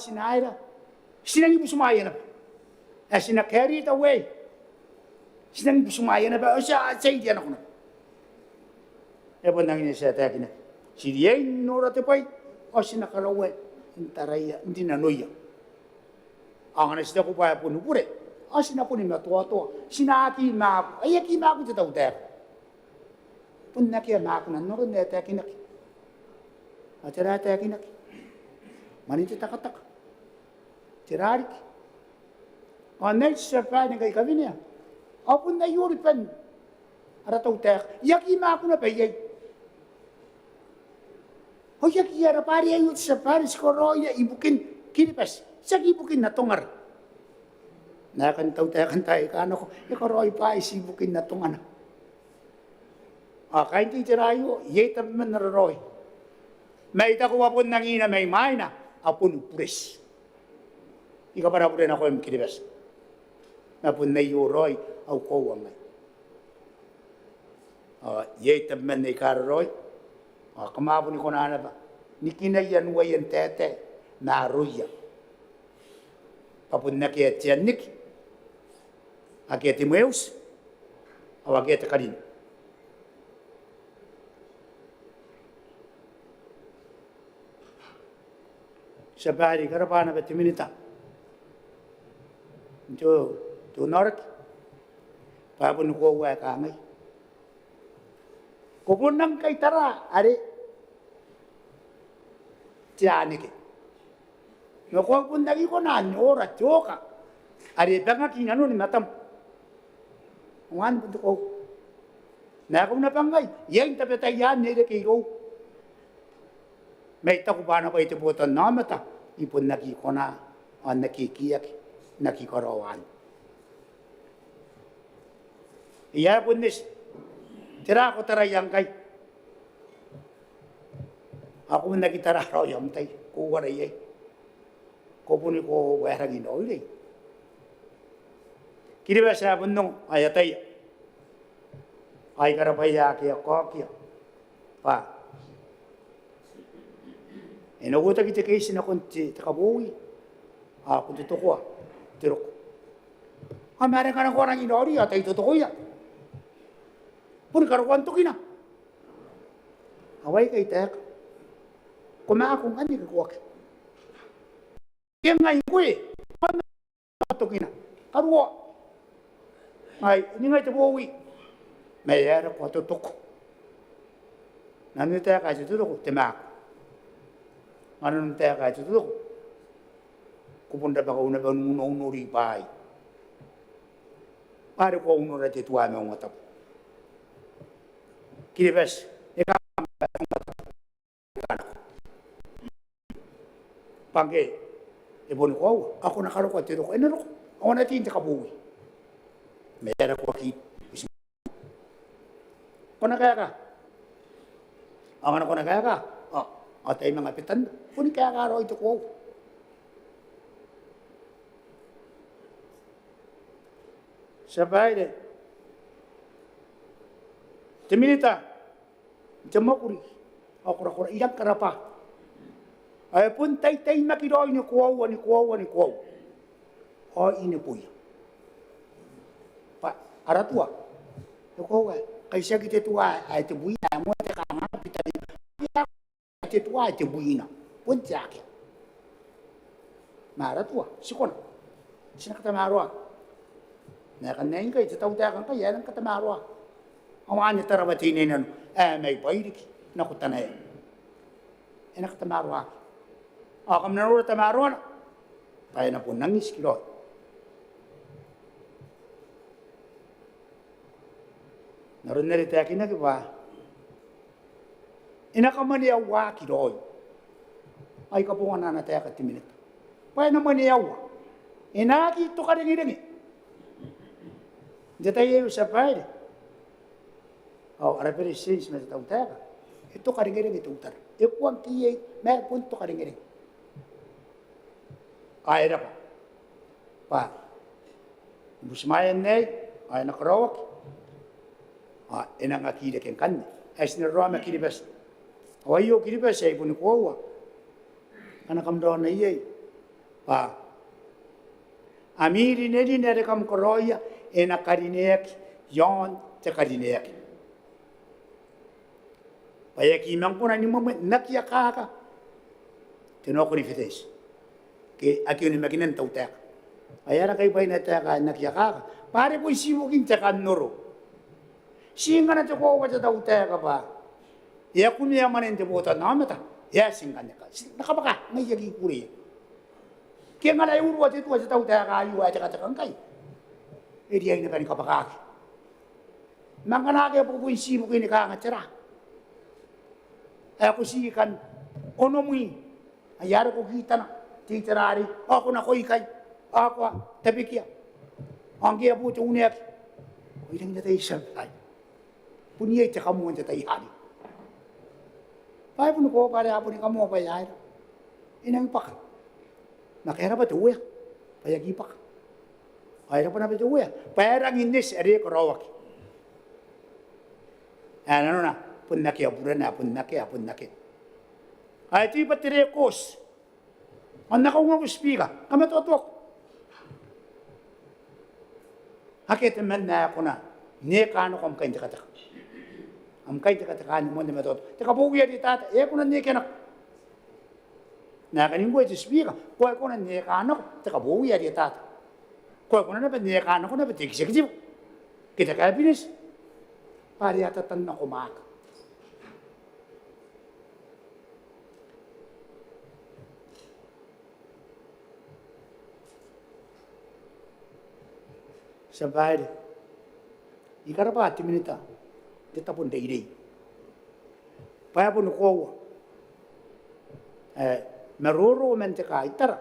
sinayra, sinang ibu sumaya na ba? Carry it away. Sinang ibu sumaya na ba? Sa idiyan ako na. Ewan nang inisya na. Siriyay, nura ito ba'y, sinakarawa, intaraya, hindi nanuya. Ang nasida ko pa punupure. Sinapunin matuwa-tuwa. Sinaki maku. Ay, aki maku ito daw tayo. Punaki maku na nura na ito kinaki. At tira ito kinaki. Maniti takatak. Tirarik. Next sa pa ni kay kami niya. Apun na yuripan. Arataw tayo. Yaki maku na payay. O yaki yara pari ayot sa paris koroya ibukin kinipas. Sa ibukin na tungar. Nakantaw-takan tayo ka ano ko. Ikoroy pa isibukin na tungan. Kain titirayo. Yeta man naroy. May itakuha po nang ina may na. Apun puris. Ika para po rin ako yung kinibas. Napun na yuroy. Aw ko ang may. Yeta man na ikaroy. Kamapon ko na ba. Ni kinayan wayan tete. Naruya. Papun na kaya tiyanik. Akiyati Meus. Awakiyati Karin. Sa bari karapana ba timinita. Ito norak. Papun ko wa kamay. Kupun nang kay tara. Ari. Tiyanik. Nakuha pun lagi ko na nyora, tioka. Ari banga kinano ni matam. Wan pun ko. Na ako na pangay. Yang tapetayan ni de ko. May ta ko ba na ko ito po na mata. Ipon nagi ko na ang nakikiyak, nakikarawan. Iya pun nis. Tira ko tarayang kay. Ako nagitara raw yung tay. Kuha na yay. Kupuni ko wairang inoy. Kiri ba sa bundong ayatay. Ay karapaya kaya kokya. Pa. Inaguta kita kayo sinakunti takabuhi. Ako dito ko. Tirok. Meron ka ng kurang inoy. Atay totoo yan. Pun karuan to kina. Away kay tek. Kumakong ani kakuwak. Kaya ngayon ko Ano ito kina? Karuwa. Ay, hindi nga ito buwi. Mayroon ko tutok. Nandito tayo kahit tutok, timak. Ano tayo kahit tutok? Kupunta pa ka una ba unuri pa ay. Pare ko unura tituwa may umatap. Kilibas, ikaw Pangke, ibon ko, ako nakarukot, tito ko, ano ko? Ako natin sa kabuwi. Mayroon ko akit. Kung nakaya ka? Ako na kung nakaya ka? O tayo mga pitan, kuni kaya karo ito ko. Sabay de. Timinita, jamakuri, kura iyak karapa. Ay pun tay makido ni kuwa. O ini puya. Pa aratua. Ko kay siya kita tua ay te buina mo te kanga pitali. Te tua te buina. Pun jake. Maratua, sikon. Sina kata marwa. Na kan neng kay te tau ta kan kay yan kata marwa. Awan ni tarawati ni nan may paidik na kutanay. Ena kata marwa. Akam na ro ta marwa. Kaya na po nangis kilo. Naroon na rin tayo kinagawa. Inakamaniyawa kidoy. Ay kapungan na tayo katiminit. Pwede naman niyawa. Inakito ka rin. Hindi tayo sa pwede. Represents na tayo tayo. Ito ka rin ito utar. Ikuang kiyay, may punto ka rin. Ay na pa. Busmayan na ay nakarawak. Inang akida ken kan as ni rama kiribas awayo kiribas ay pun ko ana kam do na ye pa amiri ne di ne kam koroya ena karinek yon te karinek paya ki mang pun ani mo nakya kaka tino ko ni fites ke akyo ni makinan tautak ayara kay bay na ta ka nakya kaka pare po simukin ta kan noro Singa na ko wajah tahu tega ba? Ya kunya mana ente bota nama ta? Ya singa ne ka. Nakabaka ngai yagi kuri. Kaya nga na uru wajah tu wajah tahu tega ayu aja kata kangkai. Dia ini kan kabaka. Mangkana ke po isi mo kini ka ngatera. Aku sih kan onomui. Ayar ko kita na titirari. Ako na ko ikay. Ako tapi kia. Angge po tunya. Ko idang na tayo sabay. Punya itu kamu yang jadi hari. Pai pun kau pada apa ni kamu apa ya? Ini yang pak. Nak era apa tu ya? Pai lagi pak. Era apa tu ya? Pai orang ini seri kerawak. Ano na? Pun nak ya bulan pun nak. Ay tu patire kos. Anak kau ngau speaker. Kamu tu. Hakit mana aku na? Ni kanu kamu kain cakap. Am kay takatakan mo ni matot. Teka buya di tata. E ko na ni kenak. Na kanin ko speaker. Ko na ni kanak. Teka buya di tata. Ko na ba ni kanak ko na ba executive. Kita kaya binis. Pari ata tan na kumak. Sabay. Ikarapa 10 minutes. Kita pun day. Paya pun ko. Maroro mente ka itara.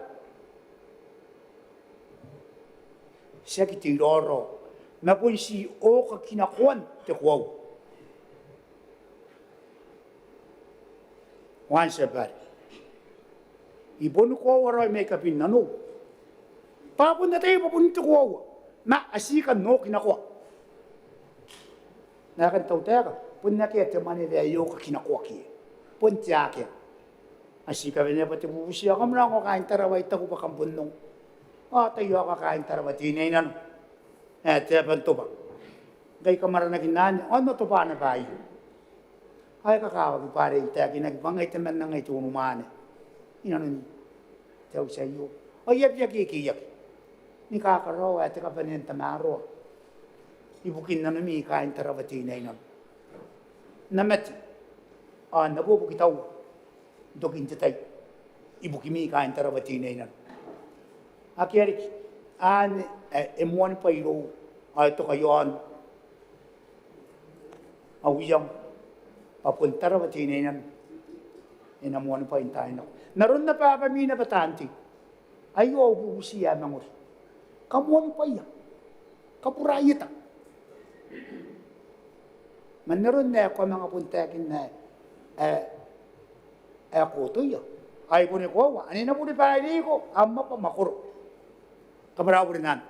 Siya kitiroro. Na pun si o ka kinakwan te ko. Wan sabar. Ibon ko waro make up in nano. Pa pun na tayo pun te ko. Ma asikan no kinakwa. Nakan tahu tega, pun nak ya teman dia yo kinakwa ki, pun tiake. Asika venya pati bubusia kamu na ko kain tarawai tahu pakam bunong. Tayo ka kain tarawati na inan. Tiapan to ba? Gay kamara na ginan, ano to pa na bayo? Ay kakawag pare itagi nagbangay teman na ngay tunumane. Inan tahu sayo. Yap kiyak. Ni kakaraw at kapanin tamaro. Ibukin na nami kain tarawati na inan. Namet, nabubukitaw, dokin jatay, ibukimi kain tarawati na inan. Akiyarik, emuan pa iro, ito kayoan, awiyang, papun tarawati na inan, inamuan pa intayin ako. Naroon na pa kami na batanti, ayaw bubusiya mangur. Kamuan pa iya, kapurayita. Meneron na ako mga puntakin na e ko to yo ai puni ko wa ani na puni pa ni ko amma pa makoro kamera puni nan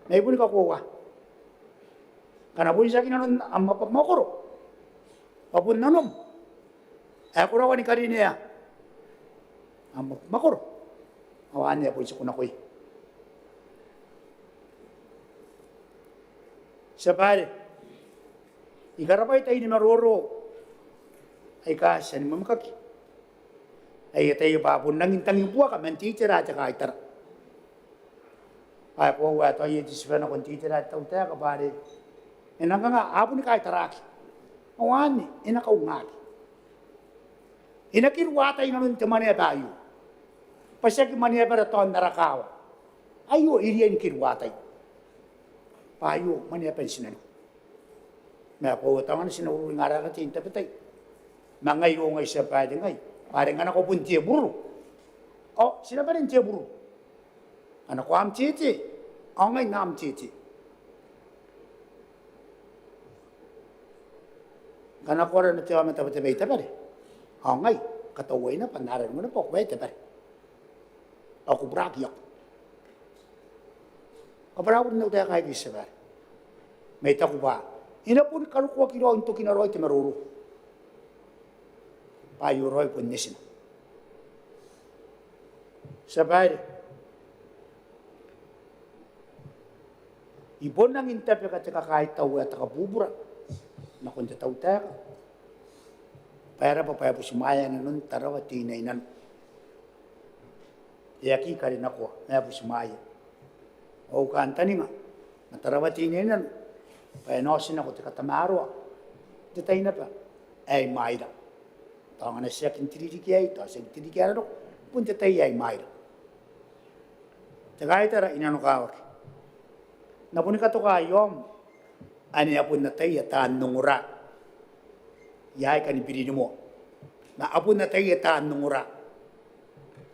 nei puni ka ko wa kana puni sakin non amma pa makoro papun nanom e ko rawani karine ya amma makoro awani ya puni kuna koi sabare igarapai tai ni maroro ai ka sen mamkaki ai tai ba pun nangin tangi bua ka men teacher aja ka itar ai ko wa to ye disfena kon teacher ata uta ka bare enanga nga apun ka itaraki awani ina ka ungaki ina kirwata ina nun temane tayo pasaki mania para ton narakawa ayo irian kirwata payo mania pensinan na ko tangan sino ngara ka tinta petai mangai o ngai sa pa ngai pare ngana ko pun tie buru o sina pa rin tie buru ana ko am titi ngai nam titi kana ko ran te ama ta te beita pare ngai katawai na panara ngana pok beita pare aku braki yo kabra pun udah kai di sebar meita ku ba ina pun kalau ko kiro untuk kinaro te maruru payo roi pun nisin sabar ibon nang intape ka te kai tau at ka bubura na kun te tau ta para pa pa sumaya na nun tarawati na inan yaki kari na ko na sumaya o kantani nga matarawati na inan pa enosin ako te katamaro te taina pa ay maida tangan na siya kintiriki ay to sa kintiriki ay ro punta tay ay maida te gaitara inano kawak na puni ka to kayom ani apun na tay atan nungura yay kan ibirino mo na apun na tay atan nungura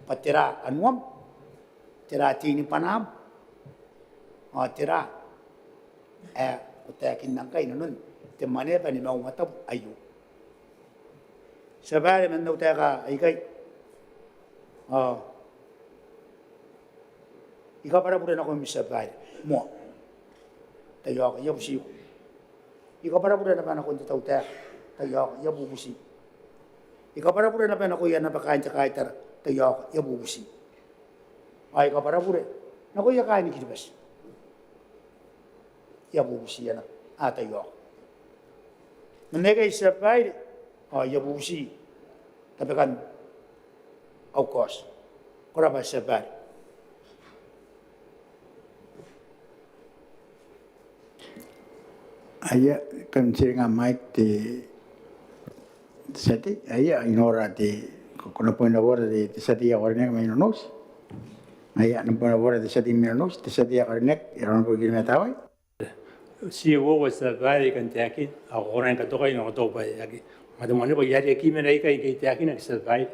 patira anwam tira tini panam tira utakin nang kay nun te Maneaba ni Maungatabu ayo sabare man utaka ay kay ikaw para pura na ko misabay mo tayo ka yabusi ikaw para pura na pa na ko tawta tayo ka yabusi ikaw para pura na pa na ko yan na pakain ta kay tar tayo ka yabusi ay ikaw para pura na ko yakain ni kidbas yabusi yana atayo menega isapai yabusi tapi kan aukos kuraba sabar aya kan seringa mic di sati aya inora di kuna puna bora di sati ya orne mai nos aya na puna bora di sati minunos di sati ya orne iron ko gina tawai si wo was vai kan taki a orang ka to kai no to pa yaki ma de mane ba yari ki me nei kai ki taki na sa vai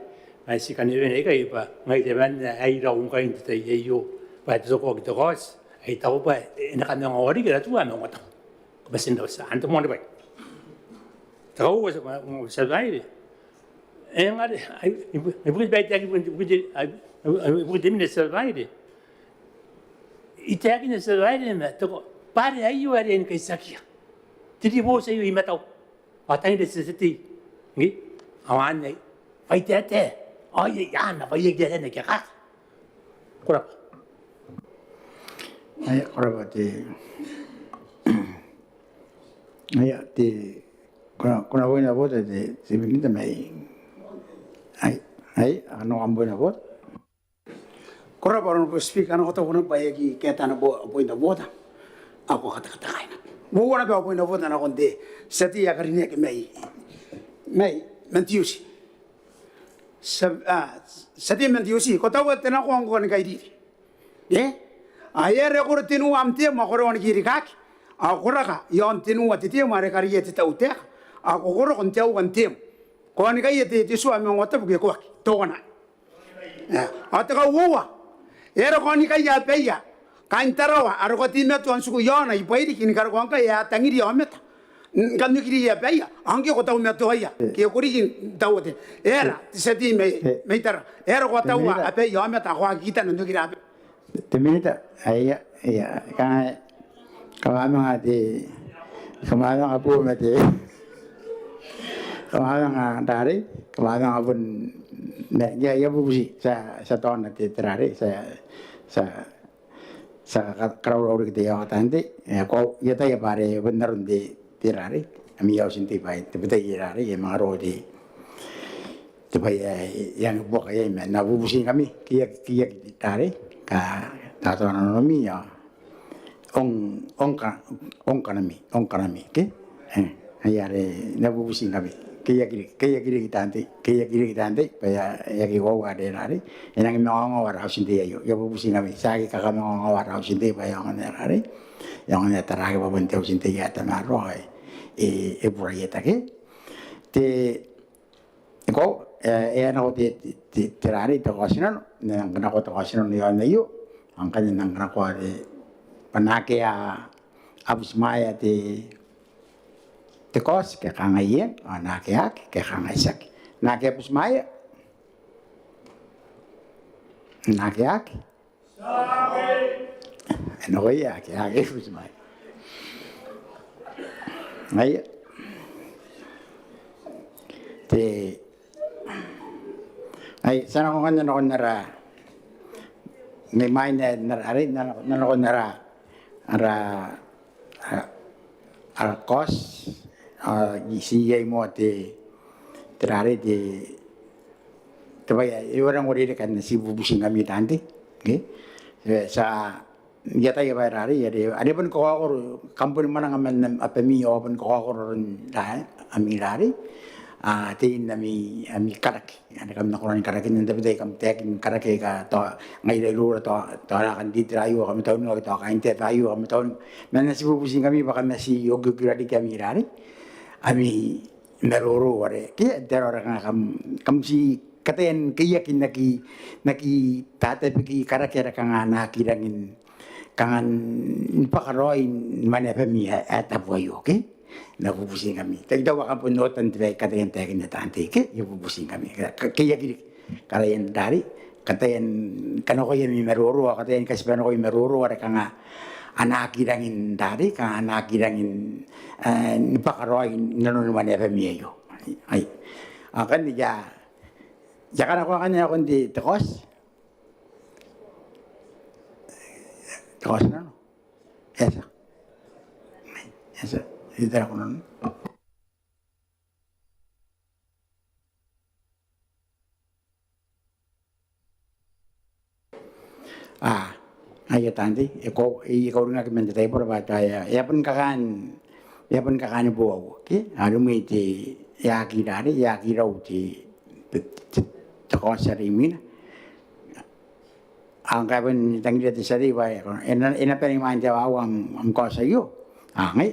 ai si kan ne nei kai pa ngai te ban ai ra un kai te ye yo pa to ko to gos ai ta pa ina kan no ori ga tu ma ngota ba sin do sa anto mone ba ta wo sa vai e ngare ai bu ba taki bu de mi sa vai i taki na sa vai ne to pare ayo are en kaisakia tidi bo se yo imatau atai de seti ngi awan nei vai tete ai ya na vai ge ne ke ka kora ay kora ti ay ti kuna buena voz de civilita mai ay ano ang buena voz kora baron speak ano ko to kuno bayagi keta na bo na bota ako kata-kata kaina mo wala ba ko na vota na konde sati ya karine ke mai mentiusi sati mentiusi ko tawa tena ko ngko ni kaidi ayere ko tinu amte ma ko ron giri kak akora ka yon tinu watite mare kariye te taute ako ko ron tau wantem ko ni kai te su ame ngota buke ko to wana ataka wowa era ko ni kai ya peya kain tarawa aroko timet wan suku yona ipairi kini kar kongka ya tangiri ometa kan kiri ya baya angke ko tau me to ya ke ko ri tau te era seti me tar era ko tau ape yo me ta ko kita no kiri ape te minita ai ya ka de kama apu me te kama dari kama apun ya busi sa ton te terare sa kalau kita ya tante ya ko ya ta ya pare benar de tirare ami ya sinti pai te bete irare ya maro di te pai yang buka ya na busi kami kia tare ka tato no mi ya ong kanami ke ayare na busi kami kia kiri tante pa ya ki go ade rare enang no ngawar sinti ya busi kami sa ki ka ngawar sinti pa ya ngare yang ni terakhir bapak tahu cinta ya tanah roh proyek ke te ko nak terari to kasinan nang kena ko to kasinan ni ana yu angkanya nang kena ko de panake abis maya te kos ke kangaye anake ke kangaisak nake abis maya nake no ya que pues mai ai te ai sana ko no nara ni mai na ari na ko nara ara kos si ye mo te terare te vaya orang orang kan si bubusin kami tante okay sa ya ta ya rari ya ada pun ko kampung mana ngamen apa mi o pun ko dah ami rari tin ami karak ada kam nakuran karak ini tapi dai kam tek karak ka to ngai dai lu to ra kan di trayu kam tahu no to kain te trayu kam tahu mana si bubusin kami bakal nasi yoga gradi kami rari ami meroro ware ke der orang kam si katen keyakin naki tata piki karakter kangana kirangin kangan pakaroi mana pemi atapuayo ke na bubusin kami tadi daw ka punotan tibay katen tekin na tante ke yo bubusin kami keyakin karayan dari katen kano ko yemi meroro katen kasipano ko meroro ware kanga anak kirangin dari kang anak kirangin pakaroi nanon mana pemi yo ai akan dia jangan aku akan aku di tekos no, esa, itu aku non. Ayo tante, kau nak minta tahu apa ya pun kakan buat, okay? Aduh mesti ya kira uti tekos hari ini. Angka pun tanggi di sari bae. Ena pering main jawa am ko sayo. Ngai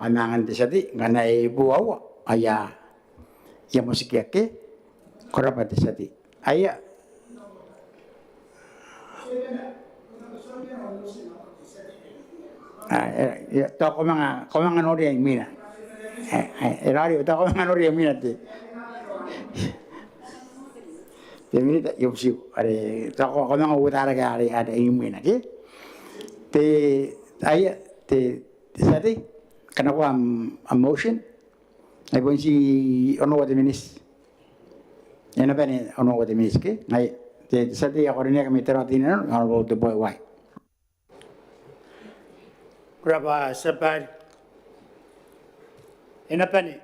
anangan di sari ngana ibu awa aya ya musik yake korapa di sari. Aya to ko mga nori ang mina. Radio to ko mga nori ang mina ti. Ini tak yopsiu, ada tak kau nak utara ke ada ini lagi. Ayah tadi kenapa emotion? Saya pun si ono what minis. Yang apa ni ono what minis ke? Tadi aku ni kami teratin kalau the boy white. Berapa sebar? Yang apa ni?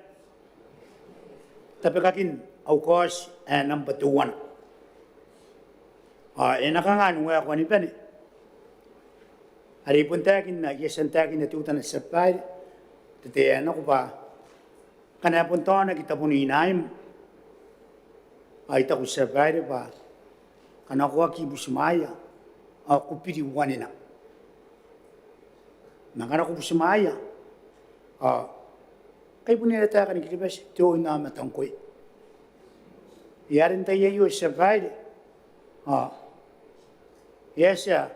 Tapi kakin aukos number 1. Enakangan nga ako ni Pani. Hari pun takin na kisan takin na tutan na sapay. Tete ano ko pa. Kana pun to na kita pun inaim. Ay ta ko sapay pa. Kana ko aki busmaya. Ako pili wanina. Nakana ko busmaya. Kay pun nila takan ni kibas to na matangkoy. Yarin tayo yo sapay. Yes, ya.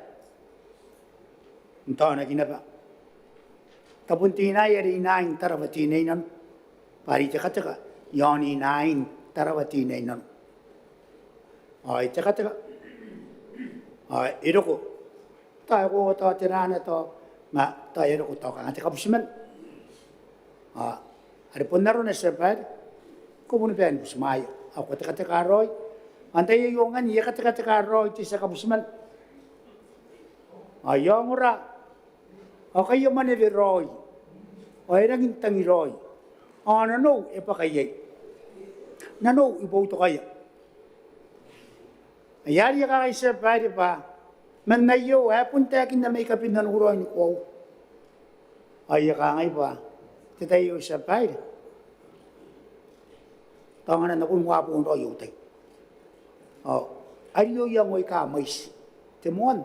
Entah nak kena apa. Tapuntina yari nine taravatine nan. Pari chakataka. Yoni nine taravatine nan. Ay chakataka. Ay iroko. Tayo ko to tirana to. Ma tayo iroko to kang atakapusiman. Ada ponaro na sepad. Kumun pen busmaya. Ako takataka roy. Antay yongan iya katakataka roy tisa kapusiman. Ayong ora. Okay yung manevi roy. Ay naging tangi roy. Nano, ipakayay. Nano, iboto kaya. Ayari ka kay Sir Paddy pa. Manayo, punta akin na may kapinan uroy ni ko. Ay ka ngay pa. Titayo Sir Paddy. Tangan na kung wapo ang roy utay. Ariyo yung mo'y kamais. Timon.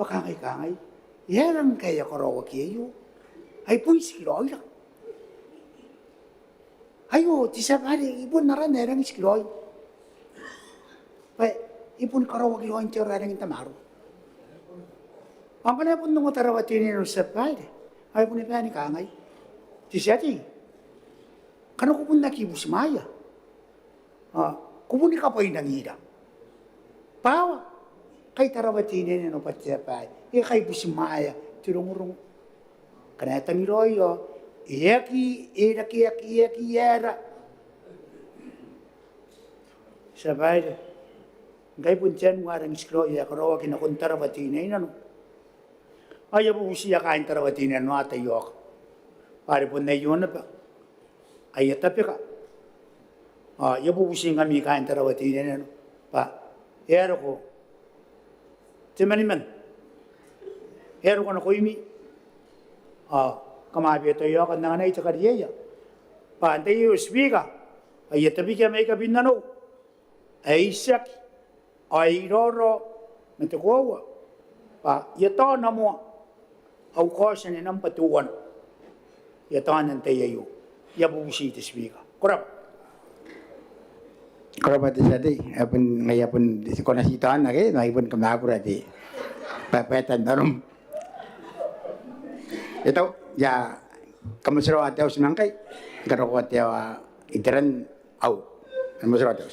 Pakangay-kangay. Yaran kaya karawa kiyo. Ay puisi kiloy lang. Ayo, ti Sir Paddy, ibon na rin erang iskiloy. Ipun karawa kiloy ang tiyara ng tamaro. Ang panapon nung tarawatinin ng Sir Paddy, ay pun ipani kangay. Ti Siyati, kano kupun nakibus maya. Kupun ikapoy ng ira. Pawa, kay tarawatinin ng pati Sir Paddy, kay busimaya, tirungurong. Kanetang iroyo, iaki, era. Sabay, gay puntian mo arang iskro, karawa kinakun tarawatinin ano. Ayaw po siya kain tarawatinin ano atayok. Pare po na yun na pa. Ayaw tapi ka. Ayaw po siya kami kain tarawatinin ano. Pa, ero ko. Timaniman. Ero ko na ko imi. Kamabi ito yung kananganay sa karyeya. Pantay yung speaker. Ay tapi kaya may kabinano. Ay siyak. Ay roro. Natakuwa. Yato na mo. Aw ko siya ng patuwan. Yato nantay yung. Yabusi ito speaker. Kurap. Kurap ito siya di. Apun ngayapun ko nasitaan na kayo. Nakipun kamapura di. Papetan darum. Ito, ya, kamusro atau sinangkai, karo atau iteran au, kamusro atau.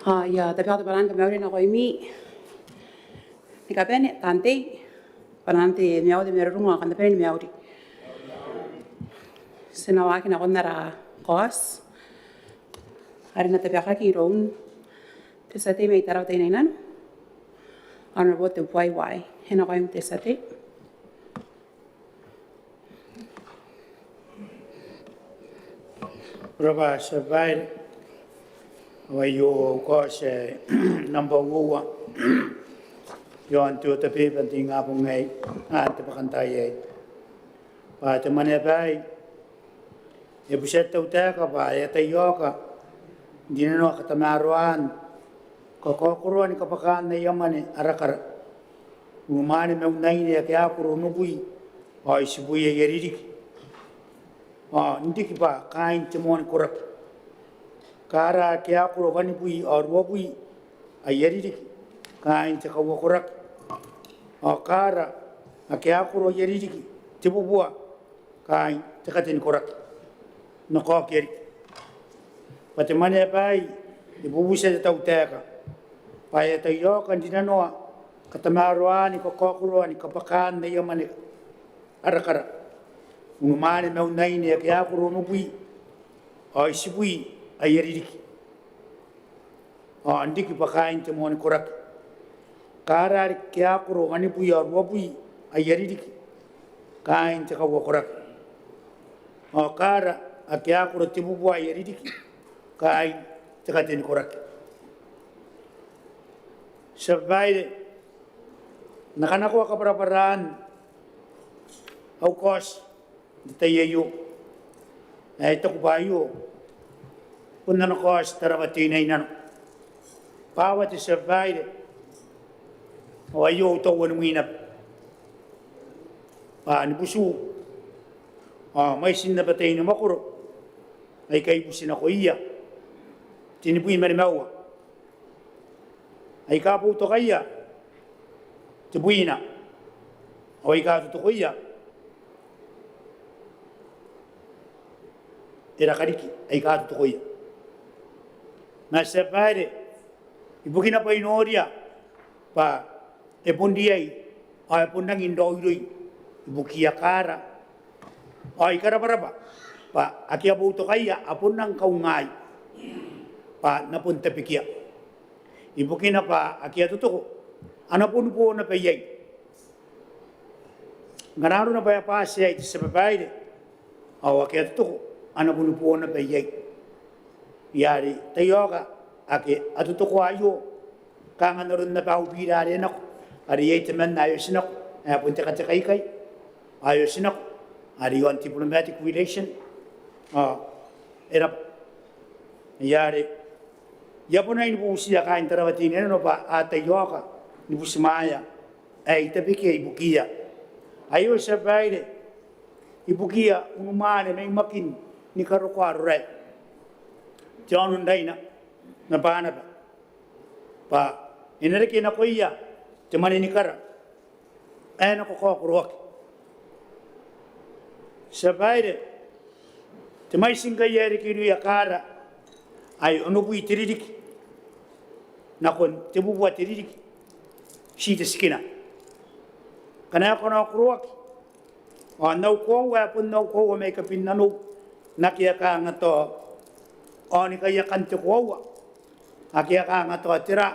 Ya, tapi ako parang kami na ko imi. Ni kapene tante. Parang te miao de merunga kan tapi miao di. Senawaki na ko nara kos. Hari na tapi akaki roun. Te sate me taraw tay nainan. Ano bo te wai. Hena ko im te sate. Prova survive. Wayo ko se number 1. Yon tu te pe penting apa ngai. Te pakantai ai. Pa te Maneaba. E buset tau te ka pa e te yoka. Dina no ka tamaruan. Ko kokoro ni ka pakan ne yamane arakara. Umane me unai ne ke akuru nubui. Ai sibui e yeririki. Ndiki pa kain te mon korak. Kara ke akuru vani bui o ruabui a yeririki. Kain te kawa korak. Kara a ke akuru yeririki. Te bubua kain te katin korak. No ko keri. Pate Maneaba i bubu se tau teka. Pa e te yoka dina noa. Katamaroani ko kokoro ni kapakan ne yamane arakara. Umane me unai ne ke akuru no bui. Ai sibui a yeririki. Ndiki pakain te mon korak. Kara ke akuru vani bui a ruabui a yeririki. Kain te kawa korak. Kara a ke akuru te bubu a yeririki. Kain te katen korak. Survive. Nakanako ka paraparaan. Au kos. Dita yeyo. Ito ko ba yo? Punna na kos tarawati na inano. Pawa ti survive. O ayo ito wano mwinap. Nipusu. May sinabatay na makuro. Ay kaipusin ako iya. Tinipuin manimawa. Ay kapo ito kaya. Tipuin na. O ay kapo ito kaya. Era kariki ay kapo ito kaya. Nasa pare. Ibukin na pa inoria. Pa epundiyay. Ay pundang indoy. Ibukia kara. Ay karaparapa. Pa akia po ito kaya. Apun ng kaungay. Pa napunta pikia. Ibukin na pa akia tutuko. Ano po na payay. Ganaro na pa siya ito sa babae. O akia tutuko. Ano po na payay. Yari tayo ka. Aki atutuko ayo. Kanga na rin na pa upira rin ako. Ari ay taman na ayosin ako. Punta ka kay. Ayosin ako. Ari yung diplomatic relation. Era yari. Yapo na inupo siya kain tarawatin. Ano pa atayo ka. Nipo simaya. Ay tabi kaya ibukia. Ayo sa baile. Ibukia. Umumane may makin. Ni karukwaro rin. Tiyan unday na. Napahanap. Pa inariki na ko iya. Tiyan ni kara. Ay nakukukurwak. Sa baile. Tiyan singgayari kinu ya kara. Ay unubu itiridik. Nakon tibubuwa tiridik. Sita sikina. Kanaya ko na kuruwak. Nau ko wapun nau ko may kapin nanu. Nakiya ka nga to. Ni kaya kante ko. Nakiya ka nga to atira.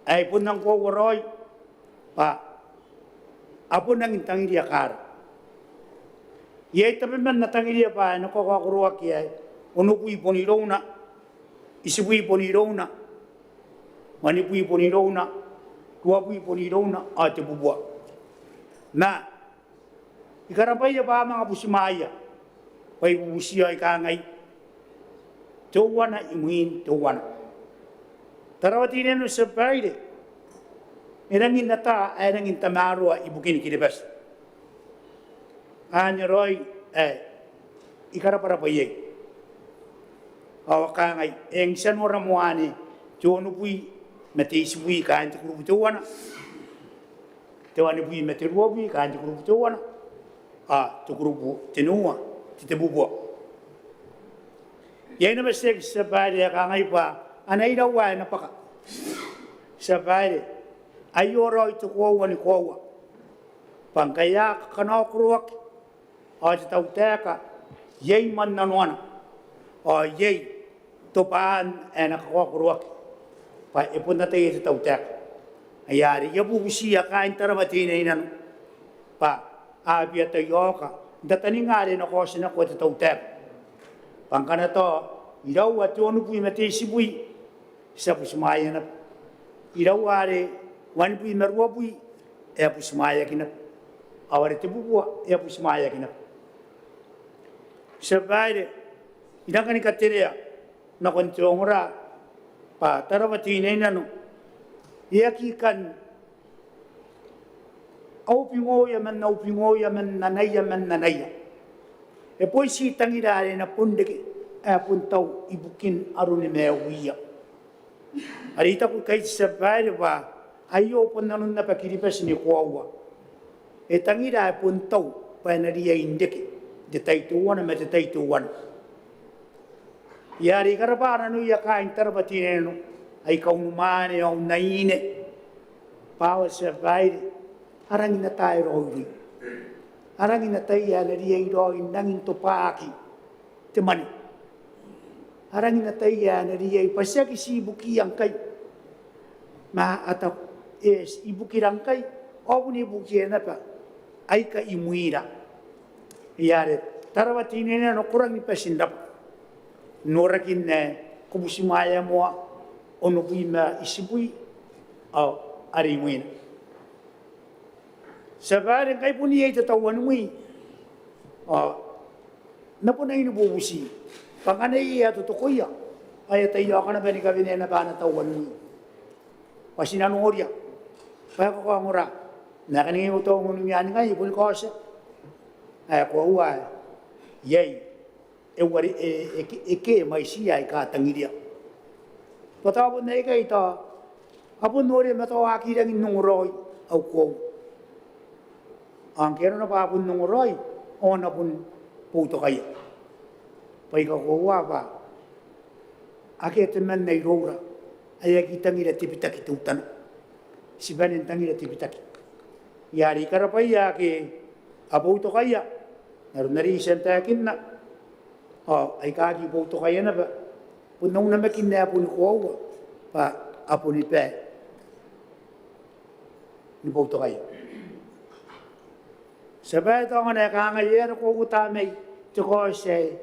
Ay pun nang ko waroy. Pa. Apo nang intang dia kar. Yay tapi man natang dia pa. Nako ko kuruwak yay. Unupui poniraw na. Isipui poniraw na. Manipui poniraw na. Tuwapui poniraw na. Ate bubuwa. Na. Ikarapay pa mga pusimaya. Pay bubusiya ikangay. Tuwa na imuhin. Tuwa na. Tarawatin na sa payde. Irangin na ta. Irangin tamarwa. Ibukin kinibas. Anyaroy. Ikaraparapayay. Awakangay, siyan mo ramuani, tiwano pui, matisi pui, kain ti kuru tiwana. Tiwano pui, matirwa pui, kain ti kuru tiwana. Ti kuru tinuwa, ti tebubuwa. Yan naman sa bahay ka ngay pa, anay daw ay napaka. Sa bahay, ayoro ito kuwa ni kuwa. Pangkaya kanokruwak, o sa tauteka, yay man nanuana, o yay tupaan ay nakakokruwak. Pa ipon na tayo sa tauteka. Ayari, yabubusiya kain taramatin na inan. Pa, abiyat tayo ka, dataning nga rin ako sinakot sa tauteka. Pangkana to, iraw at yun po'y matay si buwi, isa po sumaya na. Iraw are, wani po'y marwa po'y, e po sumaya kinap. Awari te bubuwa, e po sumaya kinap. Sa bahay, inang kanikatiria, na kontiong ra, pa tarawatinay na no, iakikan, aupingoya man nanaya man nanaya. E poi si tangirare na pundeke puntau ibukin aruni mewia. Arita ko kay sa bahay ba ayo pun nanun na pakiripas ni kuwa. E tangira puntau pa na riya indeke de taituan na de taituan. Yari karapara no ya kain tarbatineno ay kaumane o naine. Pawa sa bahay arang na tayo rohi. Arang inatay na riya iroin nanging tupaki. Temani. Arang inatay na riya ipasya kisibuki ang kay. Maataw es ibukirang kay. O ibuki na pa. Ay ka imuira. Iyari. Tarawatinin na no kurang ipasindap. Norakin na kubusimaya mo o nubima isibui. O arimuina. Sa barin kay po niya itatawan mo na po na inububusi. Pangkanay tutukoy ay tayo ka na ba ni kabine na ba natawan mo. Pasinanungor ya. Kaya ko ang ura. Nakaningin mo ito ang unumyan nga, ipon ko siya. Ay ko uwa. Yay. Eke may siya ay katangirya. Patapon na ikay ito. Apon nori matawaki lang inunguroy. Aw ko. Ang kero na papun nung roy, o na pun puto kayo. Paikakuha pa. Akit man na irora, ay kitang ila tipitak itutan. Si banin tang ila tipitak. Yari karapay ki aputo kaya. Naroon na rin isang takin na. Ay kaki puto kaya na ba? Punong na makin na apun kuwa. Pa apun ipe. Ni puto kaya. Sabay ito nga nakangayero ko utamay, tiko siya,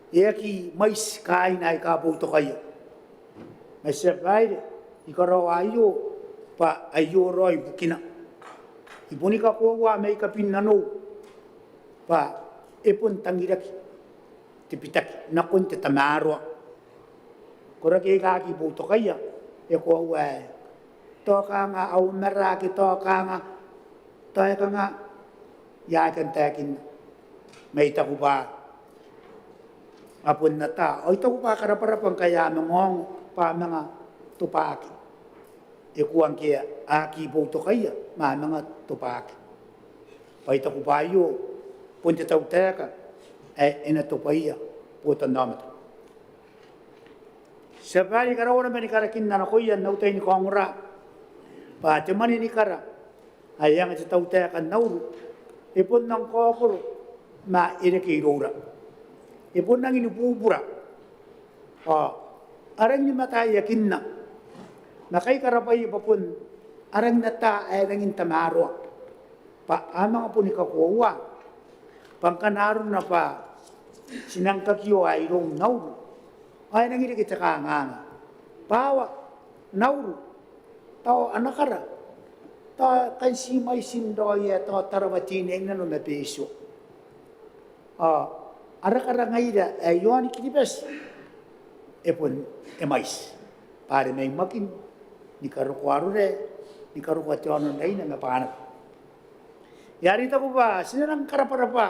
yaki mais kain ay kaputo kayo. May sabay, ikaraw ayo, pa ayo roy bukina. Ibuni ka kuwa may kapinano, pa ipon tangiraki, tipitak, nakon te tamarwa. Kuragi kaki puto kaya, kuwa, to ka nga, aw maraki, to ka nga, yakan takin may ita ko ba apun na ta o ita ko pa karaparapang kaya nungong pa mga tupaki ikuang kaya aki boto kaya mga tupaki pa ita ko pa yu punta tau teka inatupaya putan namat sabali karawan naman ni karakin na nakuyan nautay ni kongura pa timan ni kara ayang ita tau teka nauru ipon ng kokoro na inakirura. Ipon ng inupubura. Arang ni matayakin na. Nakay karapay ipapon. Arang nata ay nangin tamarwa. Amang po ni kakuwa. Pangkanaron na pa. Sinangkakyo ay rong nauru. Ay nangin kita kanganga. Pawa. Nauru. Tao anakara. Kan si may sindoy ito tarawatin na no na peso. Arak-arangay yun kitibas. Epon emais. Pare may makin ni karukwaro ni karukwatyono na ina napanap. Yari ta ko ba sinarang karaparapa.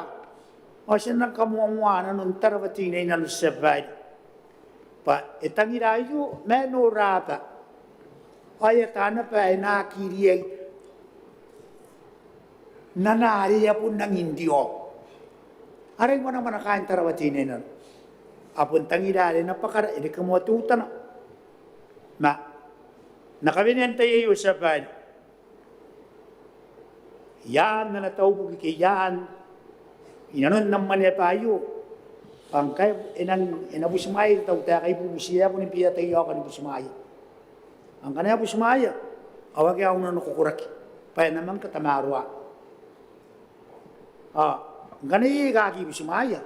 O sinarang kamuamuana nung tarawatin na no sabay. Pa itangirayo menurata. Ayatana pa ay nakiriyay nanariya po ng hindi o. Aray mo naman nakain tarawatinin nun. apun tangira re na pakara ide kamo tutana ma nakabinen tayo sa ban yan na tau buki yan inanon naman ya payo ang kay inabusmay tau ta kay busiya pun piya tayo kan busmay ang kanaya busmaya awag ya uno kukuraki pa naman katamarwa ganay gagi busmaya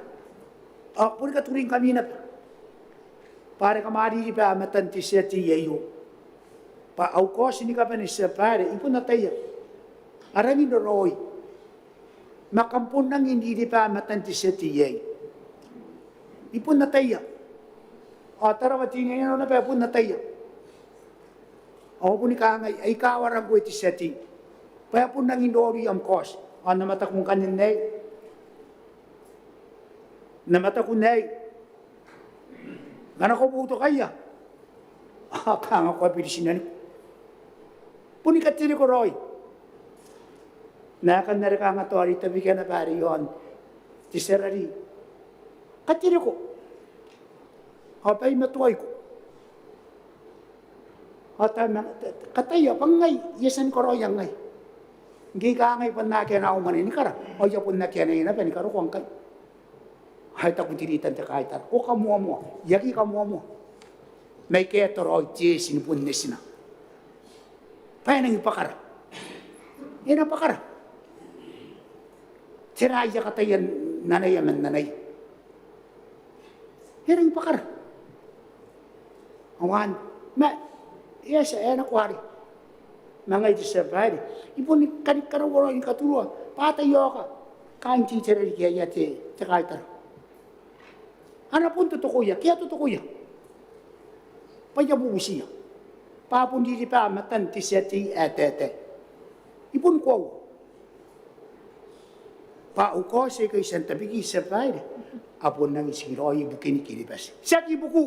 pun ka turing kami na pare kamari pa matan ti seti yeyo pa au ko sini ka pa ni sa pare ipun na tayo arami no roy makampun nang hindi di pa matan ti seti yeyo ipun na tayo tarawati ngayon na pa ipun na tayo pun ka ngay ay kawarang ko iti seti pa pun nang indori am kos mata kung kanin na mata kunay ngana ko buto kaya kanga ko pilisinan puni katiri ko roy na kan nare kanga to ari tabi kana pare yon ti serari katiri ko apay matuay ko kataya pangay yesan ko roy angay ngi kangay pan na kena umani ni kara o ya pun na kena ina pa ni karo ko angkay hay ta kutiritan ta kaitar o kamuamo yaki kamuamo may keto roy chesin punnesina pa nang ipakara ina pakara tiraya katayan nanay man nanay ina ipakara awan ma yes ana kwari mga disabari ipun kanikaro wala ni katulwa patayo ka kain chicheri kaya te kaitar ana pun tutukuya, kaya tutukuya. Payabusiya. Papun di pa matan ti seti etete. Ipun ko. Pa uko se kay Santa Bigi sa baile. Apun nang isiroy bukin kilibas. Saki buku.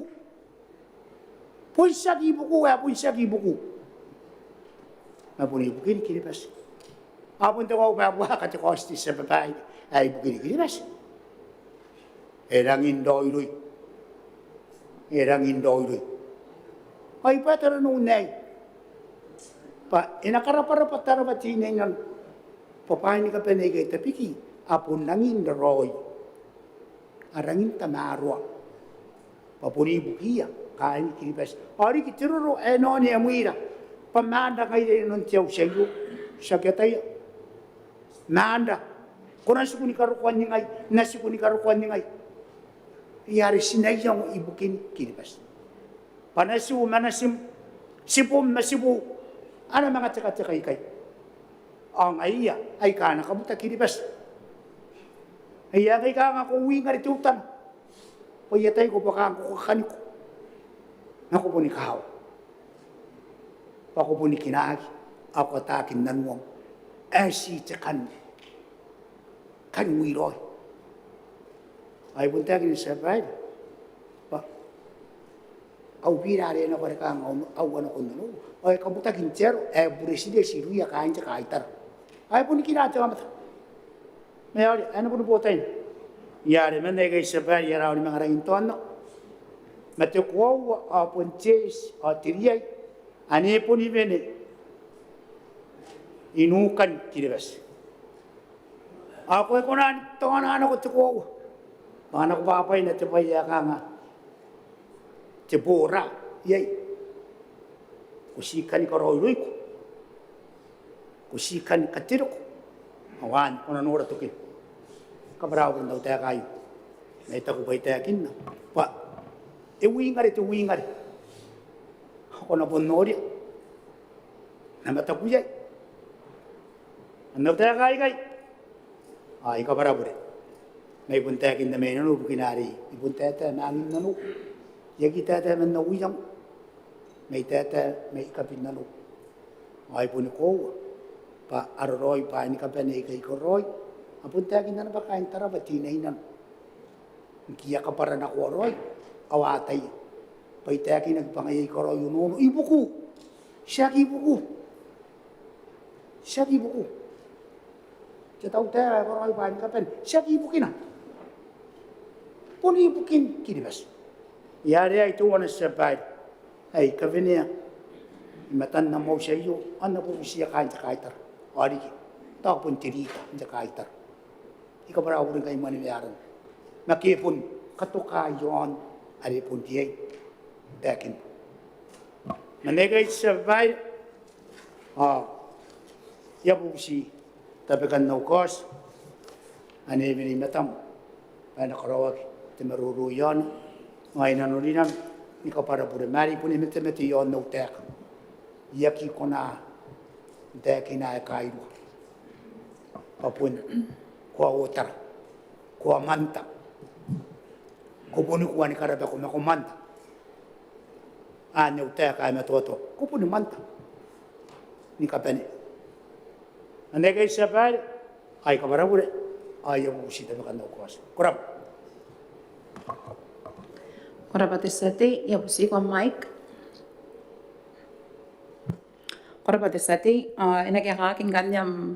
Pun saki buku, apun saki buku. Apun bukin kilibas. Apun to ko pa buha ka ti kosti sa baile. Ay bukin kilibas. Erang indoiloy. Ay patara nunay. Pa inakarapara patara patinay ng papahin ka penegay tapiki. Apun nangin roy. Arangin tamarwa. Papuni bukiya. Kain kilipas. Ari kitiruro eno ni amuira. Pamanda kayo ng tiyaw sayo. Sakitay. Nanda. Kung nasi kuni karukuan ningay. Nasi kuni karukuan ningay. Iyari sinayang ibukin kilipas. Panasiw manasim, sipum masibu, ano mga tsaka-tsakay kay. Ang aiya ay kana kabuta kilipas. Iya kay ka nga kuwi nga ritutan. Payatay ko baka ako kakaniko. Naku po ni kahaw. Ako po ni kinaagi. Ako atakin nanuwang. Si tsakan. Kanwiroy. Ay punta kini sa baile. Pa. Au pirare na pare ka au ano ko no. Ay kabuta kinchero bureside siruya kain ta kaitar. Ay pun kina ta mata. Mayari ano pun botain. Yare men dai sa baile yara ni mga rin tono. Mate ko apun ches atiriai. Ane pun ibene. Inukan kiribas. Ako ko na to ano ko to ko. Mga nakapapay na tipaya ka nga. Tibura. Yay. Kusikan ka roy ko. Kusikan ka tiro ko. Awan, kung nanura tukin. Kabraw kung daw tayo kayo. Naita ko ba'y tayakin na. Pa, iwingari. Ako na bunori. Namata ko yay. Ano tayo kayo? Ay, kabraw rin. May punta kin na may nanu bukinari. Ipunta ta na angin nanu. Yagi tata man na uyang. May tata may kapin nanu. Ay po ni ko. Pa aroroy pa ni kapan ay kay koroy. Apunta kin na bakain tara batinay nan. Kiya ka para na koroy. Awatay. Pay takin nagpangayay koroy uno. Ibuku. Siya ibuku. Sa tao tayo koroy pa ni kapan. Siya ibukin na. puni bukin kiribas. Yare ai tu wana sabai. Ai kavenia. Imatan na mau sayo ana bu sia kain kaitar. Ari ki. Ta pun tirita ja kaitar. Ika bara urin kai mani yaran. Naki pun katoka yon ari pun tiai. Dakin. Manega sabai. Ya bu si tapi kan no cost. Ane bini matam. Ana karawak temeruru yon. Ngai nanurinam ni kapara pure mari puni mete yon no tek. Yaki kona dekina kairu. Apun kwa otar. Kwa manta. Kupuni kuani karabe ko manta. Ane utek ay metoto. Kupuni manta. Ni kapene. Ane kay sabay ay kapara pure ay yung usita makan no cost. Kurap. Korapati sati ya busi ko Mike. Korapati sati ina kaya kaking ganyam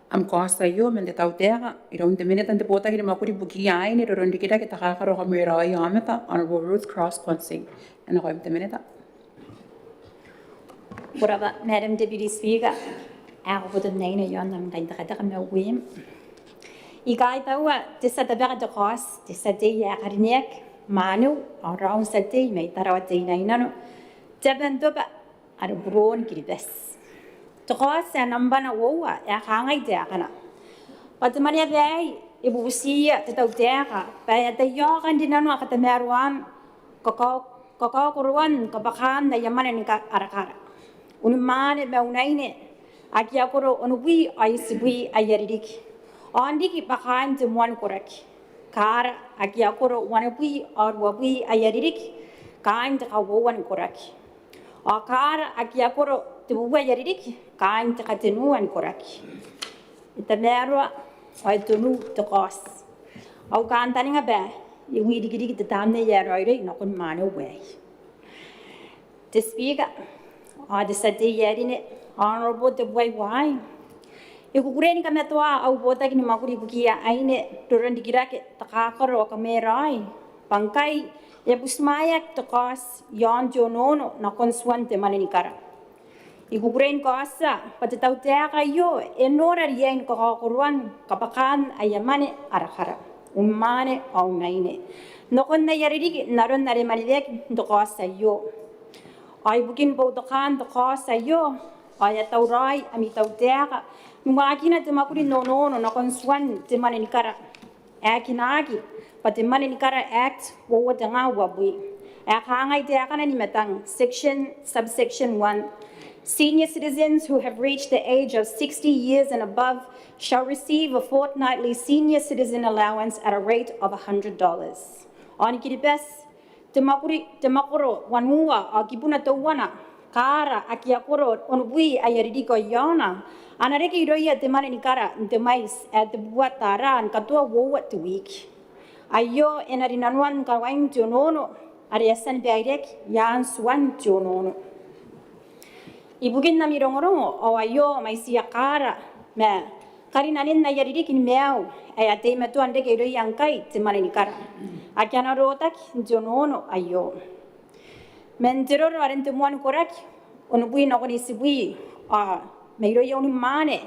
am costa yo men de tautera iro unte minute ante pota ki makuri buki ai ni ro ndikita kita kakaro kamera ai ameta honorable Ruth Cross Consing ina ko unte minute. Korapa Madam Deputy Speaker ako po doon na yon ng kainta kami uwim. Ikay tawa, tisa tabi ka kos, tisa di ya karinek, manu, araw sa di, may tarawat di na inano. Jaban to ba, ano buron kiribes. Tukos, ya namba na wawa, ya kangay di ka na. Pati man ya bay, ibusiya, titaw di ka, paya tayo kan din ano, katameruan, kakakuruan, kabakan, na yaman ni arakara. Unimane ba unaine, aki akuro unuwi ay siwi ayaridik. Andi ki bakain temuan korek. Kar aki akuro wanapui or wapui ayaridik, kain te kawawan korek. Akar aki akuro temuwa ayaridik, kain te katenuan korek. Itamerwa ay tunu te kos. Au kantani nga ba, iwi dikidi te tamne yaroire nakon mano way. To speak, the sati yarine honorable the way why. Ikukureni kami tua au bota kini makuri bukia aine turun dikirake takakaro kamerai pangkai ya busmayak takas yon jonono na konsuante maninikara. Ikukureni kasa pati tau teaka yo enora rien kakakuruan kapakan ayamane arakara umane au naine. Nokon na yaririki naron nare malilek takasa yo. Ay bukin po takan takasa yo ay taurai ami tau teaka. Makina te makuri no na konsuan te maninikara. Akinagi, but the Maninikara Act, what the Nawabui. Akangai te akana ni metang, subsection 1. Senior citizens who have reached the age of 60 years and above shall receive a fortnightly senior citizen allowance at a rate of $100. On kiribes, te makuro wanua a kipuna tawana, kara akiakuro onubui ayaridiko yona. Anareke iroia te Maninikara te mais at the buat tara an katua wowat te week. Ayo enarinanuan kawain tionono ariasan beirek yan swan tionono. Ibugin na mirongorongo o ayo may siya kara me karinanin na yaririkin meaw ay ate metuan deke iroia ang kay te Maninikara. Akyana rotak tionono ayo. Mentiroro arentemuan korak onubui na konisibui Meiro yoni mane.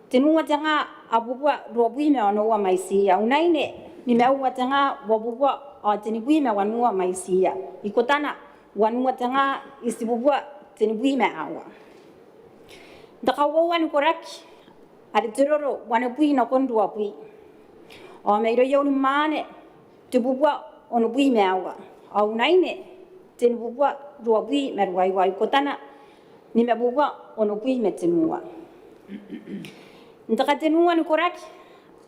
Tenua tanga abubwa robui me wanua maisia. Unaine ni meua tanga wabubwa tenibui me wanua maisia. Ikotana wanua tanga isibubwa tenibui me awa. Dakawawan korak aditiroro wanabui na kondu wabui. Meiro yoni mane tibubwa onubui me awa. Unaine tenibubwa robui me ruaiwa. Ikotana ni mebuwa onopui metenua. Ntakatenua ni korak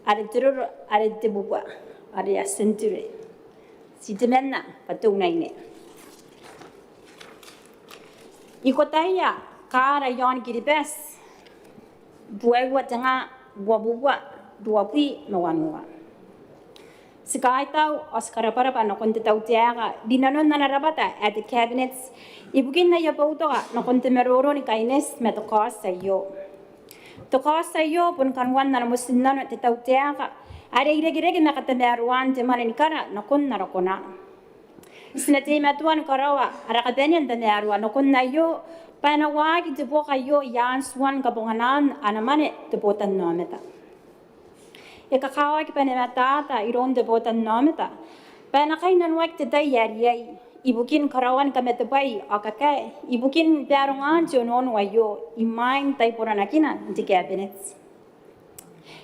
ada teror ada tebuwa ada asentire. Si temenna patuna ine. Ikotaya kara yon kiribes buaiwa tanga buabuwa duapui mewanua. Sekai tau oskara para na konte tau tiaga dinanon na narabata at the cabinets ibugin na yapautoga na konte meroro ni kaines metokos sa iyo. Tokos sa iyo pun kanwan na musin na te tau tiaga Are irege na katameruan te mane nikara na konna rakona. Sina te matuan karawa ara katenian te meruan na konna yo pana wagi te boka yo yan swan kabonganan ana mane te botan no meta. E kakawa ki pana matata iron te botan no meta. Pana kainan wak te dai yari ibukin karawan kamete bai akake ibukin perongan jonon wayo imain tai poranakina di cabinets.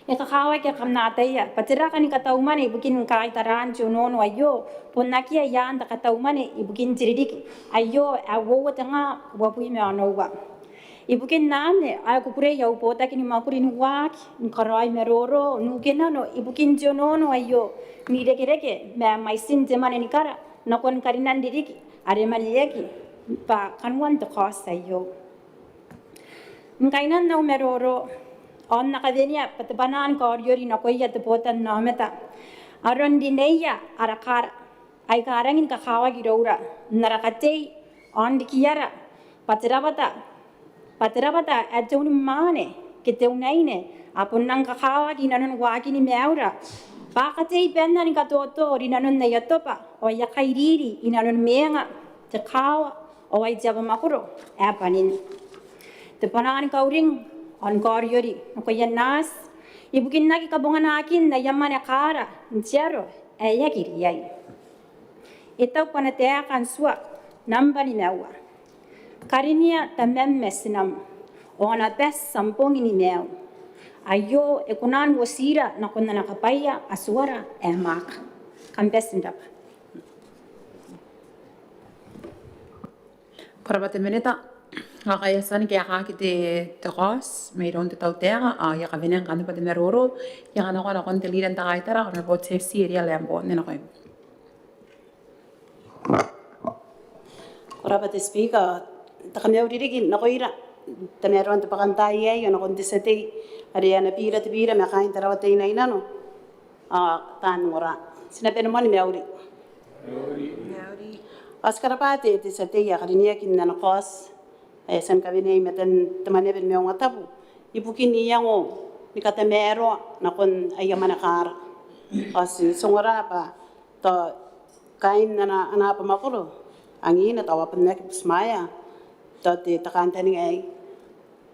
E kakawa ke kamnataya patira kani kataumane ibukin kai taran jonon wayo ponakia yan ta kataumane ibukin jiridik ayo awo tanga wapui me anowa. Ibukin nane ay kukure yau pota kini makurin wak karai meroro nukena no ibukin jonon wayo ni reke me maisin temane nikara nakon karinan didik are maliyeki pa kanwan to kosa yo. Nkainan na meroro on nakadenia patabanan ko yori na koya te potan nameta aron dineya arakar ay karangin kakawa giroura narakate on dikiara patirabata atun mane kete unaine apun nang kakawa ginanon waki ni meura pakate penna ni katoto rinanon na yatopa o yakairiri inanon menga te kawa o ay jaba makuro apanin te panan kauring on koryori ko yanas ibukin naki kabungan akin na yamane kara ntiaro ayagiriyai ito panateakan suwa nambani mewa karinia tamem mesnam ona bes sampong ini mew ayo ekunan wasira na kunna nakapaya aswara emak kambes ndap Para bate meneta Kaya san kaya kakite teros mayroon te tautea ya kavenang kan pa meroro ya kan ako na kon teliran ta kay tara kon po safety area lempo nena ko Ora pa te speaker ta kami udirigin na ko ira ta meron te pakantay ay no kon disete ari na pira te pira me kain tara wate ina ina no tan ora sinapen mo ni meuri Askara pate te sete ya kalinia kin na kos san kabine meten temane ben Maungatabu ibukin iyango ni katemero na kon ayamana kar asi songora pa to kain na ana pa makuro angina tawa penek smaya to te takantani ai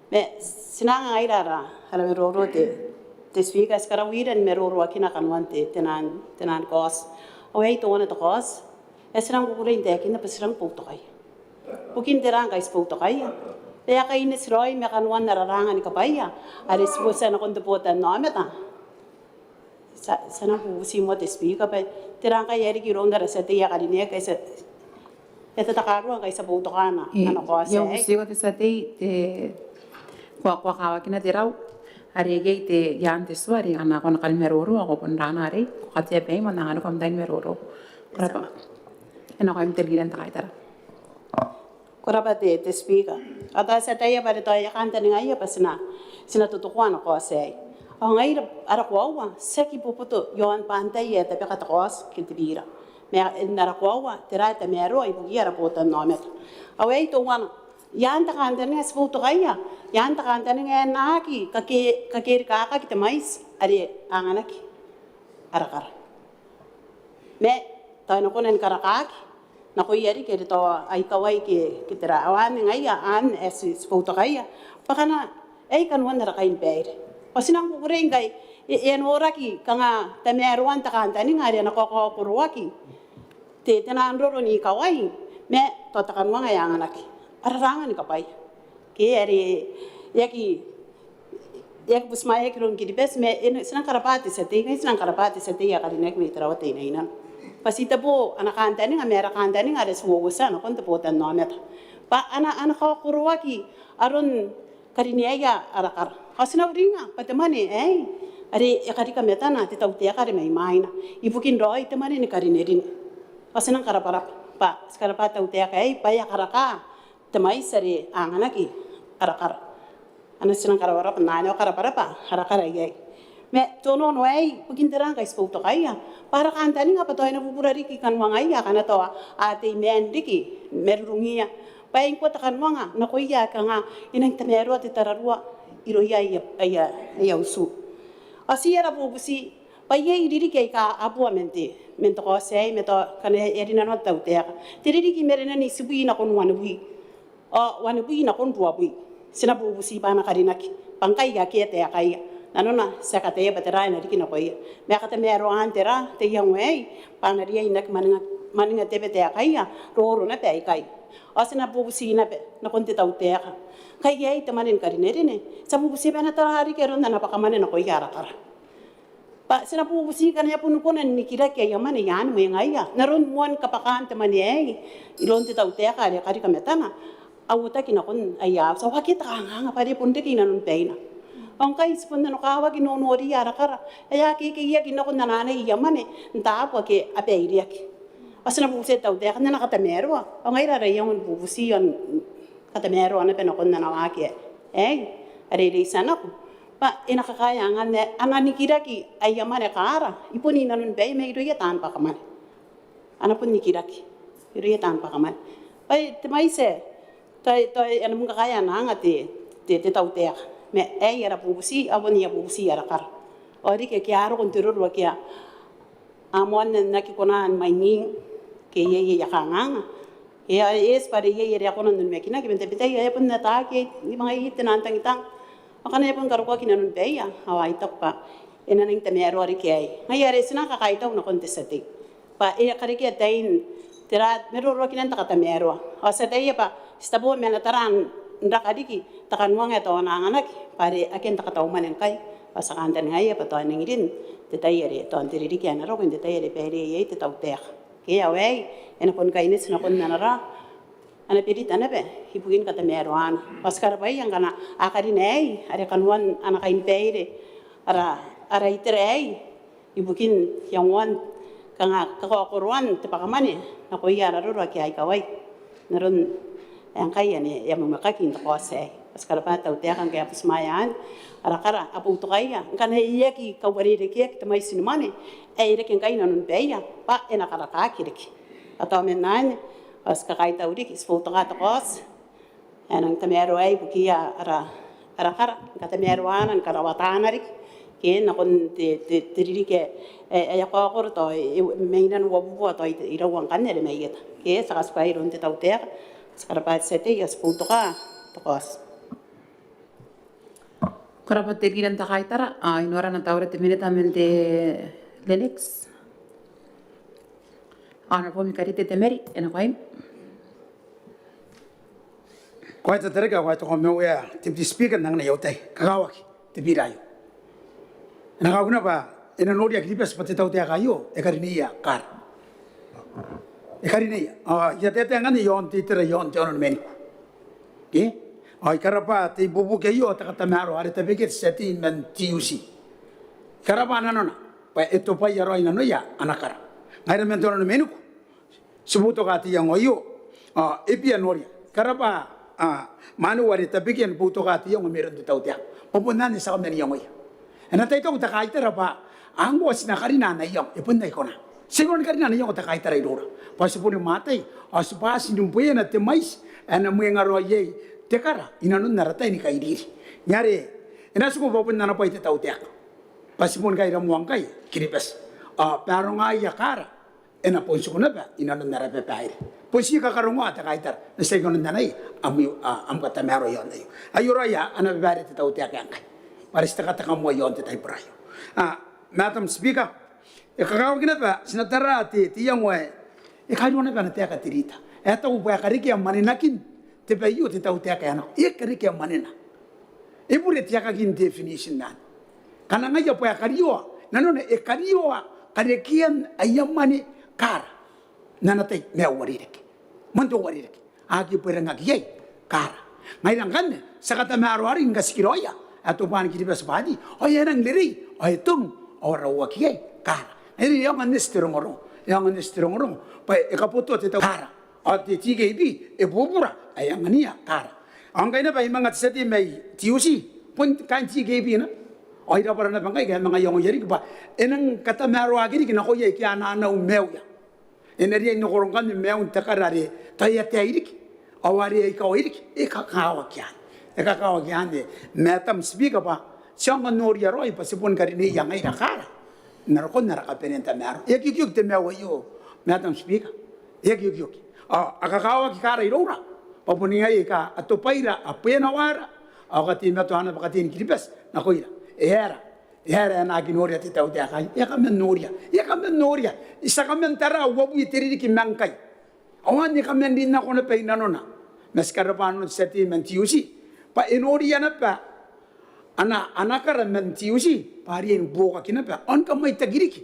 me sinanga ai dara hala meroro te speaker skara wiren meroro akina kanwante tenan kos away to one to kos esrang kukurin te akina pesrang putokai Bukin terang guys po to kaya. Kaya kayo ni Roy may kanuan nararangan ni kapaya. Aris po sa nakontuputan no ameta. Sana po si mo te speak pa terang kaya eri kirong na sa tiya kanina kaysa ito takaruan kaysa po to kana. Ano ko sa Yung sigo te sa te kwa kawa kina tiraw arege te yan te swari ana kon kal meroro ako pon rana re ko kate pe mo nangano kom dain meroro. Krapa. Ano ko im teliran ta kaitara. Koraba te speaker. Ata sa tayo ba ito ay kanta ni ngaya pa sina tutukuan ako sa ay. Ang ngayon arakwawa seki puputo yon pantay tapi katakos kiltibira. May narakwawa tira ta mero ay bugira putan nomet. Away to wana yan ta kanta ni sputo kaya. Yan ta kanta ni naki kakir kaka kita mais ari anganak arakar. Me tayo ko nen karakaki. Naku yari kaya to ay kaway kitira awan ngaya an sputo kaya. Pakana ay kanwan narakain pere. Kasi nang kukuring kay yan oraki kanga tameruan takantani ngari nakokokuruaki. Te tenanroro ni kaway me totakanwa ngayang anak. Ararangan ni kapay. Kaya yaki busmaya kirong kiribes me sinang karapati sa tiya karinek may tarawatay na inan. Pasita po anakanta ni nga mera kanta ni nga reswogusa no kon taputan no met pa ana ko kuruwaki aron kariniya arakar kasi na ringa patamani ari ekari kameta na titawte kare may maina ibukin roy tamani ni karinerin kasi nang karaparap pa skarapa tawte kay pa ya karaka tamay sari anganaki arakar ana sinang karaparap na no karaparapa harakar ay me tono no ay bukin terang kay sputo kaya para kantani nga patoy na pupurari ki kanwangaya kana to ate mendiki merungiya paing ko takanwanga nakuya ka nga inang tamero at tararwa iroya ya usu asiyara pupusi Pa ye riri ke ka abu amente mento ko sei meto kana erina no tau te te riri ki merena ni sibu na kon wana bui o wana bui na kon bua bui sina bu busi bana karina ki pangkai ga ke te kai nanona saka te batera na riki na ko ia me ka te mero antera te yang wei pana ria inak maninga te te kai ro na pe kai o sina bu busi na pe na kon te tau te kai ye te manin karine rene sa bu busi bana tara hari ke ronda na pakamane na ko ia ara pa sina pu busi kan ya punu kona ni kira ke ya mane yan mo ngai ya naron muan kapakan te mane ai ilon te tau te ka re kari kametana awuta kina kon aya so wa kita nga pa re punte kina nun peina on kai spunda no kawa ki no ri ara kara ya ki ya kina kon na ne ya mane nta po ke ape iri ki asina pu se tau te kana na kata mero on ngai ra ya on pu busi on kata mero ana pe no kon na wa ki are ri sana ko pa ina kakaya ngane anani kira ki ayamane kara ipuni nanun be me ido ya tan pa kamane ana pun ni kira ki ido ya tan pa kamane pai te mai se tai ana mun kakaya nanga te tau te me era bubusi aboni ya bubusi ara kar ori ke kiaro kon turur wa kia amon na ki konan mai ning ke ye ya kanga ya es pare ye ya konan me kina ke bente bente ya pun na ta ke ni mai tenan tang tang makanya pun karu kaki nanun beya hawa itak pa ena nang temero ari kiai ngai are sina ka kaita una kontesati pa e kari kia tain tera mero ro kinan ta temero o sedai pa stabo mena taran ndak adiki takan wang eto na anak pare aken ta tau manen kai pasakan tan ngai pa to ningin te tai are to antiri ki ana ro kun te tai are pere ye te tau ter ke ya wei ena pun kai ni sina kon nanara ana pedi tanabe hibugin kata meruan paskar bai yang kana akari nei are kanuan ana kain peire ara iterei hibugin yang wan kanga kakoruan te pakamane na ko ya ro ki ai kawai naron yang kaya ni yang memakakin to kose paskar pa tau te kan kaya pusmayan ara kara apu to kaya kana iya ki kawari de ki te mai sinmane e ire ken kain non beya pa ena kara ka kiriki atau menan as kakaita udik isfoto ka tokos enang temero ay bukia ara kara kata meruanan karawatan arik ke nakon te riri ke ya ko ko to mainan wabu to irawang kan ne meyet ke sakas pa iron te tauter skarapat sete isfoto ka tokos Karapat tegiran takaitara inora na taure te minutamente Lennox Honorable Mikarite Temeri, and a Quite a trigger, what to come nowhere, to be speaking on the yote, Kawaki, the Birayo. And how never in an audio clippers potato de Gayo, a Carinia car. A Carinia, yet that and the yon teacher yon John Menico. Eh? I carapa, the Bubukayo, Tatamaro, at the biggest setting and TUC. Caravanana, by Etopaya in Anoya, Anakara. I remember on the menu. Subutogati yang oyo, Epian Noria, Caraba, Manuari, the big and Butogati young American to Tautia, Popunan is some young way. And I take out the Kaitara, Angos Nakarina, a young, Epunacona. Second Carina, young Takaitara Dora, possible Mate, or Subas in Buena at the mice, and a Muengaroye, Tekara, in another Tanica idea. Yare, and that's go open Nanapoita Tautia. Possible Gaira Mwangai, Kiribas. Paronga yakara ena ponso kunaba ina nara pepaire posi ka karonga ta kaitar na segon nanai am kata mero yon ayo ayura ya ana bare te tau te akankai parista kata kamo yon te tai prayo madam speaker e kagaw kinaba sinatara ti yang we e kaino na bana te akatirita eta u pa kariki am maninakin te payo te tau te akana e kariki am manina e pure te akakin definition nan kana nga ya pa kariyo nanone e kariyo karekian ayamani kar nanatay me warirek manto warirek agi perang agi kar ngai rangan sa kata marwari ngaskiroya ato ban kiribas badi o yanang liri o itum ora waki kar eri yang anestirongoro pa e kaputo te kar o te TGB e bubura ayangania kar angkai na pa imangat seti mai tiusi pun kan TGB na Oi da para na bangkai kan mga yong yeri ba enang kata maro agiri kina ko ye kya na umeu ya eneri no korongan meu takarare taya tairik awari ka oirik e ka kawa kya e ka kawa kya ne metam speak ba siang nor ya roi pasipon kari ni yang ai rakara Narakon narakapenenta mero. Yuk te mewa yo. Madam Speaker. Yuk. Akakawa ki kara irora. Papuninga ika atopaira apena wara. Akati meto hana pakatin kiribes nakoira. Era na ginoria te tau te akai. Eka menoria. Isa kamentara wabu iteri ki mangkai. Awan ni kamendi na kona pe nanona. Meskarapano seti mentiusi. Pa enoria na pa. Anakara mentiusi. Pari en boka kina pa. On kamay tagiriki.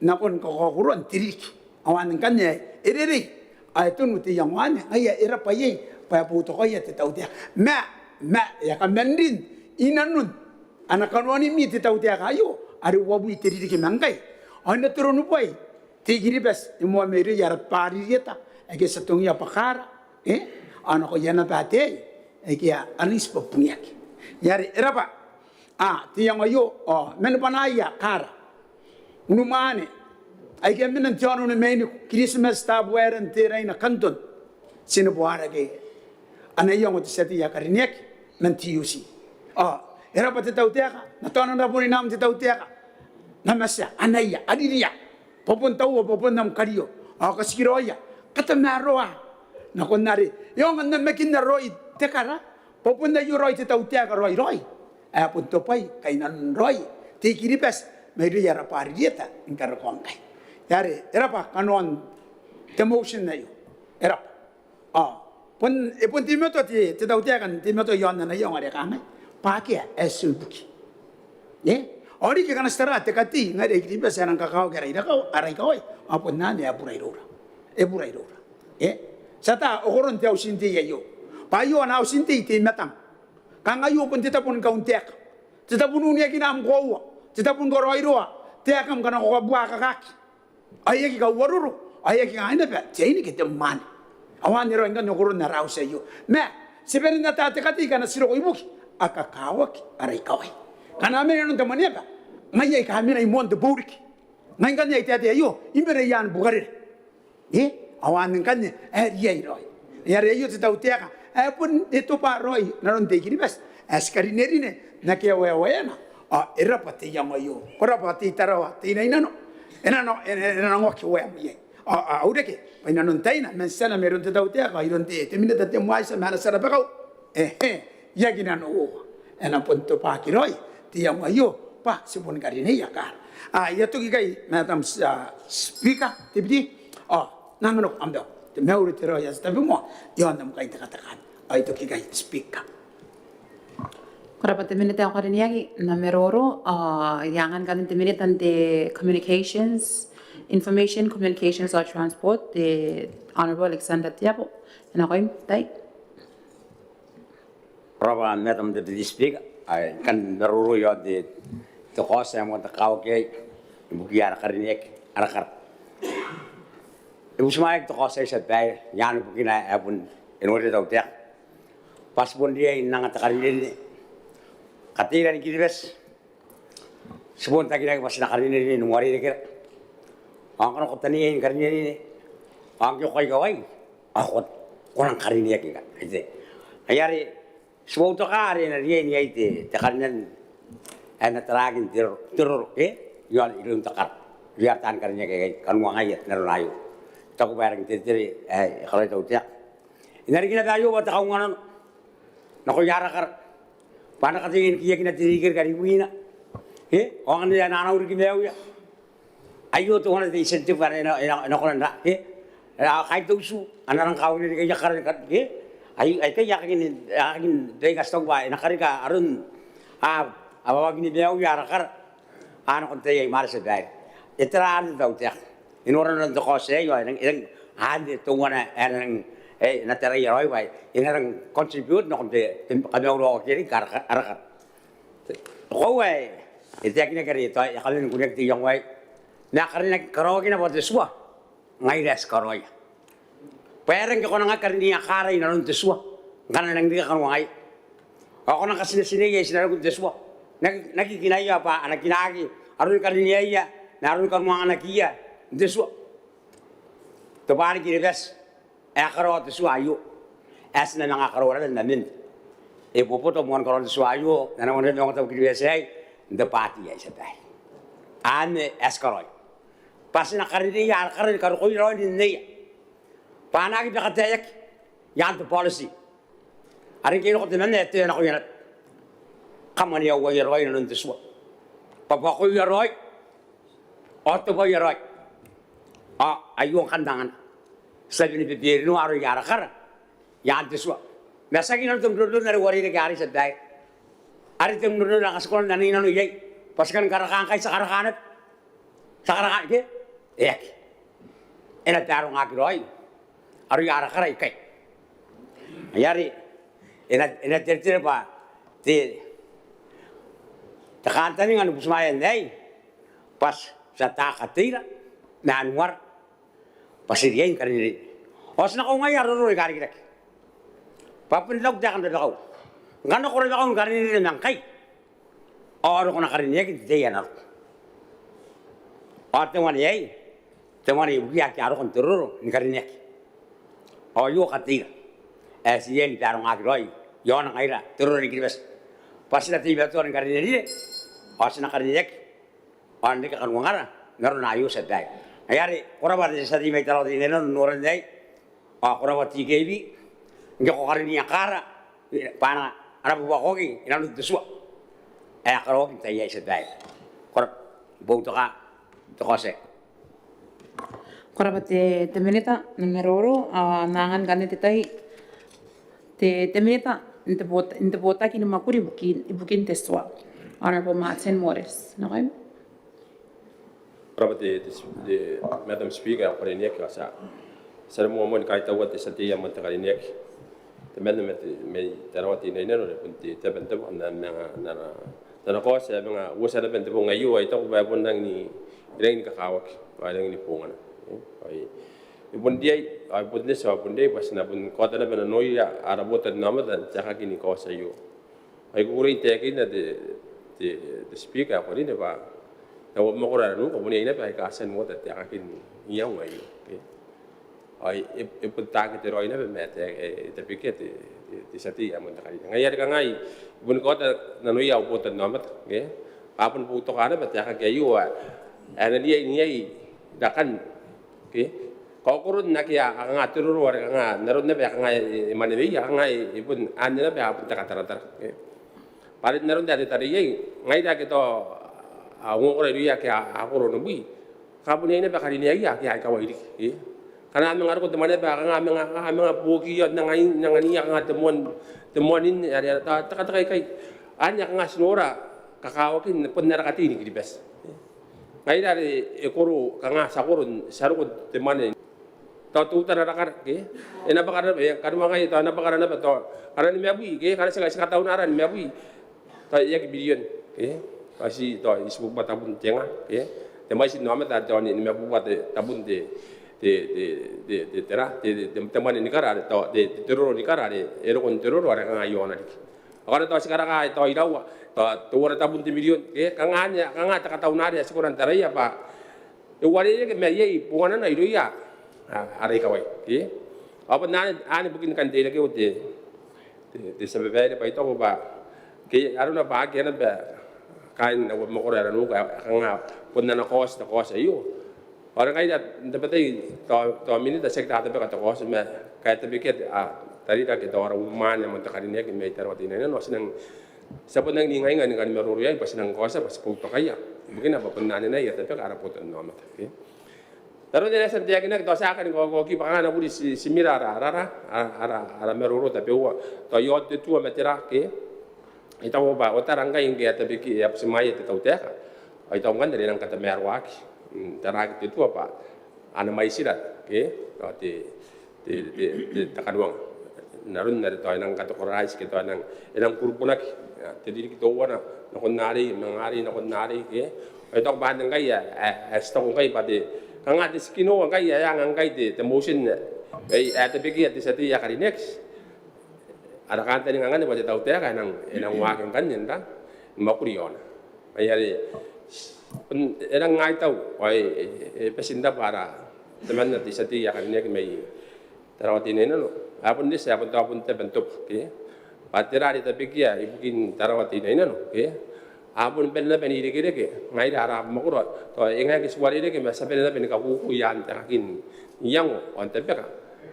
Nakon kakuruan tiriki. Awan kanya ereri. Ay tunu te yang wane. Ay era pa ye. Pa puto kaya te tau te. Ma ya kamendin inanun. Anakanwani mi te tau te akayo. Ari wabu iteri ki mangkai. Ana turunu pai. Tigiri bes. Imo meri yara pari yeta. Eke satungi apakara. Ana ko yana pate. Eke anis papunyak. Yari era pa. Tiang ayo. Menupanaya kara. Unumane. Eke menan tiano ne meni. Christmas tabueran tera ina kanton. Sinabuara ke. Anayong te seti ya karinek. Mentiusi. Era pa te tau teaka. Natana na puni nam te tau teaka. Namasya. Anaya. Adiria. Popon tau popon nam kario. Kasikiroya. Kata maroa. Nakon nari. Yung ang namakin na roi. Tekara. Popon na yung roi te tau teaka roi. Apun topai. Kainan roi. Tikiripes. May riyara pari dieta. Ingkara ko angkay. Yari. Era pa. Kanuan. Demotion na yun. Era pa. Pun timoto te tau teaka. Timoto yon na yung ari kangay. Pakia esubuki. Ori ke kana stara te kati ngare ikriba sarang kakao kera ira kau arai kau apun nane apurai rora. Sata okoron te ausinti yo. Payo ana ausinti te matang. Kanga yo pun tita pun kauntek. Tita pun unia kinam kowa. Tita pun goroi roa. Te akam kana ko bua kakaki. Aye ki ka waruru. Aye ki aina pe. Te ini ke te man. Awan ro inga nokoron na rau se yo. Me seberin na ta te kati kana siro ko ibuki. Akakawak aray kaway. Kaname yan ng Maneaba. Ngayay kami na imon de burik. Ngayon kanya iti ayo. Imere yan bukarir. Awan ng kanya. Riyay roy. Yari ayo titaw tiya ka. Pun ito pa roy. Naron te kiribas. Askarineri ne. Nakiawaya na. Era pati yang ayo. Kora pati tarawa. Tina inano. Enano kiwaya mo yay. Udah ke. Painanon tayo na. Mensana meron titaw tiya ka. Iron te. Timina dati mo ay sa mana sarapakaw. Yaginan oo. Enang punto pa kiroy. Tiyang ayo pa sipun karine ya kan. Yato gigay madam speaker tibdi. Nanganok amdo. Te meuri tero ya tabi mo. Yon nam kay takatakan. Ito gigay speaker. Karapat minute ako rin yagi na meroro yangan kan minute ante communications, information communications or transport the Honorable Alexander Tiapo. And ako yung tay. Proba Madam Deputy Speaker, kan naruro yo di tokos yang mo takaw kay ibukiara karinek arakar. Ibu semai tokos sa bay yan bukina apun inore daw tek. Pas pun dia nang takarinek katira ni kidibes. Subon takira pas nakarinek ni nuwari dikira. Ang kono tani karinek ni ang yo kay gaway. Ako kurang karinek ka. Ite. Ayari semua untuk hari ini dia itu, tekanan, enak teragin terur, jual ilmu tekar, biar tahan karenanya kayak kan uang aja, naruh ayu, tak bareng tiri, kalau itu tiak, ini kita ayu buat kau nganon, nak kau jarak kar, mana katingin kia kita tirikir kari buina, orang dia anak udah kita ya, ayu tuh orang itu insentif karena enak kau nanda, kait tuh su, anak orang kau ini kayak karena kan, ay yakin day gastong ba nakarika arun awag ni biyaw yarakar ano konte ay mara sa bay itraan daw tiyak inoran ng dokose yo ang handi tungwana ang natara yoy bay inarang contribute no konte kami ro kiri arakar ko way itiyak ni kari to yakalin kunek ti yang way nakarin karogi na bote suwa ngairas karoy Pereng ko nang karniya karay na ron teswa. Kana nang di ka kanway. Ako nang kasine-sine ya sinaro ko teswa. Nakikinaya pa anak kinagi. Aron karniya ya, naron kan mga anak iya. Teswa. To bari kiribes. Karo teswa ayo. As na nangakaroran na min. Puputo mo karon teswa ayo. Na naman rin ako kiribes ay the party ay sa bay. ane eskaroi pas na karini ya karini karo ko ro ni ne pana ki ka tayak yan to policy ari ki ko tenan ne te na ko yan kamani ya wa ya roi nan te so papa ko ya roi otto ko ya roi ayo kandangan sabi ni bibir no aro ya kar yan te so masa ki nan tum do na wari ke ari sadai ari tum do na kaskol na ni nanu yai paskan karakan kai sakarakanat sakarakan ke ek ena taro ngaki roi aru yara kara ikai yari ena tertire pa te takanta ni nganu busmaya nei pas sa takatira na anwar pasirian karini os na ko ngai aro roi kari kirek papun log jakan do kau ngano ko ro karini nang kai oro ko na karini ki te yana ate wani ai temani bukia ki aro kon teroro ni karini yo katira sien taro ngaki roi yo na ngaira teroro ni kibes pasina tiba to ni karini ni asna karini ande ka kanwa ngara ngaro na ayo sedai ayari ora bar desa di metalo di neno noran dai ora wati gebi ngko karini akara pana ara buwa kogi ina lu tsua karo ki tai sedai kor bong to ka to kose Korabate te meneta numeroro nangan gane te tai te meneta inte bota ki makuri bukin te swa Honorable Martin Morris okay Korabate de Madam Speaker kore nek sa sar mo mon kai tawat te satia man takari nek te madam me tarawati nei nero le punti te bente na na ko sa nga usa le bente bo ngayu ai to ba bon nang ni reng ka kawak ai nang ni pungana ai ibun dia ai bun desa bun dia pas na bun kota na bena noia ara bota nama dan jaka kini ko sa yo ai guri te kini de speaker ko ni ba na wo mo ko ra nu ko ni ina pa ka sen mo te jaka kini iya ngai ai pun ta ke roi na be met te pikete ti sati amon ta ngai ya ka ngai bun kota na noia bota nama ke apun pu to kana ba jaka ke yo ana dia ni dakan ke ko kurun na kia nga tururu war nga narod na ba nga manebe ya nga ibun anya na ba punta kataratar ke palit narod da tari ngai da ke to awu ko ria ke akuro no bui kapun ni ba kali ni ya ke ka wai ke kana ang ngar ko temane ba nga mga puki yod na ngai nga nga temuanin ya ta kai anya nga snora kakawakin pun narakati ni kidibes ngai dari ekoro kanga sakurun sarukun temane tu tara rakar ke ena bakar be karma ngai ta na bakar na to karena ni meabui ke karena seka tahun aran meabui ta ya ke bilion ke kasi to isbu batabun tenga ke temai si nama ta joni ni meabu bat tabun de tera de temane ni kara to de teroro ni kara de erokon teroro ara kanga yona dik akara to sekarang ai to irawa to ora tabun de milion ke kanga ta tahun ari sekuran taraya pa e wari ke me ye pungana na iruya ari kawai ke apa nane bukin kan de ke ude de sebebe pa ito ba ke aruna ba ke na ba kain na mo ko ra no kanga punna na kos ayo orang kaya dapat to minit sekta tapi kata kos me kaya tapi ke tadi dah kita orang uman yang mentakari ni ke me tarwati ni no senang siapa nang ni ngai ngan meruru ya pas nang kosa pas puto kaya mungkin apa penane na ya tapi arah puto no amat okay taru dia sentia kena kita akan ko ki bangana budi simira ara meruru tapi wa to yo te tu metera ke ita wo ba otarang ngai ngai tapi ki ya semai te tau te ita ngan dari nang kata merwaki tarak itu apa ana mai sirat ke te takaduang narun dari to nang kata korais ke to nang kurpunak jadi kita wana nakon nari ke ito bandang kaya stong kay pati kanga diskino kaya yang kay te motion te bigi at sati ya kari next ada kanta ni ngane pati tau te ka nang waking kanyen ta makuriona ayari erang ngai tau ai pesinda para teman nanti sati ya kari next mai tarawati neno apun dis apun te bentuk ke patira di tapi kia ibukin tarawati neno ke apun penna pen ide kire ke ngai dara makuro to enga ke suari ide ke masa penna pen ka ku yan takin yang on tepeka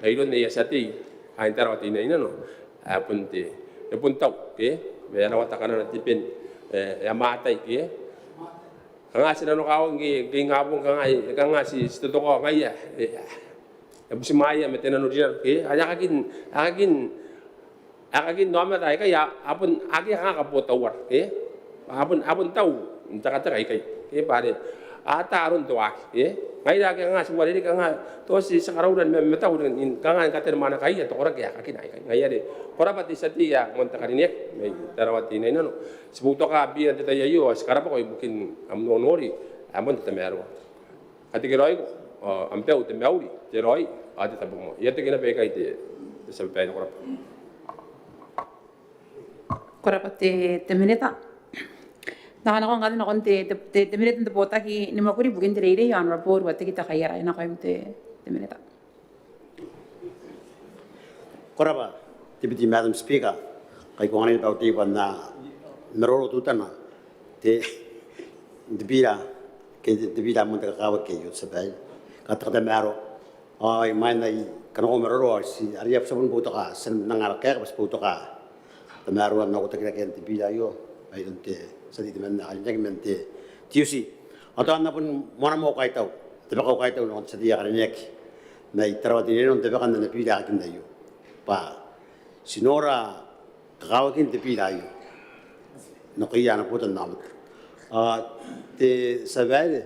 aidon ne yasati aintar wati ne no apun te pun tau ke me na wata kana tipen ya matai ke nga sina no kawo ngi ngabung ka nga si sto ko ngai ya busi maya metena no dia ke akakin normal dai ka ya apun agi nga ka potawar ke apun tahu entah kai pare atarun to ak ngai da ka nga suwari ka nga to si sakarau dan me tahu dengan ka nga ka mana kai ya to ora ya kakin ngai ya de ora pati sati ya monta karinek mai tarawati nei no sebuto ka bi ante ta yo sekarang ko bukin amno nori amon ta mero ati ke roi ampe ut me auri te roi ati ta bumo ya te kena pe kai te sampai no ora pati te mineta nakana ngani na konte te mineta te bota ki ni makuri bukin te reire yan rapor wate kita kayara ina kaim te mineta Koraba, Deputy Madam Speaker, kay kung ano yung tautipan na narorotutan na, debila mo nakakawag kayo sa bahay. Katakata mero, ay may na kanong maroro, si Ariap sa puto ka, sa nangarak kaya, mas puto ka. Tamero ang nakutakita kayo debila yun, ay doon sa dito man na kanyang mente. TUC, ato na po muna mo kayo tayo, diba ko kayo tayo noon sa diya karinyek, na itarawat din yun, diba ka na napila akin na yun. Pa sinora kakawagin te pilayo no kaya na putan namat te sabay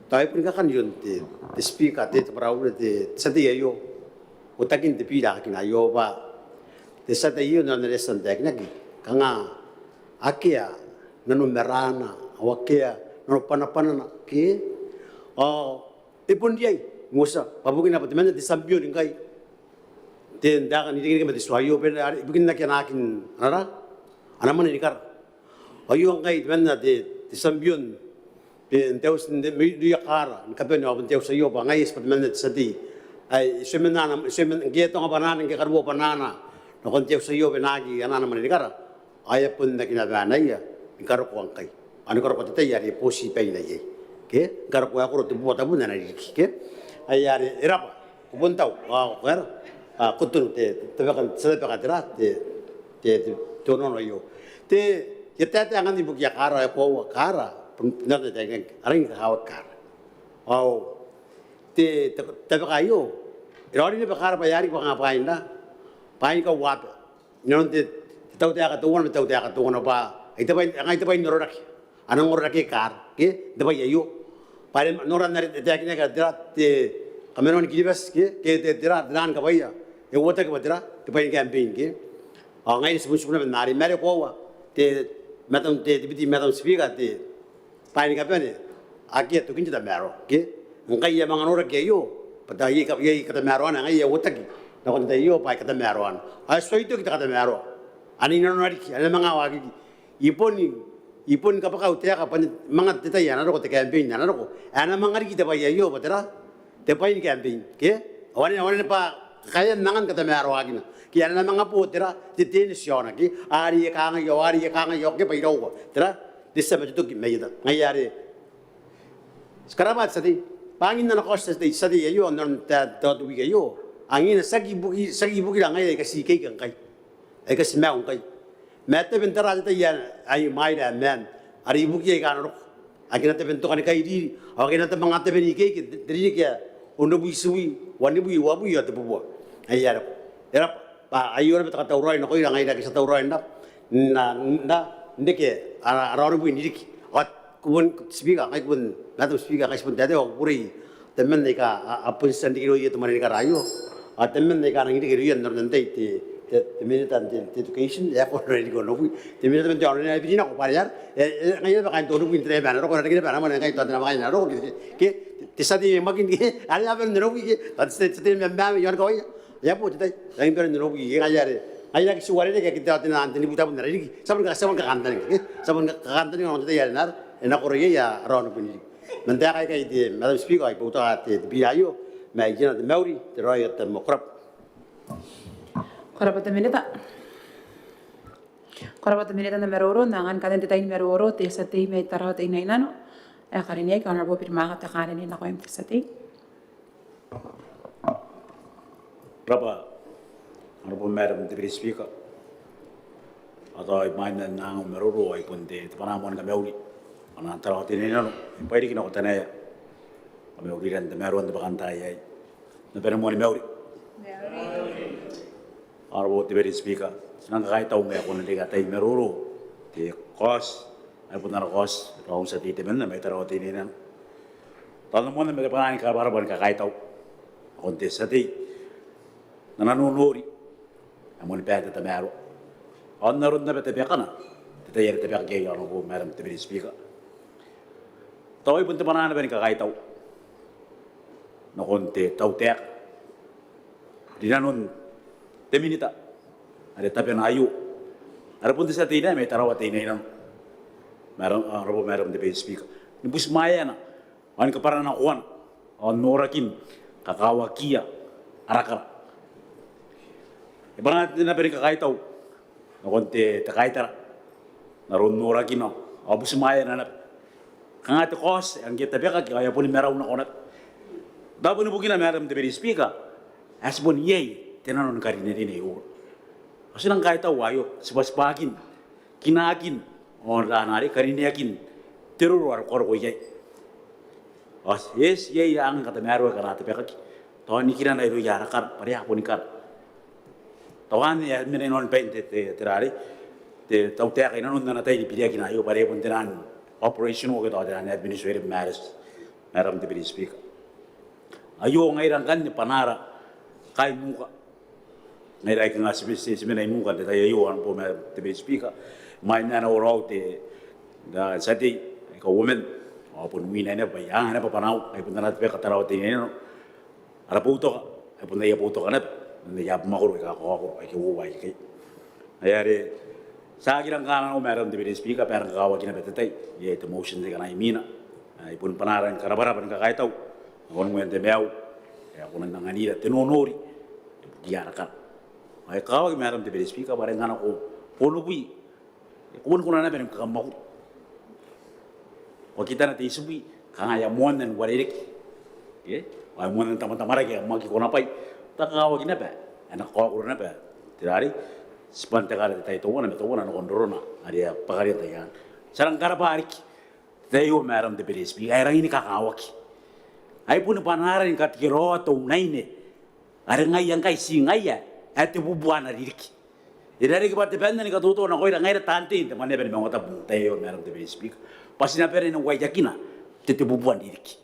tayo pun kakan yun te speaker te paraw te sa te yo utakin te pila kinayo pa te sa te yo na resan teknik kanga akia nanumerana awakia no panapana ke ipun dia musa pabugin apa teman te sambio ngai ten dakan ini kita diswayo pen bikin nak nakin ara ana man ni kar ayo ngai menna de sambion pen teus de dia kara kapen no teus ayo ba ngai spat menna sadi ai semenana semen geto banana ke karbo banana no kon teus ayo benagi ana man ni kar aya pun nak na bana ya kar ko ngai ana kar ko te ya ri posi pe na ye ke kar ko akoro te bota bu na ri ke ay ya ri rapa ko tau wa ko kutun te bakan sele bakan te tono yo te yata te angan ibu ya kara ko kara na te aring ka hawa kara au te bakayo irori ne bakara pa yari pa ngapain na pain ka wat non te tau te ka tuwan tau te ka tuwan pa ite pa ngai te pa noraki anang oraki kar ke de pa yo pare noran na te akine ka te kameron kilibas ke te dan ka baya e wota ke badra te pain campaign ke ngai sebun sebun nari mere ko te madam te deputy madam speaker te pain ka pene akia tu kinja mero ke ngai ya mangan ora ke yo pada ye kata mero na ngai ya wota ki na ko te yo pai kata mero an ai so itu kita kata mero ani no nari ki ana manga wa ki ipon ka pa ka utia ka pan manga te ya na ro te campaign na ro ana mangari ki te pai yo badra te pain campaign ke awani pa kaya nangan kata mero agina ki ana manga potera te tensiona ki ari kanga yo ke pairo ko tera dissa ba tu ki meida ngayare skarabat sadi pangin na costa sadi yo non ta to wi yo angina sagi buki la ngai ka si ke kan kai e ka si maung kai mete bentara ta ya ai mai da man ari buki ka no agina te bento kan kai di agina te mangate beni ke dri ke ono bui sui wani bui wabu ya te bubu ayar era pa ayor bet kata uroi no ko ira ngai da kisa uroi na ndeke ara bui ndik wat kubun speaker kai kubun natu speaker kai spun dade o puri temen ne ka apun sandi ro ye tumani ka rayo temen ne ka ngi ke riyan no nante te minute education ya ko ready ko no bui te minute ben jawne na bina ko pariyar ngai ba kan to no bui tre ba no ko re ba na ma ngai to na ma na ro ke te sadi makin ke ari aben no bui ke te me ba yo ko ya po te dai per no bui ke ngayare ayah ki suare ke kita tina anteni buta benar ini sabun ka kantan ke sabun ka kantan no te ya nar ena ko re ya ron bui menta kai de madam speaker ai buta te biayo mai jina de mauri te roya te mokrap Korapa te mineta. Korabata minita numero oro, nangan kalen tita numero oro, te sa te may taraw te inainano. Karinia, Honorable Pirmaka takanin na ko yung te sa te. Rapa, Honorable Madam Deputy Speaker, atau main nang meruru ay punte panamon kami uli, anak taraw tinino, pwede kina ko tanaya, kami uli rin meron na bakantay ay, na penamon kami uli. Honorable Deputy Speaker, senang kahit tahu may ako naligay meruru, di kos, ay punta na kos, raong sa titimen na may taraw tinino. Tanong mo na may panahon kabaraban kahit tahu, konti sa ti, nananunuri, amon pwede tamero. On naroon na bete kana, titayar te pek gay ano po Madam Deputy Speaker. Taway punta panahon na ba ni kahit tahu, na konti tahu tek, di nanon teminita, ada tapi na ayu, ada punta sa tina may tarawat tina inan, Madam Deputy Speaker. Nibus maya na, an kaparan na kuan, on norakin, kakawakia, arakara. Iba natin na pwede kahit tahu, na konti takaitara, naroon norakin na, abus maya na na. Kangat kos, ang kita beka kaya po ni meraw na konat. Dabo na po kina Madam Deputy Speaker, as po yay, tinanon ka rin din iyo. Kasi nang kahit tahu ayo, sebas-bakin, kinakin, o ranari kariniakin, teror ko yay. As yes, yay ang kata meraw ka natin beka. Tahu ni kina na ilo yara kar, pariya po ni kar. Tahu ni ya menon paint terari, tahu tiak ina nun na tayo dipilih kina ayo pariya po tinan. Operation ko ito ang administrative matters, Madam Deputy Speaker. Ayo ngayon kan ni panara kay muka. Ngayon ka nga siminay muka dito ayo ang po Madam Deputy Speaker. May na oraw te da sati ko women o po nuwi na ba yang na pa panaw ay punta natin pa kataraw te no. Ara po to ay punta ya po to kanap. Niyab makuro ka ko ay kiwuway kay. Ayari sa akin ang kanan ko Madam Deputy Speaker, pero kawag na betetay. Ito motion sa kanay mina. Ipun panaran karabarapan kakaitaw. Ako mo yung temeaw. Kaya ako nang nanganira, tinunuri. Diyara ka. Ay kawag Madam Deputy Speaker, parang nga ako, puno buwi. Kuwan ko na namin ang kakamaw. Huwag kita natin isubi, kangayamuan ng waririk. Ay mo ng tamang-tamara, kaya magikunapay. Takawag na ba? Anak ko na ba? Tirari? Sepanta kali tayo tuwa na betul na kondorona ada pagarian tayan. Sarang karabarik tayo Madam Deputy Speaker ay rang ini kakawak. Ay pun panaran katikiro atau naine. Ada ngayang kay singaya at bubuan na dirik. Idari ka ba depende ni katuto na ko ira ngaira tanti teman ni Maungatabu tayo Madam Deputy Speaker. Pasi na pere ng wayakina titibubuan dirik.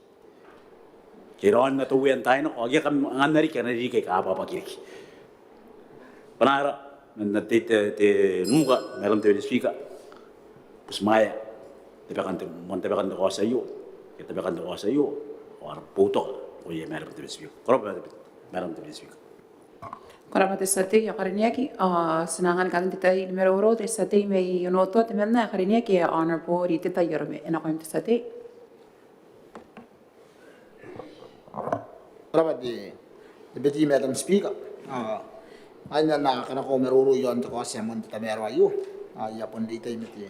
Kiron na tuwian tayo no agi kam nganari kana dirik kay kaapa pakirik. Panara nanti te nuga Madam Deputy Speaker pusmaya tebakan te montebakan de kosa yo tebakan de kosa yo or puto o ye Madam Deputy Speaker Madam Deputy Speaker Korabata sa te ya kariniaki senangan kalen tita numero oro te sa te may yonoto te menna kariniaki honorable ri tita yorme ena ko te sa te Korabata Deputy Madam Speaker ay na nakakana ko meruro yon to kasi amon ta mero ayo ya pon dito imiti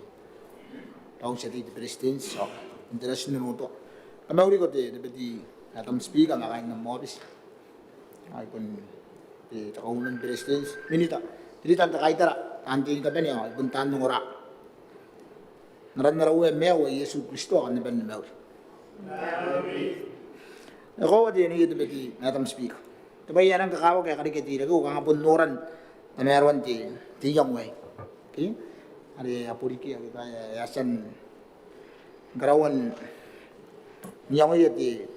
taong sa dito presidents so international to kami uri ko te Deputy Madam Speaker makain ng mobis ay pon te takaunan presidents minita dilitan ta kaitara anti ka ben ya buntan ng ora naran na rawe mewa Yesu Kristo kan ben mewa ako di ni Deputy Madam Speaker Tapi yan ang kakawag kaya karikatira ko, kang apunuran na meron tiyang way. Okay? Ari apuriki, kaya yasan garawan niyang way ati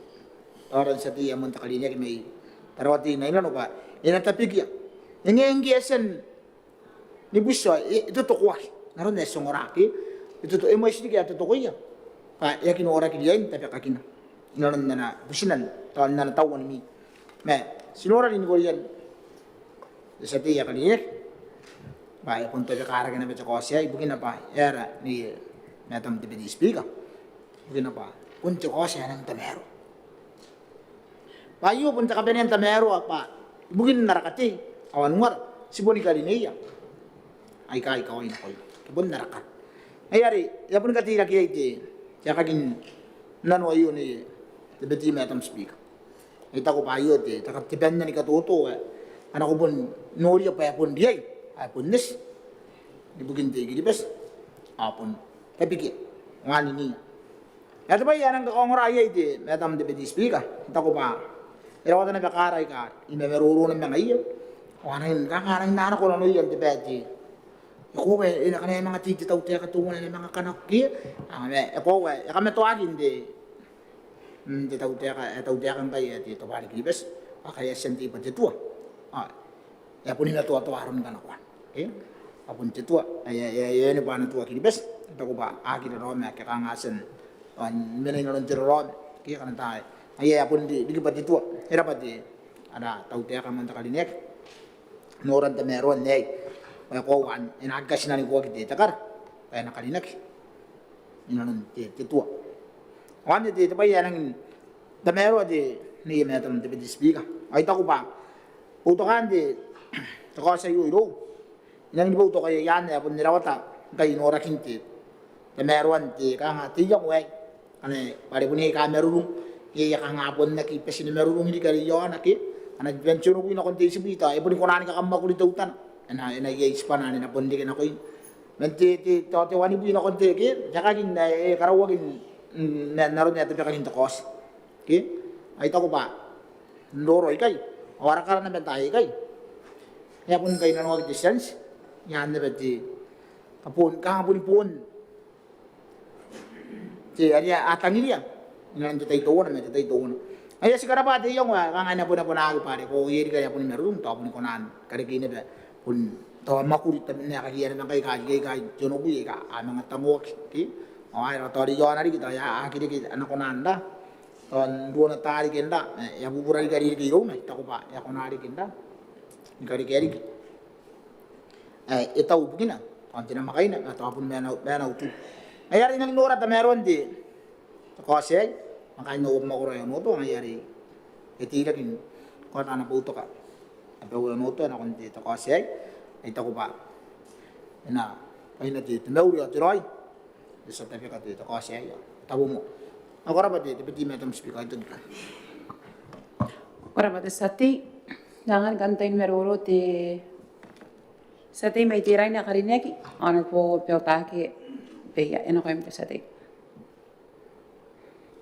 orang sa tiya munta kalinya may tarawati na ilan pa. Yan ang tapig ya. Yang yasan ni buso, ito tukwak. Naroon na isang oraki. Ito to, emo isdi kaya ito tukwa ya. Yakin oraki diyan, tapi kakina. Inaron na businan, tawan na natawan mi. Sinora ni Golian. Sa tiya kanina. Baik pun tu berkara kena baca kosya, ibu kena apa? Era ni Madam Deputy Speaker. Ibu apa? Pun tu kosya nang tameru. Bayu pun cakap yang tameru apa? Ibu kena narakati. Awan war si boni kali ni ya. ai kai kawai na koi kebun naraka ai ari ya pun kati lagi ite ya kagin nanu ayo ni te beti metam speak ita ko payo te takap tiban na ni katoto anak ko pun nori apa pun dia ai pun nes dibugin te gidi bes apun tapi ki ngani ni ya te bayan ang ko ngora ay ite metam te beti speak ita ko pa ira wala na bakaray ka ina meruro na mga iyo wanahin kakaray na ko no yan te beti ko we ina kanay mga titi taw te katungan na mga kanak ki ko we kami to agin de de taw te kan kay ti to balik libes kaya senti pa tua ya punin na tua aron kan ako apun tua ya ni pa na tua kilibes ito ko ba agi na rom ya kangasen menay na ron tiro rom ki kan tay ay apun di pa tua era pa di ada taw te kan man takalinek noran ta meron ne kaya ko wan inagas na ni ko kiti takar kaya nakalinak inanon ti tua wan ti pa yan ang damero di ni metam ti speaker ay ta ko ba utokan di to ko sa iro inang ibo to kaya yan ya pun nirawata kay nora kinti damero ti ka nga ti yung way ane pare pun ka merurung iya ka nga pun nakipes ni merurung di kari yo anaki ana adventure ko ina konti sibita e pun ko nani ka makulito utan ena yes pa na pundi ka na ko menti ti to wani bu na konti ki jaka gin karawagin naron ya to ka gin tokos ki ay ta ko ba ndoro ikay awara ka na bentay ikay ya pun kay na wag distance yan na beti kapun ka pun ti aria atangiliya nan to tay to na me tay to ay sigara pa ti yung ka nga na pun ako pare ko yeri kaya pun meron to pun ko nan kare kine ba pun to makulit na kahiyan ng kay jono bu ka mga tamok ki ay to ri yo na ri kita ya akiri ki anak ko nanda ton do na tari kenda ya bubura ri kari ki ro na ta ko pa ya ko na ri kenda ni kari kari ki ita ubugina ton tina makay na to pun mena utu ay ari nang nora ta meron di ko se makay no mo ko ro no to ay ari itira kin ko na po to ka abaw no to na kon di to ko se ita ko ba ina ay na di tinauri at roy sa tabi ka dito kasi ay tabo mo ako ra ba di pati metam speak ito ka ora ba sati jangan kantain meruro te sati may tiray na karineki ano po peltake beya eno kayo sati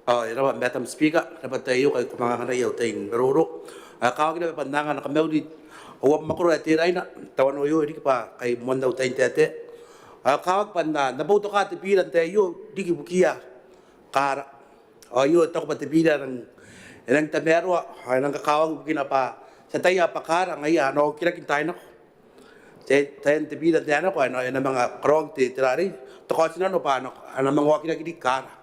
ira ba metam speak dapat tayo kay kumangan na yaw tayo meruro kawag na pandangan na kamewdi uwap makuro at tiray na tawan oyo hindi pa kay mondaw tayo tete kawag panda nabuto ka tipilan tayo di kibukiya kara ayo tako pa tipilan ng tamero ay nang kakawag bukina pa sa tayo pa kara ngayon ano kirakin tayo na ko tayo tipilan tayo na ko ano yung mga krong titirari tako sinano pa ano mga wakina kini kara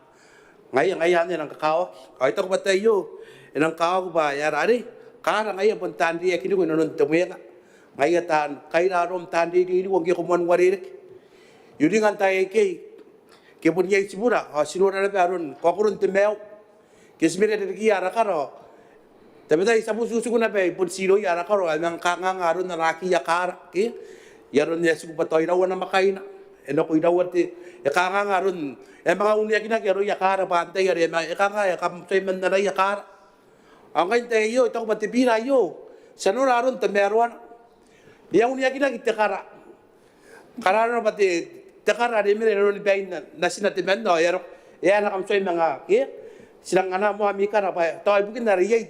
ngayon yan ang kakawag ay tako pa tayo yung kawag ba yarari kara ngayon pun tandi kini ko nonon tumuya ngayon tan kairarom tandi di wong ki kumuan waririk yudi ngantai ke punya sibura sinura na aron kokurun temeu kismire de ki ara karo tapi dai sabu susu na pe pun siro ya ara karo ang kangang aron na raki ya kara ki yaron ya suku patoy raw na makaina eno ko idawati ya kangang aron e mga unya kina kero ya kara pantay ya kanga ya kamtay man na ya kara ang kain tayo ito ko matibira yo sanura aron temeruan ya unya kina kita kara karano pati takara de mere ron bain na sinatemen no yero ya na kam soy mga ki silang ana mo amika na pa to bukin na riya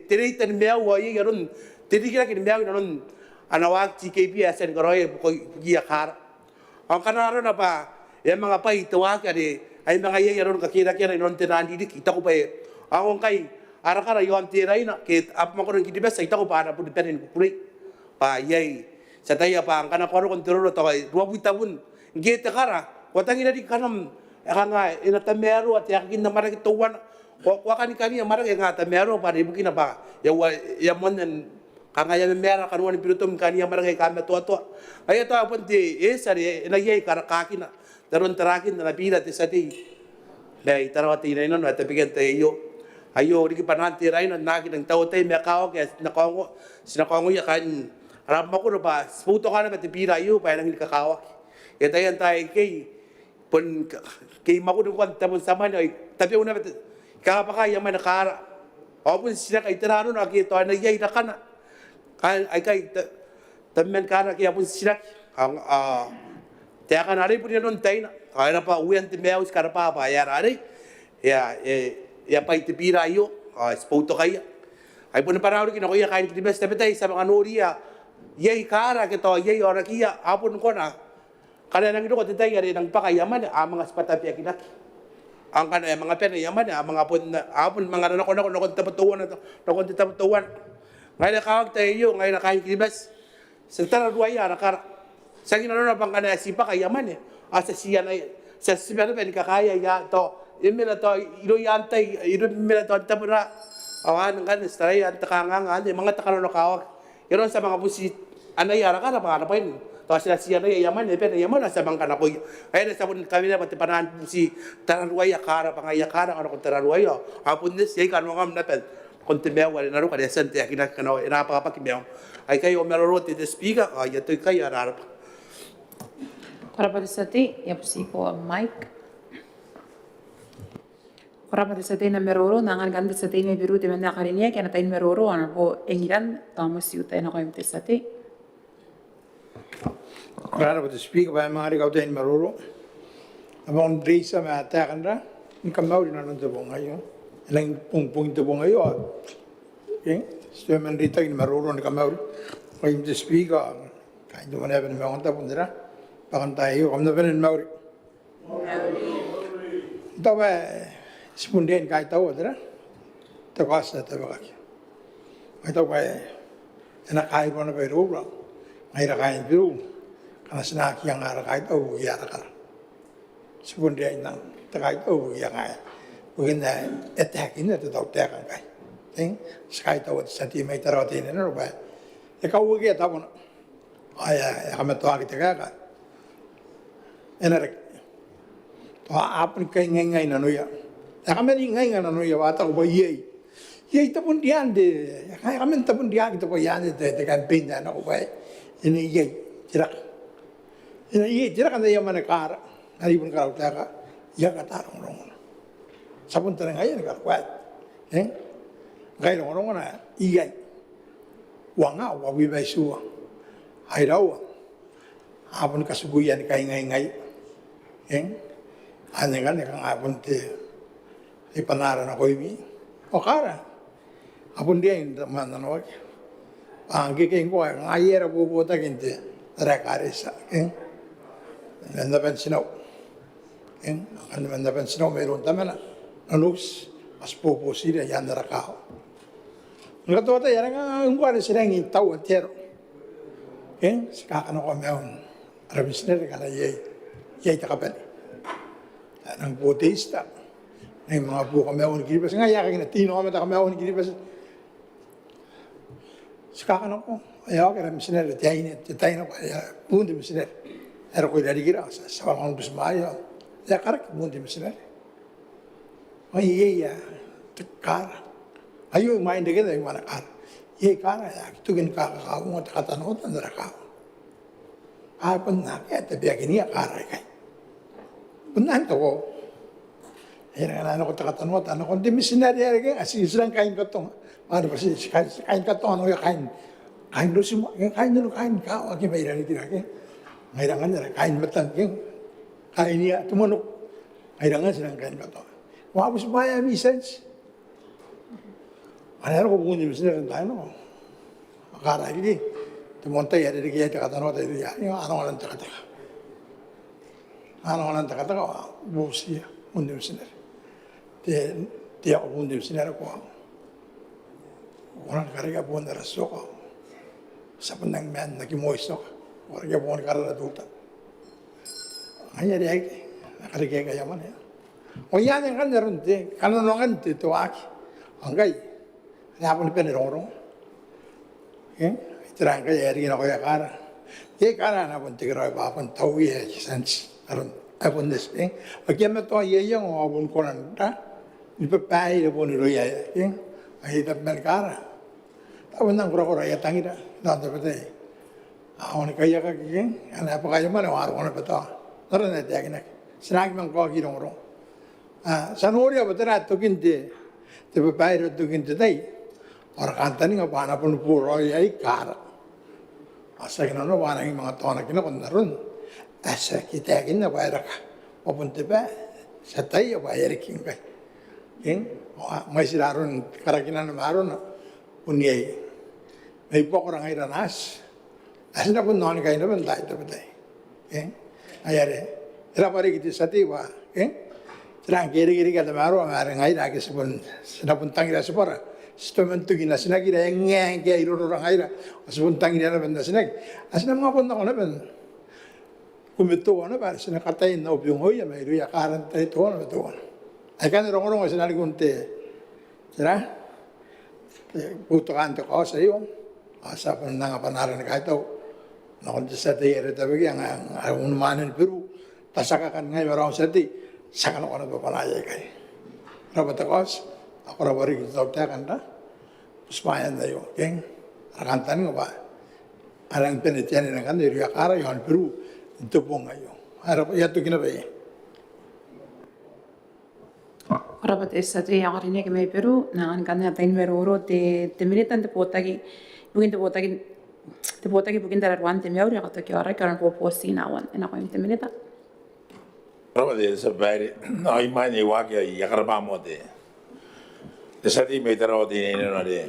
tiriten meaw wa yeron tidigira kin meaw non anawag TKPS en goroy ko giya kar ang kanaro na pa ya mga pa ituwa ka di ay mga yeron kakira-kira non tinandi kita ko pa akong kay ara-kara yon tiray na kit ap mo ko rin kidibes ita ko pa na pud penin puri pa yay sa tayo pa ang kana ko ron turo to kay 20 taon gete kara watang ina di kanam nga ina tamero at yakin na marag tuwan wa kani marag nga tamero pa ibu kina pa ya monen kanga ya mera kanwan pirutum kani marag kami to ay to apun ti sari ina yey kaki na daron tarakin na pila ti sati dai tarawati na non at bigyan tayo ayo di panan ti ray na nagi ng tao tay mekaw kay nakongo sinakongo ya kan Ara mako ba sputo kana bet pira yu pa nang kakawak. Ya tayan tay kay pun kay mako do kan tapon sama ni tapi una bet ka pa kay yaman nakara. O pun sila kay tirano na kay to na yay na kana. Ay kay tamen kana kay pun sila ang Tiya kan ari pun non tay na. Kaya pa uyan ti meus kara pa ya ari. Ya pa itipira yu. Sputo kaya. Ay pun parang kino kaya kain ti best tapi tay sa mga noria. Yay kara kito yay ora kiya apun ko na. Kada nang ko tay ari nang pakayaman mga spatapi akinak. Ang kana mga pera yaman mga apun mga nako tapatuan nako tapatuan. Ngayon kawag tayo ngayon kain ti best. Sa tararuaya nakara. Sa ginano bang kana sipa kayaman asa siya na sa siya na kakaya ya to imela to iro yantay iro imela to tapura awan kan stray at takanganga mga takano kawak iro sa mga busit anay ara kana para pa yun to siya na yaman pero yaman sa bang kana ko ay sa pun kami na pati panahan si tararuaya kara pangayakara ano ko tararuaya apun des yay kan mga napel kontimewa wala na ro kada sante akina kana ina pa pakimewa ay kayo meroroti de speaker ay to kayo ararap. Ora pada sati ya pusiko Mike. Ora pada sati na meroro nangan ganda sati me biru te menda karinya kana tain meroro ana po engiran Thomas yuta na ko imte sati. Ora pada speak ba mari ka tain meroro. Among drisa ma takandra ni kamauri na nando bongayo. Lang pung te bongayo. Okay? Sto man rita ni meroro ni kamauri. Ko imte speak ka ndo na ben Maungatabu ndra. Pakan tayo, kami na pinin Maori. Ito ba, sipundihin kahit tao, dira? Ito kasi na tayo kaki. Ito ba, nakain ko na pa iro, ngayon nakain piro. Kana sinaki ang ara kahit tao, bugiyara ka. Sipundihin nang, kahit tao, bugiyara kaya. Bugin na, etakin na, ito tao tekan kaya. Ting, kahit tao, santi may tarawatin na, ano ba? Ikaw bugiyara tao na. Ay, kami ito akit ka. Enarek. To apun kay ngay na nuya. Kami ngay na nuya bata ko ba yey. Yey tapon diyan de. Kami tapon diyan to ko yan de campaign na ko ba. Ini yey. Tirak. Ini yey tirak kan yaman kara. Ari pun kara ka. Ya ka tarong rong. Sapun tarang ay ka kwat. Ngay rong na iyay. Wanga wa wi ba suwa. Ay raw. Apun kasuguyan kay ngay. Ano nga kang apon ti panara na ko imi. O kara. Apon dia yung mananawag. Ang kiking ko ay ngayera puputa kinti. Rekarisa. Nandapan sinaw. Nandapan sinaw mayroon tama na. Nanus. Mas pupusira yan narakaw. Nga to tayo yan nga sila yung tao at tero. Sikakano ko meron. Arabis na rin ka na yay. Yay takapal. Nang Bautista. Nang mga buka meron kiripas. Nga yakin na tino kami meron kiripas. Sikakano ko. Ayaw ka rin misinero. Tiyayin ako. Bundi misinero. Pero ko ilari kira. Sa wakang busmayo. Ayaw karak. Bundi misinero. Ay yay. Kara. Ayaw yung main dagita yung mga kara. Yay kara. Ito ginakakakaw. Katanot ang narakaw. Kapag nakaya. Tabiyakin niya kara kay. Punahan ko. Ayan nga ko takatanot. Ano kung di misinari ka. Asilang kain ka ito. Ano ba siya? Kain ka ito. Ano yung kain? Kain doon siya. Kain doon kain ka. Aki may ilan ito. Ngayon nga nila. Kain matang. Kain niya. Tumanok. Ngayon nga silang kain ka ito. Wapos ba yung message? Ano ko kung di misinari tayo. Akara hindi. Tumuntay. Ada di kaya takatanot. Ano nga lang takataka. Ano lang takataka, buos siya, mundi misinari. Tiya ko mundi misinari ko. Orang kariga po na raso ko. Sa pandang man, nagimoys no ka. Kariga po na kararaduta. Kanya di ay, nakariga kaya man. O yan ang kanaroon, kananongan ito aki. Hanggang, hanapon ni Penirong. Itirang kaya, rin ako yung kara. Yung kara, hanapon tigiroy pa, hapon tawi, sansi. Aron apon des agyan to yeyang abon konan ta ni papai de bon roya ay tap melkara tapon nang kura ya tangida na ta pate Awan kaya ka giging, ana pa kaya man waro na bata. Naran na tiyak na. Sinag man ko girong ro. Sanori abatra to kinte. Te pa bayro to kinte dai. Or kantani nga bana pun puro ay kara. Asa kina no bana ng mga tona kina kun naron. Asa kita kina bayra ka. Papunte ba sa tayo bayar king ka. King, may siraron karakina na maron unyay. May pokora ngay ranas. Asna pun non kain naman tayo tayo. Ayare. Era pare kiti sati wa. Terang kiri kata maro amare ngai lagi sepun senapun tangira sepora. Stomen tu gina sinakira yang kaya iroro orang aira. Sepun tangira na benda sinak. Asna mga pun nak ben. Kumito na ba sinakatain na obyong hoya may ruya karan tayo to na to. Ay kan rong sinali kunte. Tira. Puto kanto ko sa iyo. Asa pun nang panaran kahit nakon sa tayo tabi ang unumanan Peru tasakakan ngay marang sati sakan ko na papanaya kay rabat ako rabari kita kan da puspayan dayo keng rakantan nga ba alang penitian ng kan diri akara yon Peru ito po ngayo harap yato kinabay rabat sati akarinya ke may Peru nangan kan natin meruro te militan te potagi bukin te potagi bukin darar wan te meuri ako te ora kan po posina wan ena ko te milita rabat sa bayre ay mani wake yakarba mo de sati may taro din no de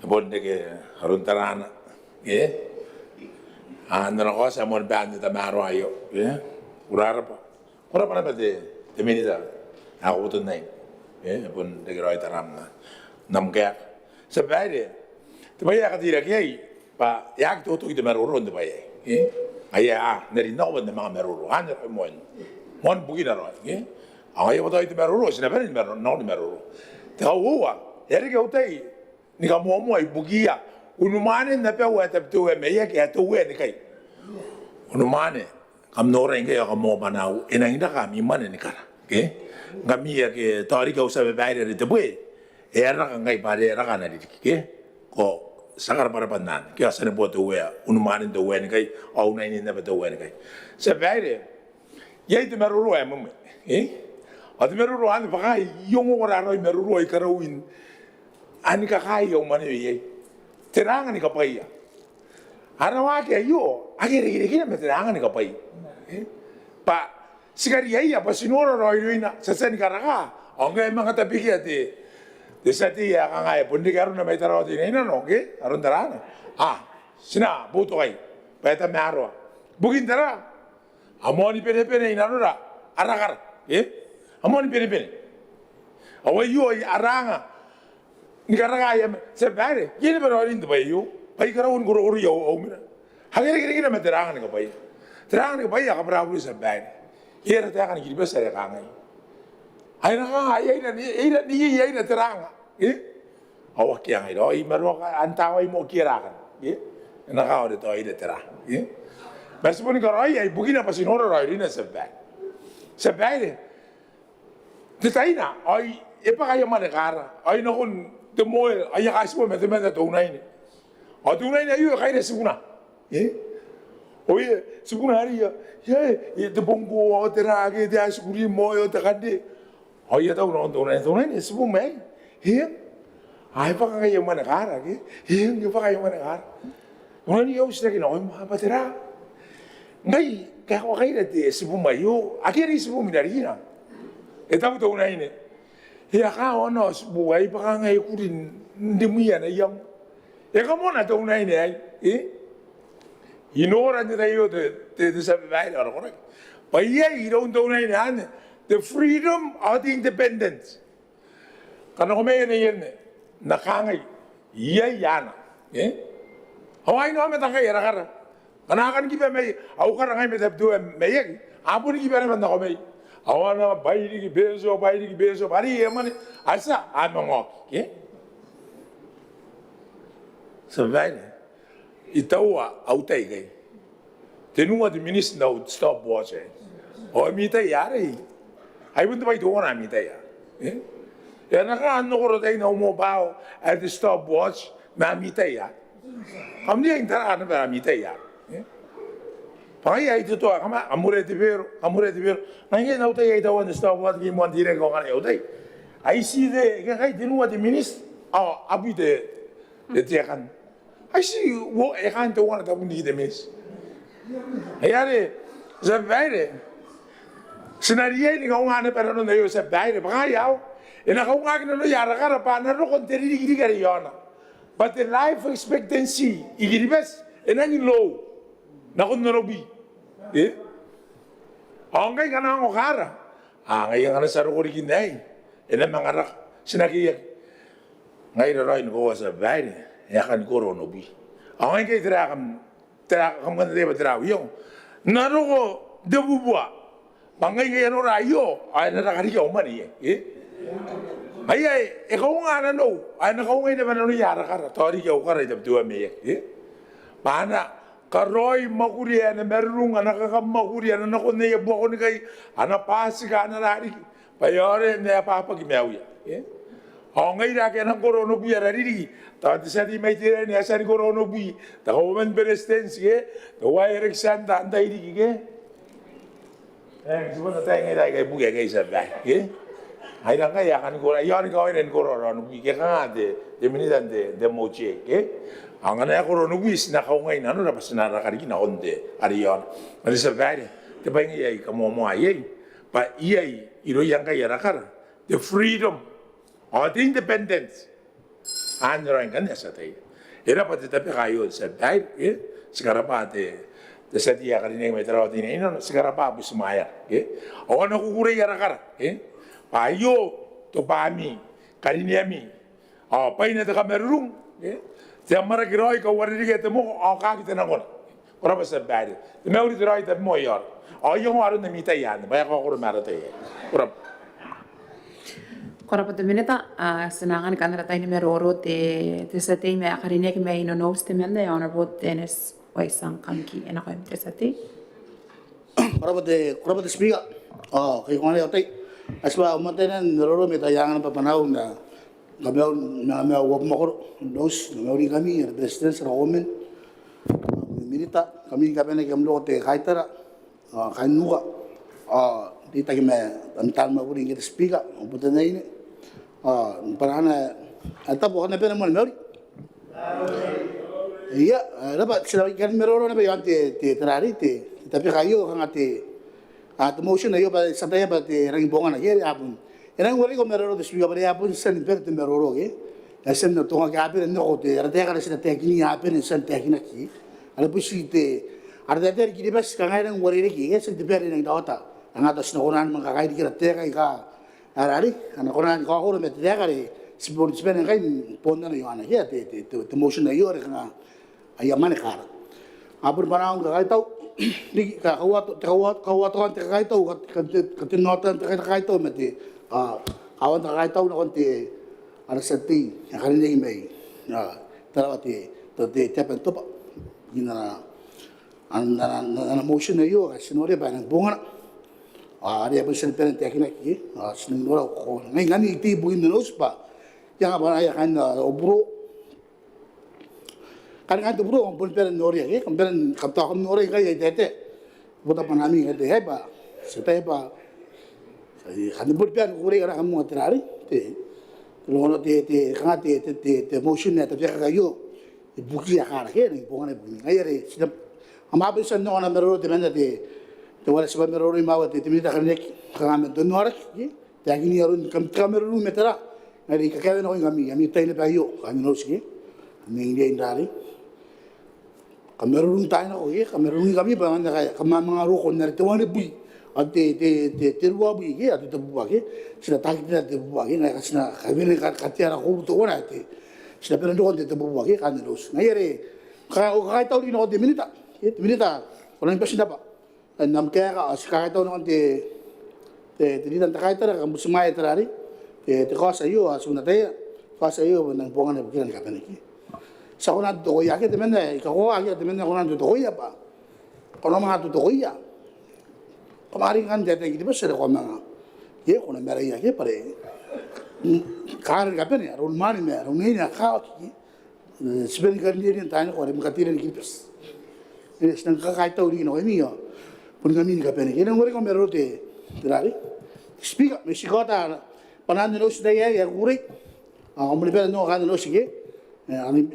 bonde ke haruntarana andra ko sa mon band ta maro ayo urara pa na de milita ako to nai bonde ke roi taram na namga sa bayre Tebaya katira kiai pa yak tu tu kita merurun tebaya, ayah nari nak benda mga merurun, hanya mon bugi naro, ayah betul itu merurun, siapa ni merurun, nak merurun. Tahu huwa, hari kau tahu, ni kamu mau bugi ya, unumane na pe wa tap tu me ya kia tu we ni kai, unumane kam nora inge ya kamu panau, enang ida kami mana ni kara, kami ya ke tari kau sabe bayar ni tebue, era kangai pare era kana di ko sangar para pandan kaya sana buat tuwe unumanin tuwe ni kai au na ini na tuwe ni kai sa bayre ya itu meruru mum adu meruru an pakai yung ora roi meruru ai karawin ani ka kai yung mane ye terang ni kapai ya ana wa ke yo agere gire me terang ni kapai pa sigari ya pa sinoro roi ina sa sen karaka onge mga tapiki ati Desati ya kangai pundi karuna may taro din ina no ke arun tarana sina buto kai peta maro bugin tara amoni pene ina no ra arakar amoni pene awai yo aranga ni karaga ya se bare gini bero rin de bayu pai karawun guru yo o mina hagere gire me teranga ni pai teranga ni pai ya kabra bu se bare yera ta kan giri besare kangai ai na ni teranga awak yang itu i maru antau i mo kirakan na kau de to i de terang mas pun kalau ai bugina pa sinoro rai rina sebai de taina ai e pa kaya mana kara ai no kun de mo ai ka sipo me de to unai ni o tu unai ni ai ka de sibuna oye sibuna hari ya de bongo o terage de asuri mo o te kande ai ta uno unai sibu me ai pa kaya mana kara ke pa kaya mana kara unai yo sila kina oi ma patera ngai ka ko kai de sibu mayo akiri sibu minarina eta to unai ne ka ono sibu ai pa ngai kurin ndimia na yam ka mona to unai ne ai inora ni tayo de sabe vai ora ko pa ye iro to unai ne the freedom of the independence kana ko may yen nakangai iya yana hawai no me takai era kara kana kan ki be may au kara ngai me tabdu me ye apu ni ki be na ko me awana bairi ki bezo bari yemani asa amongo Savane itawa au tai gai tenua de ministro no stop watch o mi tai yare ai buntu bai do na mi tai ya na ka no ko dai no mo bao at the stop watch ma mi tai ya Kami yang tara na para mita ya. Pai ai tu kama amure te vero. Nange na utai ai tawan sta wat ki mon dire ko ngane utai. Ai si de kai dinu de minis abu de te kan. Ai si wo e kan to wana ta bundi de mis. Ai are za vaire. Senaria ni ko ngane pero no yo se vaire ba ya. Ena ko ngane no ya ra pa na ro kon teri di gari yona. But the life expectancy igiribes enani low. Na kon no bi. Angay kana ngo kara. Angay kana sa ro ri kinai. Ena mangara sinaki ngai ro ino ko sa vaire. Ya kan ko ro no bi. Angay kay tra kam kan de tra yo. Na ro ko de bubua. Bangay kay no ra yo. Ay na ra yo mani ai e ko ngana no ai na ko ngai de bana no yara kara tori ke o kara de tua me bana karoi maguri ana merunga na ka maguri ana na ko ne bo ko ni kai ana pasi ka ana rari pa yore ne pa ki me uya o ngai ra ke na ko no bu yara ri ta de sa di mai tire ne sa ko no bu ta ko men berestensi to wa ereksanda andai ri ke subana ta ngai ra ke bu ke sa ba ai ranga ya kan ko ya ni ko ren ko ro no bi ke ka de minitan de moche ke angana ko ro no bis na ko ngai na no pas na ra kari na onde ari yon ari sa vare te ba ngi ai ka mo ai pa ai iro yang ka ya ra kara the freedom or the independence an ran kan ya sa tai era pa te pe ga yo sa dai sigara pa de sa dia kari ne me tra di ne no sigara pa bu smaya o no ku kure ya ra kara Payo to pami kariniami paina te kamerung te amara kiroi ka wari ke te mo ka ki te na kona ora ba sa bad te me uri te roi te mo yor yo aru na mita yan ba ko ko mara te ora Kora pata mineta senangan kanara tai ni meroro te sa te me akarine ki me ino nos te mende honorable Dennis Waisang Kamki ena ko te sa te kora pata speaker kay ko na yote aswa umatenan roro me tayangan pa panahon na kami wag makor dos ngori kami president sa women minita kami na kamlo te kaitara kanuga di tagi me antal ma uri ngit speaker puta na ini parana ata po na pena mo ngori iya dapat sila kan meroro na ba yan te trari te tapi kayo kangate at motion na yo pa sa tayo pa te rang bonga na yeri apun erang wari ko meroro de suya pa apun san per te meroro ge asen no tonga ka apun no te rate ka sina te kini apun san te kini ki ala pusi te arda te ki bas ka ngai wari re ki ge sen te per nang data anga tas no onan man ka kai ki rate ka arari ana konan ka ko me te ka re sipon spen ngai ponda no yo ana ge te motion na yo re ka ayamane kara apun parang ka tau ni ka kawat kan te kai tau ka te nota te kai tau me te awan te kai tau na kon te ara sati ya kan ni mai tara te te pen topa ina ana motion yo ka sinore ba nang bunga ari apa sen pen te kina ki sin nora ko ngai ngani ti buin no spa yang apa ya kan obro kan bro pun peren nori ya kan peren kapta kan nori kai tete buta panami ngate heba setepa kan pun peren kuri kana kamu atrari te lono te kan te motion na te ka yo buki ya kana ke ni pongane buki ayare sida amabe san no na mero te menda te wala seba mero ri mawa te mi ta kan nek kan me nora ki te agini arun kam kamero lu metara ngari ka ka no ngami taine pa yo kan no ski ni ngai ndari kamerun tayo na kamerun kami ba na kaya mga roko na rito wani bui at te ruwa bui ke at te buwa ke sila takit na te buwa ke na kasi na kami na katiara ko buto wana te sila pinandoon te buwa ke kanilos ngayari kahit tao rin ako te minita walang pasin na pa nam kaya ka kahit tao na te tinitan ta kahit tara kamusumaya tarari te kasa iyo asuna tayo kasa iyo nang buwangan na bukiran kapaniki sa ko na to ya ke temen ka ko age temen ko na to ya pa ko na ma to ya kamari kan dete ki bes ko ma ye ko na mera ya ke pare kar ka pe ne ron mani me ron ni na ka ki Sebenarnya kan dia yang tanya kalau mereka tidak dikipas. Ini sedang kakak tahu di kau ini ya. Pun kami ni kapan ni. Kita ngorek kau merote. Terari. Speak. Mesti kau tak. Panan di los daya ya ngorek. Kamu lepas no kan los ke.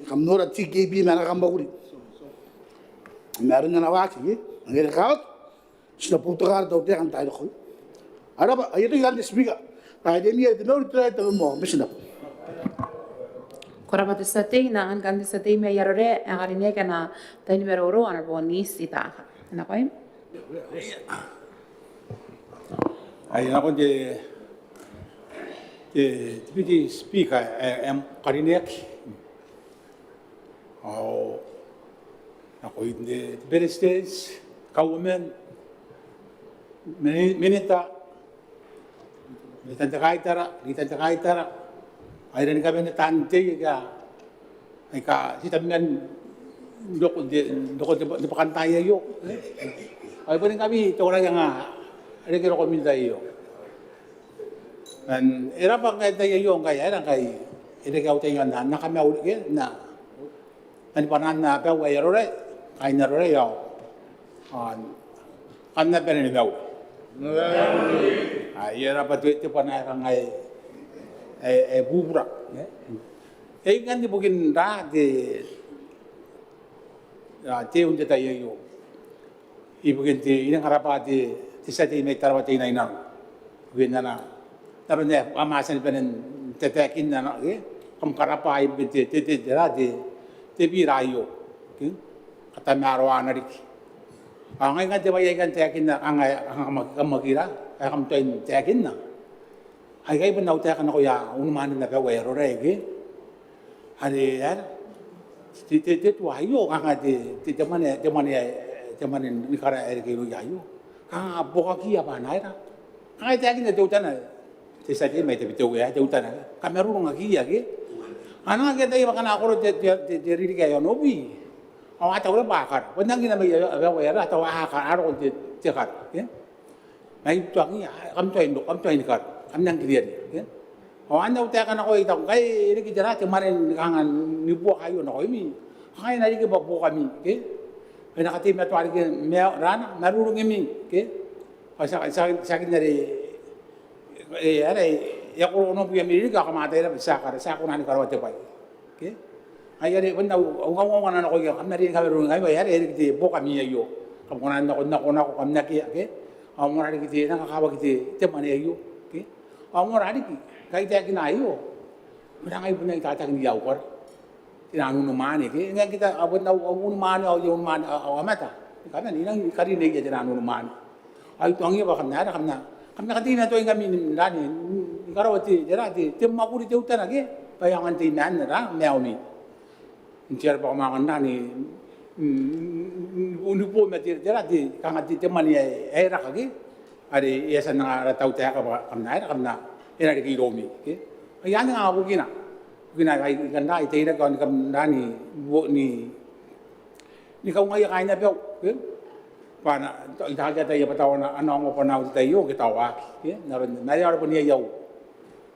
Kamu nora tiga bi mana kamu ngorek. Meron na nawak ke. Ngorek kau. Sudah putar tahu dia kan tahu kau. Ada apa? Ayat itu kan speak. Kaya dia itu meron try tahu mau. Mesti nak. Korabate sate na an gandi sate me yarore agarine kana tani meroro ana bonis ita na koy ay na kon de deputy speaker am karinek ako inde better states kawomen minita litanta kaitara ay rin kami na tante ay ka si tamingan doko de pakantaya yo ay pa rin kami ito orang yang ay kiro kami tayo and era pa kay tayo yo kaya era kay ere ka tayo na kami ulit na ani panan na pa way rore kay na rore yo kan na pa rin daw ay era pa ito pa na kay bubura. Kan di mungkin dah di unjuk tayo yo. Ibugin di ini harap di sa di may tarawat ina ina. Bugin na. Taron niya amasan penen tetekin na kam karapa ibin di birayo. Kata marwana rik. Ang nga di ba yan tetekin na ang magira ay kam toin tetekin na. Ay kayo ba nautakan ako ya unumanin na kawero regi? Hari ya, itu ayo kanga di zaman negara air kilo ayo, kanga boka kia apa naira? Kanga itu aja nih jautan aja, sesaji mai tapi jauh ya jautan aja. Kameru nggak kia ke? Anak kita ini makan aku jadi kayak nobi, awak tahu lah bakar, penting kita mai kawero atau akar aku cekar, ya? Mai tuangnya kamu tuain nikar. Kami yang kirian, ya. Anda utakan ako itang kay ini kita kemarin kangan nibuak kayo na ko ini, kaya nari ke bawa kami, ya. Kaya nakatim na tuwari ke rana narurung ini, ya. Sakit dari, ya kalau orang punya milik gak kemati na sakar nani karawat tepai, ya. Kaya ni benda ungkang anak ko ya kami nari kami rurung kami ya kita bawa kami ayo, kamu nanda ko kami nak ya, kamu nari kita nakakawa kita teman ayo. Orang ada ki, kaya tayo kinayo. Marangay po na itatang niyaw ko. Tinanunumani. Kaya kita abot na unumani o yung unumani awamata. Kaya nilang karinig ya tinanunumani. Ay ito ang iya ba kami na. Kami nakatingin na ito yung kami nani. Karawati, jarati, timakuri tiyo tanag eh. Payangan tinan na ra, meawmi. Intiar pa kumakan na ni unipo jarati, kangati timani ay rakagi. Ada iasan na ratau teh kamna ina di kilomi ke ayan nga ako gina ay ganda ite ina kan kamna ni bo ni kau ngai kai na pyo ke pana itaga tayo pataw na ano mo panaw tayo kitawa ke naron na yar po niya yaw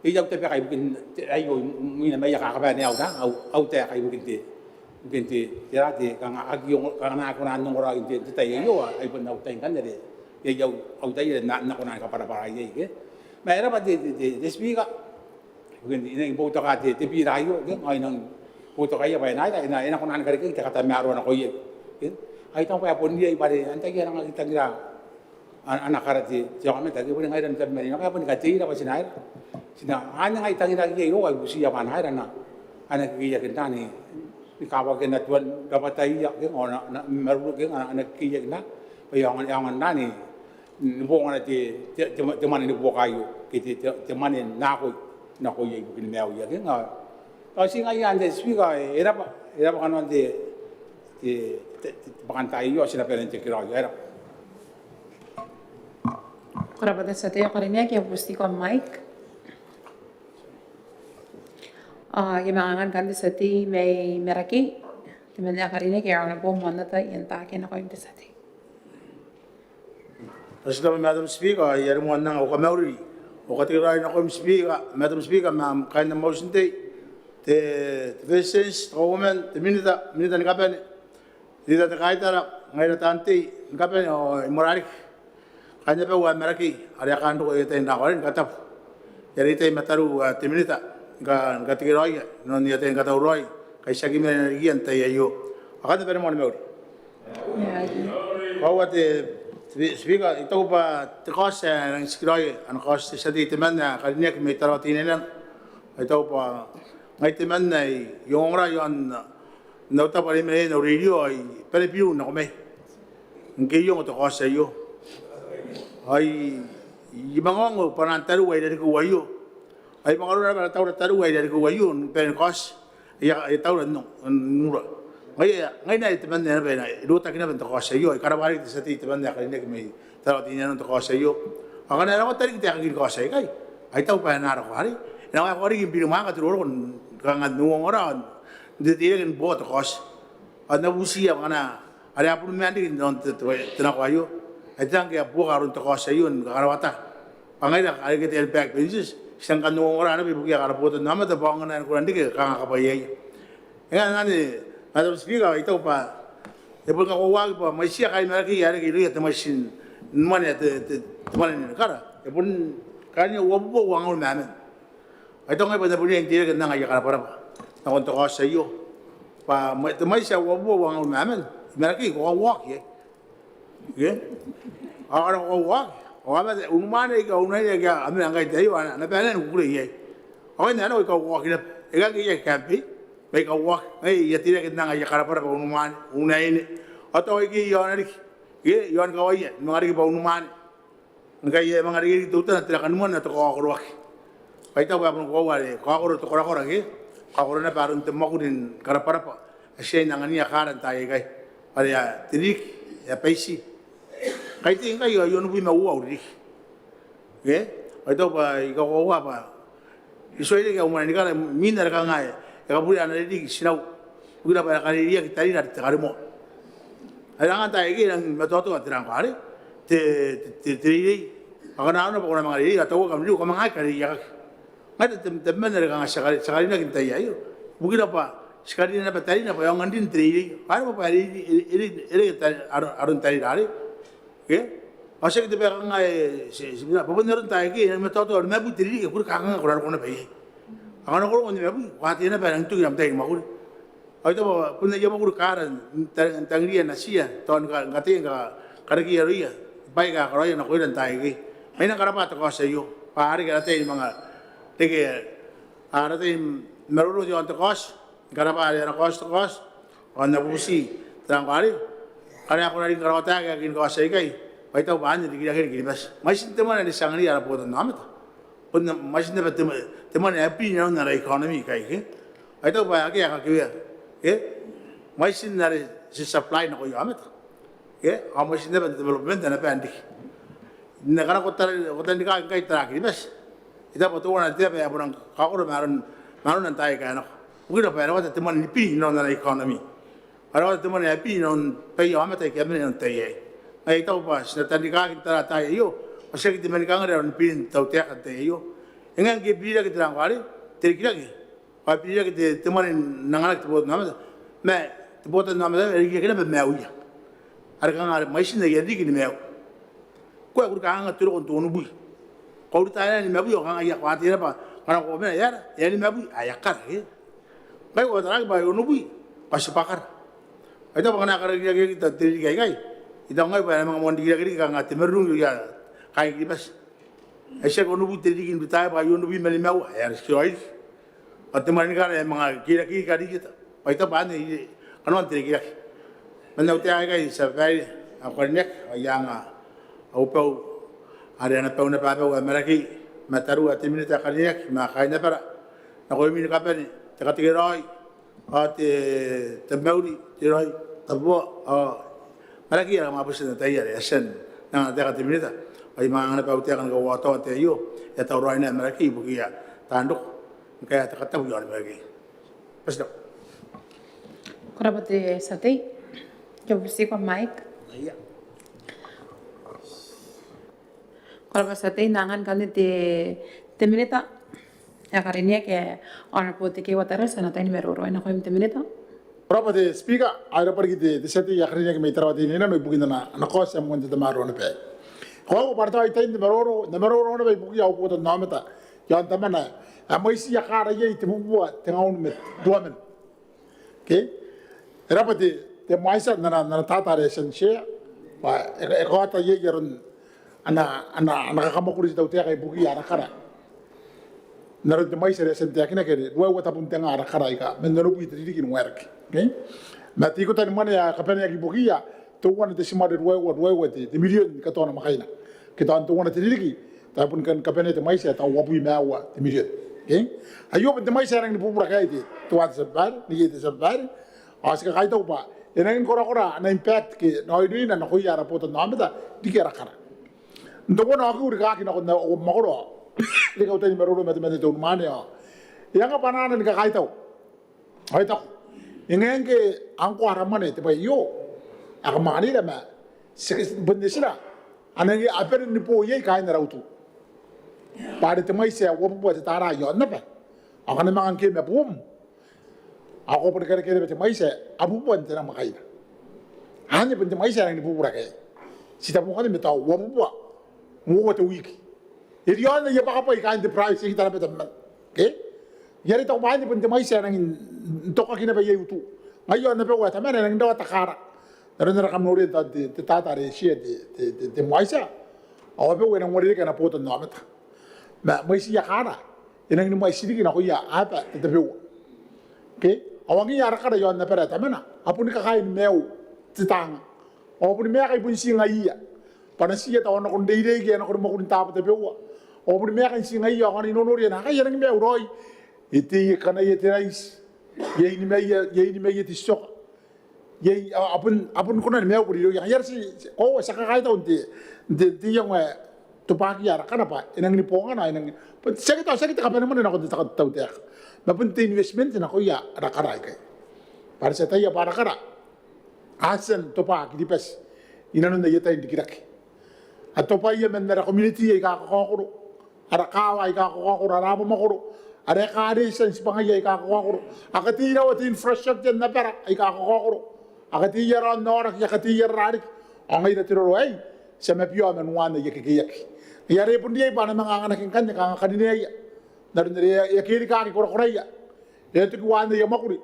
iyaw te kay bukin ayo mina may kakaba niya ta au te kay bukin ti tirati kang agyo kang na ako na nung ora ti tayo ay po naw tayo kan dere yaw au tayo na ko na ka para ye ke Mayroon pa di speaker. Ini ibuto ka di birayo. Ay nang buto kaya pa ina ko nang kari kita kata meron ako ye. Ay tang pa pun dia ibari antay kaya nang kita ngira anak karati. Jangan meta kaya pun ngai dan kami kaya pun kati na pasinair. Sina hanya ngai tang ngira ye yo ay busia pan hai na. Anak kaya kita ni ikawa kena tuan dapat tayo ke ona meru ke anak kaya kita. Payangan nani buong na teman ini buok kayu, kita teman ini nak ya ibu kini mewah ya kan? Kalau sih ngayan deh speaker, era kan nanti bahkan tayo sila pernah cekira ya era. Kalau pada saat itu kalinya kita pasti kom mic. Yang mengangan kan di saat itu meraki, teman-teman kalinya kita orang bom mana tu yang tak kena kau di saat itu. Asalamu Madam Speaker, yari mo nang o kamawri. O katiray na ko Speaker, Madam Speaker, ma'am, kain na motion day. te vesens omen te minita ni kapen dita te kaitara ngai na tanti kapen o morari kanya pe wa meraki ari kan do te na korin katap yari te mataru te minita ga gatiroi no ni te gata uroi kai sagi me gian te yo akata pe mo me Kau te speaker itu pa te kos yang sekiroi an kos sedi te mana kalinya ke metara tinena itu pa ngai te mana yongra yon nota pare me no radio ai pere piu no me nge yo te kos yo ai ibangongo panantaru ai dari ku wayo ai bangaru na tahu taru ai dari ku wayo pen kos ya tahu no nura ngai na te mana be na ro ta kina ben to kos yo ai karabari te seti te mana kalinya ke me tara tinena to kos yo agana na tari te akir kos ai kai ai tahu pa na ro hari na wa kori ki biru manga tro kon kanga nuong ora de tiren bo to kos ana busia ngana ari apu me andi non te na ko ayo ai tang ke apu garun to kos yo ngarawata pangai da ari ke tel back benches sang kan nuong ora na bi bukia kara poto nama te bangana ko andi ke kanga ka pa ye ngani ada speaker itu pa e pun ka wa pa mai sia kai mera ki yare ki ri te machine mane te mane kara e pun kanya wo bo wangul mamen ai tong ai pa pun yang tire ke nang ai kara para na kon to ka sayo pa te mai sia wo bo wangul mamen mera ki ko walk ye ara ko walk o ama unumane ka unai ka ame ngai te yo na pa na ku ri ye o na no ko walk ina e ga ki ye kampi me ka wa ai ya tira ke nanga ya kara para unu man una ini atau iki yo na ri ye yo ka wa ye ngari ba unu man ngai ye mangari tu ta tira kan mon na to ko ro ai ta ba ko wa re ko ro to ko ra ke ko ro na parun te mo kurin kara para pa ashe nanga ni akara ta ye kai ari ya tiri ya paisi kai ti ngai yo no bi ma wa ri ye ai ta ba i ko wa ba iso ile ka umani ka mina ka ngai ya buri ana di sinau bura para kali dia kita ina te karimo ayang anta igi nang matoto atrang kare te ri agana ana pokona mangari atau kam liu kam ngai kali ya ngai te menere ka sakali na kita ya yo bukira pa sekali na patari na pa yang andin tri kare pa iri arun tari dare ke asa kita pe ngai sibina pabeneran ta igi matoto na bu tri ke kur kanga kurar kona pe agana ko ngi mebu wati na parang tu yam tai makuri ai to punna yama kur karan tangria nasia ton ka ngate ka karaki ria bai ka roya na koiran tai gi maina karapa to ko sayo pari ka tai manga tege ara tai meruru jo to kos karapa ara kos to kos ona busi trangari kare ako na rin karota ka kin ko sai kai bai to ban ni kira kira bas mas temana ni sangri ara po namata pun masih dapat teman happy ni orang economy kai ke, itu apa lagi yang kaya, ke, masih dari si supply nak kau amat, ke, masih dapat development dan apa andi, negara kota ni kai terakhir bas, itu apa tu orang tiap ya orang kau orang marun nanti kai nak, mungkin apa orang teman happy ni orang economy, orang teman happy ni orang pay amat kai kami nanti ya, itu apa, nanti kai kita tahu yo. Masih kita mereka orang pin tahu tiap kata yo, engan ke pilih kita orang kali, terkira ke, kalau pilih kita teman nanganak terbuat nama, me terbuat nama tu, ergi kita bermau ya, arkan ada mesin lagi ergi kita mau, kau aku kangen terus untuk nubuh, kau ditanya ni mau yo, kangen ayah kuatir apa, kalau kau mana ya ni mau ayah kar, baik kau terang baik nubuh, kasih pakar, itu apa kena kerja kita terkira kai, itu enggak boleh memang mau dikira-kira kangen temerung ya. Kai kibas, aisyah kau nubu terikin betah, bayu nubu meli mau, ayar sekali. Atau mana kan emang kira-kira kali kita, paita pan ni, kanon terkira. Mana utia kai sampai aku ni yang upau ada anak pau napa pau mereka mataru ati minit akariak, makai napa, nak kau minit apa ni, tak terkira, ati tembauri, terkira, tabu, mereka yang mabus nanti ayar, asen, nang tak minit. Ay mga na pauti akan gawa to ate yo ya taw roy na mereka bukia tanduk kaya takataw yo mereka pas dok Korabate sate yo busi ko mic iya korabate sate nangan kan te minita Karinia ke Honorable Tiki Wataras na tayo meruro na ko yung minute. Berapa de speaker ada pergi de seti ya kerja ke mitra wati ni na me bukin na kos yang mungkin de maro na pe. Kalau parta itu de maro na me buki au puto na meta. Yang tamana amoi si ya kara ye te buat tengah met 2 men. Okay? Berapa de maisa na tata resen she. Pa ekota ye geron ana kamakuri tau te kai buki ara kara. Naron de maisa resen te akina ke dua wata pun tengah ara kara ika. Menero pu itri kin work. Okay? Mati ko tani mana ya kapena ya kibukia to wana te simade dua te million ka tona makaina. Kita antu wana te diriki ta pun kan kapena te maisa ta wapu mewa te million. Okay? Ayo te maisa rang ni pupura kai te to wat sabar ni te sabar. Aska kai to pa. Enang kora na impact ke no ini na ko ya rapota na meta dikera kara. Ndo wana aku uri ka ki na ko makoro. Lika utani meroro meta te mane ya. Yang apa nana ni ka kai to. Hai to. Ingenge angko haramane te bai yo akamani da ma bendesira anangi aper ni po ye kai na rautu pare te mai se wo po te tara yo na pa akana mangan ke me bum ako por kare kare te mai se abu po te na makai na ane pe te mai se ni pura ke si ta mo kana me ta wo po mo te wiki e yo na ye pa pa kai te price ki ta pe te ke yari tau mai ni pente mai se nang toka kina ba yeu tu ayo na pe wa ta mena nang dawa takara nara kam nori ta te tata re she te mai sa awa pe wa nang mori kana poto no mata ma mai si ya kara inang ni mai si diki na ko ya apa te pe ke awangi ya rakara yo na pera ta mena apuni ka kai meu titang apuni me kai pun si ngai ya pana si ya ta ona kon dei dei ke na ko mo kun ta te pe wa apuni me kai si ngai ya ngani no nori na kai ya nang meu roi iti kana ye terais ye ini me ye tisok ye apun kuna me ko dio yang yersi ko saka kai ta unti de yang wa to pa ki ara kana pa enang ni ponga na enang sekita ka pena mana ko ta ta ta ma pun te investment na ko ya ara kara kai para sa ta ya para kara asen to pa ki dipes inanu na yeta indikirak atopa ye men na community ye ka ko ara kawa ka ko ara ba makoro ada kade sen sepangaya ika kokoro akati ira wat infrastructure na pera ika kokoro akati ira nora ya akati ira rarik angai da tiro ai sema pio men wana ye ke ya re pun dia bana manganga kin kan ka kadine ya dar ndere ya kiri ka ko ko ya e tu wana ya makuri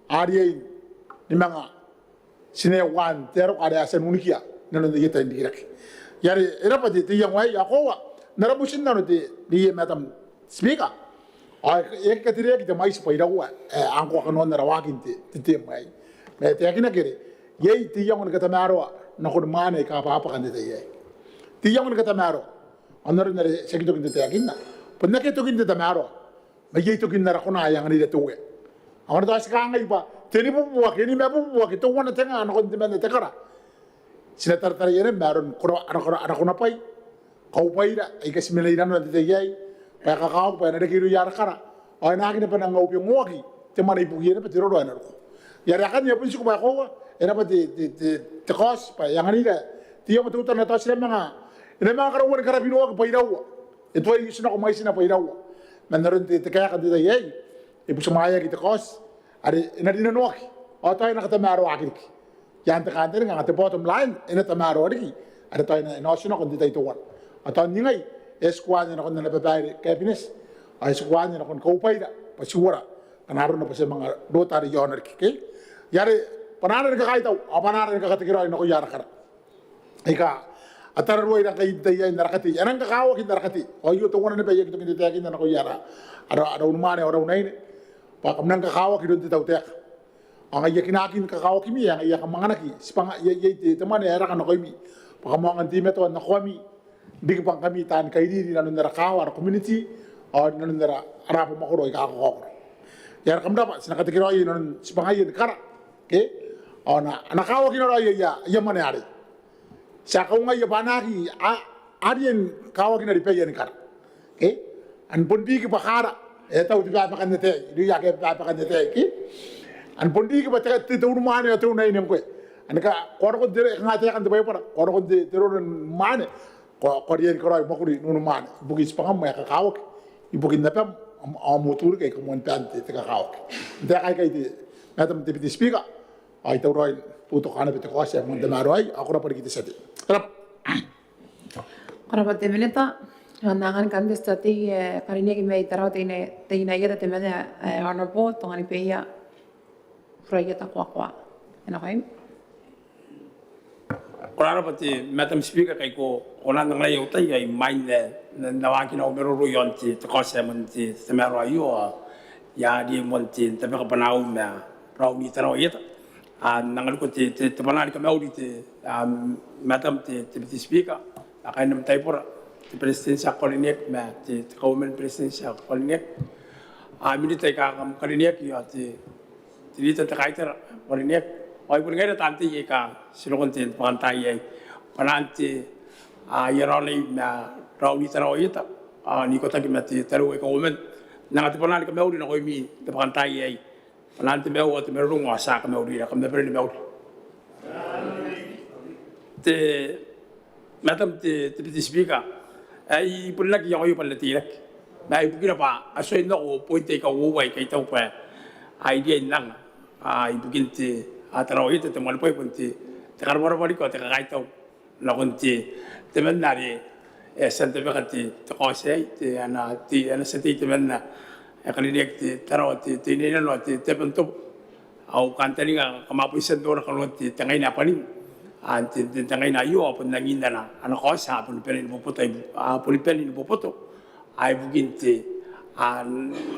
ari ni manga sine wan tero ada asen unikia nanu ye ta ndirak ya re era pati ti yang wai ya ko wa nara busin nanu ti di madam speaker ek katire ki te mais paira wa anko kanon na rawakin te mai me te akina kere ye ti yang ka tamaro na ko mane ka pa kan te ye ti yang ka tamaro anar na sekito kin te akina ponna ke to kin te tamaro me ye to kin na ko na yang ni te we awar da ska ngai pa te ni bu ke ni me bu ke to wana te nga na ko te me te kara sina tar ye maron ko ara ko na pai kau paira ai ka simela ira no te ye pa ka ka pa na kiru yar kara ai na kine pa na ngau pi ngoki te mari pu yene pa tiro ro na ko ya ra kan ya pun siku ba ko era pa te kos pa yang ani da ti yo tu na ta sile manga ina manga kara won kara bino ko pa irawa e to yi sina ko mai sina pa irawa man ron te ka ka de ye e pu samaya ki te kos ari ina dina no ki o ta ina ka ta maro akik ya anta ka de nga te bottom line ina ta maro ri ari ta ina no sina ko de ta ito wa ata ni ngai eskuanya na kon na babai cabinet ai eskuanya na kon ko paida pasura kanaro na pase mga rotary yonner ke yare panara ka kaita apanara ka katikiro no ko yara kara ika atar roi na kai dai na rakati anang ka kawo kin rakati o yu to wona ne be yek to kin te kin na ko yara ara un mane ora unai pa kam nang ka kawo ki don te tau te anga yekina kin ka kawo kimi ya ya kamangana ki sipanga ye te mane era ka no ko mi pa kam ngang ti meto na ko mi big bang kami tan kairi di nanu nera kawa community or nanu nera arapo makoro ika ko ya kam dapat sina katikiro ay nanu sipangayi kara ke ona anakawa kinoro ya mane ari sa ka ngai ya banaki arien kawa kinari pe yen kara ke an bondi ki bakara e taw di ba kan te di ya ke ba kan te ke an bondi ki ba te te urmane te unai nem ko an ka ko dire ngate kan te ba para ko de teron mane ko rien ko makuri nunu man bugi spangam ya ka kawak ibugi napam motor kay kung pante te kakao da kai di madam deputy speaker ai tau roi puto kana pete ko asa mon demaroi aku ra pergi sati Karapat te meneta nangan kan de stati karinya ki mai tarau te ina ia te mena honorable tongani peia proyek ta kwa ena kai Korara pati Madam Speaker kay ko ona nang lai utai ay main na waki na umero ro yon ti to kose man ti te mero ayo ya di mon ti te ka panau na rau ni taro yeta nang ko ti te panali ka maudi ti Madam ti Speaker akai nam tai por ti presidensia kolinek ma ti government presidensia kolinek mini tai ka kam kolinek yo ti te kaiter kolinek Oi pun ngai tanti ye ka silokon tin pantai ye pananti yeroli na rauni taro ita ni kota ki mati taru e komen na ti panali ka meuri na koi mi te pantai ye pananti meu te meru ngo sa ka meuri ka me preni meuri te madam te speaker ai pun lagi yang oi palati lek mai bukira pa asoi no pointe ka wo wai kai tau pa ai dia nang ai bukin te ataro ite te mal poi punti te karboro bari ko te kai tau la konti te menari sente bekati te kose te ana senti te menna e kali nek te taro te ni no te pentu au kantelinga kama puisen do ka lo te tangai na pani anti te tangai na yo pun nanginda na ana kosa pun pelin bopoto pun pelin bopoto ai buginti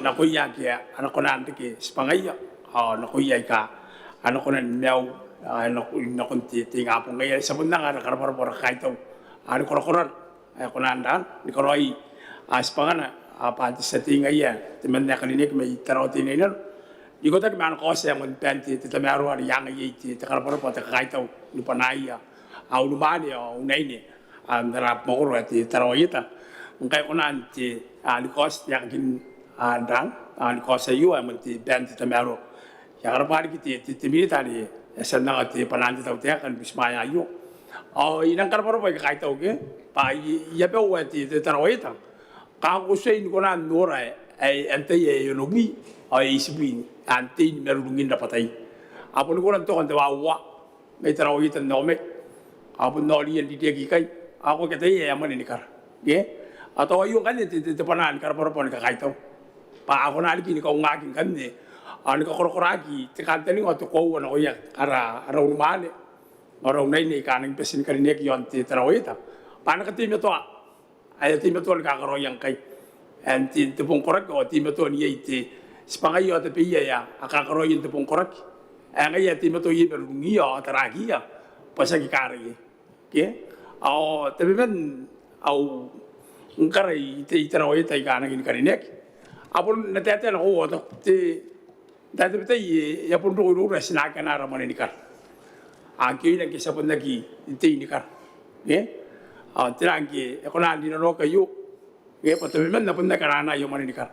na ko ya ke ana konan ke spangaya na ko ya ka ano ko na nyaw ano ko tinga po ngayon sa bunda nga nakarabar kahit ano korokoran ko na andan ni koroi aspangana panti sa tinga iya timan na kalinik may taraw tinainer di ko tak man ko sa mon panti titamaro ari yang yi ti takarabar po kahit ni panaya au lumani au naini darap mo ko ti taraw ita kay ko na anti ni kos yakin andan ni kos sa yu mon ti panti tamaro ya karapari ti militari sa na ti pananti tau te kan bismaya yo inang karaparo pa kai tau ke pa ya pe wa ti taroita ka ko sei ni kona nora ai ante ye yo no bi ai isbi ante ni merungin da patai apo ni kona to kan te wa me taroita no me apo no li en di ki kai ako ke te ye amani ni kar ye atau yo kan ti panan karaparo pa ni kai tau pa ako na ki ni ko ngakin kan ni ani ka korokoraki te kanteni ngatu ko na oya ara rumane ora unai ni kaning pesin karine ki yon ti tarawita pana ka ti meto ay ti meto ka karo yang kai anti te pong korak o ti meto ni ite spangai yo te piya ya aka karo yin te pong korak ang ya ti meto yi berungi yo taragi ya pasagi kari ke au te ben au ngkarai te tarawita kanang ni karine apun na tete na o te dati bete ya pun ru resna kana ramane nikar aki na kisa pun lagi inte nikar ye tirangi ekona di no kayu ye pato men na pun na karana yo mane nikar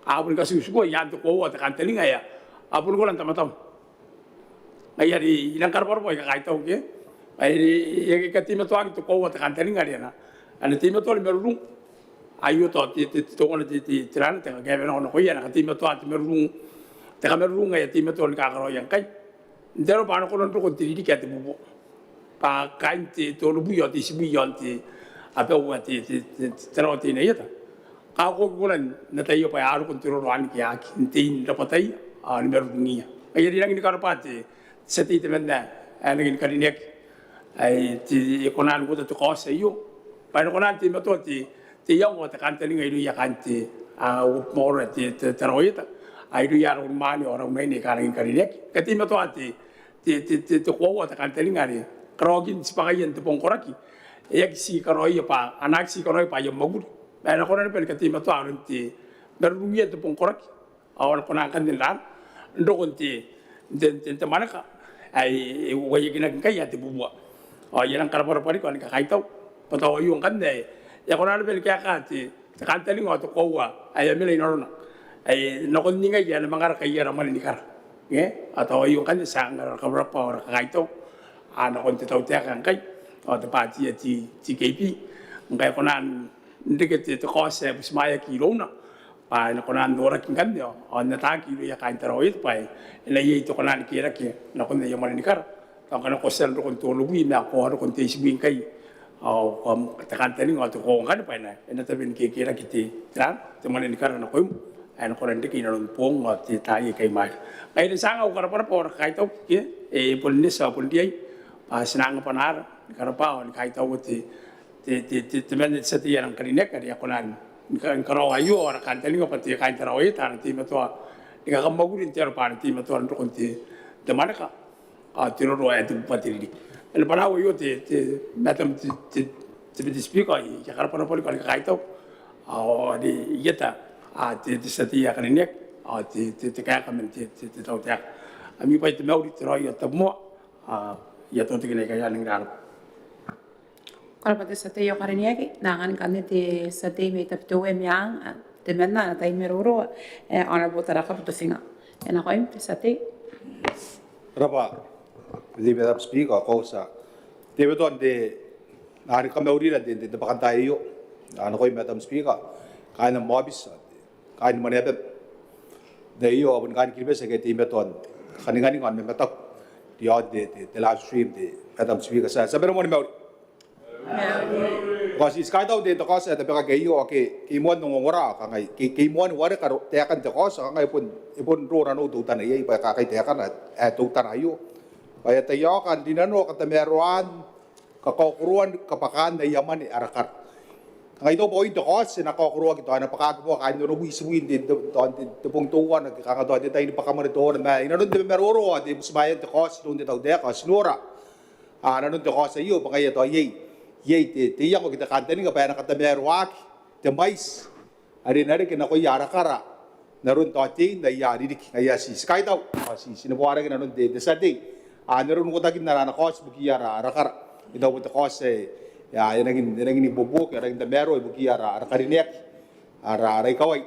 apun kasu suko ya to ko ta kantelinga ya apun ko lan tamatam ayari ilang karpor boy ka kaito ke ay ye ka timo to to ko ta kantelinga dia na ana timo to merung ayu to to ko ti tirana te ga no ko ya na timo to merung te kamerunga ya time to ka karo yang kai ndero pa no kono to ti ka te bubu pa kanti to lu buyo ti sibi yonti ape wa ti tero ti ne yata ka ko kulan na tayo pa aru kun tiro ran ki aki tin da patay ni merungia ay di lang ni karapati sa ti te menda ana gin karinek ay ti ekonan ko to ko sa yo pa no konan ti mato ti yang wa ta kanteling ay ya kanti mo ti tero yata ai du yar mani orang mai ni karing karinek kati mato ati ti ko ta kanteling ari krogin spagayen te pongkoraki yak si karoi pa anak si karoi pa yom magur na ko na pel kati mato arun ti berungi te pongkoraki awal ko na kan din lan ndokon ti te manaka ai waye gina kai ya te bubua yang karapar pari ko ni kai tau pato yung kan de ya ko na pel ka ti kanteling o to ko wa ay mele norona ay nakon ni ngay yan mga kaya raman ni kar ye atau yung kan sang ka berapa orang kai to nakon te tau te kan kai o te pati ti KP ngai konan ndike te ko se bismaya ki lona pa na kona ndora kingan yo on na ta ki ya kain taro it pai ina ye to kona ki ra ki na kon ya mani kar ta kana ko sel ko to lu wi na ko ro kon te si bin kai au kom ta kan tani ngol to ko kan pai na ina ta bin ki ra ki ti tra te mani kar na ko ana ko ran ki na ron pong ngol ti ta ye kai mai ai de sang au kar par por kai to ki e pol ni sa pol di a sinang panar kar pa on kai to ti men sa ti yang karinek ya konan kalau ayu orang kan tadi nggak penting kain terawih tanah tim itu jika kamu mau gulin tiar pan tim itu orang tukun ti mana kah tiru roa itu penting di lepas aku yo ti macam ti speaker ya kalau pernah poli kalau kain itu di kita ti setia kan ini ti kayak kami ti tahu tiak kami pai ti mau di terawih temu ya tuh ti kena kayak nengar Kalau pada sate yo karenia ki nangan kan te sate me tap to em yang te menna ta imeroro ona botara ka to singa ena ko im sate Rapa di bedap speaker ko sa te beton de nari ka meuri la de bakanta yo ana ko im bedap speaker kana mobis kana Maneaba de yo abun kan kirbe se ke te beton khani ngon me betak di de live stream de bedap speaker sa bero mo meuri Kasi skaitaw din to kasi tapi kagayo ke kimon ngongora kangay kimon wala karo tekan to kasi kangay ipon rora no tutan ay pa kakay tekan tutan ayo kaya tayo kan dinano katameruan kakokuruan kapakan na yaman arakar kangay to point to kasi nakokuruan ito ana pakagbo kain no wiswin din to pong tuwan nagkakado din tayo pakamarito na inanon de meroro di busbayan to kasi no ditaw de kasi nora nanon to kasi iyo pakaya to ay Yei te yang kita kanteni ka pa na katameruak te mais ari nari kina ko yara kara narun to tin da yari dik aya si sky daw si sinabuara kina non de sadi narun ko takin na kos buki yara arakara ito ko kos ya naging bubuk ya naging tamero buki yara arakarinek aray kawai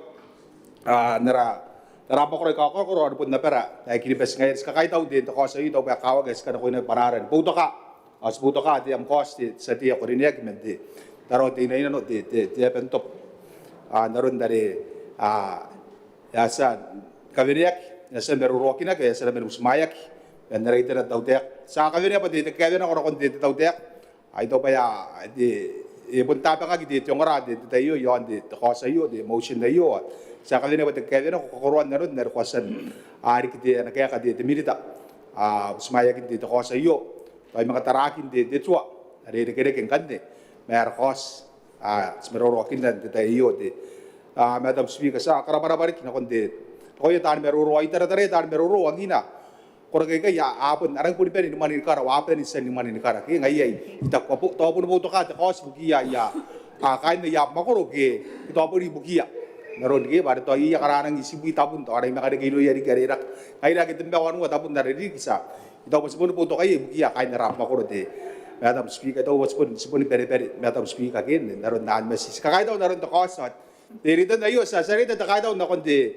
nara pa ko ro pun na pera ay kinipes ngayon ska kay daw din to kos ito pa kawa guys kana ko na pararan puto ka Asbuto ka di am cost sa tiya ko rin yagmen di taro di na ino di pentop naron dari yasa kaviriyak yasa meruroki na kaya sa merusmayak yan na rin na tawtek sa kaviriyak pa di kaya na ko di tawtek ay to pa ya di punta pa ka di yung ara di tayo yon di kosa yo di motion na yo sa kaviriyak pa di kaya na kukuruan na rin na kosan ari kiti na kaya ka di milita usmayak di kosa yo Kaya mga tarakin di tua, ada kere-kere kan de, merkos, semerorokin dan tayo de, Madam Speaker sa karabarabarik na konde, kaya tan meroro ay tara-tara tan meroro ang ina, korang kaya apun, arang pun peri ni kara, wapen ni sen ni kara, kaya ngayay, itak ko to pun buto ka, kos bukia ya, kain na yap makoro ke, ito pun di bukia. Naron ke pada to iya karanang isibu itapun to aray makade kilo yari karirak kaya kita mbawan wa tapun dari kisa ito was pun puto kay bukia kay narap makoro de Madam Speaker ito was pun peri Madam Speaker kin naron naan mesis kakay daw naron to kosot dito na yo sa sarita takay daw na kundi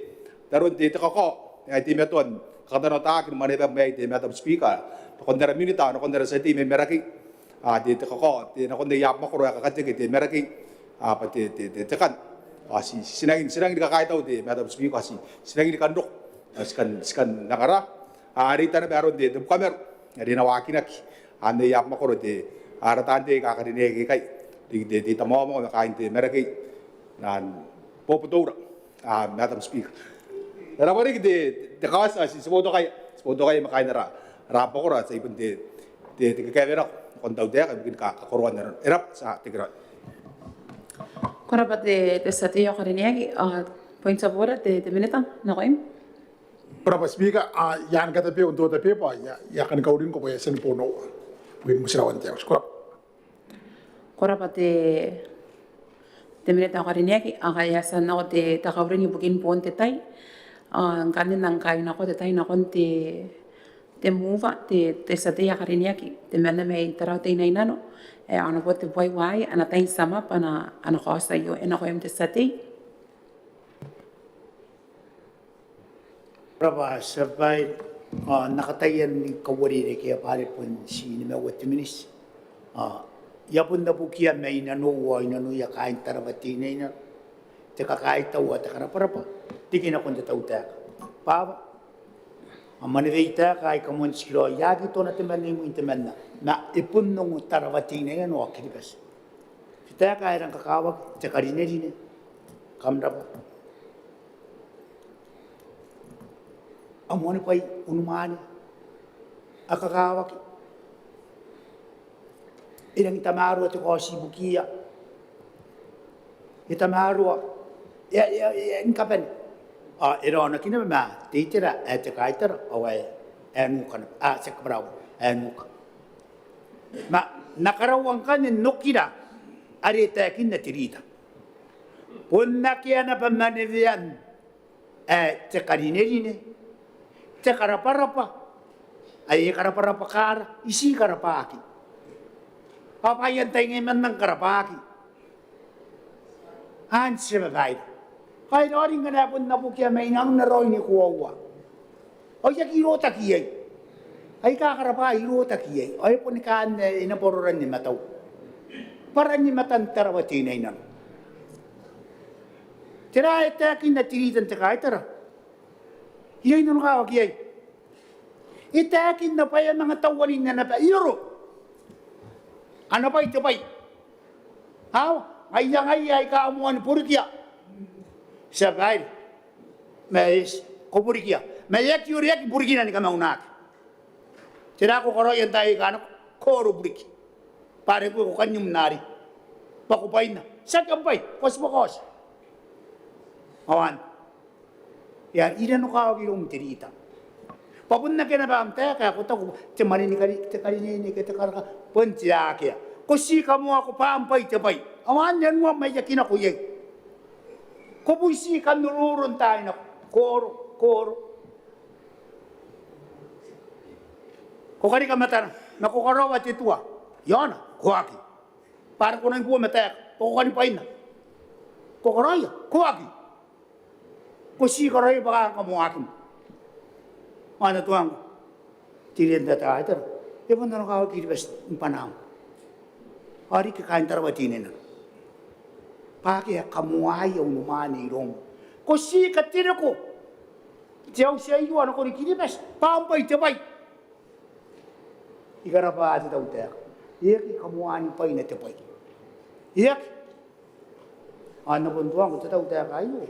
naron dito kako ay timeton kadano ta kin Maneaba may de Madam Speaker kondera minita no kondera sa time meraki dito kako na kundi yap makoro kakati de meraki pati tekan sinangin dikakaitaw di Madam Speaker kasi sinangin dikandok skan nakara arita na meron di kamer di nawakin ak ande yap makoro di aratan di kakarinig kay di tamo mo kain di meraki nan poputura Madam Speaker naramari di kasa si semoto kay makain na rapo ko sa ipon di kakawin ako kung daw di bikin kakakuruan na rin erap sa tigra Kora pati te sate yo karenia ki points of order te minita na ko im Berapa speaker yan kata pe untuk tapi apa ya kan kau rin ko ya sen pono puin musirawan tiang skora Kora pati te minita karenia ki ya san na te ta kaurin bukin pon te tai kanin nang kai na ko te tai na kon te muva te sate ya karenia ki te mena me tarau te nai nano ana bote wai ana tain sama pana ana kosa yo ena ko emte sati Raba sabay nakatayan ni kawari ni kaya pare pun si ni mawat minis ya pun na bukia may nanuwa inanu ya kain tarabati na ina te kakai tau te karaparapa, tiki na kon te tau te pava. A mane vei te kai ka mon skiro ya ki tona te mane mu te mena. Na e punno ngu tarawati ne no akiribas. Te kai rang kakawa te karineri ne. Kamrapa. A mone pai unumani. A kakawa ki. Irang tamaru te kosi bukia. E tamarua. Nkapen. Era ona kina ma teitera e te kaitara o e nukana. Se kabrau. E nuka. Ma nakarawang ka ni nukira. Ari te kina tirita. Punna kiana pa manevian. Te karineri ne. Te karaparapa. Ai karaparapa kara. Isi karapaki. Papayan tayo ngayon ng karapaki. Hansi babae. Kaya rin nga na po napukia may nang naroy ni kuwawa. O yak irota kiyay. Ay kakarapa irota kiyay. Ay po ni kaan inapororan ni mataw. Para ni matan tarawati na inang. Tira itakin na tiritan ta kahit tara. Iyay nung kawag kiyay. Itakin na pa yung mga tawanin na napa. Iyoro. Ano pa ito pa? Hawa. Ay ay kaamuan purikya. Sabay, mas kupurikia. Mayak yuriak burikina ni kamaunak. Tira ko koro yan tayo kano koro buriki. Pare ko kanyum nari. Pakupain na. Sa kampay, kos. Awan. Yan ida no kaw kilong tirita. Papun na kena ba amta kaya ko to temani ni te karaka pontia kaya. Kosi kamu ako pampay tepay. Awan yan mo may yakina ko yeng. Kupuisi kan nururun tayo na koro. Kukari ka mata na kukarawa titua. Yana, kuwaki. Para ko nang buwa mata, kukari pa ina. Kukaraya, kuwaki. Kusi karaya baka kamuakin. Ano tuang tiriyan na tayo. Iban na nakawag kiribas ng panahon. Hari kakain tarawatinin na. Pake kamuai ang numani rong. Kosi katira ko. Tiyaw siya iyo ano ko ni kiribas. Pampay tabay. Ikarapa ati daw tayo. Iyak kamuani pay na tabay. Iyak. Ano buntuan ko tayo kayo.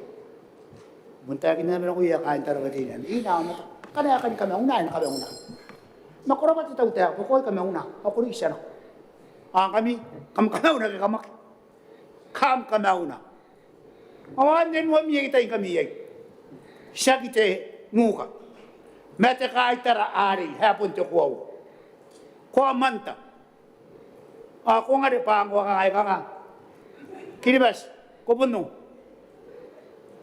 Buntakin namin ako iyak kain tarawatinan. Inaw na ito. Kanayakan kami una na kami una. Makurapat ito tayo. Kukoy kami una. Ako rin siya na. Kami una kakamak. Kam kamauna. Awan din mo miye kita kami yay. Siya kita nuka. Mete kay tara ari hapon to kuaw. Kuwa manta. Ako nga rin pa ang wakangay ka nga. Kinibas, kupuno.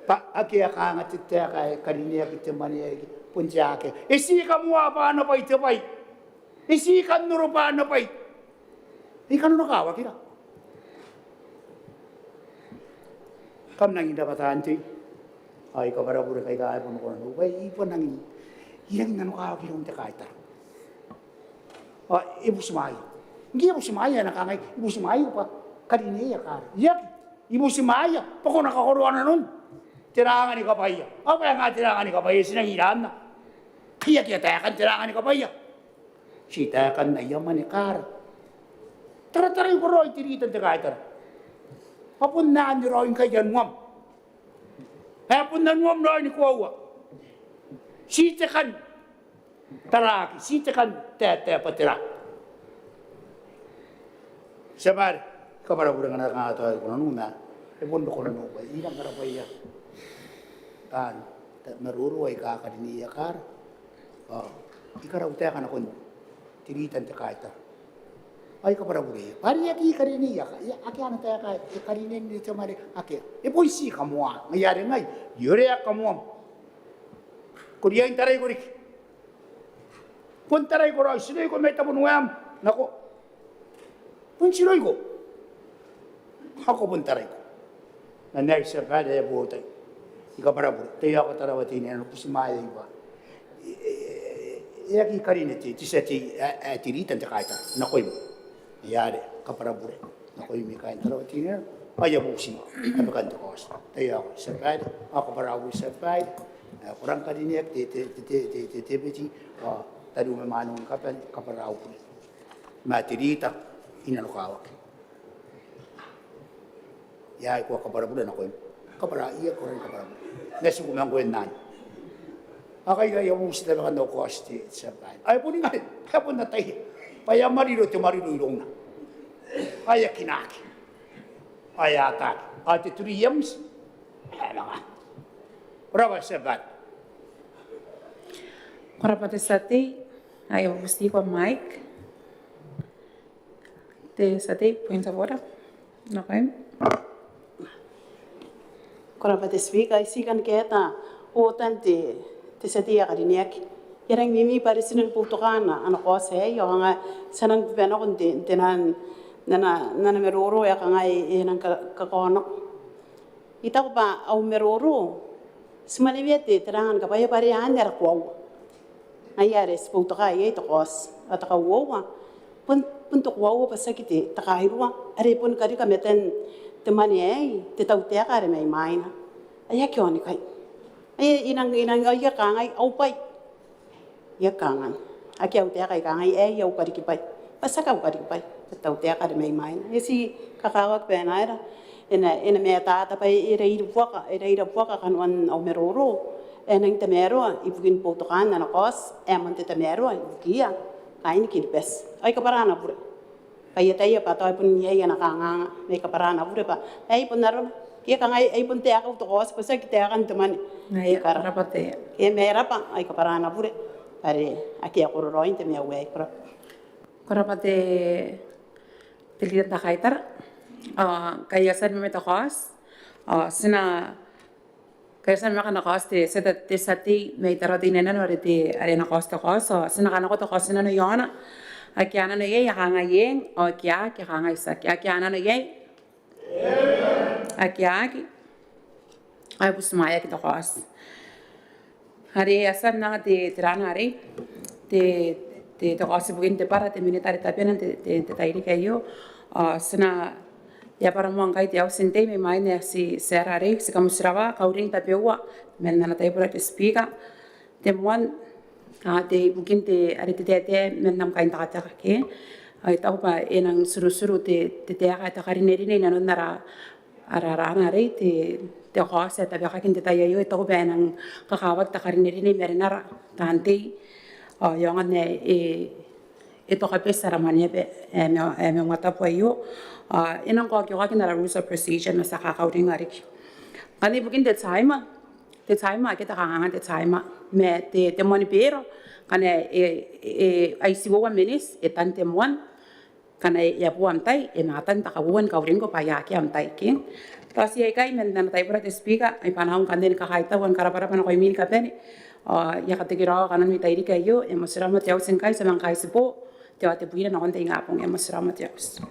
Pa akia ka nga titya kay karinya kita maniya punja ke. Isi ka mua pa ano pa ito pa. Isi ka nuro pa ano pa. Ikaw nakawa kita. Kam nang inda patanti, ay kabara pura kay kaya pun ko no, bay ipon nang ilang nano ka kilong te kaita. Ibu sumay. Ngi ibu sumay na kangay, ibu sumay pa karineya ka. Yak ibu sumay pa ko nakakuruan na nun. Tirangan ni kapaya. Apa nga tirangan ni kapaya sinangiran na. Kaya tayakan tirangan ni kapaya. Si tayakan na yaman ni kara. Tara yung kuro itiritan te kaita. Hapun na ni Roy kaya nuam. Hapun na nuam Roy ni kuwa. Sitakan taraki, sitakan tete patira. Sabar, kapara pura nga nakakatawa ko nuna. Bondo ko na nuba, ilang karapaya. Kan, maruruay kakadiniya kar. Ikaraw tayo ka na kun. Tiritan te kaita. Ay kapara buri. Pari yaki kariniya ka. Aki ano tayo ka. Karinin dito mali. Aki. Poisi kamuha. Ngayari ngay. Yure kamuha. Kuriya yung taray kurik. Kung taray ko raw. Sinoy ko may tapunuam. Nako. Kung sinoy ko. Ako pun taray ko. Na next sa kada ya buotay. Ikapara buri. Tayo ako tarawatin. Ano po si Maya yung ba. Yaki kariniti. Tisati tiritan te kaita. Nakoy mo. Yari, kaparabure. Ako yung may kain tarawatinan. Aya busi, abakan to kos. Tayo survive, ako para we survive. Kurang kadiniak te beti, tadi memanung kapan kaparau. Matirita inano kawak. Ya ko kapara bulan ako. Kapara iya kurang kapara. Nasi ko mang nan. Akay ga yung musta ba no kos te survive. Ay punin ka. Kapon na tayo. Paya marido te marido ilong na. Aya kinaki. Aya atak. Ate 3 years. Hala. Brava sebat. Korapate sati, ayo gusti ko Mike. Te sati, point of order. Okay. Korapate speaker, isi kan keta, utan te sati ya kadiniak. Yarang mimi parisinan putukana, ano ko sa yo nga sanang peno kun tinan nana meroro ya kangai nang kakono. Ita ko pa au meroro. Sumalibiate terangan kapaya parihan der ko. Ayares putuka ye to kos ataka wowa. Puntuk wowa pasakiti takairua. Are pun kari kameten temani ai te tau te akare mai maina. Aya kioni kai. Ay inang ay kangai au pai. Ya kangan. Aki au te akai kangai ai au kari kipai. Pasaka au kari kipai. Tau te akare mai maina. Esi kakawak penaira. Ena mea tata pai ira puaka kanuan au meroro. Enang te mero ipukin potokan na kos emon te mero ipukia. Kain kilpes. Ay kaparana pura. Kaya tayo pa tayo pun yaya nakanganga. May kaparana pura pa. Ay pun naroon. Kaya kangay ay pun te ako to kos. Pasa kita akan teman. Ay karapate. Kaya mera pa ay kaparana pura. Pare aki ako roroin te mea way krap. Korapate tilitan takaitar. Kaya sa mga takos. Sina kaya sa mga nakos te sati may taratin na nore te arena kos takos. Sina kana ko takos na no yona. Akiana no ye hanga yeng o kia ki hanga isa akiana no ye. Akiaki. Ay busmaya ki takos. Hari asan na te tirana hari te takos bugin te para te minitari tapian te tairi kayo. Sina ya para mo angkai te au sente me mai ne si serare si kamusrawa kauring tapewa men na tai pura te speaker te mon te mungkin te are te men nam kain ta ta ke ai tau pa enang suru te ka ta karineri ne na nara ara na re te khasa ta ba kakin te ta yo tau pa enang kakawat ta karineri ne merenara tante yo ngane ito kapes Maneaba me Maungatabu ayo inang ko kaya kinara rules of procedure na sa kakauring arik kani bukin te time kita kangangan te time me te moni pero kana ai siwa minis etan te mon kana ya buam tai matan takabuan kauring ko paya ki am tai kin tasi ai kai men na tai pura te speaker ai panahon kanden ka haita wan karapara pana ko min ka peni ya kategora kanan mi tairi kayo masrama te au senkai samang kai sipo te ate puira na konte ngapong masrama te aus